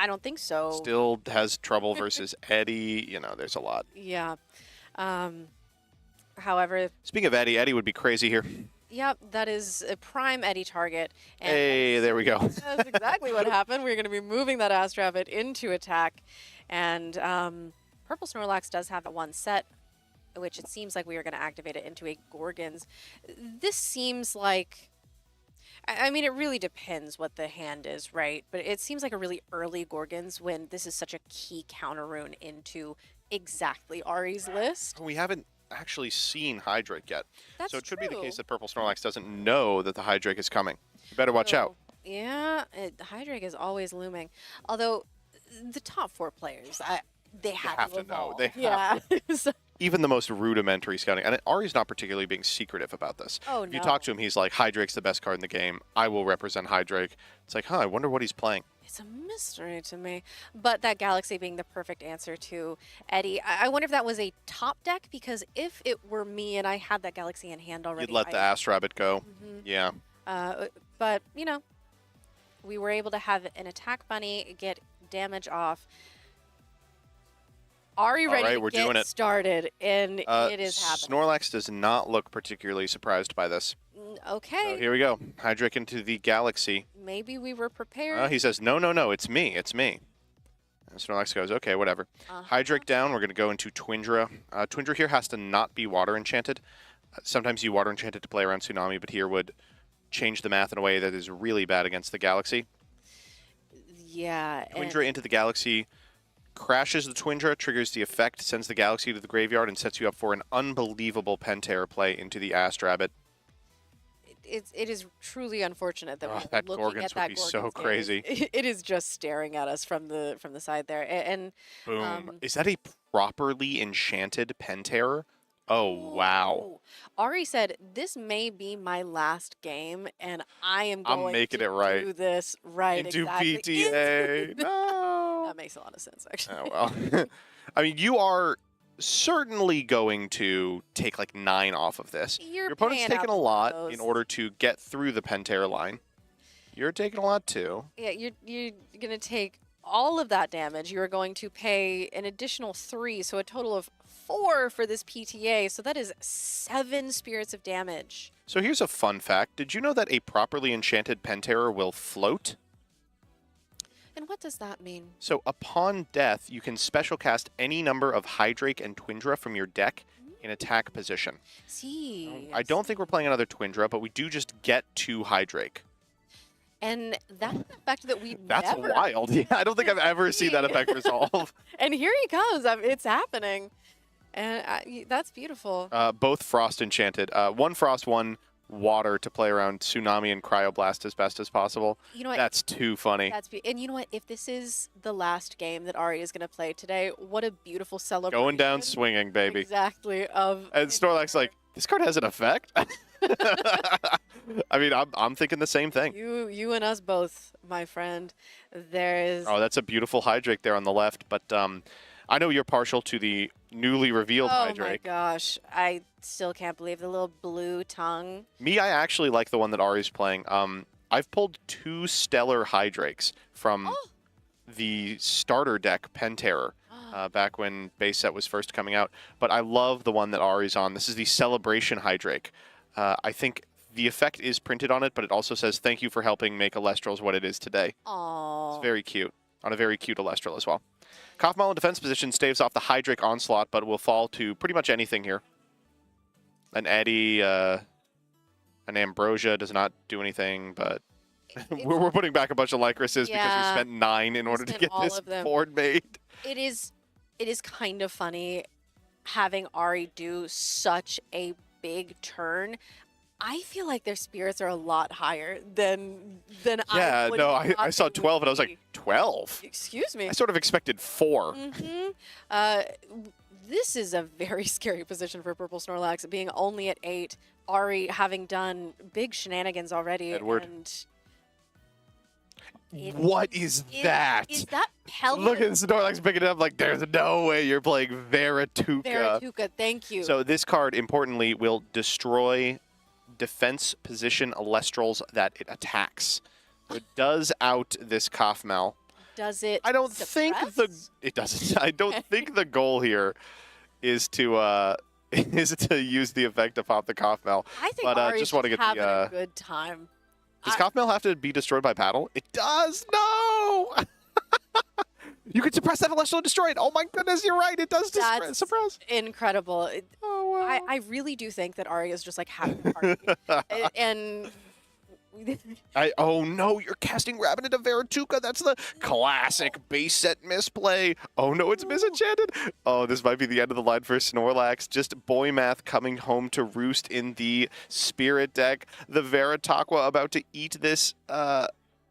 don't think so. Still has trouble versus Eddie. There's a lot. Yeah. However... Speaking of Eddie, Eddie would be crazy here. Yep, that is a prime Eddie target. And hey, there we go. That's exactly what happened. We're going to be moving that Astrabbit into attack. And PurpleSnorlax does have one set, which it seems like we are going to activate it into a Gorgons. This seems like... I mean, it really depends what the hand is, right? But it seems like a really early Gorgons when this is such a key counter rune into exactly Ari's list. We haven't actually seen Hydrake yet. That's so it could true. be the case that PurpleSnorlax doesn't know that the Hydrake is coming. You better watch out. Yeah, Hydrake is always looming. Although the top 4 players, they have to know. evolve. even the most rudimentary scouting. And Ari's not particularly being secretive about this. Oh, if you talk to him, he's like, Hydrake's the best card in the game. I will represent Hydrake. It's like, I wonder what he's playing. It's a mystery to me. But that Galaxy being the perfect answer to Eddie. I wonder if that was a top deck, because if it were me and I had that Galaxy in hand already. You'd let the Ass Rabbit go. Yeah. But, you know, we were able to have an attack bunny get damage off. Ari ready we're to get doing it. started, and it is happening. Snorlax does not look particularly surprised by this. Okay. So here we go. Hydrake into the Galaxy. Maybe we were prepared. He says, no, it's me. It's me. And Snorlax goes, okay, whatever. Hydrake down. We're going to go into Twindra. Twindra here has to not be Water Enchanted. Sometimes you Water Enchanted to play around Tsunami, but here would change the math in a way that is really bad against the Galaxy. Yeah. Twindra into the Galaxy. Crashes the Twindra, triggers the effect, sends the Galaxy to the graveyard, and sets you up for an unbelievable Pentair play into the Astravit. It is truly unfortunate that we're that looking Gorgons at that would be so Gorgons game. crazy. It is just staring at us from the side there. And Boom. Is that a properly enchanted Pentair? Oh, wow. Ari said, this may be my last game, and I am going making to it right. do this right. Into exactly. PTA. No. That makes a lot of sense, actually. Oh, well. I mean, you are certainly going to take like 9 off of this. You're Your opponent's paying taking out a lot those. in order to get through the Pentair line. You're taking a lot too. Yeah, you're going to take all of that damage. You're going to pay an additional 3, so a total of 4 for this PTA. So that is 7 spirits of damage. So here's a fun fact. Did you know that a properly enchanted Pentair will float? And what does that mean? So upon death, you can special cast any number of Hydrake and Twindra from your deck in attack position. See. I don't think we're playing another Twindra, but we do just get 2 Hydrake. And that's the fact that we That's never... wild. Yeah, I don't think I've ever seen that effect resolve. And here he comes. It's happening. And that's beautiful. Both Frost Enchanted. 1 Frost, 1 Water to play around Tsunami and Cryoblast as best as possible. You know what? That's too funny. And you know what? If this is the last game that Ari is going to play today, what a beautiful celebration. Going down swinging, baby. Exactly. And Snorlax like, this card has an effect? I mean, I'm thinking the same thing. You and us both, my friend. There is... Oh, that's a beautiful Hydrake there on the left, but I know you're partial to the newly revealed Hydrake. Oh my gosh. I still can't believe the little blue tongue. Me, I actually like the one that Ari's playing. I've pulled 2 Stellar Hydrakes from the starter deck Pentair back when base set was first coming out, but I love the one that Ari's on. This is the Celebration Hydrake. I think the effect is printed on it, but it also says, thank you for helping make Elestrals what it is today. Aww. It's very cute. On a very cute Elestral as well. Kaufmal in defense position staves off the Hydrake onslaught, but will fall to pretty much anything here. An Eddie, an Ambrosia does not do anything, but we're putting back a bunch of Lycruses because we spent 9 in order to get this board made. It is kind of funny having Ari do such a big turn. I feel like their spirits are a lot higher than I would. Yeah, no, I saw 12 and I was like, 12? Excuse me. I sort of expected 4. This is a very scary position for PurpleSnorlax, being only at 8. Ari having done big shenanigans already. Edward. And what is that? Is that Pelican? Look at Snorlax picking it up like, there's no way you're playing Veratuka. Veratuka, thank you. So this card, importantly, will destroy defense position Elestrals that it attacks. It does out this Kaufmal. Does it? I don't think it doesn't. I don't think the goal here is to use the effect to pop the Kaufmal. I think but Ari's just want to get having the a good time. Does Kaufmal have to be destroyed by battle? It does. No. You could suppress that Celestial and destroy it. Oh my goodness, you're right. It does suppress. Incredible. Oh, wow. I really do think that Ari is just like having a party. and oh no, you're casting Rabbit into Veratuka. That's the classic base set misplay. Oh no, it's misenchanted. Oh, this might be the end of the line for Snorlax. Just boy math coming home to roost in the Spirit deck. The Verataqua about to eat this.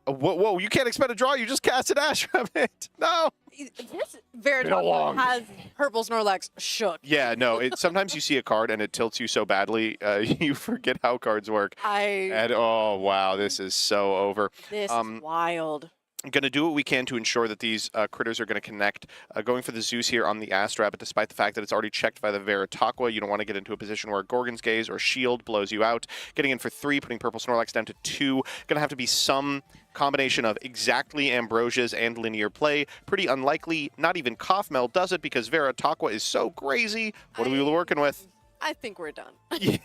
Whoa, you can't expect a draw. You just cast an Ash Rabbit. No. This Veritable has Purple Snorlax shook. Yeah, no. Sometimes you see a card and it tilts you so badly, you forget how cards work. And oh wow, this is so over. This is wild. Going to do what we can to ensure that these critters are going to connect. Going for the Zeus here on the Astrabbit, despite the fact that it's already checked by the Veritaqua. You don't want to get into a position where Gorgon's Gaze or Shield blows you out. Getting in for 3, putting Purple Snorlax down to 2. Going to have to be some combination of exactly Ambrosia's and linear play. Pretty unlikely. Not even Kaufmel does it because Veritaqua is so crazy. What are we working with? I think we're done. Yeah,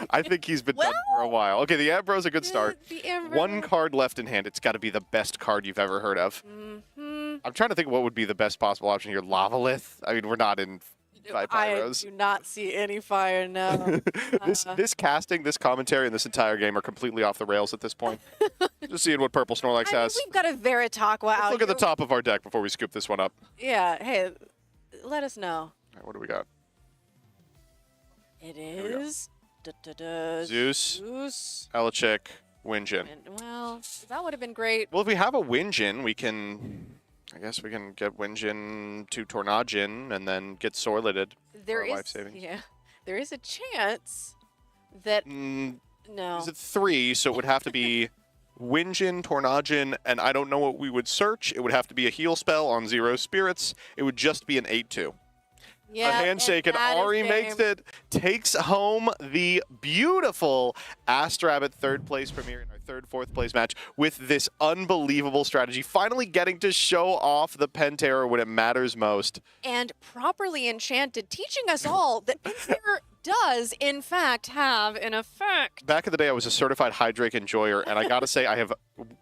I think he's been done for a while. Okay, the Ambro's a good start. One card left in hand. It's got to be the best card you've ever heard of. I'm trying to think what would be the best possible option here. Lavalith? I mean, we're not in Pyros. I do not see any fire, no. This casting, this commentary, and this entire game are completely off the rails at this point. Just seeing what Purple Snorlax has. We've got a Veritaqua out. Let's look at the top of our deck before we scoop this one up. Yeah, hey, let us know. All right, what do we got? It is Zeus, Elechik, Winjin. Well, that would have been great. Well, if we have a Winjin, I guess we can get Winjin to Tornadjin and then get Sorlited. There is a chance that no. Is it 3? So it would have to be Winjin, Tornadjin, and I don't know what we would search. It would have to be a heal spell on 0 spirits. It would just be an 8/2. Yeah, a handshake, and Ari makes it, takes home the beautiful Astrabbit 3rd place premiere in our 3rd, 4th place match with this unbelievable strategy. Finally getting to show off the Pentair when it matters most. And properly enchanted, teaching us all that Pentair does, in fact, have an effect. Back in the day, I was a certified Hydrake enjoyer, and I gotta say, I have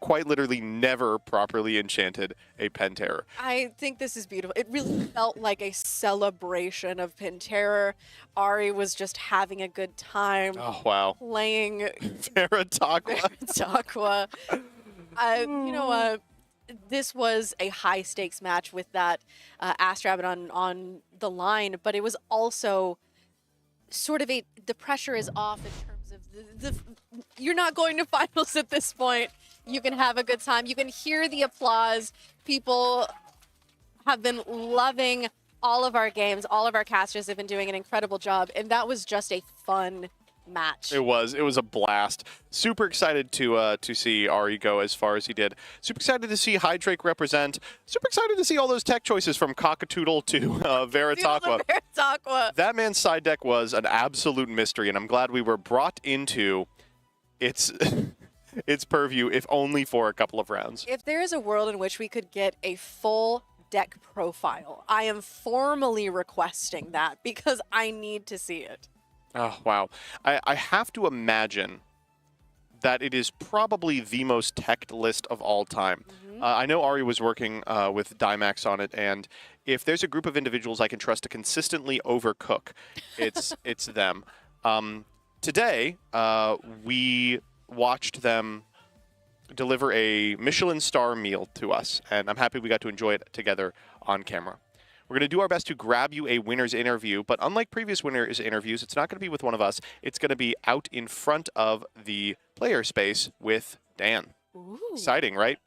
quite literally never properly enchanted a Pentair. I think this is beautiful. It really felt like a celebration of Pentair. Ari was just having a good time. Oh, wow. Playing Veritaqua. You know what? This was a high-stakes match with that Astrabbit on the line, but it was also sort of the pressure is off in terms of you're not going to finals at this point. You can have a good time. You can hear the applause. People have been loving all of our games. All of our casters have been doing an incredible job, and that was just a fun match. It was a blast. Super excited to see Ari go as far as he did. Super excited to see Hydrake represent. Super excited to see all those tech choices from Cockatoodle to Veritaqua. That man's side deck was an absolute mystery, and I'm glad we were brought into its its purview, if only for a couple of rounds. If there is a world in which we could get a full deck profile, I am formally requesting that because I need to see it. Oh, wow. I have to imagine that it is probably the most teched list of all time. I know Ari was working with Dymax on it, and if there's a group of individuals I can trust to consistently overcook, it's them. Today, we watched them deliver a Michelin star meal to us, and I'm happy we got to enjoy it together on camera. We're going to do our best to grab you a winner's interview, but unlike previous winners' interviews, it's not going to be with one of us. It's going to be out in front of the player space with Dan. Ooh. Exciting, right?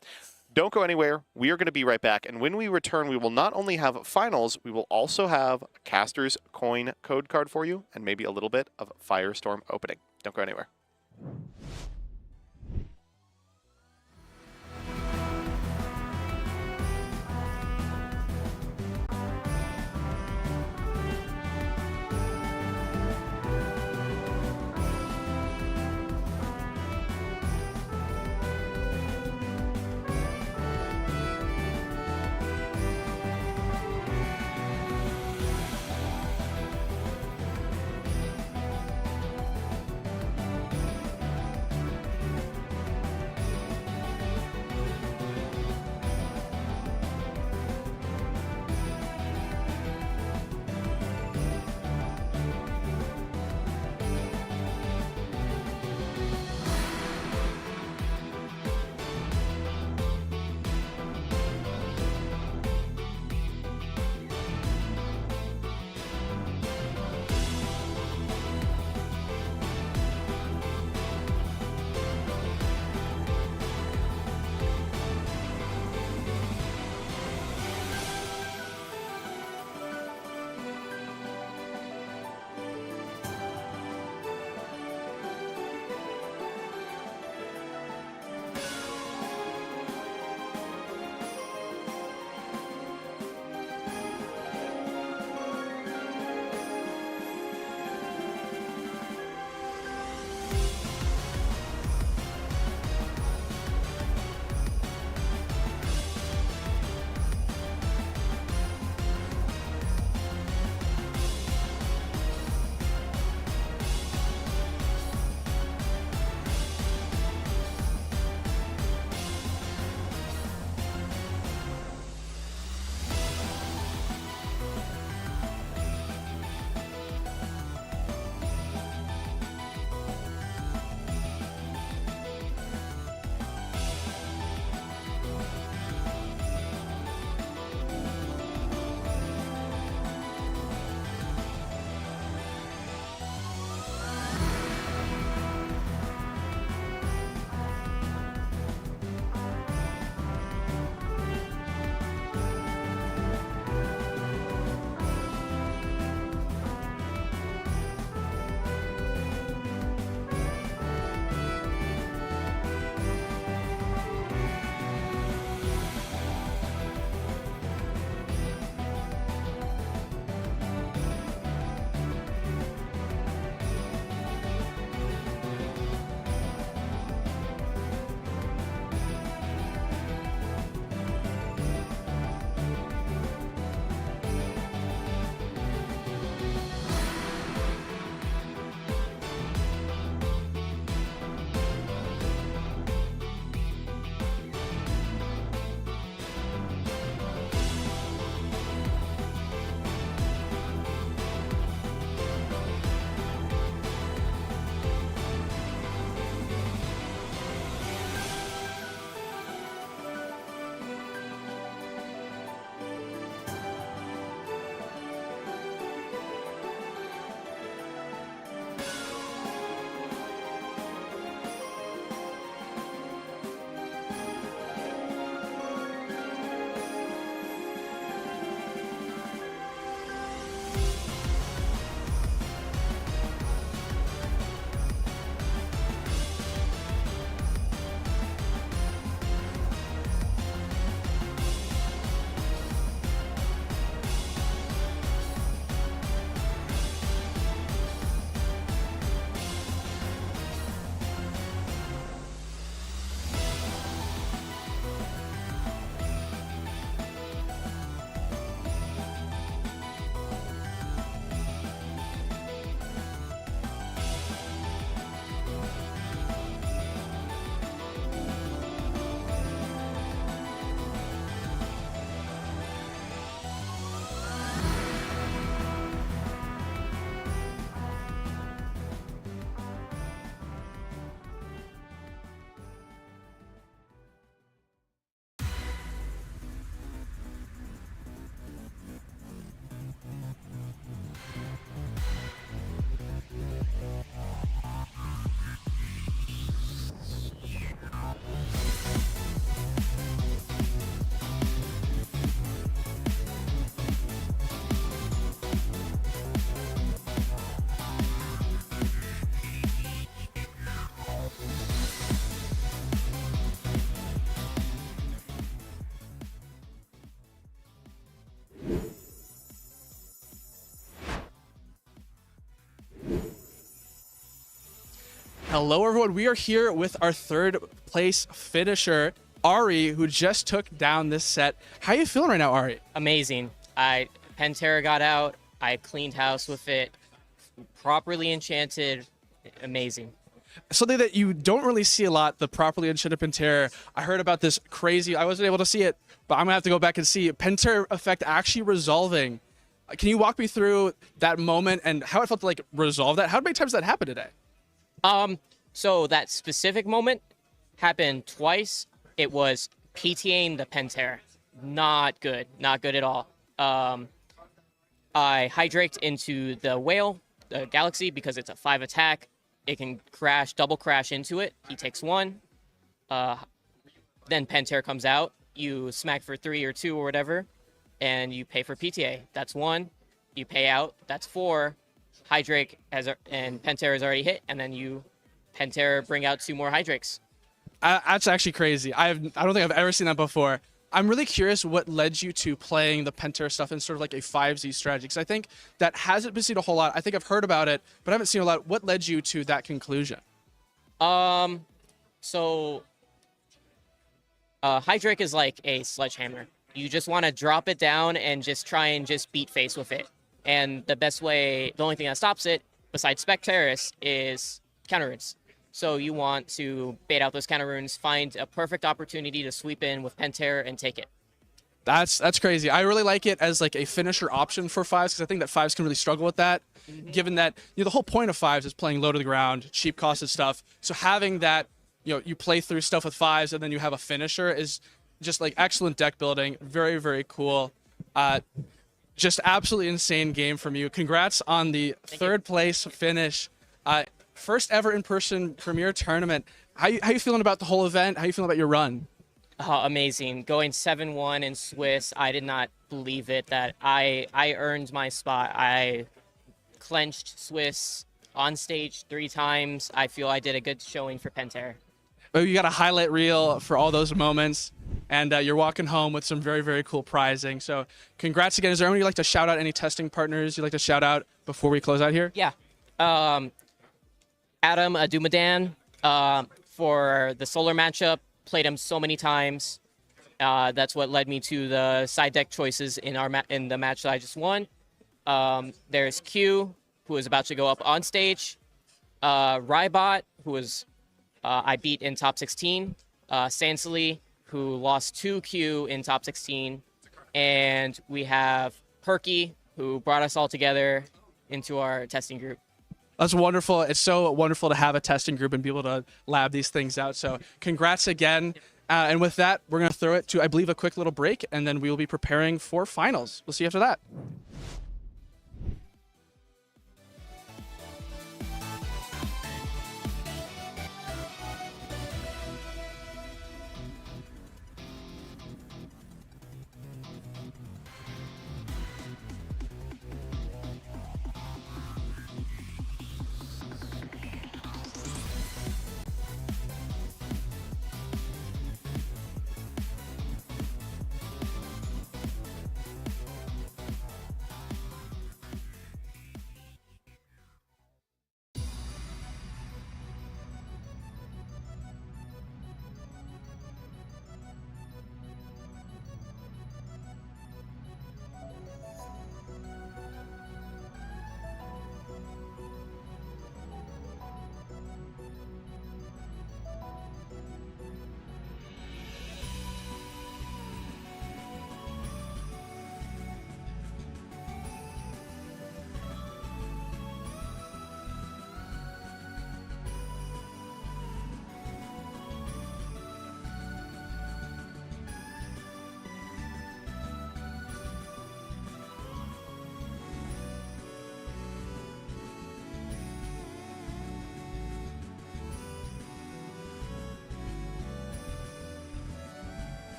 Don't go anywhere. We are going to be right back, and when we return, we will not only have finals, we will also have a Caster's Coin code card for you, and maybe a little bit of Firestorm opening. Don't go anywhere. Hello, everyone. We are here with our third place finisher, Ari, who just took down this set. How are you feeling right now, Ari? Amazing. Pantera got out. I cleaned house with it. Properly enchanted. Amazing. Something that you don't really see a lot, the properly enchanted Pantera. I heard about this crazy, I wasn't able to see it, but I'm going to have to go back and see Pantera effect actually resolving. Can you walk me through that moment and how it felt to like resolve that? How many times did that happen today? So that specific moment happened twice. It was PTAing the Pantera. Not good. Not good at all. I Hydraked into the whale, the Galaxy, because it's a 5 attack. It can crash, double crash into it. He takes 1. Then Pantera comes out. You smack for 3 or 2 or whatever, and you pay for PTA. That's 1. You pay out. That's 4. Hydrake and Pantera is already hit, and then you Pantera bring out 2 more Hydrakes. That's actually crazy. I don't think I've ever seen that before. I'm really curious what led you to playing the Pantera stuff in sort of like a 5Z strategy, because I think that hasn't been seen a whole lot. I think I've heard about it, but I haven't seen a lot. What led you to that conclusion? So Hydrake is like a sledgehammer. You just want to drop it down and just try and just beat face with it. And the best way, the only thing that stops it, besides Specterus, is counter runes. So you want to bait out those counter runes, find a perfect opportunity to sweep in with Pantera and take it. That's crazy. I really like it as like a finisher option for 5s, because I think that 5s can really struggle with that, given that the whole point of 5s is playing low to the ground, cheap costed stuff. So having that, you play through stuff with 5s and then you have a finisher is just like excellent deck building. Very, very cool. Just absolutely insane game from you. Congrats on the third place finish. First ever in-person Premier Tournament. How you feeling about the whole event? How you feeling about your run? Amazing. Going 7-1 in Swiss, I did not believe it that I earned my spot. I clenched Swiss on stage 3 times. I feel I did a good showing for Pantera. Oh, you got a highlight reel for all those moments, and you're walking home with some very, very cool prizing. So congrats again. Is there anyone you'd like to shout out, any testing partners you'd like to shout out before we close out here? Yeah. Adam Adumadan for the solar matchup. Played him so many times. That's what led me to the side deck choices in the match that I just won. There's Q, who is about to go up on stage. Rybot, who was I beat in top 16. Sansely, who lost to Q in top 16. And we have Perky, who brought us all together into our testing group. That's wonderful. It's so wonderful to have a testing group and be able to lab these things out. So congrats again. And with that, we're going to throw it to, I believe, a quick little break, and then we will be preparing for finals. We'll see you after that.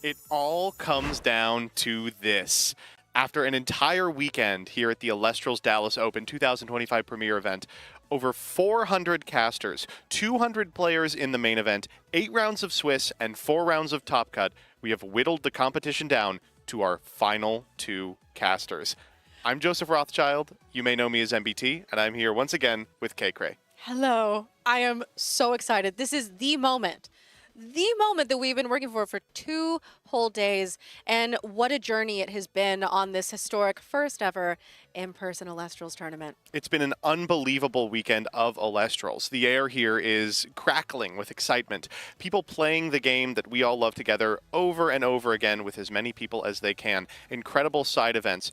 It all comes down to this. After an entire weekend here at the Elestrals Dallas Open 2025 Premier event, over 400 casters, 200 players in the main event, 8 rounds of Swiss, and 4 rounds of Top Cut, we have whittled the competition down to our final 2 casters. I'm Joseph Rothschild. You may know me as MBT, and I'm here once again with K. Cray. Hello. I am so excited. This is the moment that we've been working for 2 whole days. And what a journey it has been on this historic first ever in-person Elestrals tournament. It's been an unbelievable weekend of Elestrals. The air here is crackling with excitement. People playing the game that we all love together over and over again with as many people as they can. Incredible side events,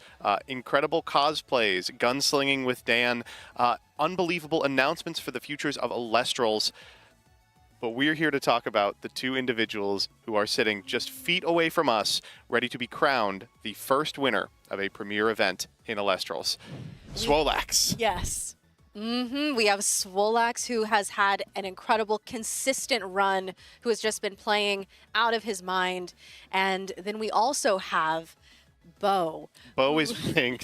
incredible cosplays, gunslinging with Dan, unbelievable announcements for the futures of Elestrals. But we're here to talk about the 2 individuals who are sitting just feet away from us, ready to be crowned the first winner of a premier event in Elestrals. Snorlax. Yes. We have Snorlax, who has had an incredible, consistent run, who has just been playing out of his mind. And then we also have Bo. Bo is playing...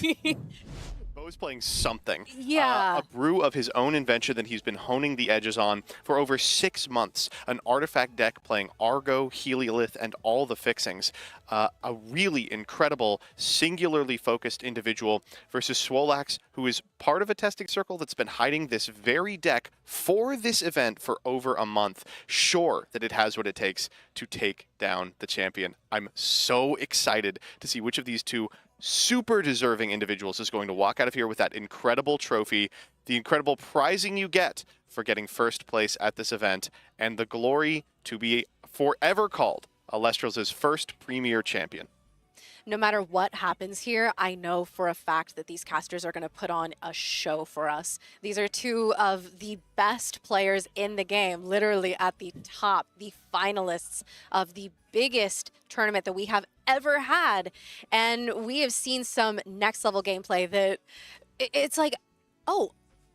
Bo is playing something. Yeah. A brew of his own invention that he's been honing the edges on for over 6 months. An artifact deck playing Argo, Heliolith, and all the fixings. A really incredible, singularly focused individual versus Snorlax, who is part of a testing circle that's been hiding this very deck for this event for over a month, sure that it has what it takes to take down the champion. I'm so excited to see which of these 2 super deserving individuals is going to walk out of here with that incredible trophy, the incredible prizing you get for getting first place at this event, and the glory to be forever called Elestrals' first premier champion. No matter what happens here, I know for a fact that these casters are going to put on a show for us. These are 2 of the best players in the game, literally at the top, the finalists of the biggest tournament that we have ever had. And we have seen some next level gameplay that it's like, oh,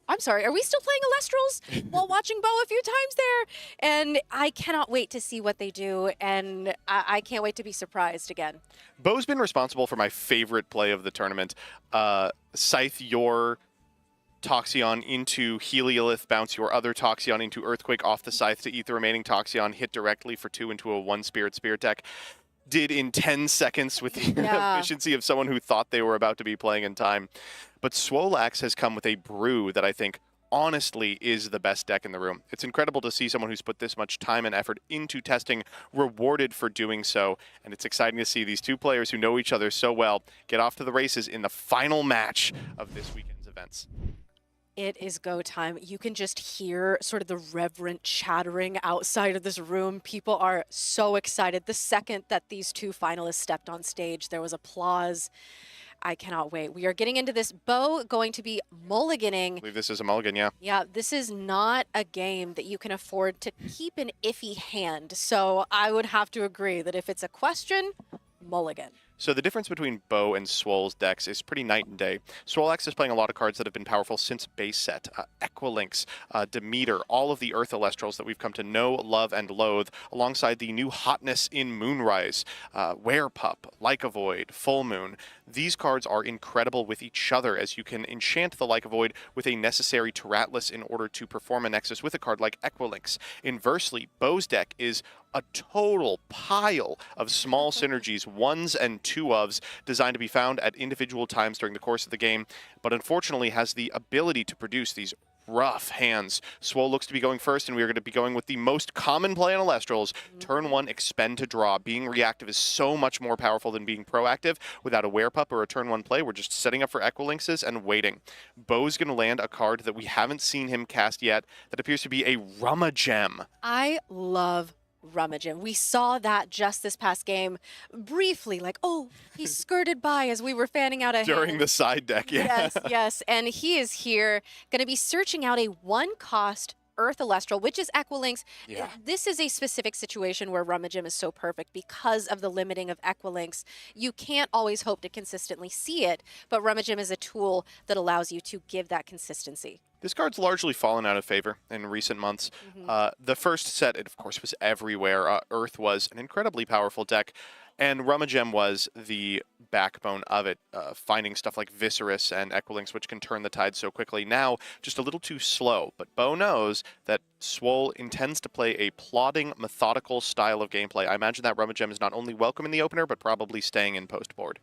I'm sorry, are we still playing Elestrals while watching Bo a few times there? And I cannot wait to see what they do, and I can't wait to be surprised again. Bo's been responsible for my favorite play of the tournament. Scythe your Toxeon into Heliolith, bounce your other Toxeon into Earthquake off the Scythe to eat the remaining Toxeon, hit directly for 2 into a 1 Spirit deck. Did in 10 seconds with the efficiency of someone who thought they were about to be playing in time. But Snorlax has come with a brew that I think honestly is the best deck in the room. It's incredible to see someone who's put this much time and effort into testing rewarded for doing so. And it's exciting to see these 2 players who know each other so well get off to the races in the final match of this weekend's events. It is go time. You can just hear sort of the reverent chattering outside of this room. People are so excited. The second that these 2 finalists stepped on stage, there was applause. I cannot wait. We are getting into this. Bo going to be mulliganing. I believe this is a mulligan, yeah. Yeah, this is not a game that you can afford to keep an iffy hand. So I would have to agree that if it's a question, mulligan. So the difference between Bo and Swole's decks is pretty night and day. Snorlax is playing a lot of cards that have been powerful since base set. Equilinx, Demeter, all of the Earth Elestrals that we've come to know, love, and loathe, alongside the new hotness in Moonrise, Werepup, Like a Void, Full Moon. These cards are incredible with each other, as you can enchant the Like a Void with a necessary Terratless in order to perform a Nexus with a card like Equilinx. Inversely, Bo's deck is a total pile of small synergies, 1s and 2-ofs, designed to be found at individual times during the course of the game, but unfortunately has the ability to produce these rough hands. Swole looks to be going first, and we are going to be going with the most common play on Elestrals. Turn 1, expend to draw. Being reactive is so much more powerful than being proactive. Without a Werepup or a turn 1 play, we're just setting up for Equilinxes and waiting. Bo's going to land a card that we haven't seen him cast yet that appears to be a Rummagem. I love Rummagem. We saw that just this past game briefly, like, oh, he skirted by as we were fanning out a During the side deck, yeah. Yes, yes. And he is here going to be searching out a 1-cost Earth Elestral, which is Equilinx. Yeah. This is a specific situation where Rummagem is so perfect because of the limiting of Equilinx. You can't always hope to consistently see it, but Rummagem is a tool that allows you to give that consistency. This card's largely fallen out of favor in recent months. The first set, it of course was everywhere. Earth was an incredibly powerful deck, and Rummagem was the backbone of it, finding stuff like Viscerus and Equilinx, which can turn the tide so quickly. Now, just a little too slow, but Bo knows that Swole intends to play a plodding, methodical style of gameplay. I imagine that Rummagem is not only welcome in the opener, but probably staying in post-board.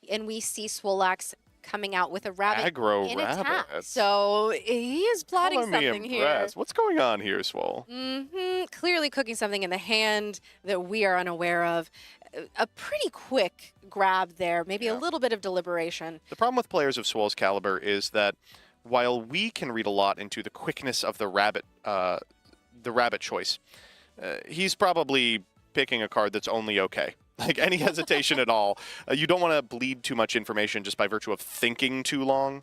And we see Snorlax coming out with a rabbit Aggro in attack. rabbit. So he is plotting Color me something here. impressed. What's going on here, Swole? Clearly cooking something in the hand that we are unaware of. A pretty quick grab there, maybe a little bit of deliberation. The problem with players of Swole's caliber is that while we can read a lot into the quickness of the rabbit choice, he's probably picking a card that's only okay. Like any hesitation at all. You don't want to bleed too much information just by virtue of thinking too long.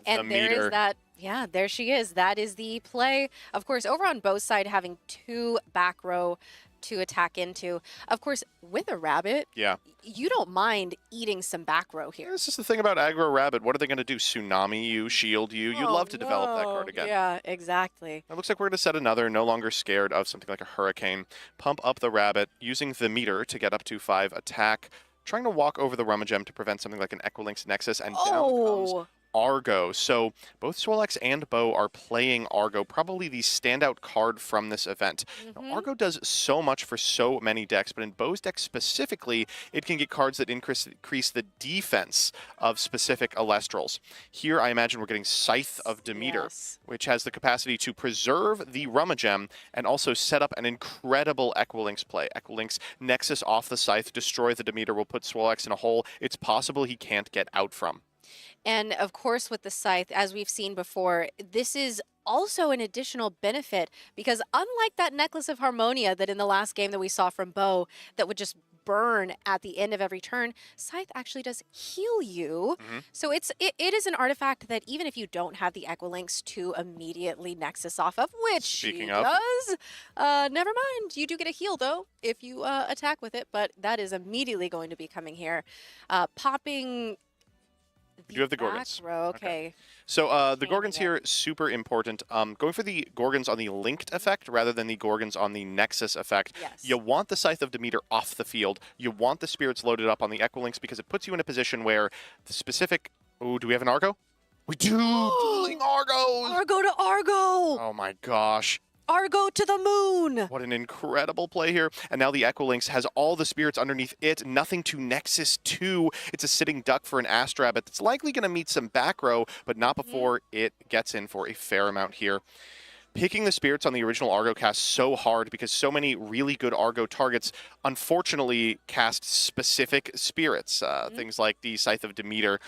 And there is that, yeah, there she is. That is the play. Of course, over on both sides, having 2 back row to attack into. Of course, with a rabbit, you don't mind eating some back row here. This is the thing about aggro rabbit. What are they going to do? Tsunami you, shield you? You'd love to develop that card again. Yeah, exactly. It looks like we're going to set another, no longer scared of something like a hurricane. Pump up the rabbit, using the meter to get up to 5 attack. Trying to walk over the Rummagem to prevent something like an Equilinx Nexus, and down comes Argo. So both Snorlax and Bo are playing Argo, probably the standout card from this event. Now, Argo does so much for so many decks, but in Bo's deck specifically, it can get cards that increase the defense of specific Elestrals. Here, I imagine we're getting Scythe of Demeter, which has the capacity to preserve the Rummagem and also set up an incredible Equilinx play. Equilinx Nexus off the Scythe, destroy the Demeter, will put Snorlax in a hole it's possible he can't get out from. And of course, with the Scythe, as we've seen before, this is also an additional benefit because unlike that Necklace of Harmonia that in the last game that we saw from Bo that would just burn at the end of every turn, Scythe actually does heal you. So it is an artifact that even if you don't have the Equilinx to immediately Nexus off of, which she does, never mind. You do get a heal, though, if you attack with it, but that is immediately going to be coming here. Popping... You have the Gorgons. Okay. So the Gorgons here, super important. Going for the Gorgons on the linked effect rather than the Gorgons on the Nexus effect. You want the Scythe of Demeter off the field. You want the Spirits loaded up on the Equilinx because it puts you in a position where the specific... Oh, do we have an Argo? We do! Dueling Argos! Argo to Argo! Oh my gosh. Argo to the moon! What an incredible play here. And now the Equilinx has all the spirits underneath it, nothing to Nexus to. It's a sitting duck for an Astrabbit that's likely going to meet some back row, but not before it gets in for a fair amount here. Picking the spirits on the original Argo cast so hard because so many really good Argo targets unfortunately cast specific spirits. Things like the Scythe of Demeter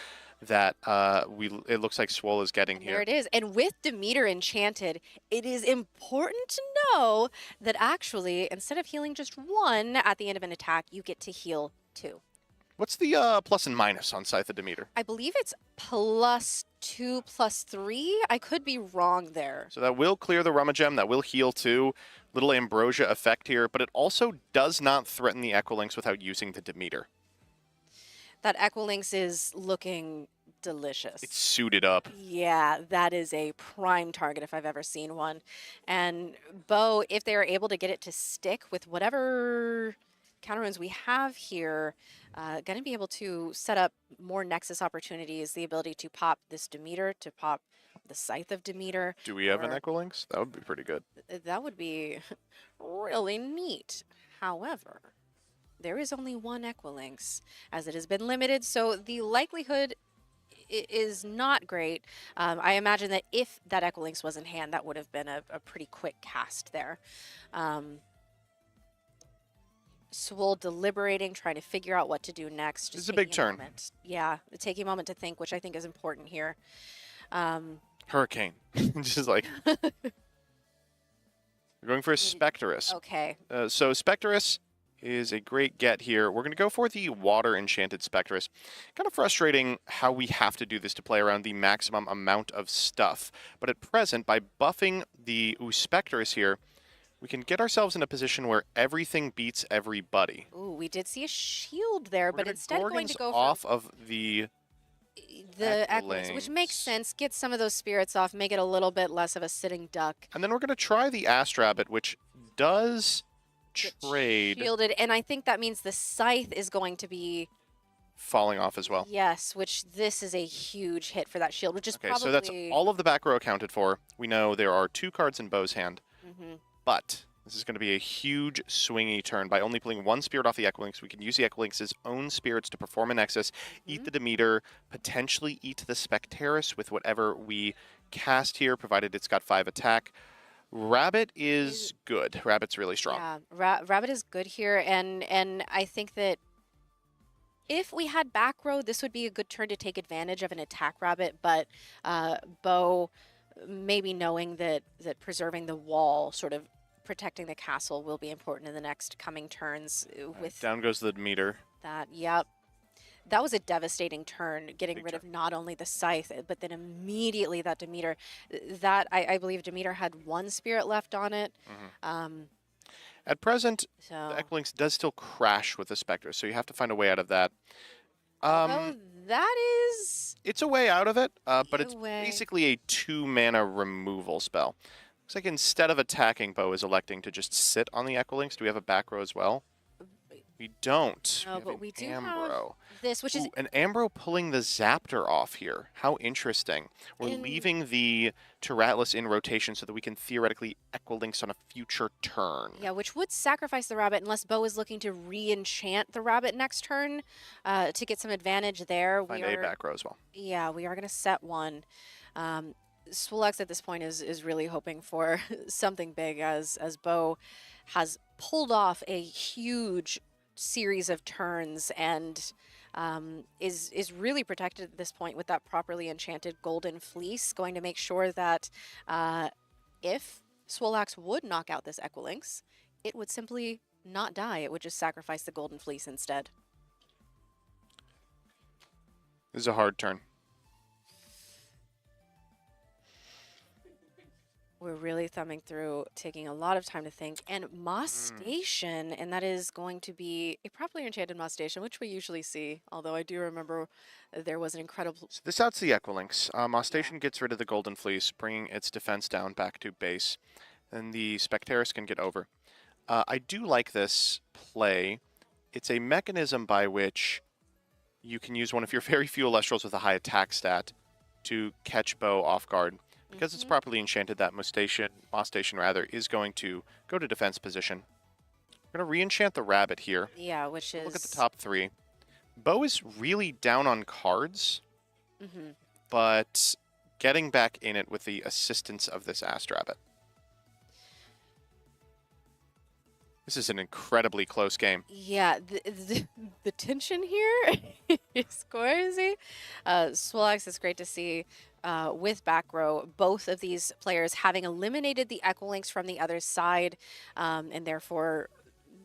that it looks like Swole is getting here. There it is. And with Demeter enchanted, it is important to know that actually, instead of healing just 1 at the end of an attack, you get to heal 2. What's the plus and minus on Scythe of Demeter? I believe it's +2, +3. I could be wrong there. So that will clear the Rummagem, that will heal 2. Little Ambrosia effect here, but it also does not threaten the Equilinx without using the Demeter. That Equilinx is looking delicious. It's suited up. Yeah, that is a prime target if I've ever seen one. And Bo, if they are able to get it to stick with whatever counterrunes we have here, going to be able to set up more Nexus opportunities, the ability to pop this Demeter, to pop the Scythe of Demeter. Do we have an Equilinx? That would be pretty good. That would be really neat. However, there is only 1 Equilinx, as it has been limited, so the likelihood is not great. I imagine that if that Equilinx was in hand, that would have been a pretty quick cast there. Swole deliberating, trying to figure out what to do next. This is a big turn. Yeah, taking a moment to think, which I think is important here. Hurricane. Just like... We're going for a Spectress. Okay. So Spectress is a great get here. We're going to go for the Water Enchanted Spectress. Kind of frustrating how we have to do this to play around the maximum amount of stuff. But at present, by buffing the Spectress here, we can get ourselves in a position where everything beats everybody. Ooh, we did see a shield there, but instead going to go off for of the Equilings, which makes sense. Get some of those spirits off, make it a little bit less of a sitting duck. And then we're going to try the Astrabbit, which does trade. Shielded, and I think that means the Scythe is going to be falling off as well. Yes, which this is a huge hit for that shield, which is okay, probably... so that's all of the back row accounted for. We know there are 2 cards in Bo's hand, but this is going to be a huge swingy turn. By only pulling 1 spirit off the Equilynx, we can use the Equilynx's own spirits to perform a Nexus, eat the Demeter, potentially eat the Spectaris with whatever we cast here, provided it's got 5 attack. Rabbit is good. Rabbit's really strong. Yeah, Rabbit is good here, and I think that if we had back row, this would be a good turn to take advantage of an attack Rabbit, but Bo, maybe knowing that preserving the wall, sort of protecting the castle, will be important in the next coming turns. With down goes the meter. That, yep. That was a devastating turn, getting rid of not only the Scythe, but then immediately that Demeter. That, I believe Demeter had 1 spirit left on it. At present, the Equilynx does still crash with the Spectre, so you have to find a way out of that. That is... It's a way out of it, but it's basically a 2-mana removal spell. Looks like instead of attacking, Bo is electing to just sit on the Equilynx. Do we have a back row as well? We don't. No, but we do Ambro. have this, which is... an Ambro pulling the Zaptor off here. How interesting. We're leaving the Tyratlis in rotation so that we can theoretically Equilynx on a future turn. Yeah, which would sacrifice the Rabbit unless Bo is looking to re-enchant the Rabbit next turn to get some advantage there. Find a back row as well. Yeah, we are going to set one. Snorlax at this point is really hoping for something big as Bo has pulled off a huge series of turns and is really protected at this point with that properly enchanted Golden Fleece, going to make sure that if Snorlax would knock out this Equilynx, it would simply not die. It would just sacrifice the Golden Fleece instead. This is a hard turn. We're really thumbing through, taking a lot of time to think. And Moss Station, and that is going to be a properly enchanted Moss Station, which we usually see, although I do remember there was an incredible... So this outs the Equilynx. Moss Station gets rid of the Golden Fleece, bringing its defense down back to base. And the Spectaris can get over. I do like this play. It's a mechanism by which you can use one of your very few Elestrals with a high attack stat to catch Bo off guard. Because it's properly enchanted, that Moss Station is going to go to defense position. We're going to re-enchant the Rabbit here. Yeah, which is... Look at the top 3. Bo is really down on cards, but getting back in it with the assistance of this Astrabbit. This is an incredibly close game. Yeah, the tension here is crazy. Snorlax, is great to see with back row, both of these players having eliminated the Equilynx from the other side, and therefore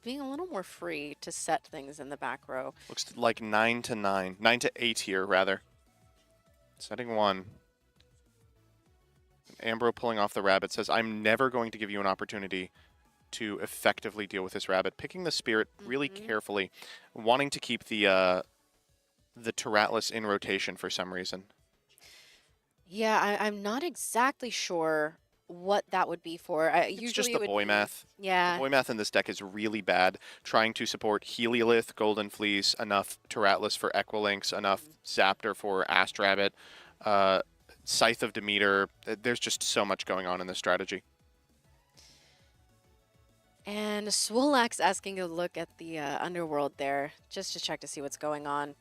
being a little more free to set things in the back row. Looks like 9 to 9. 9 to 8 here, rather. Setting 1. Ambro pulling off the Rabbit says, I'm never going to give you an opportunity to effectively deal with this Rabbit. Picking the Spirit really carefully, wanting to keep the Tyratlis in rotation for some reason. Yeah, I'm not exactly sure what that would be for. It's usually just the boy math. Yeah. The boy math in this deck is really bad. Trying to support Heliolith, Golden Fleece, enough Tyratlis for Equilynx, enough Zaptor for Astrabbit, Scythe of Demeter. There's just so much going on in this strategy. And Snorlax asking a look at the underworld there, just to check to see what's going on.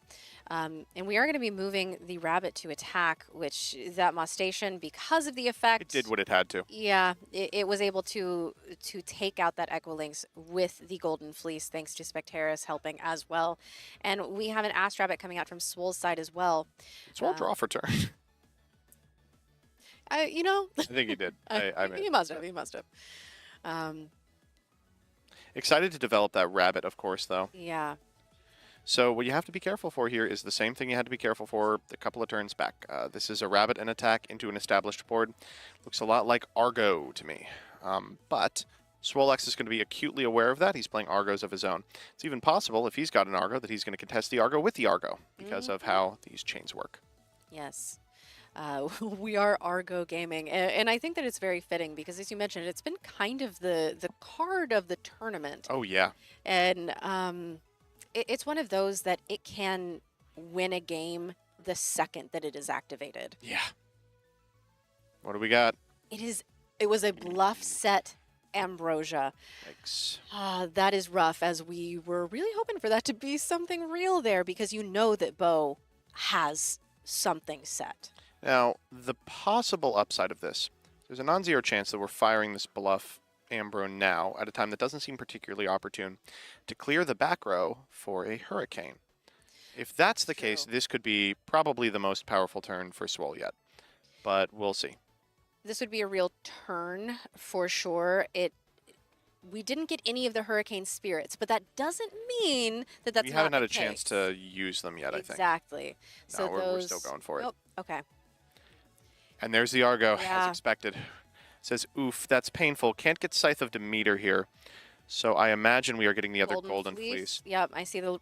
And we are going to be moving the Rabbit to attack, which that Moss Station, because of the effect... It did what it had to. Yeah, it was able to take out that Equilynx with the Golden Fleece, thanks to Spectaris helping as well. And we have an Astrabbit coming out from Swole's side as well. Swole draw for turn. You know... I think he did. He must have. He must have. Excited to develop that rabbit, of course, though. Yeah. So what you have to be careful for here is the same thing you had to be careful for a couple of turns back. This is a rabbit and attack into an established board. Looks a lot like Argo to me. But Snorlax is going to be acutely aware of that. He's playing Argos of his own. It's even possible, if he's got an Argo, that he's going to contest the Argo with the Argo because of how these chains work. Yes. We are Argo gaming, and I think that it's very fitting because, as you mentioned, it's been kind of the card of the tournament. Oh, yeah. And it's one of those that it can win a game the second that it is activated. Yeah. What do we got? It was a bluff set Ambrosia. Yikes. That is rough, as we were really hoping for that to be something real there, because you know that Bo has something set. Now, the possible upside of this, there's a non-zero chance that we're firing this bluff Ambro now at a time that doesn't seem particularly opportune to clear the back row for a Hurricane. If that's the case, this could be probably the most powerful turn for Swole yet, but we'll see. This would be a real turn for sure. We didn't get any of the Hurricane Spirits, but that doesn't mean that that's not the case. We haven't had a chance to use them yet, I think. Exactly. So no, we're still going for it. Oh, okay. And there's the Argo, Yeah. as expected. Says, oof, that's painful. Can't get Scythe of Demeter here. So I imagine we are getting the other Golden Fleece. Yep, I see the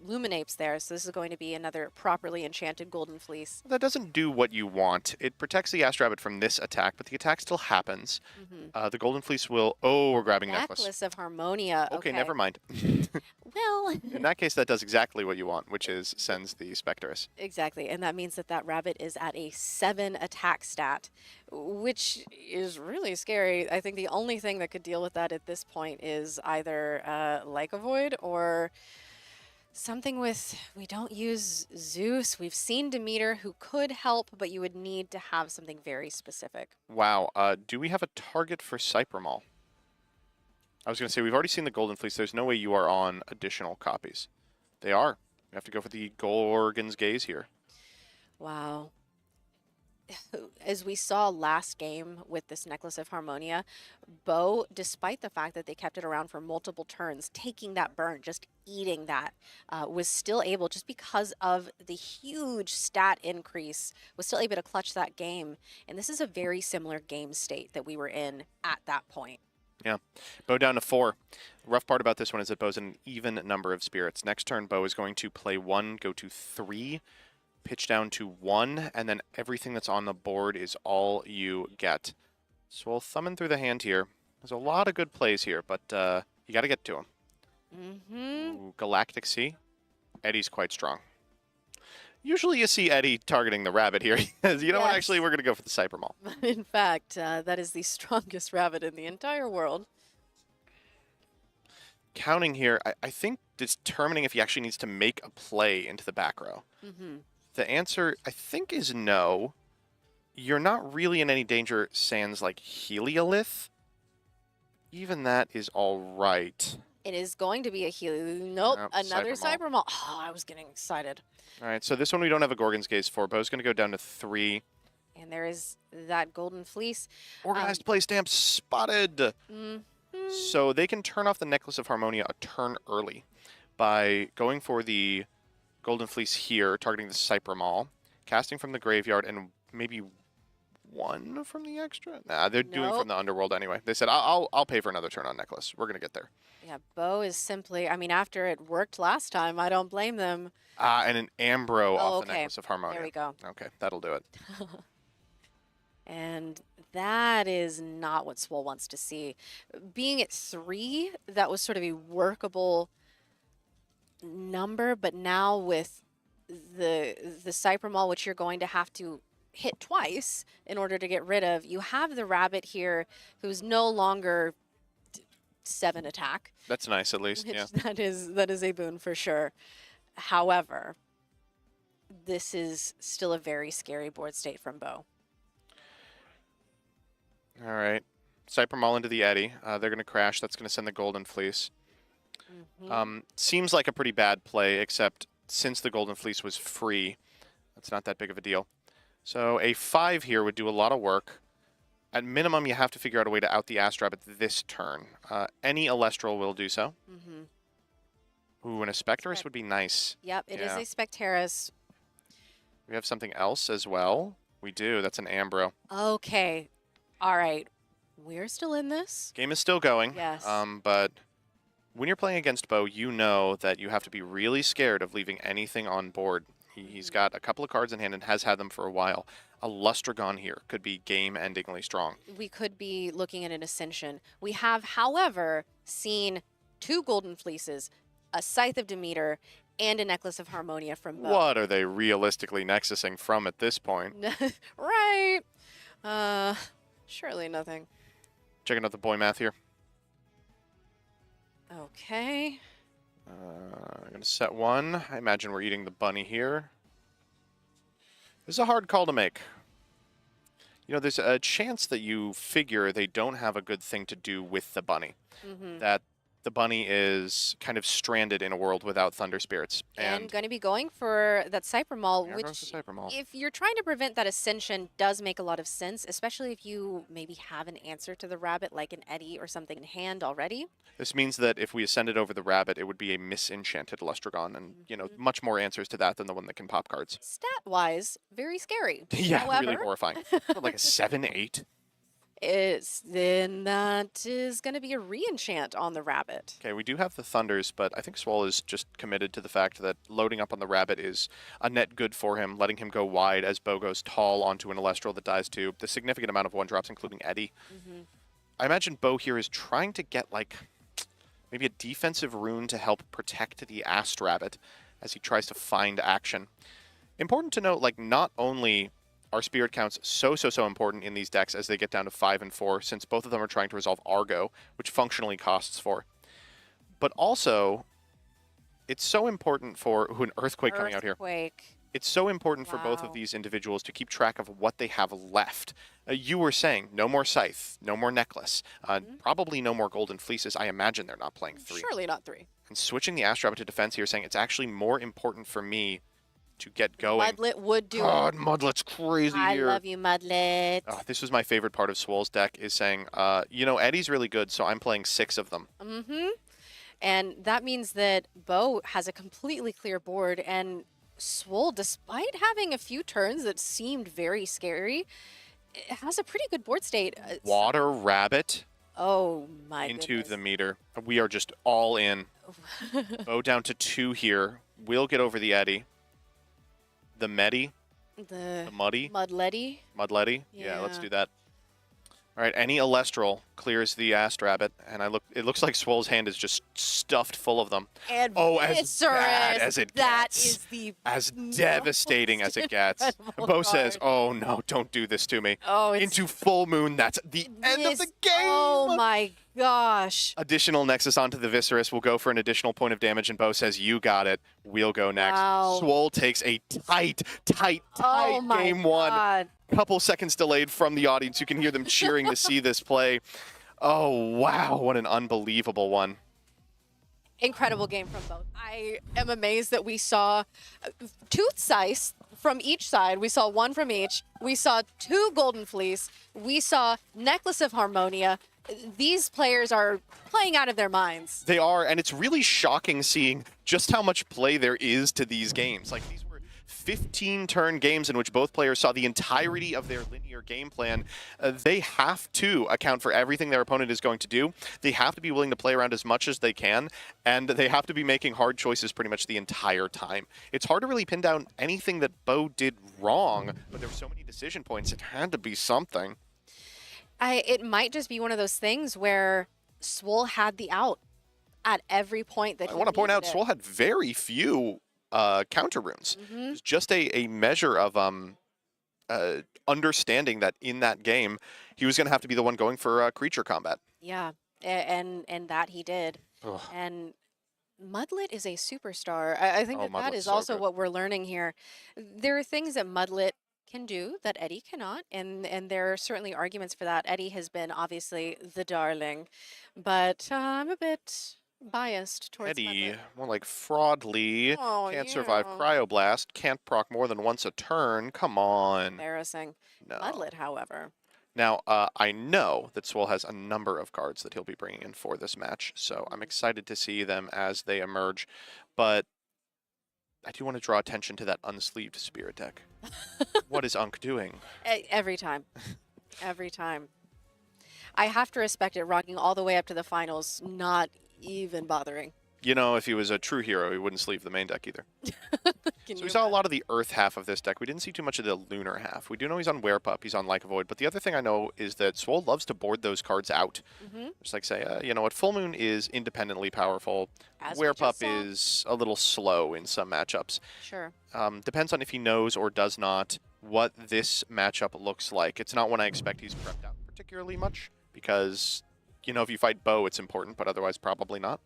Luminapes there. So this is going to be another properly enchanted Golden Fleece. That doesn't do what you want. It protects the Astro Rabbit from this attack, but the attack still happens. The Golden Fleece will... Oh, we're grabbing Necklace of Harmonia. Okay, never mind. Well... In that case, that does exactly what you want, which is sends the Spectress. Exactly, and that means that that rabbit is at a 7 attack stat, which is really scary. I think the only thing that could deal with that at this point is either Like a Void or something with, we don't use Zeus. We've seen Demeter, who could help, but you would need to have something very specific. Wow. Do we have a target for Cypermall? I was going to say, we've already seen the Golden Fleece. There's no way you are on additional copies. They are. We have to go for the Gorgon's Gaze here. Wow. As we saw last game with this Necklace of Harmonia, Bo, despite the fact that they kept it around for multiple turns, taking that burn, just eating that, was still able, just because of the huge stat increase, was still able to clutch that game. And this is a very similar game state that we were in at that point. Yeah. Bo down to 4. Rough part about this one is that Bo's an even number of spirits. Next turn, Bo is going to play 1, go to 3, pitch down to 1, and then everything that's on the board is all you get. So we'll thumb in through the hand here. There's a lot of good plays here, but you got to get to them. Ooh, Galactic Sea. Eddie's quite strong. Usually you see Eddie targeting the rabbit here. You know what? Actually, we're going to go for the Cybermall. In fact, that is the strongest rabbit in the entire world. Counting here, I think determining if he actually needs to make a play into the back row. The answer, I think, is no. You're not really in any danger sans like Heliolith. Even that is all right. It is going to be a Nope, another Cybermall. Oh, I was getting excited. All right, so this one we don't have a Gorgon's Gaze for. Bo's going to go down to 3. And there is that Golden Fleece. Organized play stamp spotted. So they can turn off the Necklace of Harmonia a turn early by going for the Golden Fleece here, targeting the Cypermall, casting from the graveyard, and maybe 1 from the extra? Nah, they're doing from the Underworld anyway. They said, I'll pay for another turn on Necklace. We're going to get there. Yeah, Bo is simply, I mean, after it worked last time, I don't blame them. And an Ambro off the Necklace of Harmonia. There we go. Okay, that'll do it. And that is not what Swole wants to see. Being at 3, that was sort of a workable number, but now with the Cypermall, which you're going to have to hit twice in order to get rid of, you have the rabbit here who's no longer 7 attack. That's nice, at least. Yeah. That is a boon for sure. However, this is still a very scary board state from Bo. All right. Cypermall into the Eddy. They're going to crash. That's going to send the Golden Fleece. Seems like a pretty bad play, except since the Golden Fleece was free, that's not that big of a deal. So a 5 here would do a lot of work. At minimum, you have to figure out a way to out the Ask Rabbit this turn. Any Elestral will do so. Ooh, and a Spectrus would be nice. Yep, it is Yeah. a Specterus. We have something else as well. We do. That's an Ambro. Okay. All right. We're still in this. Game is still going. Yes. But when you're playing against Bo, you know that you have to be really scared of leaving anything on board. He's got a couple of cards in hand and has had them for a while. A Lustragon here could be game-endingly strong. We could be looking at an Ascension. We have, however, seen 2 Golden Fleeces, a Scythe of Demeter, and a Necklace of Harmonia from Bo. What are they realistically nexusing from at this point? Right. Surely nothing. Checking out the boy math here. Okay. I'm going to set 1. I imagine we're eating the bunny here. This is a hard call to make. You know, there's a chance that you figure they don't have a good thing to do with the bunny. That the bunny is kind of stranded in a world without Thunder Spirits. And going to be going for that Cypher Maul, Yeah, which, goes for Cypher Maul. if you're trying to prevent that Ascension, does make a lot of sense, especially if you maybe have an answer to the rabbit, like an Eddy or something in hand already. This means that if we ascended over the rabbit, it would be a misenchanted Lustragon, and, you know, much more answers to that than the one that can pop cards. Stat-wise, very scary. Yeah, However, really horrifying. Like a 7/8. then that is going to be a re-enchant on the rabbit. Okay, we do have the Thunders, but I think Swole is just committed to the fact that loading up on the rabbit is a net good for him, letting him go wide as Bo goes tall onto an Elestral that dies to the significant amount of 1-drops, including Eddy. I imagine Bo here is trying to get, like, maybe a defensive rune to help protect the Ast Rabbit as he tries to find action. Important to note, like, not only are Spirit Counts so important in these decks as they get down to 5 and 4, since both of them are trying to resolve Argo, which functionally costs 4. But also, it's so important for an Earthquake coming out here. Earthquake. It's so important for both of Wow. these individuals to keep track of what they have left. You were saying no more Scythe, no more Necklace, probably no more Golden Fleeces. I imagine they're not playing 3. Surely not 3. And switching the Ast Rabbit to defense here, saying it's actually more important for me to get going. Mudlet would do God, it. Mudlet's crazy I here. love you, Mudlet. Oh, this was my favorite part of Swole's deck, is saying, you know, Eddy's really good, so I'm playing 6 of them. And that means that Bo has a completely clear board, and Swole, despite having a few turns that seemed very scary, it has a pretty good board state. Water Rabbit Oh my into goodness. the meter. We are just all in. Bo down to 2 here. We'll get over the Eddy. The Medi. The Muddy. Mudletty. Mudletty. Yeah, let's Yeah. do that. All right, any Elestral clears the Ast Rabbit, and it looks like Swole's hand is just stuffed full of them. And Oh, as Viscerus, bad as it that gets. is the As most devastating as it gets. incredible Bo says, card. oh no, don't do this to me. Oh, it's Into Full Moon, that's the end of the this- game! Oh my gosh. Additional Nexus onto the Viscerus will go for an additional point of damage, and Bo says, you got it. We'll go next. Wow. Swole takes a tight Oh my game 1. God. Couple seconds delayed from the audience. You can hear them cheering to see this play. Oh, wow. What an unbelievable one. Incredible game from both. I am amazed that we saw Tooth Scythe from each side. We saw 1 from each. We saw 2 Golden Fleece. We saw Necklace of Harmonia. These players are playing out of their minds. They are, and it's really shocking seeing just how much play there is to these games. Like, these were 15-turn games in which both players saw the entirety of their linear game plan. They have to account for everything their opponent is going to do. They have to be willing to play around as much as they can, and they have to be making hard choices pretty much the entire time. It's hard to really pin down anything that Bo did wrong, but there were so many decision points, it had to be something. It might just be one of those things where Swole had the out at every point that I he want to point out, needed it. Swole had very few counter runes. Mhm. It's just a measure of understanding that in that game, he was going to have to be the one going for creature combat. Yeah, and that he did. Ugh. And Mudlet is a superstar. I think that Mudlet's is so also good. what we're learning here. There are things that Mudlet can do that Eddy cannot, and there are certainly arguments for that. Eddy has been obviously the darling, but I'm a bit biased towards Eddie, Mudlet. more like Fraudly, Oh, can't survive yeah. Cryoblast, can't proc more than once a turn. Come on. Embarrassing. No. Mudlet, however. Now, I know that Swole has a number of cards that he'll be bringing in for this match, so I'm excited to see them as they emerge, but I do want to draw attention to that unsleeved Spirit deck. What is Unk doing? Every time. Every time. I have to respect it, rocking all the way up to the finals, not even bothering. You know, if he was a true hero, he wouldn't sleeve the main deck either. Can So you we saw a imagine? lot of the Earth half of this deck. We didn't see too much of the Lunar half. We do know he's on Werepup, he's on Like a Void, but the other thing I know is that Swole loves to board those cards out. Just like say, you know what, Full Moon is independently powerful. As we just Werepup saw. is a little slow in some matchups. Sure. Depends on if he knows or does not what this matchup looks like. It's not one I expect he's prepped out particularly much, because, you know, if you fight Bo, it's important, but otherwise probably not.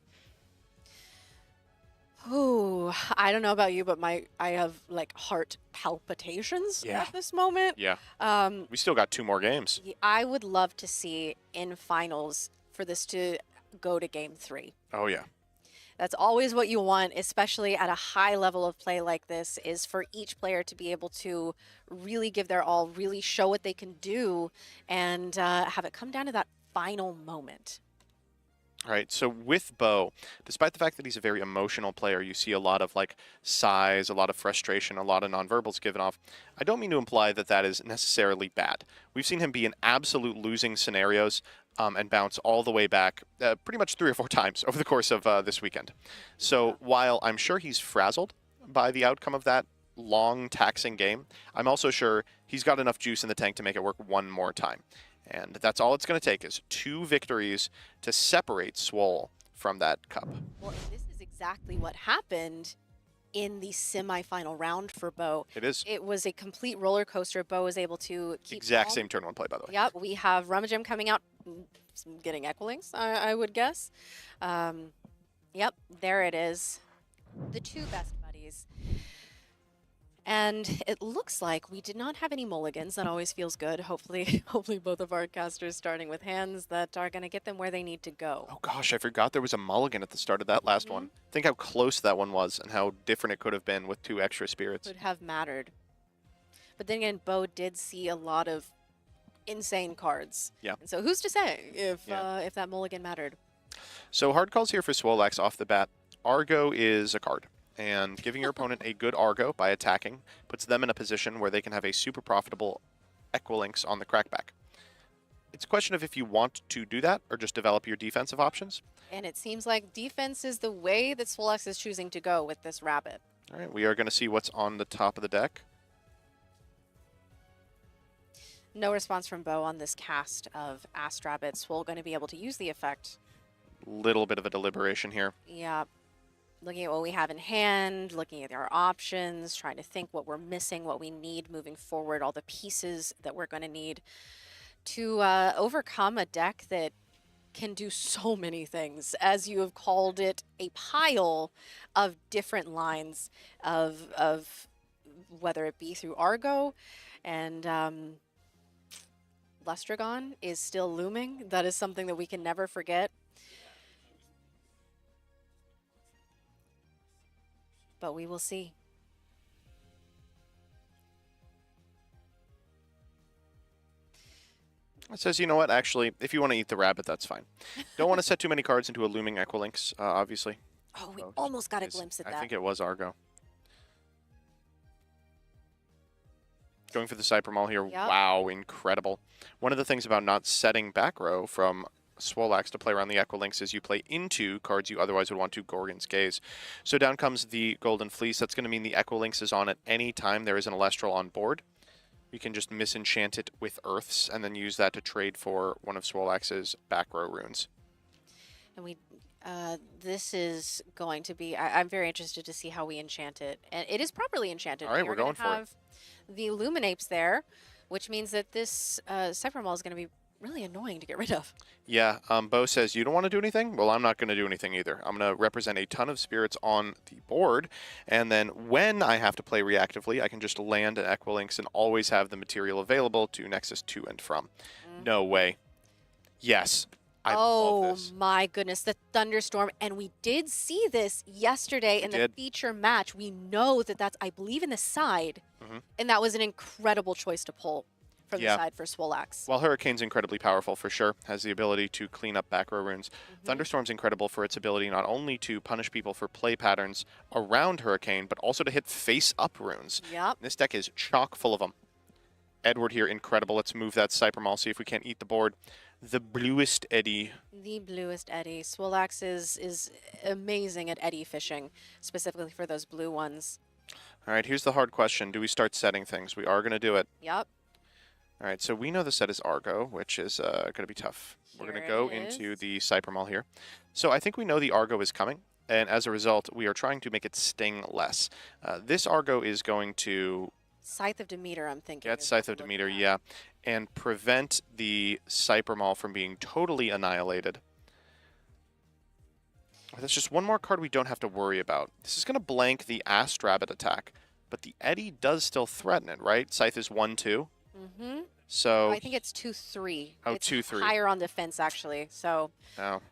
Ooh, I don't know about you, but I have like heart palpitations Yeah. at this moment. Yeah. Um, We still got 2 more games. I would love to see in finals for this to go to game 3. Oh, yeah. That's always what you want, especially at a high level of play like this, is for each player to be able to really give their all, really show what they can do, and have it come down to that final moment. All right, so with Bo, despite the fact that he's a very emotional player, you see a lot of like sighs, a lot of frustration, a lot of nonverbals given off. I don't mean to imply that that is necessarily bad. We've seen him be in absolute losing scenarios and bounce all the way back pretty much 3 or 4 times over the course of this weekend. So while I'm sure he's frazzled by the outcome of that long, taxing game, I'm also sure he's got enough juice in the tank to make it work one more time. And that's all it's going to take is 2 victories to separate Swole from that cup. Well, and this is exactly what happened in the semifinal round for Bo. It is. It was a complete roller coaster. Bo was able to keep Exact calm. same turn 1 play, by the way. Yep, we have Rummagem coming out, getting Equilinks, I would guess. Yep, there it is. The 2 best buddies. And it looks like we did not have any mulligans. That always feels good. Hopefully both of our casters starting with hands that are going to get them where they need to go. Oh gosh, I forgot there was a mulligan at the start of that last one. Think how close that one was and how different it could have been with 2 extra spirits. Could have mattered. But then again, Bo did see a lot of insane cards. Yeah. And so who's to say if that mulligan mattered? So hard calls here for Swolax off the bat. Argo is a card. And giving your opponent a good Argo by attacking puts them in a position where they can have a super profitable Equilinks on the crackback. It's a question of if you want to do that or just develop your defensive options. And it seems like defense is the way that Snorlax is choosing to go with this rabbit. All right, we are going to see what's on the top of the deck. No response from Bo on this cast of Ast Rabbit. Swole going to be able to use the effect. Little bit of a deliberation here. Yeah. Looking at what we have in hand, looking at our options, trying to think what we're missing, what we need moving forward, all the pieces that we're going to need to overcome a deck that can do so many things. As you have called it, a pile of different lines of whether it be through Argo and Lestragon is still looming. That is something that we can never forget. But we will see. It says, you know what, actually, if you want to eat the rabbit, that's fine. Don't want to set too many cards into a looming Equilinks, obviously. Oh, we almost got a glimpse at that. I think it was Argo. Going for the Cyper Maul here. Yep. Wow, incredible. One of the things about not setting back row from Swolax to play around the Equilinks is you play into cards you otherwise would want to Gorgon's Gaze. So down comes the Golden Fleece. That's going to mean the Equilinks is on at any time there is an Elestral on board. You can just misenchant it with Earths and then use that to trade for one of Swolax's back row runes. And we, this is going to be, I'm very interested to see how we enchant it. And it is properly enchanted. All right, We are we're going gonna for it. have the Luminapes there, which means that this Cypher Maul is going to be really annoying to get rid of. Yeah, Bo says, you don't want to do anything? Well, I'm not going to do anything either. I'm going to represent a ton of spirits on the board, and then when I have to play reactively, I can just land an Equilinks and always have the material available to Nexus to and from. No way. Yes, I love this. My goodness, the Thunderstorm. And we did see this yesterday in the did. feature match. We know that that's, I believe, in the side. And that was an incredible choice to pull from the side for Snorlax. While Hurricane's incredibly powerful for sure, has the ability to clean up back row runes, Thunderstorm's incredible for its ability not only to punish people for play patterns around Hurricane, but also to hit face-up runes. Yep. This deck is chock full of them. Edward here, incredible. Let's move that Cybermaul, see if we can't eat the board. The bluest eddy. The bluest eddy. Snorlax is amazing at eddy fishing, specifically for those blue ones. All right, here's the hard question. Do we start setting things? We are going to do it. Yep. All right, so we know the set is Argo, which is going to be tough. We're going to go into the Cybermaul here. So I think we know the Argo is coming, and as a result, we are trying to make it sting less. This Argo is going to... Scythe of Demeter, I'm thinking. Get Scythe of Demeter, yeah, and prevent the Cybermaul from being totally annihilated. That's just one more card we don't have to worry about. This is going to blank the Astrabbit attack, but the Eddy does still threaten it, right? Scythe is 1-2. Mm-hmm. So I think it's 2-3. Oh, it's 2-3. Higher on defense, actually. So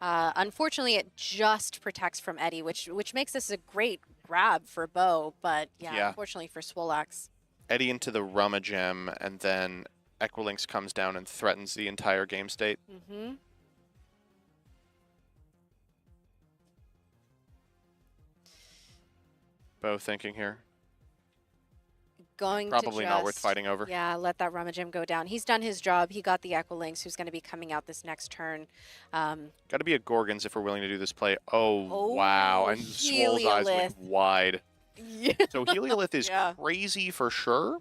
unfortunately, it just protects from Eddy, which makes this a great grab for Bo. But yeah. Unfortunately for Snorlax. Eddy into the Rummagem, and then Equilinx comes down and threatens the entire game state. Mm-hmm. Bo thinking here. Going Probably to not worth fighting over. Yeah, let that Rummagem go down. He's done his job. He got the Equilinx, who's going to be coming out this next turn. Got to be a Gorgons if we're willing to do this play. Oh wow. And Swole's eyes went wide. Yeah. So Heliolith is crazy for sure,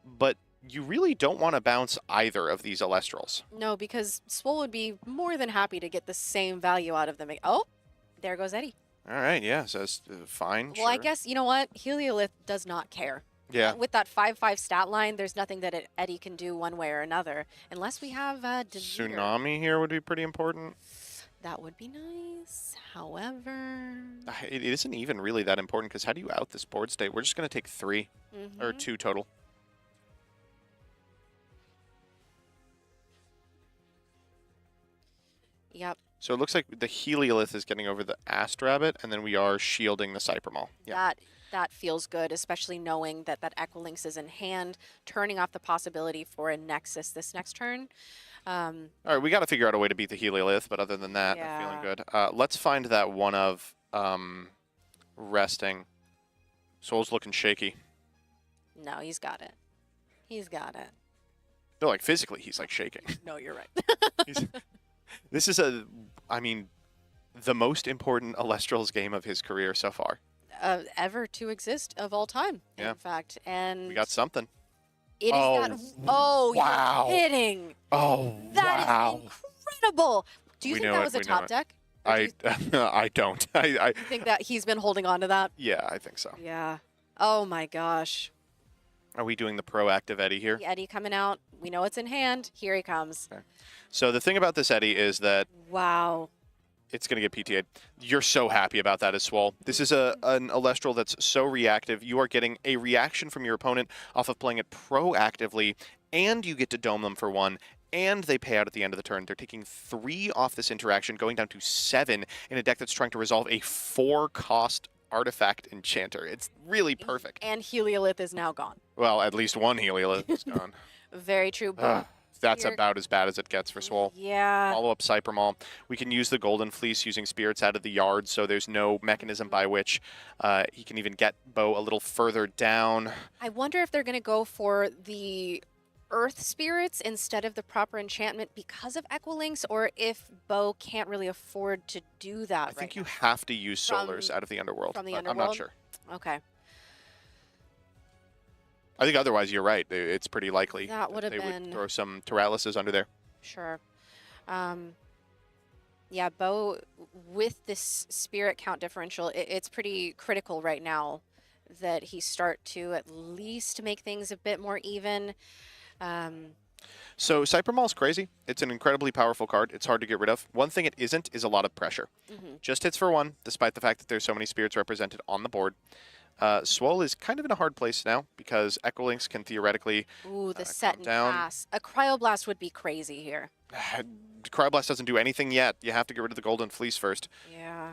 but you really don't want to bounce either of these Elestrals. No, because Swole would be more than happy to get the same value out of them. Oh, there goes Eddy. All right, yeah, so it's fine. Well, I guess, you know what? Heliolith does not care. Yeah. With that 5/5 stat line, there's nothing that Eddy can do one way or another, unless we have Demeter. Tsunami here would be pretty important. That would be nice. However, it isn't even really that important because how do you out this board state? We're just going to take 3 or 2 total. Yep. So it looks like the Heliolith is getting over the Astrabbit, and then we are shielding the Cybermaul. Yeah. That feels good, especially knowing that that Equilinx is in hand, turning off the possibility for a Nexus this next turn. All right, we got to figure out a way to beat the Heliolith, but other than that, I'm feeling good. Let's find that one of resting. Soul's looking shaky. No, he's got it. He's got it. No, like physically, he's like shaking. No, you're right. This is the most important Elestrals game of his career so far. Ever to exist of all time, in fact. And we got something. It is that. Oh, wow. You're kidding. Oh, that is incredible. Do you think that was a top deck? I don't. I think that he's been holding on to that? Yeah, I think so. Yeah. Oh, my gosh. Are we doing the proactive Eddy here? The Eddy coming out. We know it's in hand. Here he comes. Okay. So the thing about this Eddy is that... Wow. It's going to get PTA'd. You're so happy about that as Swole. This is an Elestral that's so reactive. You are getting a reaction from your opponent off of playing it proactively, and you get to dome them for 1, and they pay out at the end of the turn. They're taking 3 off this interaction, going down to 7 in a deck that's trying to resolve a 4-cost artifact enchanter. It's really perfect. And Heliolith is now gone. Well, at least one Heliolith is gone. Very true. But that's about as bad as it gets for Swole. Yeah. Follow up Cybermaul. We can use the Golden Fleece using Spirits out of the yard, so there's no mechanism by which he can even get Bo a little further down. I wonder if they're going to go for the Earth Spirits instead of the proper enchantment because of Equilinx, or if Bo can't really afford to do that. I think you have to use Solars out of the Underworld. From the but Underworld? I'm not sure. Okay. I think otherwise you're right. It's pretty likely that would have they been... would throw some Terralises under there. Sure. Yeah, Bo, with this spirit count differential, it's pretty critical right now that he start to at least make things a bit more even. So Cybermaul's crazy. It's an incredibly powerful card. It's hard to get rid of. One thing it isn't is a lot of pressure. Just hits for 1, despite the fact that there's so many spirits represented on the board. Swole is kind of in a hard place now because Equilinx can theoretically Ooh, the set and down. pass. A Cryoblast would be crazy here. Cryoblast doesn't do anything yet. You have to get rid of the Golden Fleece first. Yeah.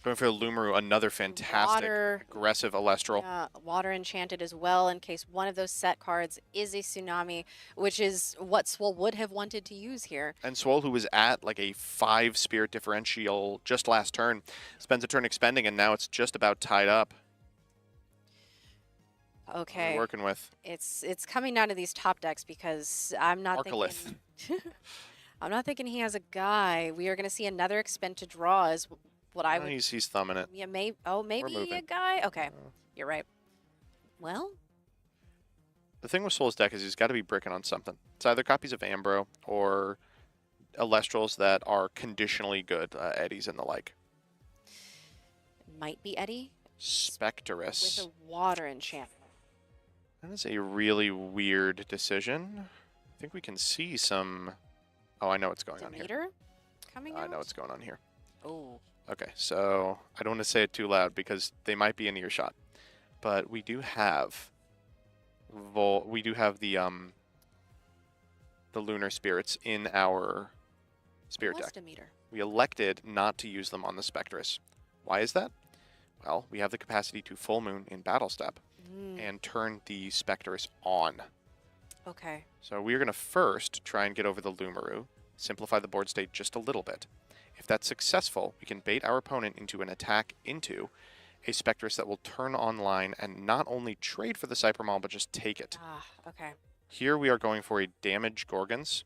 Going for the Lumaru, another fantastic, Water. aggressive Elestral. Water Enchanted as well, in case one of those set cards is a Tsunami, which is what Swole would have wanted to use here. And Swole, who was at like a 5 spirit differential just last turn, spends a turn expending, and now it's just about tied up. Okay. What are we working with? It's coming down to these top decks because I'm not Arcolith. thinking... I'm not thinking he has a guy. We are going to see another expend to draw is what I would... He's thumbing it. Yeah, maybe a guy? Okay, you're right. Well... The thing with Soul's deck is he's got to be bricking on something. It's either copies of Ambro or Elestrals that are conditionally good, Eddies and the like. Might be Eddie. Spectress. With a water enchantment. That is a really weird decision. I think we can see some... Oh, I know what's going on here. Demeter coming out? I know what's going on here. Oh. Okay, so I don't want to say it too loud because they might be in earshot. But we do have... the lunar spirits in our spirit deck. Demeter. We elected not to use them on the Spectress. Why is that? Well, we have the capacity to full moon in battle step and turn the Spectress on. Okay. So we are going to first try and get over the Lumaru, simplify the board state just a little bit. If that's successful, we can bait our opponent into an attack into a Spectress that will turn online and not only trade for the Cybermaw, but just take it. Okay. Here we are going for a damage Gorgons.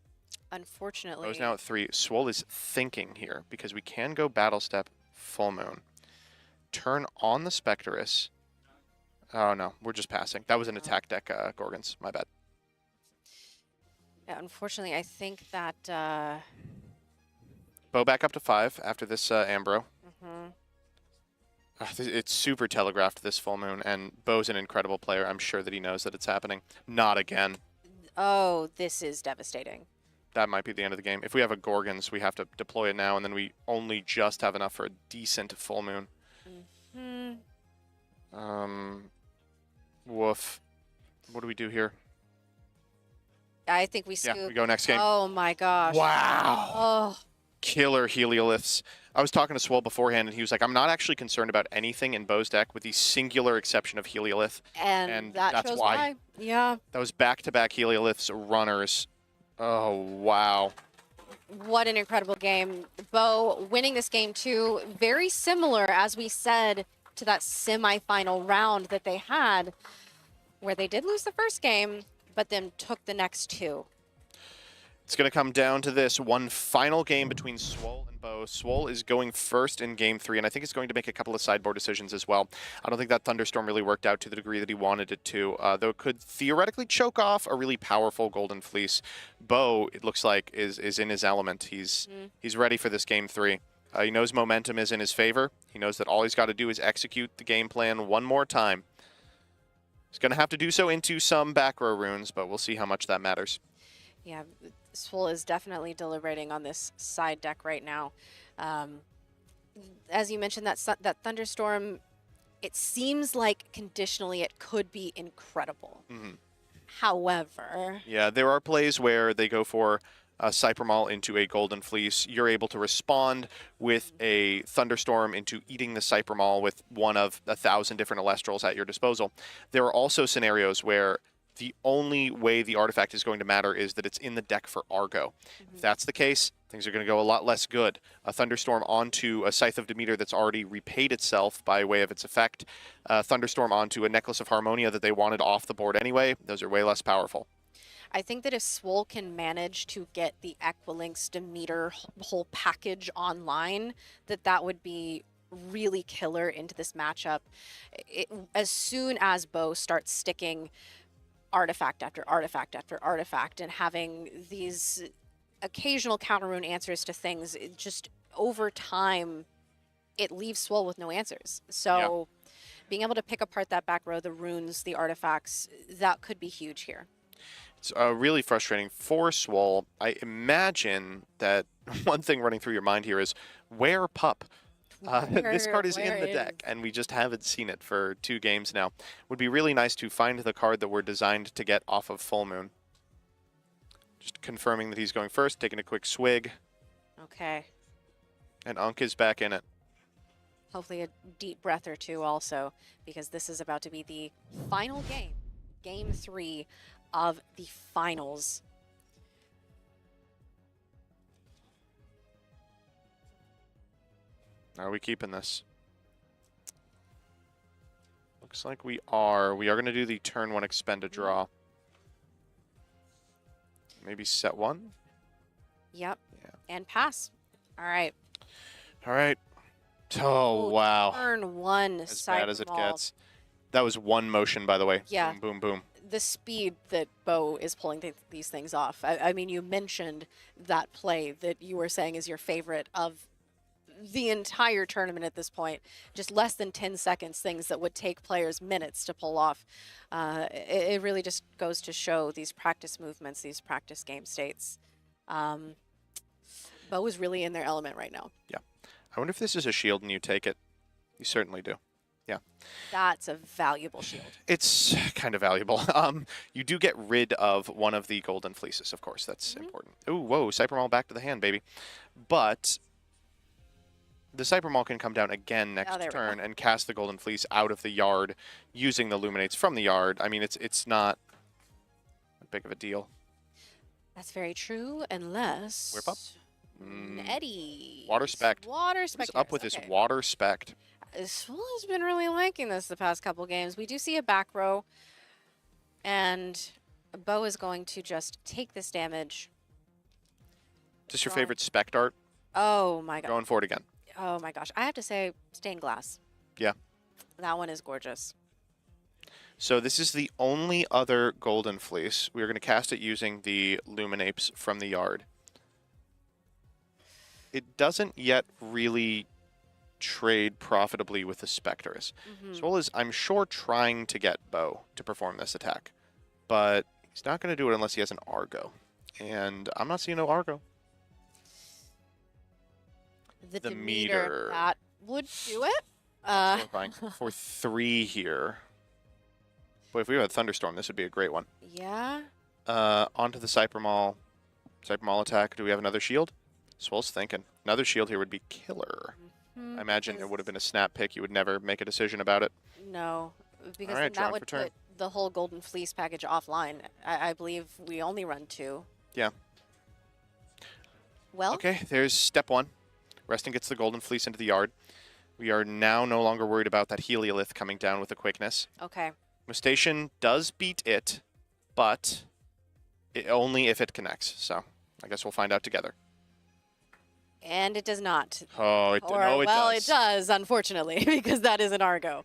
Unfortunately. Goes now at 3. Swole is thinking here because we can go battle step, full moon. Turn on the Spectress. Oh no, we're just passing. That was an attack deck Gorgons, my bad. Yeah, unfortunately, I think that... Bow back up to 5 after this Ambro. It's super telegraphed, this full moon, and Bo's an incredible player. I'm sure that he knows that it's happening. Not again. Oh, this is devastating. That might be the end of the game. If we have a Gorgons, we have to deploy it now, and then we only just have enough for a decent full moon. Woof. What do we do here? I think we scoop. Yeah, we go next game. Oh my gosh. Wow. Oh. Killer Helioliths. I was talking to Swole beforehand, and he was like, I'm not actually concerned about anything in Bo's deck with the singular exception of Heliolith. And that's shows why. Yeah. That was back-to-back Helioliths runners. Oh, wow. What an incredible game. Bo winning this game too. Very similar, as we said, to that semifinal round that they had, where they did lose the first game, but then took the next 2. It's going to come down to this one final game between Swole and Bo. Swole is going first in game 3, and I think he's going to make a couple of sideboard decisions as well. I don't think that Thunderstorm really worked out to the degree that he wanted it to, though it could theoretically choke off a really powerful Golden Fleece. Bo, it looks like, is in his element. He's ready for this game 3. He knows momentum is in his favor. He knows that all he's got to do is execute the game plan one more time. He's going to have to do so into some back row runes, but we'll see how much that matters. Yeah, Swole is definitely deliberating on this side deck right now. As you mentioned, that Thunderstorm, it seems like conditionally it could be incredible. However... Yeah, there are plays where they go for a Cybermaw into a Golden Fleece. You're able to respond with a Thunderstorm into eating the Cybermaw with one of 1,000 different Elestrals at your disposal. There are also scenarios where the only way the artifact is going to matter is that it's in the deck for Argo. If that's the case, things are going to go a lot less good. A Thunderstorm onto a Scythe of Demeter that's already repaid itself by way of its effect. A Thunderstorm onto a Necklace of Harmonia that they wanted off the board anyway. Those are way less powerful. I think that if Swole can manage to get the Equilinx Demeter whole package online, that would be really killer into this matchup. As soon as Bo starts sticking artifact after artifact after artifact and having these occasional counter rune answers to things, it just over time, it leaves Swole with no answers. So being able to pick apart that back row, the runes, the artifacts, that could be huge here. It's really frustrating for Swole. I imagine that one thing running through your mind here is, where Pup? This card is in the deck, and we just haven't seen it for 2 games now. Would be really nice to find the card that we're designed to get off of Full Moon. Just confirming that he's going first, taking a quick swig. Okay. And Unk is back in it. Hopefully a deep breath or two also, because this is about to be the final game. Game 3 of the finals. Are we keeping this? Looks like we are. We are going to do the turn 1 expend a draw. Maybe set 1? Yep. Yeah. And pass. All right. All right. Oh, wow. Turn 1. As bad as it Cyberball. gets. That was one motion, by the way. Yeah. Boom, boom, boom. The speed that Bo is pulling these things off. I mean, you mentioned that play that you were saying is your favorite of the entire tournament at this point. Just less than 10 seconds, things that would take players minutes to pull off. It really just goes to show these practice movements, these practice game states. Bo is really in their element right now. Yeah. I wonder if this is a shield and you take it. You certainly do. Yeah. That's a valuable shield. It's kind of valuable. You do get rid of one of the golden fleeces, of course. That's important. Ooh, whoa, Cybermaul back to the hand, baby. But the Cybermaul can come down again next turn and cast the golden fleece out of the yard using the Luminates from the yard. I mean, it's not a big of a deal. That's very true, unless... Whip up. Eddie. Water Spect. Water Spect. What's up with his Water Spect? Swole has been really liking this the past couple games. We do see a back row, and Bo is going to just take this damage. Is this your favorite Spect art? Oh my god. Going for it again. Oh my gosh. I have to say, stained glass. Yeah. That one is gorgeous. So this is the only other golden fleece. We're going to cast it using the Luminapes from the yard. It doesn't yet really trade profitably with the Spectres. Swole is, I'm sure, trying to get Bo to perform this attack, but he's not going to do it unless he has an Argo, and I'm not seeing no Argo. The meter. That would do it. For 3 here. Boy, if we had a Thunderstorm, this would be a great one. Yeah. Onto the Cybermaul. Cybermaul attack. Do we have another shield? Swole's thinking. Another shield here would be killer. I imagine it would have been a snap pick. You would never make a decision about it. No, because right, then that drawn would for turn. put the whole Golden Fleece package offline. I believe we only run 2. Yeah. Well. Okay, there's step 1. Reston gets the Golden Fleece into the yard. We are now no longer worried about that Heliolith coming down with the quickness. Okay. Mustation does beat it, but only if it connects. So I guess we'll find out together. And it does not. Oh, it Well, does. it does, unfortunately, because that is an Argo.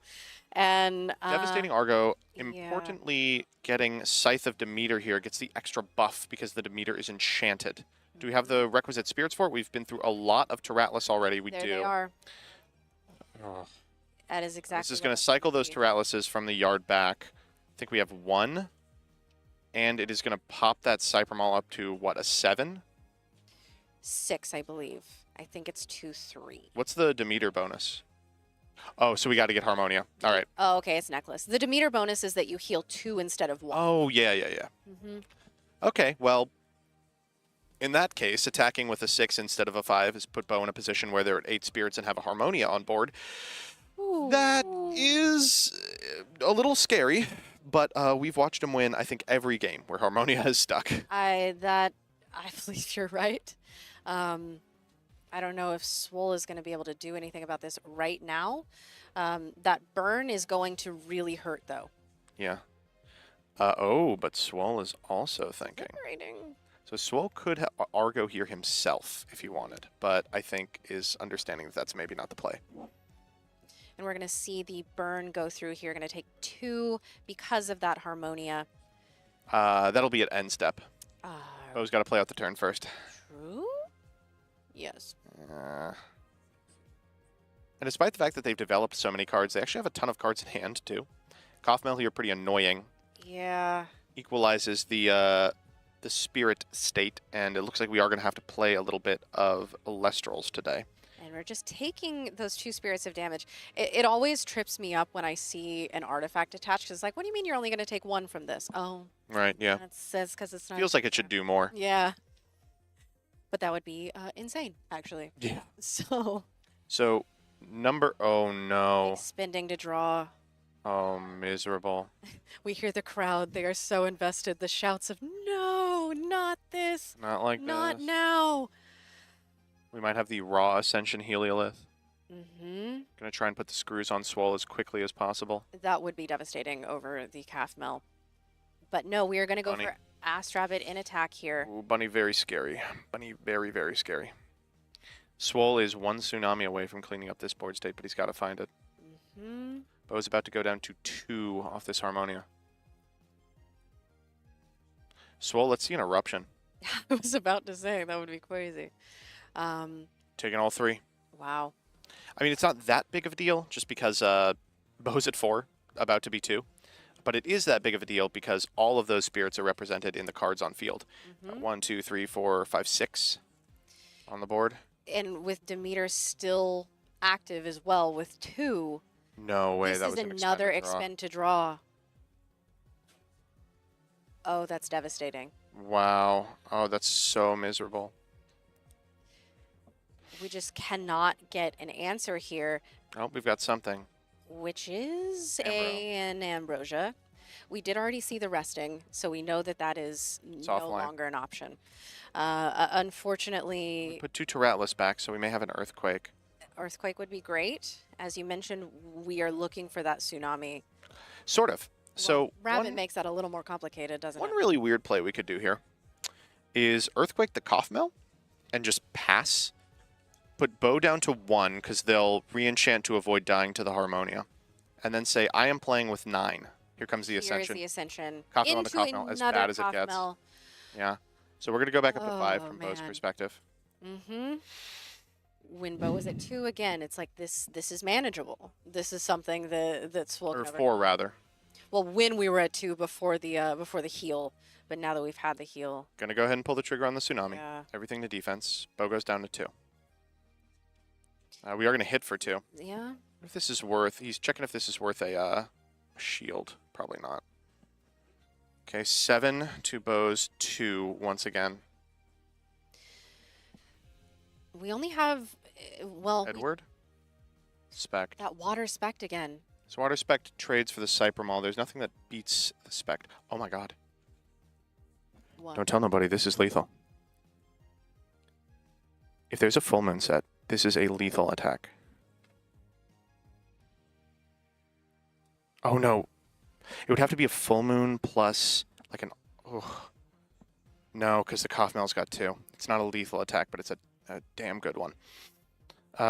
And Devastating Argo. Importantly, getting Scythe of Demeter here gets the extra buff because the Demeter is enchanted. Do we have the requisite spirits for it? We've been through a lot of Terratlas already. We there do. They are. Oh. That is exactly. This is going to cycle those Terratlases from the yard back. I think we have 1. And it is going to pop that Cybermaul up to, what, a 7? 6, I believe. I think it's 2/3. What's the Demeter bonus? Oh, so we got to get Harmonia. All right. Oh, okay, it's Necklace. The Demeter bonus is that you heal 2 instead of 1. Oh, yeah. Okay, well, in that case, attacking with a 6 instead of a 5 has put Bo in a position where they're at 8 spirits and have a Harmonia on board. Ooh. That is a little scary, but we've watched him win, I think, every game where Harmonia has stuck. I believe you're right. I don't know if Swole is going to be able to do anything about this right now. That burn is going to really hurt, though. Yeah. Oh, but Swole is also thinking. So Swole could Argo here himself if he wanted, but I think is understanding that that's maybe not the play. And we're going to see the burn go through here. Going to take 2 because of that Harmonia. That'll be at end step. Bo's got to play out the turn first. True? Yes. And despite the fact that they've developed so many cards, they actually have a ton of cards in hand, too. Kothmel here, pretty annoying. Yeah. Equalizes the spirit state, and it looks like we are going to have to play a little bit of Elestrals today. And we're just taking those 2 spirits of damage. It always trips me up when I see an artifact attached, because it's like, what do you mean you're only going to take 1 from this? Oh. Right, yeah. It says because it's not. Feels like it should do more. Yeah. But that would be insane, actually. Yeah. So Oh no. Spending to draw. Oh, miserable. We hear the crowd. They are so invested. The shouts of, no, not this. Not like Not this. now. We might have the raw Ascension Heliolith. Mm-hmm. Gonna try and put the screws on Swole as quickly as possible. That would be devastating over the calf mill. But no, we are going to go Bunny. for Astrabbit in attack here. Ooh, Bunny very scary. Bunny very, very scary. Swole is one Tsunami away from cleaning up this board state, but he's got to find it. Mm-hmm. Bo's about to go down to 2 off this Harmonia. Swole, let's see an Eruption. I was about to say, that would be crazy. Taking all 3. Wow. I mean, it's not that big of a deal just because Bo's at 4, about to be 2. But it is that big of a deal because all of those spirits are represented in the cards on field. 1, 2, 3, 4, 5, 6 on the board. And with Demeter still active as well with 2. No way, This that is was another an expend expend to draw. Oh, that's devastating. to draw. Wow. Oh, that's so miserable. We just cannot get an answer here, Oh, we've got something. which is Ambro. an Ambrosia. We did already see the resting, so we know that that is no offline. longer an option. Unfortunately, Put 2 Terratless back, so we may have an Earthquake. Earthquake would be great. As you mentioned, we are looking for that Tsunami. Sort of. So Rabbit one, makes that a little more complicated, doesn't one it? really weird play we could do here is Earthquake the Cough Mill and just pass. Put Bo down to 1 because they'll re-enchant to avoid dying to the Harmonia. And then say, I am playing with 9. Here comes the Here's Ascension. the Ascension. Cough Mill on the Into Cough Mill, as another bad as it Cough gets. Mill. Yeah. So we're going to go back up to 5 Oh, from Bo's man. perspective. Mm-hmm. When Bo is at 2 again, it's like this is manageable. This is something that's Or 4, rather. Well, when we were at 2 before the heal, but now that we've had the heal. Going to go ahead and pull the trigger on the Tsunami. Yeah. Everything to defense. Bo goes down to 2. We are going to hit for 2. Yeah. If this is worth, he's checking if this is worth a shield. Probably not. Okay, 7 to Bo's 2 once again. We only have, well, Edward? Spect. that water spect again. So Water Spect trades for the Cybermaul. There's nothing that beats the Spect. Oh my god. What? Don't tell nobody, this is lethal. If there's a full moon set, this is a lethal attack. Oh no. It would have to be a full moon plus like an... Oh. No, because the Cough Mill's got 2. It's not a lethal attack, but it's a damn good one.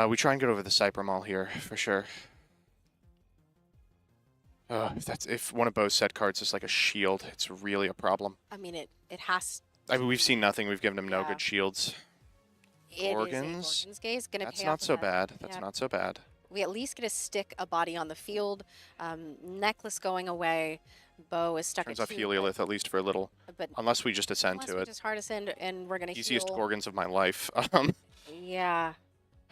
We try and get over the Cybermaul here, for sure. If one of Bo's set cards is like a shield, it's really a problem. I mean, it has. I mean, we've seen nothing. We've given him no Yeah. good shields. It Gorgons? is a Gorgons gaze. Gonna That's pay not off so with that. bad. That's Yeah. not so bad. We at least get to stick a body on the field. Necklace going away. Bo is stuck Turns at off 2, Heliolith at least for a little. but Unless we just ascend unless to we it. just hard ascend and we're gonna Easiest heal. Gorgons of my life. Yeah.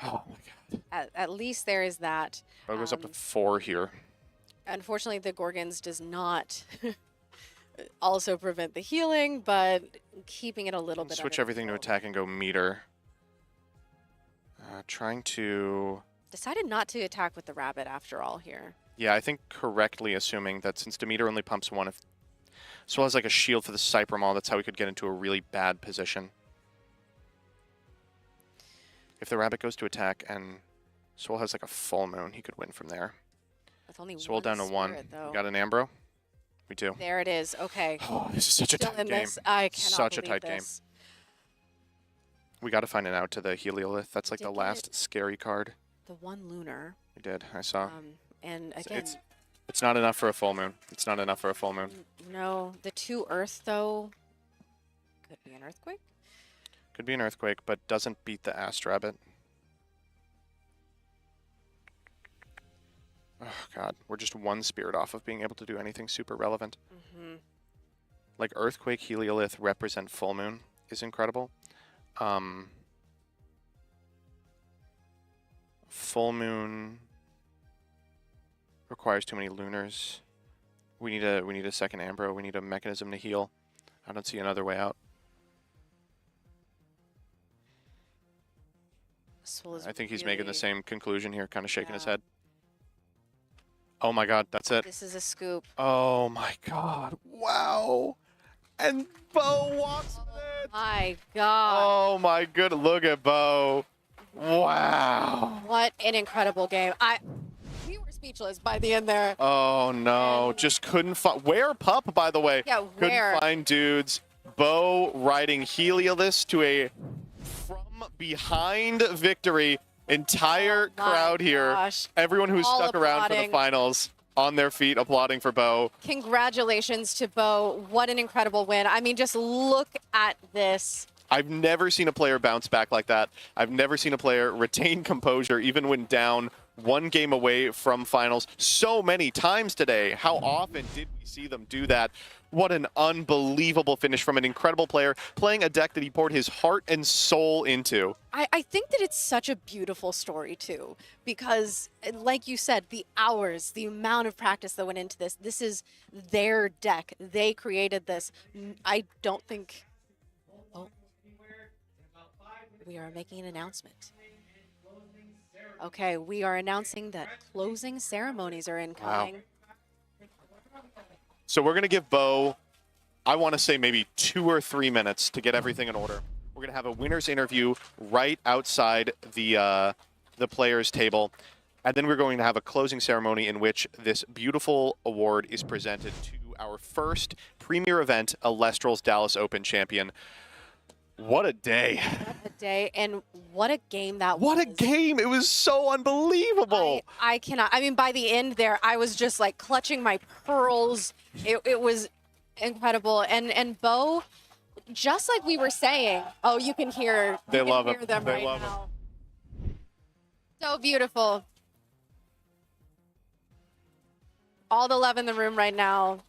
Oh my god. At least there is that. Bo goes up to 4 here. Unfortunately, the Gorgons does not also prevent the healing, but keeping it a little bit. Switch under everything to control. attack and go meter. Trying to... Decided not to attack with the rabbit after all here. Yeah, I think correctly assuming that since Demeter only pumps 1, if Swole has like a shield for the Cybermaul, that's how we could get into a really bad position. If the rabbit goes to attack and Swole has like a full moon, he could win from there. With only Swole one down to 1. spirit, though. We got an Ambro? We do. There it is. Okay. Oh, this is such a Still tight in game. this. I cannot Such a believe tight game. this. We got to find an out to the Heliolith. That's like Did the get last scary card. The 1 lunar. We did. I saw. And It's- again, It's not enough for a full moon. It's not enough for a full moon. no, the 2 earth though could be an earthquake. Could be an earthquake, but doesn't beat the Astrabbit. Oh god, we're just 1 spirit off of being able to do anything super relevant. Like Earthquake, Heliolith represent full moon is incredible. Full moon requires too many lunars. We need a second Ambro. We need a mechanism to heal. I don't see another way out. Swole is I think he's making the really- same conclusion here, kind of shaking his Yeah. head. Oh my God, that's it. This is a scoop. Oh my God, wow. And Bo walks with it. My God. Oh my good, look at Bo. Wow. What an incredible game. We were speechless by the end there. Oh no, just couldn't find. Where Pup, by the way? Yeah, where? Couldn't find dudes. Bo riding Heliolus to a from behind victory. Entire Oh my crowd here. gosh. Everyone who's All stuck around for the applauding. finals on their feet applauding for Bo. Congratulations to Bo. What an incredible win. I mean, just look at this. I've never seen a player bounce back like that. I've never seen a player retain composure even when down one game away from finals so many times today. How often did we see them do that? What an unbelievable finish from an incredible player playing a deck that he poured his heart and soul into. I think that it's such a beautiful story, too, because, like you said, the hours, the amount of practice that went into this, this is their deck. They created this. I don't think... Oh. We are making an announcement. Okay, we are announcing that closing ceremonies are incoming. So we're going to give Bo, I want to say maybe 2 or 3 minutes to get everything in order. We're going to have a winner's interview right outside the players' table. And then we're going to have a closing ceremony in which this beautiful award is presented to our first premier event, Elestrals Dallas Open champion. What a day. What a day, and what a game that was. What a game. It was so unbelievable. I cannot. I mean, by the end there, I was just like clutching my pearls. It was incredible. And Bo, just like we were saying, oh, you can hear, They love hear him. them They right love now. So beautiful. All the love in the room right now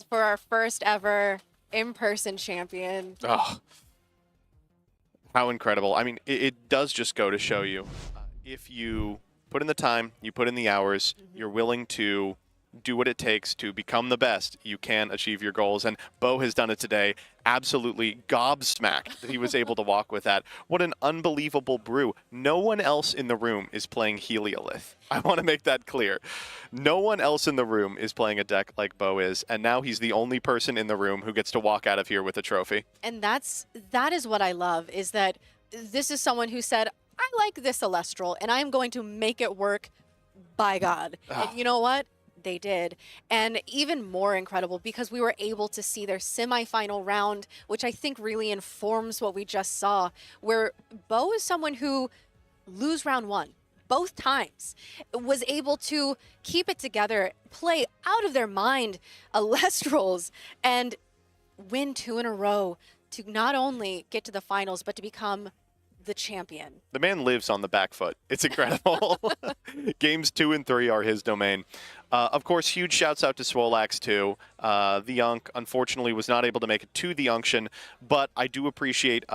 for our first ever in-person champion. Oh, how incredible. I mean, it does just go to show you, if you put in the time, you put in the hours, you're willing to do what it takes to become the best, you can achieve your goals. And Bo has done it today. Absolutely gobsmacked that he was able to walk with that. What an unbelievable brew. No one else in the room is playing Heliolith. I want to make that clear. No one else in the room is playing a deck like Bo is, and now he's the only person in the room who gets to walk out of here with a trophy. And that is what I love, is that this is someone who said, I like this Elestral, and I'm going to make it work by God. And you know what? They did. And even more incredible, because we were able to see their semifinal round, which I think really informs what we just saw, where Bo is someone who lose round one both times, was able to keep it together, play out of their mind Elestrals, and win 2 in a row to not only get to the finals, but to become the champion. The man lives on the back foot. It's incredible. Games 2 and 3 are his domain. Of course, huge shouts out to Snorlax too. The Unk, unfortunately, was not able to make it to the Unction, but I do appreciate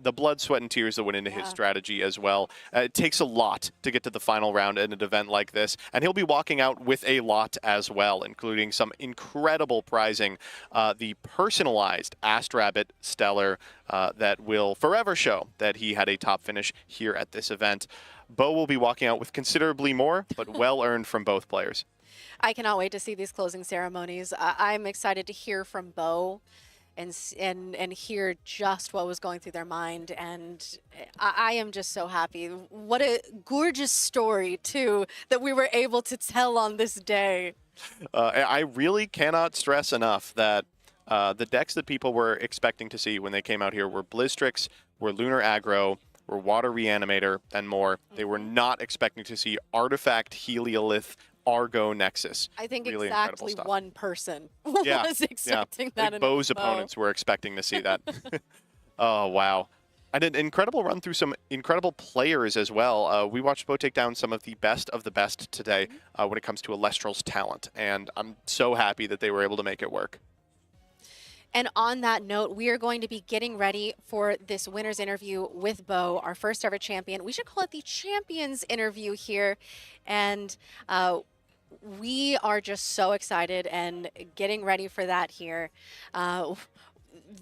the blood, sweat, and tears that went into his strategy as well. It takes a lot to get to the final round in an event like this, and he'll be walking out with a lot as well, including some incredible prizing. The personalized Astrabbit Stellar that will forever show that he had a top finish here at this event. Bo will be walking out with considerably more, but well earned from both players. I cannot wait to see these closing ceremonies. I'm excited to hear from Bo and hear just what was going through their mind. And I am just so happy. What a gorgeous story, too, that we were able to tell on this day. I really cannot stress enough that the decks that people were expecting to see when they came out here were Blizztrix, were Lunar Aggro, were Water Reanimator, and more. They were not expecting to see Artifact, Heliolith, Argo, Nexus. I think really exactly stuff. one person was expecting that. Like Bo's opponents were expecting to see that. Oh, wow. And an incredible run through some incredible players as well. We watched Bo take down some of the best today when it comes to Elestral's talent. And I'm so happy that they were able to make it work. And on that note, we are going to be getting ready for this winner's interview with Bo, our first ever champion. We should call it the Champions interview here. And we are just so excited and getting ready for that here.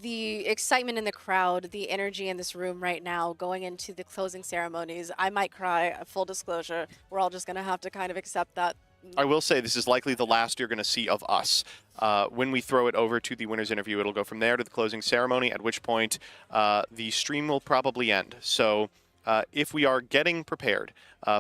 the excitement in the crowd, the energy in this room right now going into the closing ceremonies, I might cry, full disclosure. We're all just going to have to kind of accept that. I will say this is likely the last you're going to see of us. When we throw it over to the winner's interview, it'll go from there to the closing ceremony, at which point the stream will probably end. So if we are getting prepared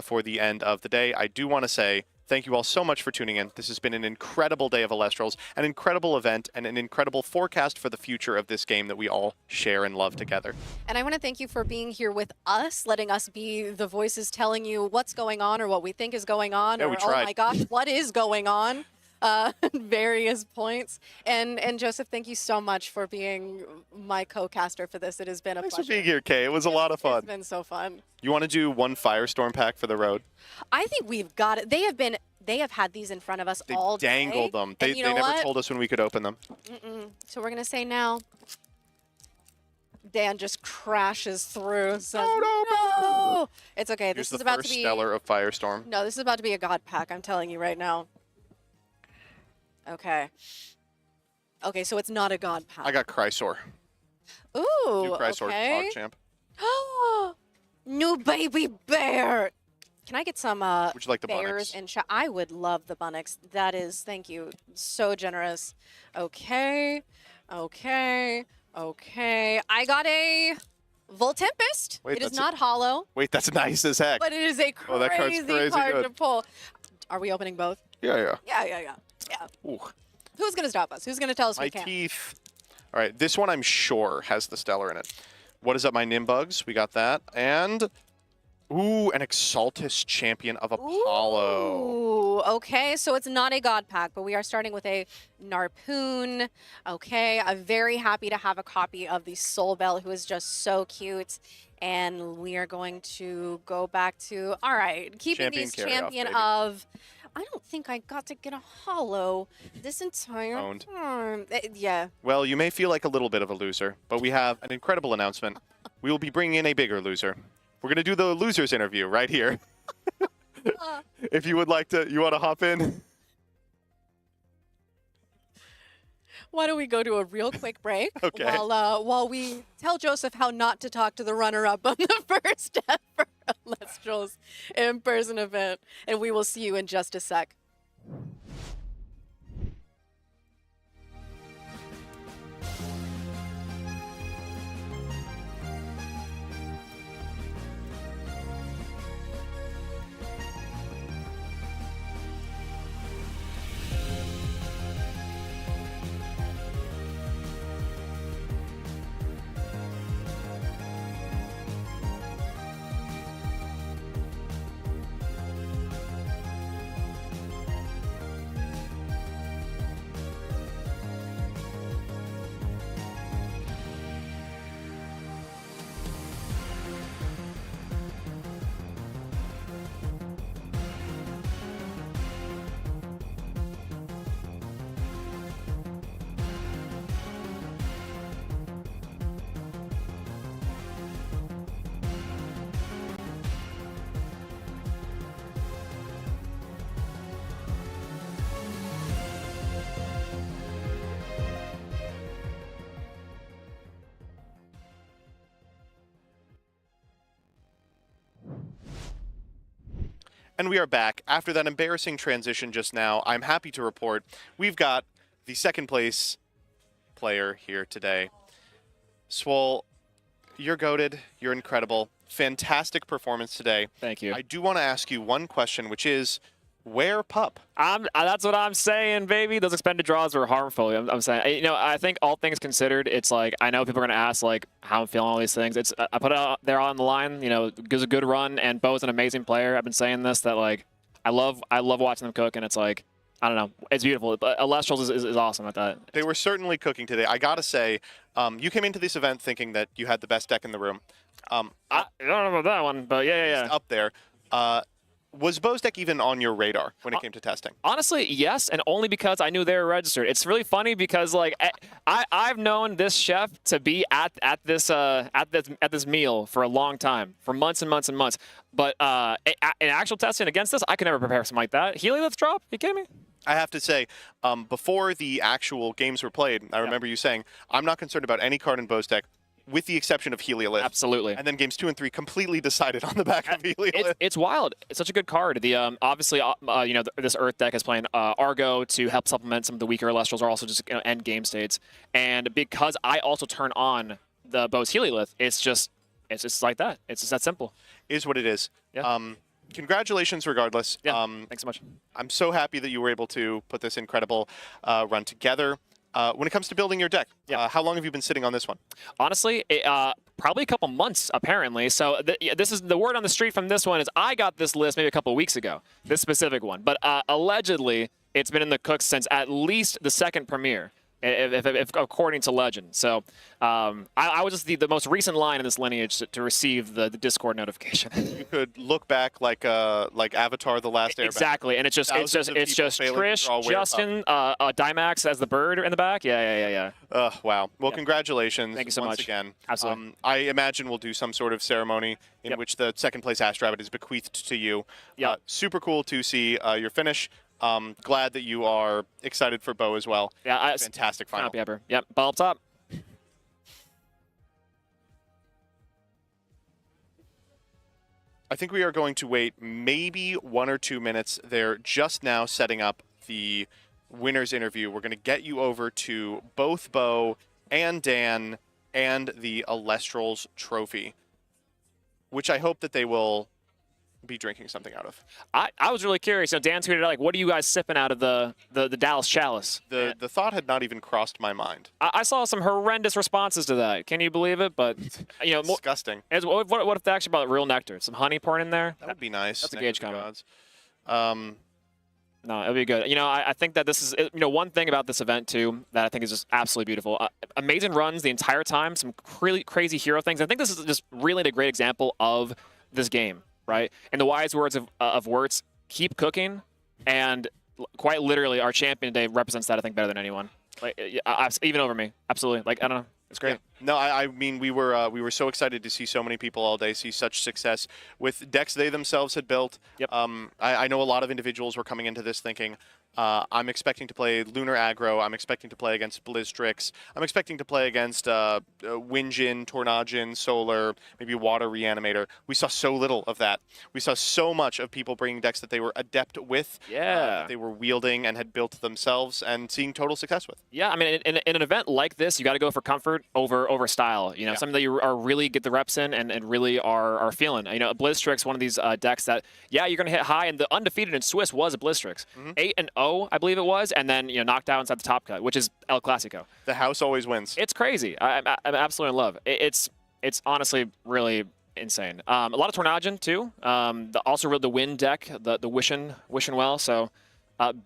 for the end of the day, I do want to say thank you all so much for tuning in. This has been an incredible day of Elestrals, an incredible event, and an incredible forecast for the future of this game that we all share and love together. And I want to thank you for being here with us, letting us be the voices telling you what's going on or what we think is going on. Yeah, or, we oh tried. my gosh, what is going on? At various points. And Joseph, thank you so much for being my co-caster for this. It has been a Thanks pleasure. for being here, Kay. It was a lot of fun. It's been so fun. You want to do one Firestorm pack for the road? I think we've got it. They have had these in front of us They all day. dangled them. And They you know never what? told us when we could open them. So we're going to say now. Dan just crashes through. Says, no! It's okay. Here's This the is about first to be... stellar of Firestorm. No, this is about to be a god pack. I'm telling you right now. Okay. Okay, so it's not a god pack. I got Chrysor. Ooh, New Chrysor okay. PogChamp. New baby bear. Can I get some Would you like the bears Bunnix? and I would love the Bunnix. That is, thank you. So generous. Okay. Okay. Okay. I got a Voltempest. Wait, It is that's not hollow, Wait, that's nice as heck. but it is a Oh, that card's crazy crazy card good. to pull. Are we opening both? Yeah. Yeah. Ooh, Who's going to stop us? Who's going to tell us my we can't? teeth. All right, this one I'm sure has the stellar in it. What is up, my Nimbugs? We got that. And, ooh, an Exaltus Champion of Apollo. Ooh, okay, so it's not a god pack, but we are starting with a Narpoon. Okay, I'm very happy to have a copy of the Soul Bell, who is just so cute. And we are going to go back to, all right, keeping Champion these carry-off, champion baby. of, I don't think I got to get a hollow this entire Owned. time. Yeah. Well, you may feel like a little bit of a loser, but we have an incredible announcement. We will be bringing in a bigger loser. We're going to do the losers interview right here. If you would like to, you want to hop in? Why don't we go to a real quick break Okay. while we tell Joseph how not to talk to the runner-up on the first ever Elestrals in-person event, and we will see you in just a sec. And we are back. After that embarrassing transition just now, I'm happy to report we've got the second place player here today. Swole, you're goated. You're incredible. Fantastic performance today. Thank you. I do want to ask you one question, which is, where Pup? That's what I'm saying, baby. Those expended draws were harmful. I'm saying, I think all things considered, it's like, I know people are going to ask, like, how I'm feeling, all these things. I put it out there on the line, it was a good run, and Bo's an amazing player. I've been saying this, that, like, I love watching them cook, and it's like, I don't know. It's beautiful. But Elestrals is awesome at that. They were certainly cooking today. I got to say, you came into this event thinking that you had the best deck in the room. I don't know about that one, but yeah. Up there. Was Bo's deck even on your radar when it came to testing? Honestly, yes, and only because I knew they were registered. It's really funny because like I've known this chef to be at this meal for a long time, for months and months and months. But in actual testing against this, I could never prepare something like that. Heliolith drop? You kidding me? I have to say, before the actual games were played, I remember you saying, I'm not concerned about any card in Bo's deck, with the exception of Heliolith. Absolutely. And then games 2 and 3 completely decided on the back of Heliolith. It's wild. It's such a good card. The obviously, you know, this Earth deck is playing Argo to help supplement some of the weaker Elestrals, are also just end game states. And because I also turn on the Bo's Heliolith, it's just like that. It's just that simple. Is what it is. Yeah. Congratulations regardless. Yeah, thanks so much. I'm so happy that you were able to put this incredible run together. When it comes to building your deck, how long have you been sitting on this one? Honestly, probably a couple months, apparently. So this is the word on the street from this one is I got this list maybe a couple weeks ago, this specific one. But allegedly, it's been in the cooks since at least the second premiere. If according to legend. So I was just the most recent line in this lineage to receive the Discord notification. You could look back like Avatar: The Last Airbender. Exactly, and it's just Trish, Justin, Dymax as the bird in the back. Yeah. Wow. Well, congratulations. Thank you so once much. again. Absolutely. I imagine we'll do some sort of ceremony in which the second place Ash Rabbit is bequeathed to you. Super cool to see your finish. Glad that you are excited for Bo as well. Yeah, fantastic final. Happy ever. Yep, ball up top. I think we are going to wait maybe 1 or 2 minutes. They're just now setting up the winner's interview. We're going to get you over to both Bo and Dan and the Elestrals trophy, which I hope that they will be drinking something out of. I was really curious. You know, Dan tweeted out, like, what are you guys sipping out of the Dallas Chalice? The thought had not even crossed my mind. I saw some horrendous responses to that. Can you believe it? But, you know, disgusting. What if they actually brought real nectar? Some honey poured in there? That would be nice. That's a gauge comment. No, it'll be good. You know, I think that this is, you know, one thing about this event, too, that I think is just absolutely beautiful. Amazing runs the entire time, some really crazy hero things. I think this is just really a great example of this game, right? And the wise words of Wirtz, keep cooking, and quite literally, our champion today represents that, I think, better than anyone. Like, even over me. Absolutely. Like, I don't know. It's great. Yeah. No, I mean, we were so excited to see so many people all day see such success with decks they themselves had built. Yep. I know a lot of individuals were coming into this thinking, I'm expecting to play Lunar Aggro, I'm expecting to play against BlizzTrix, I'm expecting to play against Winjin, Tornadin, Solar, maybe Water Reanimator. We saw so little of that. We saw so much of people bringing decks that they were adept with, that they were wielding and had built themselves and seeing total success with. Yeah, I mean, in an event like this, you got to go for comfort over style. You know, something that you are really get the reps in and really are feeling. You know, BlizzTrix, one of these decks that, you're going to hit high, and the undefeated in Swiss was a BlizzTrix. 8-0, I believe it was, and then, you know, knocked out inside the top cut, which is El Clasico. The house always wins. It's crazy. I'm absolutely in love. It's honestly really insane. A lot of Tornadin too. Also the Wind deck, the Wishin Well. So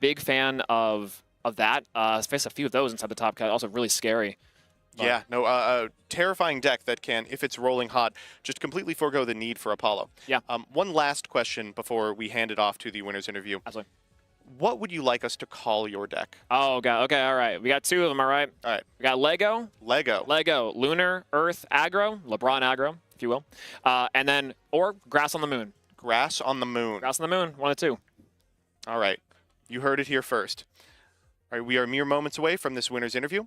big fan of that. Faced a few of those inside the top cut. Also really scary. But yeah, no, terrifying deck that can, if it's rolling hot, just completely forego the need for Apollo. Yeah. One last question before we hand it off to the winner's interview. Absolutely. What would you like us to call your deck? Oh, God. Okay, all right. We got two of them, all right? All right. We got Lego. Lego. Lunar, Earth, Aggro. LeBron Aggro, if you will. And then, or Grass on the Moon. Grass on the Moon. Grass on the Moon, one of the two. All right. You heard it here first. All right, we are mere moments away from this winner's interview.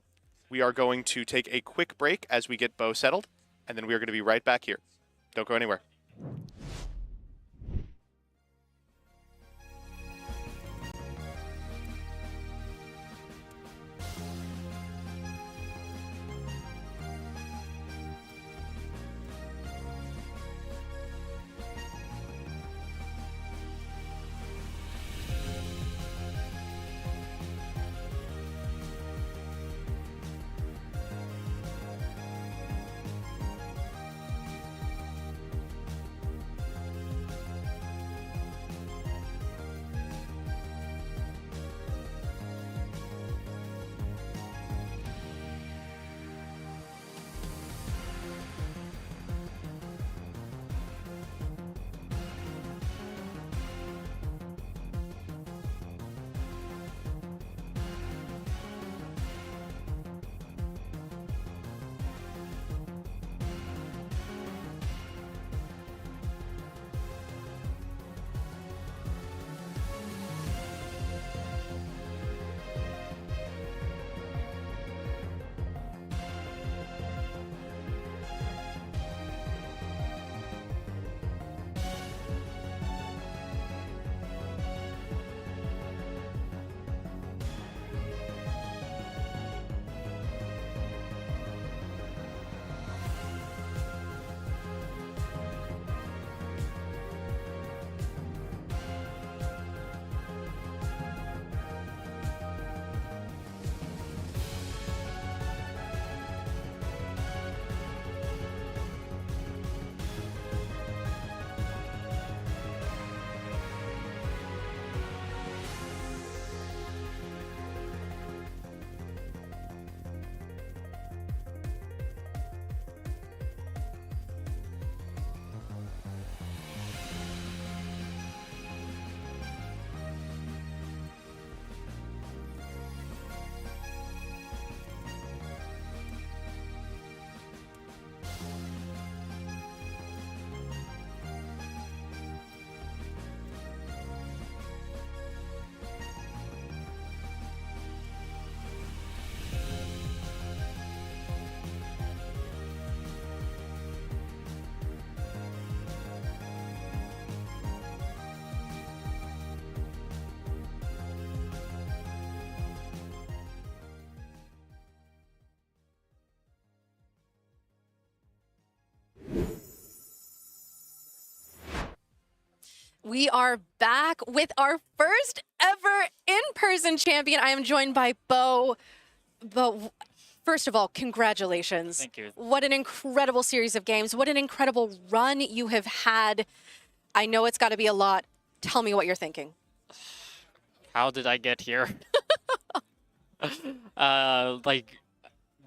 We are going to take a quick break as we get Bo settled, and then we are going to be right back here. Don't go anywhere. We are back with our first ever in-person champion. I am joined by Bo. Bo, first of all, congratulations. Thank you. What an incredible series of games. What an incredible run you have had. I know it's got to be a lot. Tell me what you're thinking. How did I get here? Like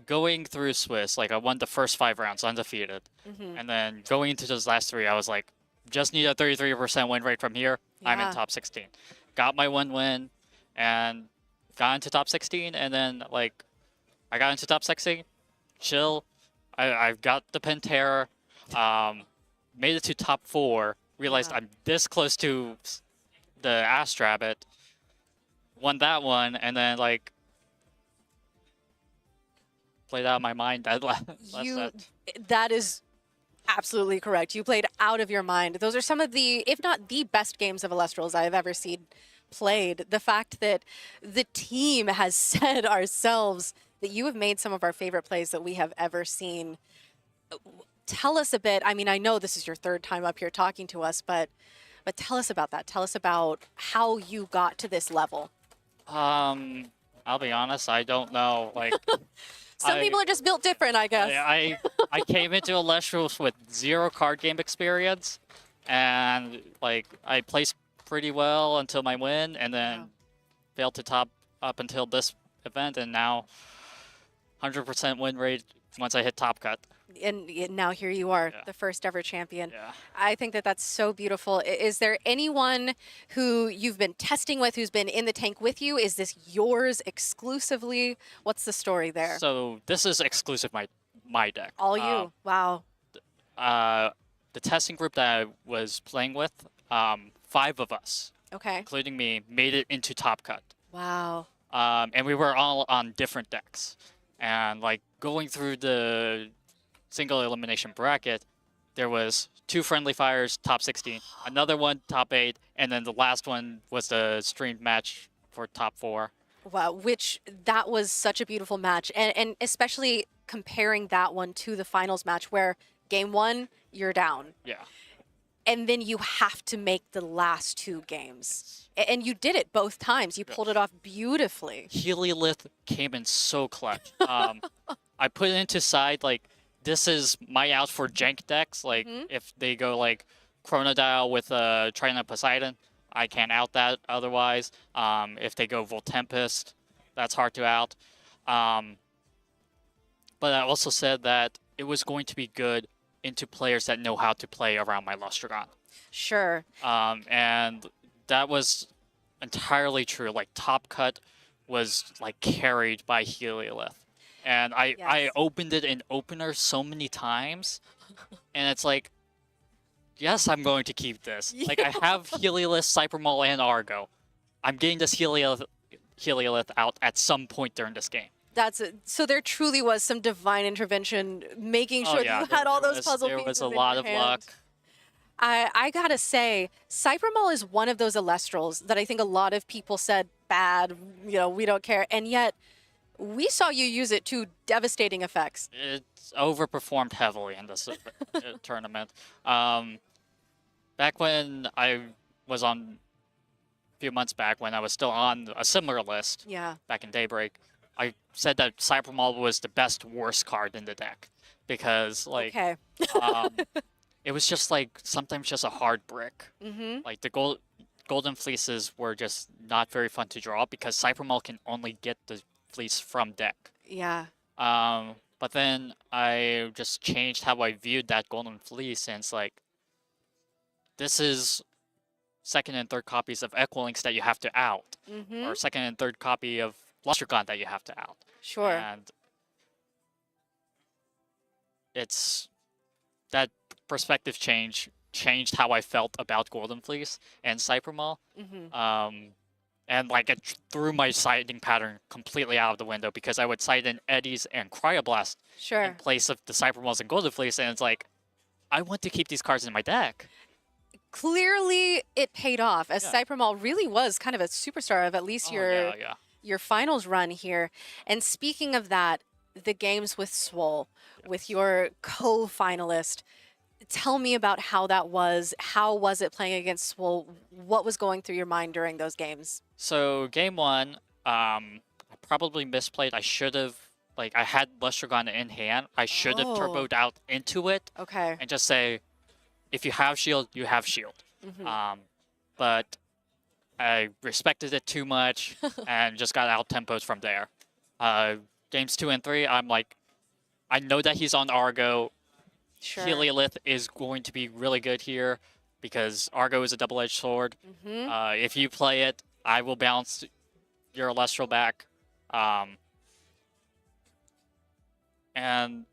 going through Swiss, like I won the first 5 rounds undefeated, and then going into those last 3, I was like, just need a 33% win rate from here. I'm in Yeah. top 16. Got my 1 win, and got into top 16, and then like I got into top 16, chill. I've got the Pantera, made it to top 4. Realized I'm this close to the Astrabbit. Won that one, and then like played out of my mind. That is absolutely correct. You played out of your mind. Those are some of the, if not the best games of Elestrals I've ever seen played. The fact that the team has said ourselves that you have made some of our favorite plays that we have ever seen. Tell us a bit. I mean, I know this is your 3rd time up here talking to us, but tell us about that. Tell us about how you got to this level. I'll be honest, I don't know. Like Some people are just built different, I guess. I came into Elestrals with 0 card game experience, and like I placed pretty well until my win, and then failed to top up until this event, and now 100% win rate once I hit top cut. And now here you are, the first ever champion. I think that that's so beautiful. Is there anyone who you've been testing with, who's been in the tank with you? Is this yours exclusively? What's the story there? So this is exclusive my deck. All you. Wow. The testing group that I was playing with, 5 of us, Okay. including me, made it into top cut. Wow. And we were all on different decks. And like going through the single elimination bracket, there was 2 friendly fires, top 16, another one, top 8, and then the last one was the streamed match for top 4. Wow, which that was such a beautiful match. And especially comparing that one to the finals match where game 1, you're down. Yeah. And then you have to make the last 2 games. And you did it both times. You pulled it off beautifully. Heliolith came in so clutch. I put it into side, like, this is my out for jank decks. Like, if they go, like, Chronodial with Trident of Poseidon, I can't out that otherwise. If they go Voltempest, that's hard to out. But I also said that it was going to be good into players that know how to play around my Lustragon. Sure. And that was entirely true. Like, top cut was, like, carried by Heliolith. And I opened it in opener so many times, and it's like, yes, I'm going to keep this. Yeah. Like, I have Heliolith, Cybermaul, and Argo. I'm getting this Heliolith out at some point during this game. That's it. So there truly was some divine intervention, making sure that you had all those puzzle pieces. There was a in lot your of hand. luck. I gotta say, Cybermaul is one of those Elestrals that I think a lot of people said bad, we don't care, and yet we saw you use it to devastating effects. It's overperformed heavily in this tournament. Back when I was on, a few months back when I was still on a similar list, back in Daybreak, I said that Cybermaul was the best worst card in the deck because, like, it was just like sometimes just a hard brick. Like the golden fleeces were just not very fun to draw because Cybermaul can only get the fleece from deck. Yeah. But then I just changed how I viewed that golden fleece, and it's like, this is 2nd and 3rd copies of Equalinx that you have to out, or 2nd and 3rd copy of Lustragon that you have to out. Sure. And it's that perspective changed how I felt about Golden Fleece and Cybermaul. And like it threw my sighting pattern completely out of the window because I would sight in Eddies and Cryoblast in place of the Cybermauls and Golden Fleece, and it's like, I want to keep these cards in my deck. Clearly, it paid off, as Cybermaul really was kind of a superstar of at least your finals run here. And speaking of that, the games with Swole, with your co-finalist, tell me about how that was. How was it playing against Swole? What was going through your mind during those games? So game one, I probably misplayed. I should have, like, I had Lestragon in hand. I should have turboed out into it. Okay. And just say, if you have shield, you have shield. But I respected it too much and just got out tempoed from there. Games 2 and 3, I'm like, I know that he's on Argo. Sure. Heliolith is going to be really good here because Argo is a double-edged sword. If you play it, I will bounce your Elestral back. And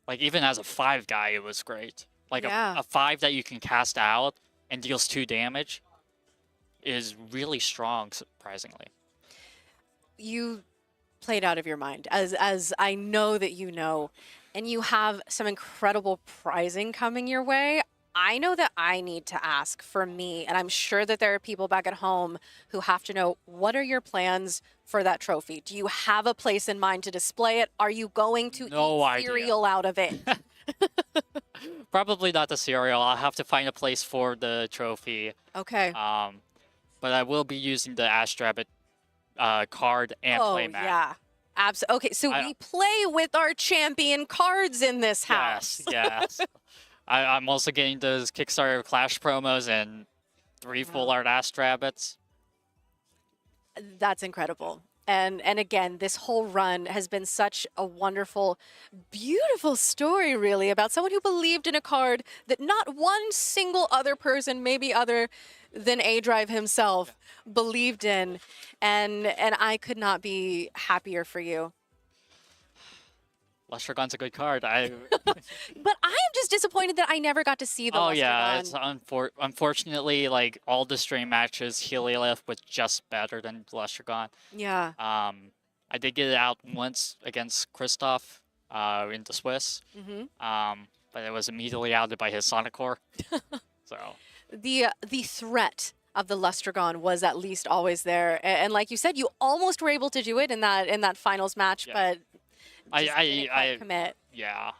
like even as a 5 guy, it was great. Like a 5 that you can cast out and deals 2 damage is really strong, surprisingly. You played out of your mind, as I know that you know, and you have some incredible prizing coming your way. I know that I need to ask for me, and I'm sure that there are people back at home who have to know, what are your plans for that trophy? Do you have a place in mind to display it? Are you going to eat cereal out of it? Probably not the cereal. I'll have to find a place for the trophy. Okay. But I will be using the Astrabbit card and playmat. Yeah. Absolutely. Okay, so we play with our champion cards in this house. Yes. I'm also getting those Kickstarter Clash promos and 3 full art Astrabbits. That's incredible. And again, this whole run has been such a wonderful, beautiful story, really, about someone who believed in a card that not one single other person, maybe other than A-Drive himself, believed in. And I could not be happier for you. Lestragon's a good card. But I am just disappointed that I never got to see the Lestragon. Yeah, it's unfortunately, like, all the stream matches, Heliolith was just better than Lestragon. Yeah. I did get it out once against Kristoff in the Swiss. But it was immediately outed by his Sonic Core. So the threat of the Lestragon was at least always there. And like you said, you almost were able to do it in that finals match, but I commit. Yeah.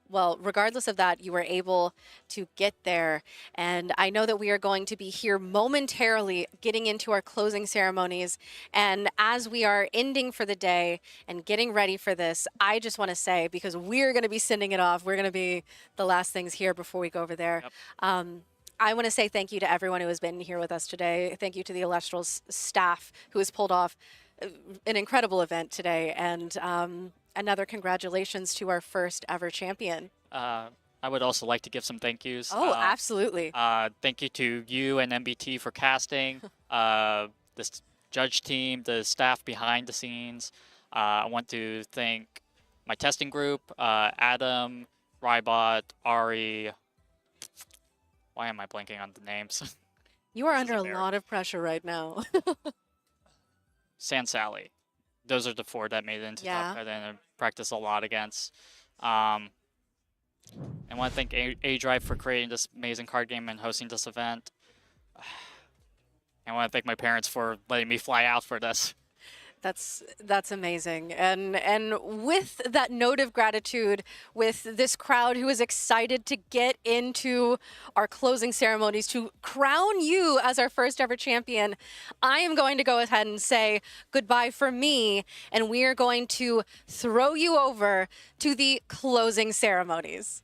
Well, regardless of that, you were able to get there. And I know that we are going to be here momentarily getting into our closing ceremonies. And as we are ending for the day and getting ready for this, I just want to say, because we're going to be sending it off, we're going to be the last things here before we go over there. I want to say thank you to everyone who has been here with us today. Thank you to the Elestrals staff who has pulled off an incredible event today, and another congratulations to our first ever champion. I would also like to give some thank yous. Oh, absolutely. Thank you to you and MBT for casting, this judge team, the staff behind the scenes. I want to thank my testing group, Adam, Rybot, Ari. Why am I blanking on the names? You are under a lot of pressure right now. San Sally. Those are the 4 that made it into top 10 and practice a lot against. I want to thank A-Drive for creating this amazing card game and hosting this event. I want to thank my parents for letting me fly out for this. That's amazing. And with that note of gratitude, with this crowd who is excited to get into our closing ceremonies to crown you as our first ever champion, I am going to go ahead and say goodbye for me, and we are going to throw you over to the closing ceremonies.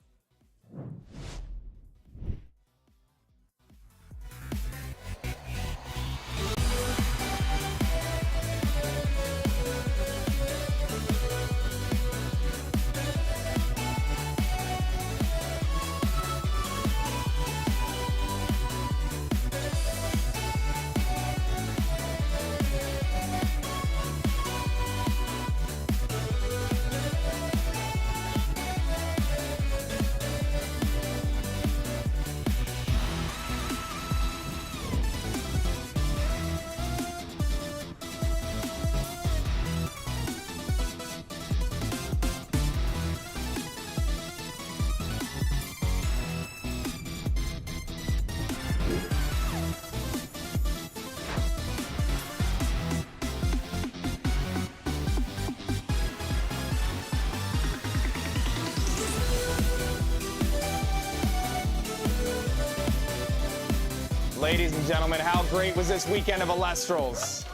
Ladies and gentlemen, how great was this weekend of Elestrals?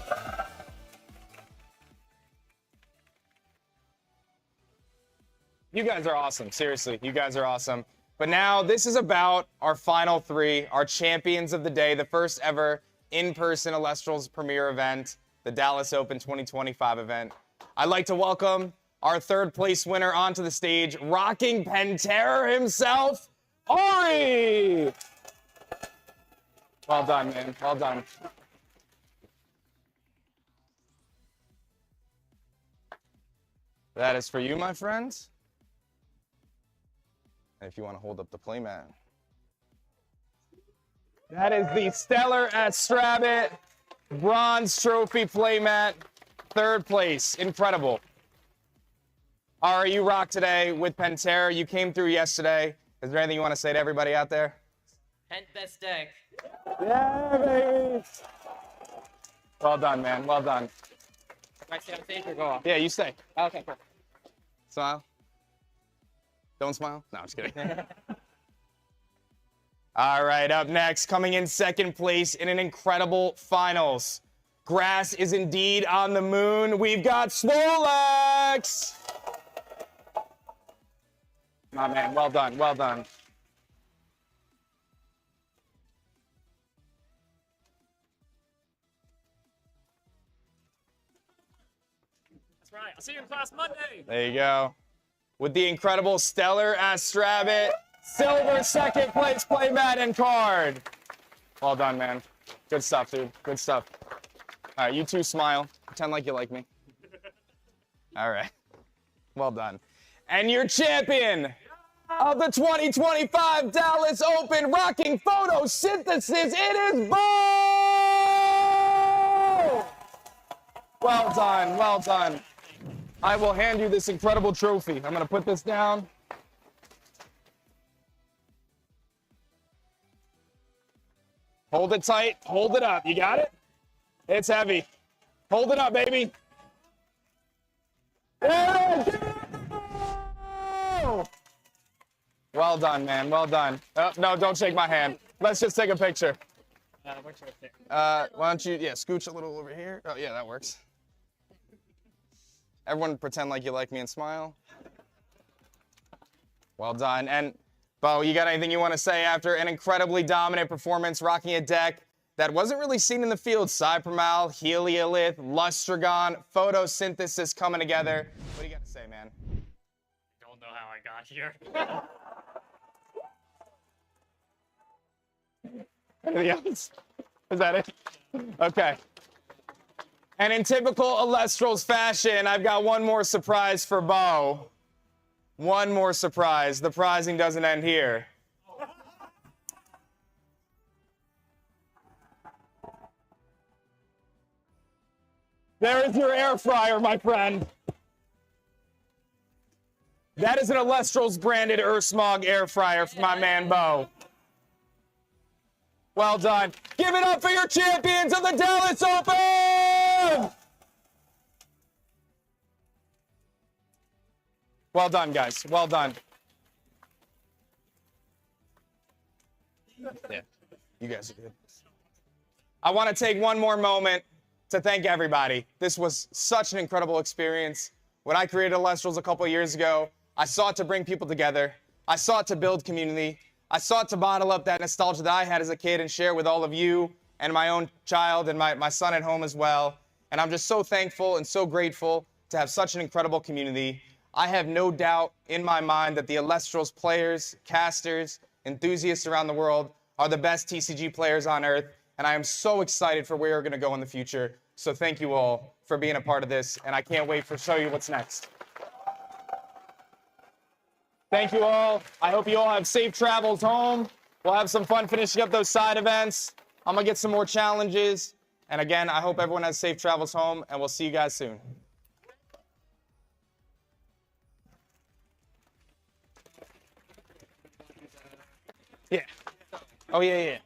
You guys are awesome. Seriously, you guys are awesome. But now this is about our final three, our champions of the day, the first ever in-person Elestrals Premier event, the Dallas Open 2025 event. I'd like to welcome our third place winner onto the stage, rocking Pantera himself, Ori! Well done, man. Well done. That is for you, my friend. And if you want to hold up the playmat. That is the Stellar Astrabit Bronze Trophy playmat. Third place. Incredible. Ari, you rock today with Pantera. You came through yesterday. Is there anything you want to say to everybody out there? 10th best deck. Yeah, baby. Well done, man. Well done. If I stay on stage or go off? Yeah, you stay. Okay, perfect. Smile. Don't smile? No, I'm just kidding. All right, up next, coming in second place in an incredible finals. Grass is indeed on the moon. We've got Snorlax. My man, well done, well done. That's right. I'll see you in class Monday. There you go. With the incredible Stellar Astrabit, silver second place playmat and card. Well done, man. Good stuff, dude. Good stuff. All right, you two smile. Pretend like you like me. All right. Well done. And your champion of the 2025 Dallas Open rocking photosynthesis, it is Bo! Well done, well done. I will hand you this incredible trophy. I'm gonna put this down. Hold it tight, hold it up. You got it? It's heavy. Hold it up, baby. Yeah, well done, man, well done. Oh, no, don't shake my hand. Let's just take a picture. Why don't you, scooch a little over here. Oh, yeah, that works. Everyone pretend like you like me and smile. Well done. And, Bo, you got anything you want to say after an incredibly dominant performance, rocking a deck that wasn't really seen in the field? Cybermal, Heliolith, Lustragon, photosynthesis coming together. What do you got to say, man? Don't know how I got here. Anything else? Is that it? Okay. And in typical Elestrals fashion, I've got one more surprise for Bo. One more surprise. The prizing doesn't end here. There is your air fryer, my friend. That is an Elestrals branded Ursmog air fryer for my man Bo. Well done. Give it up for your champions of the Dallas Open! Well done, guys. Well done. Yeah, you guys are good. I want to take one more moment to thank everybody. This was such an incredible experience. When I created Elestrals a couple years ago, I sought to bring people together. I sought to build community. I sought to bottle up that nostalgia that I had as a kid and share with all of you and my own child and my son at home as well. And I'm just so thankful and so grateful to have such an incredible community. I have no doubt in my mind that the Elestrals players, casters, enthusiasts around the world are the best TCG players on earth. And I am so excited for where we're going to go in the future. So thank you all for being a part of this. And I can't wait to show you what's next. Thank you all. I hope you all have safe travels home. We'll have some fun finishing up those side events. I'm going to get some more challenges. And again, I hope everyone has safe travels home, and we'll see you guys soon. Yeah. Oh, yeah.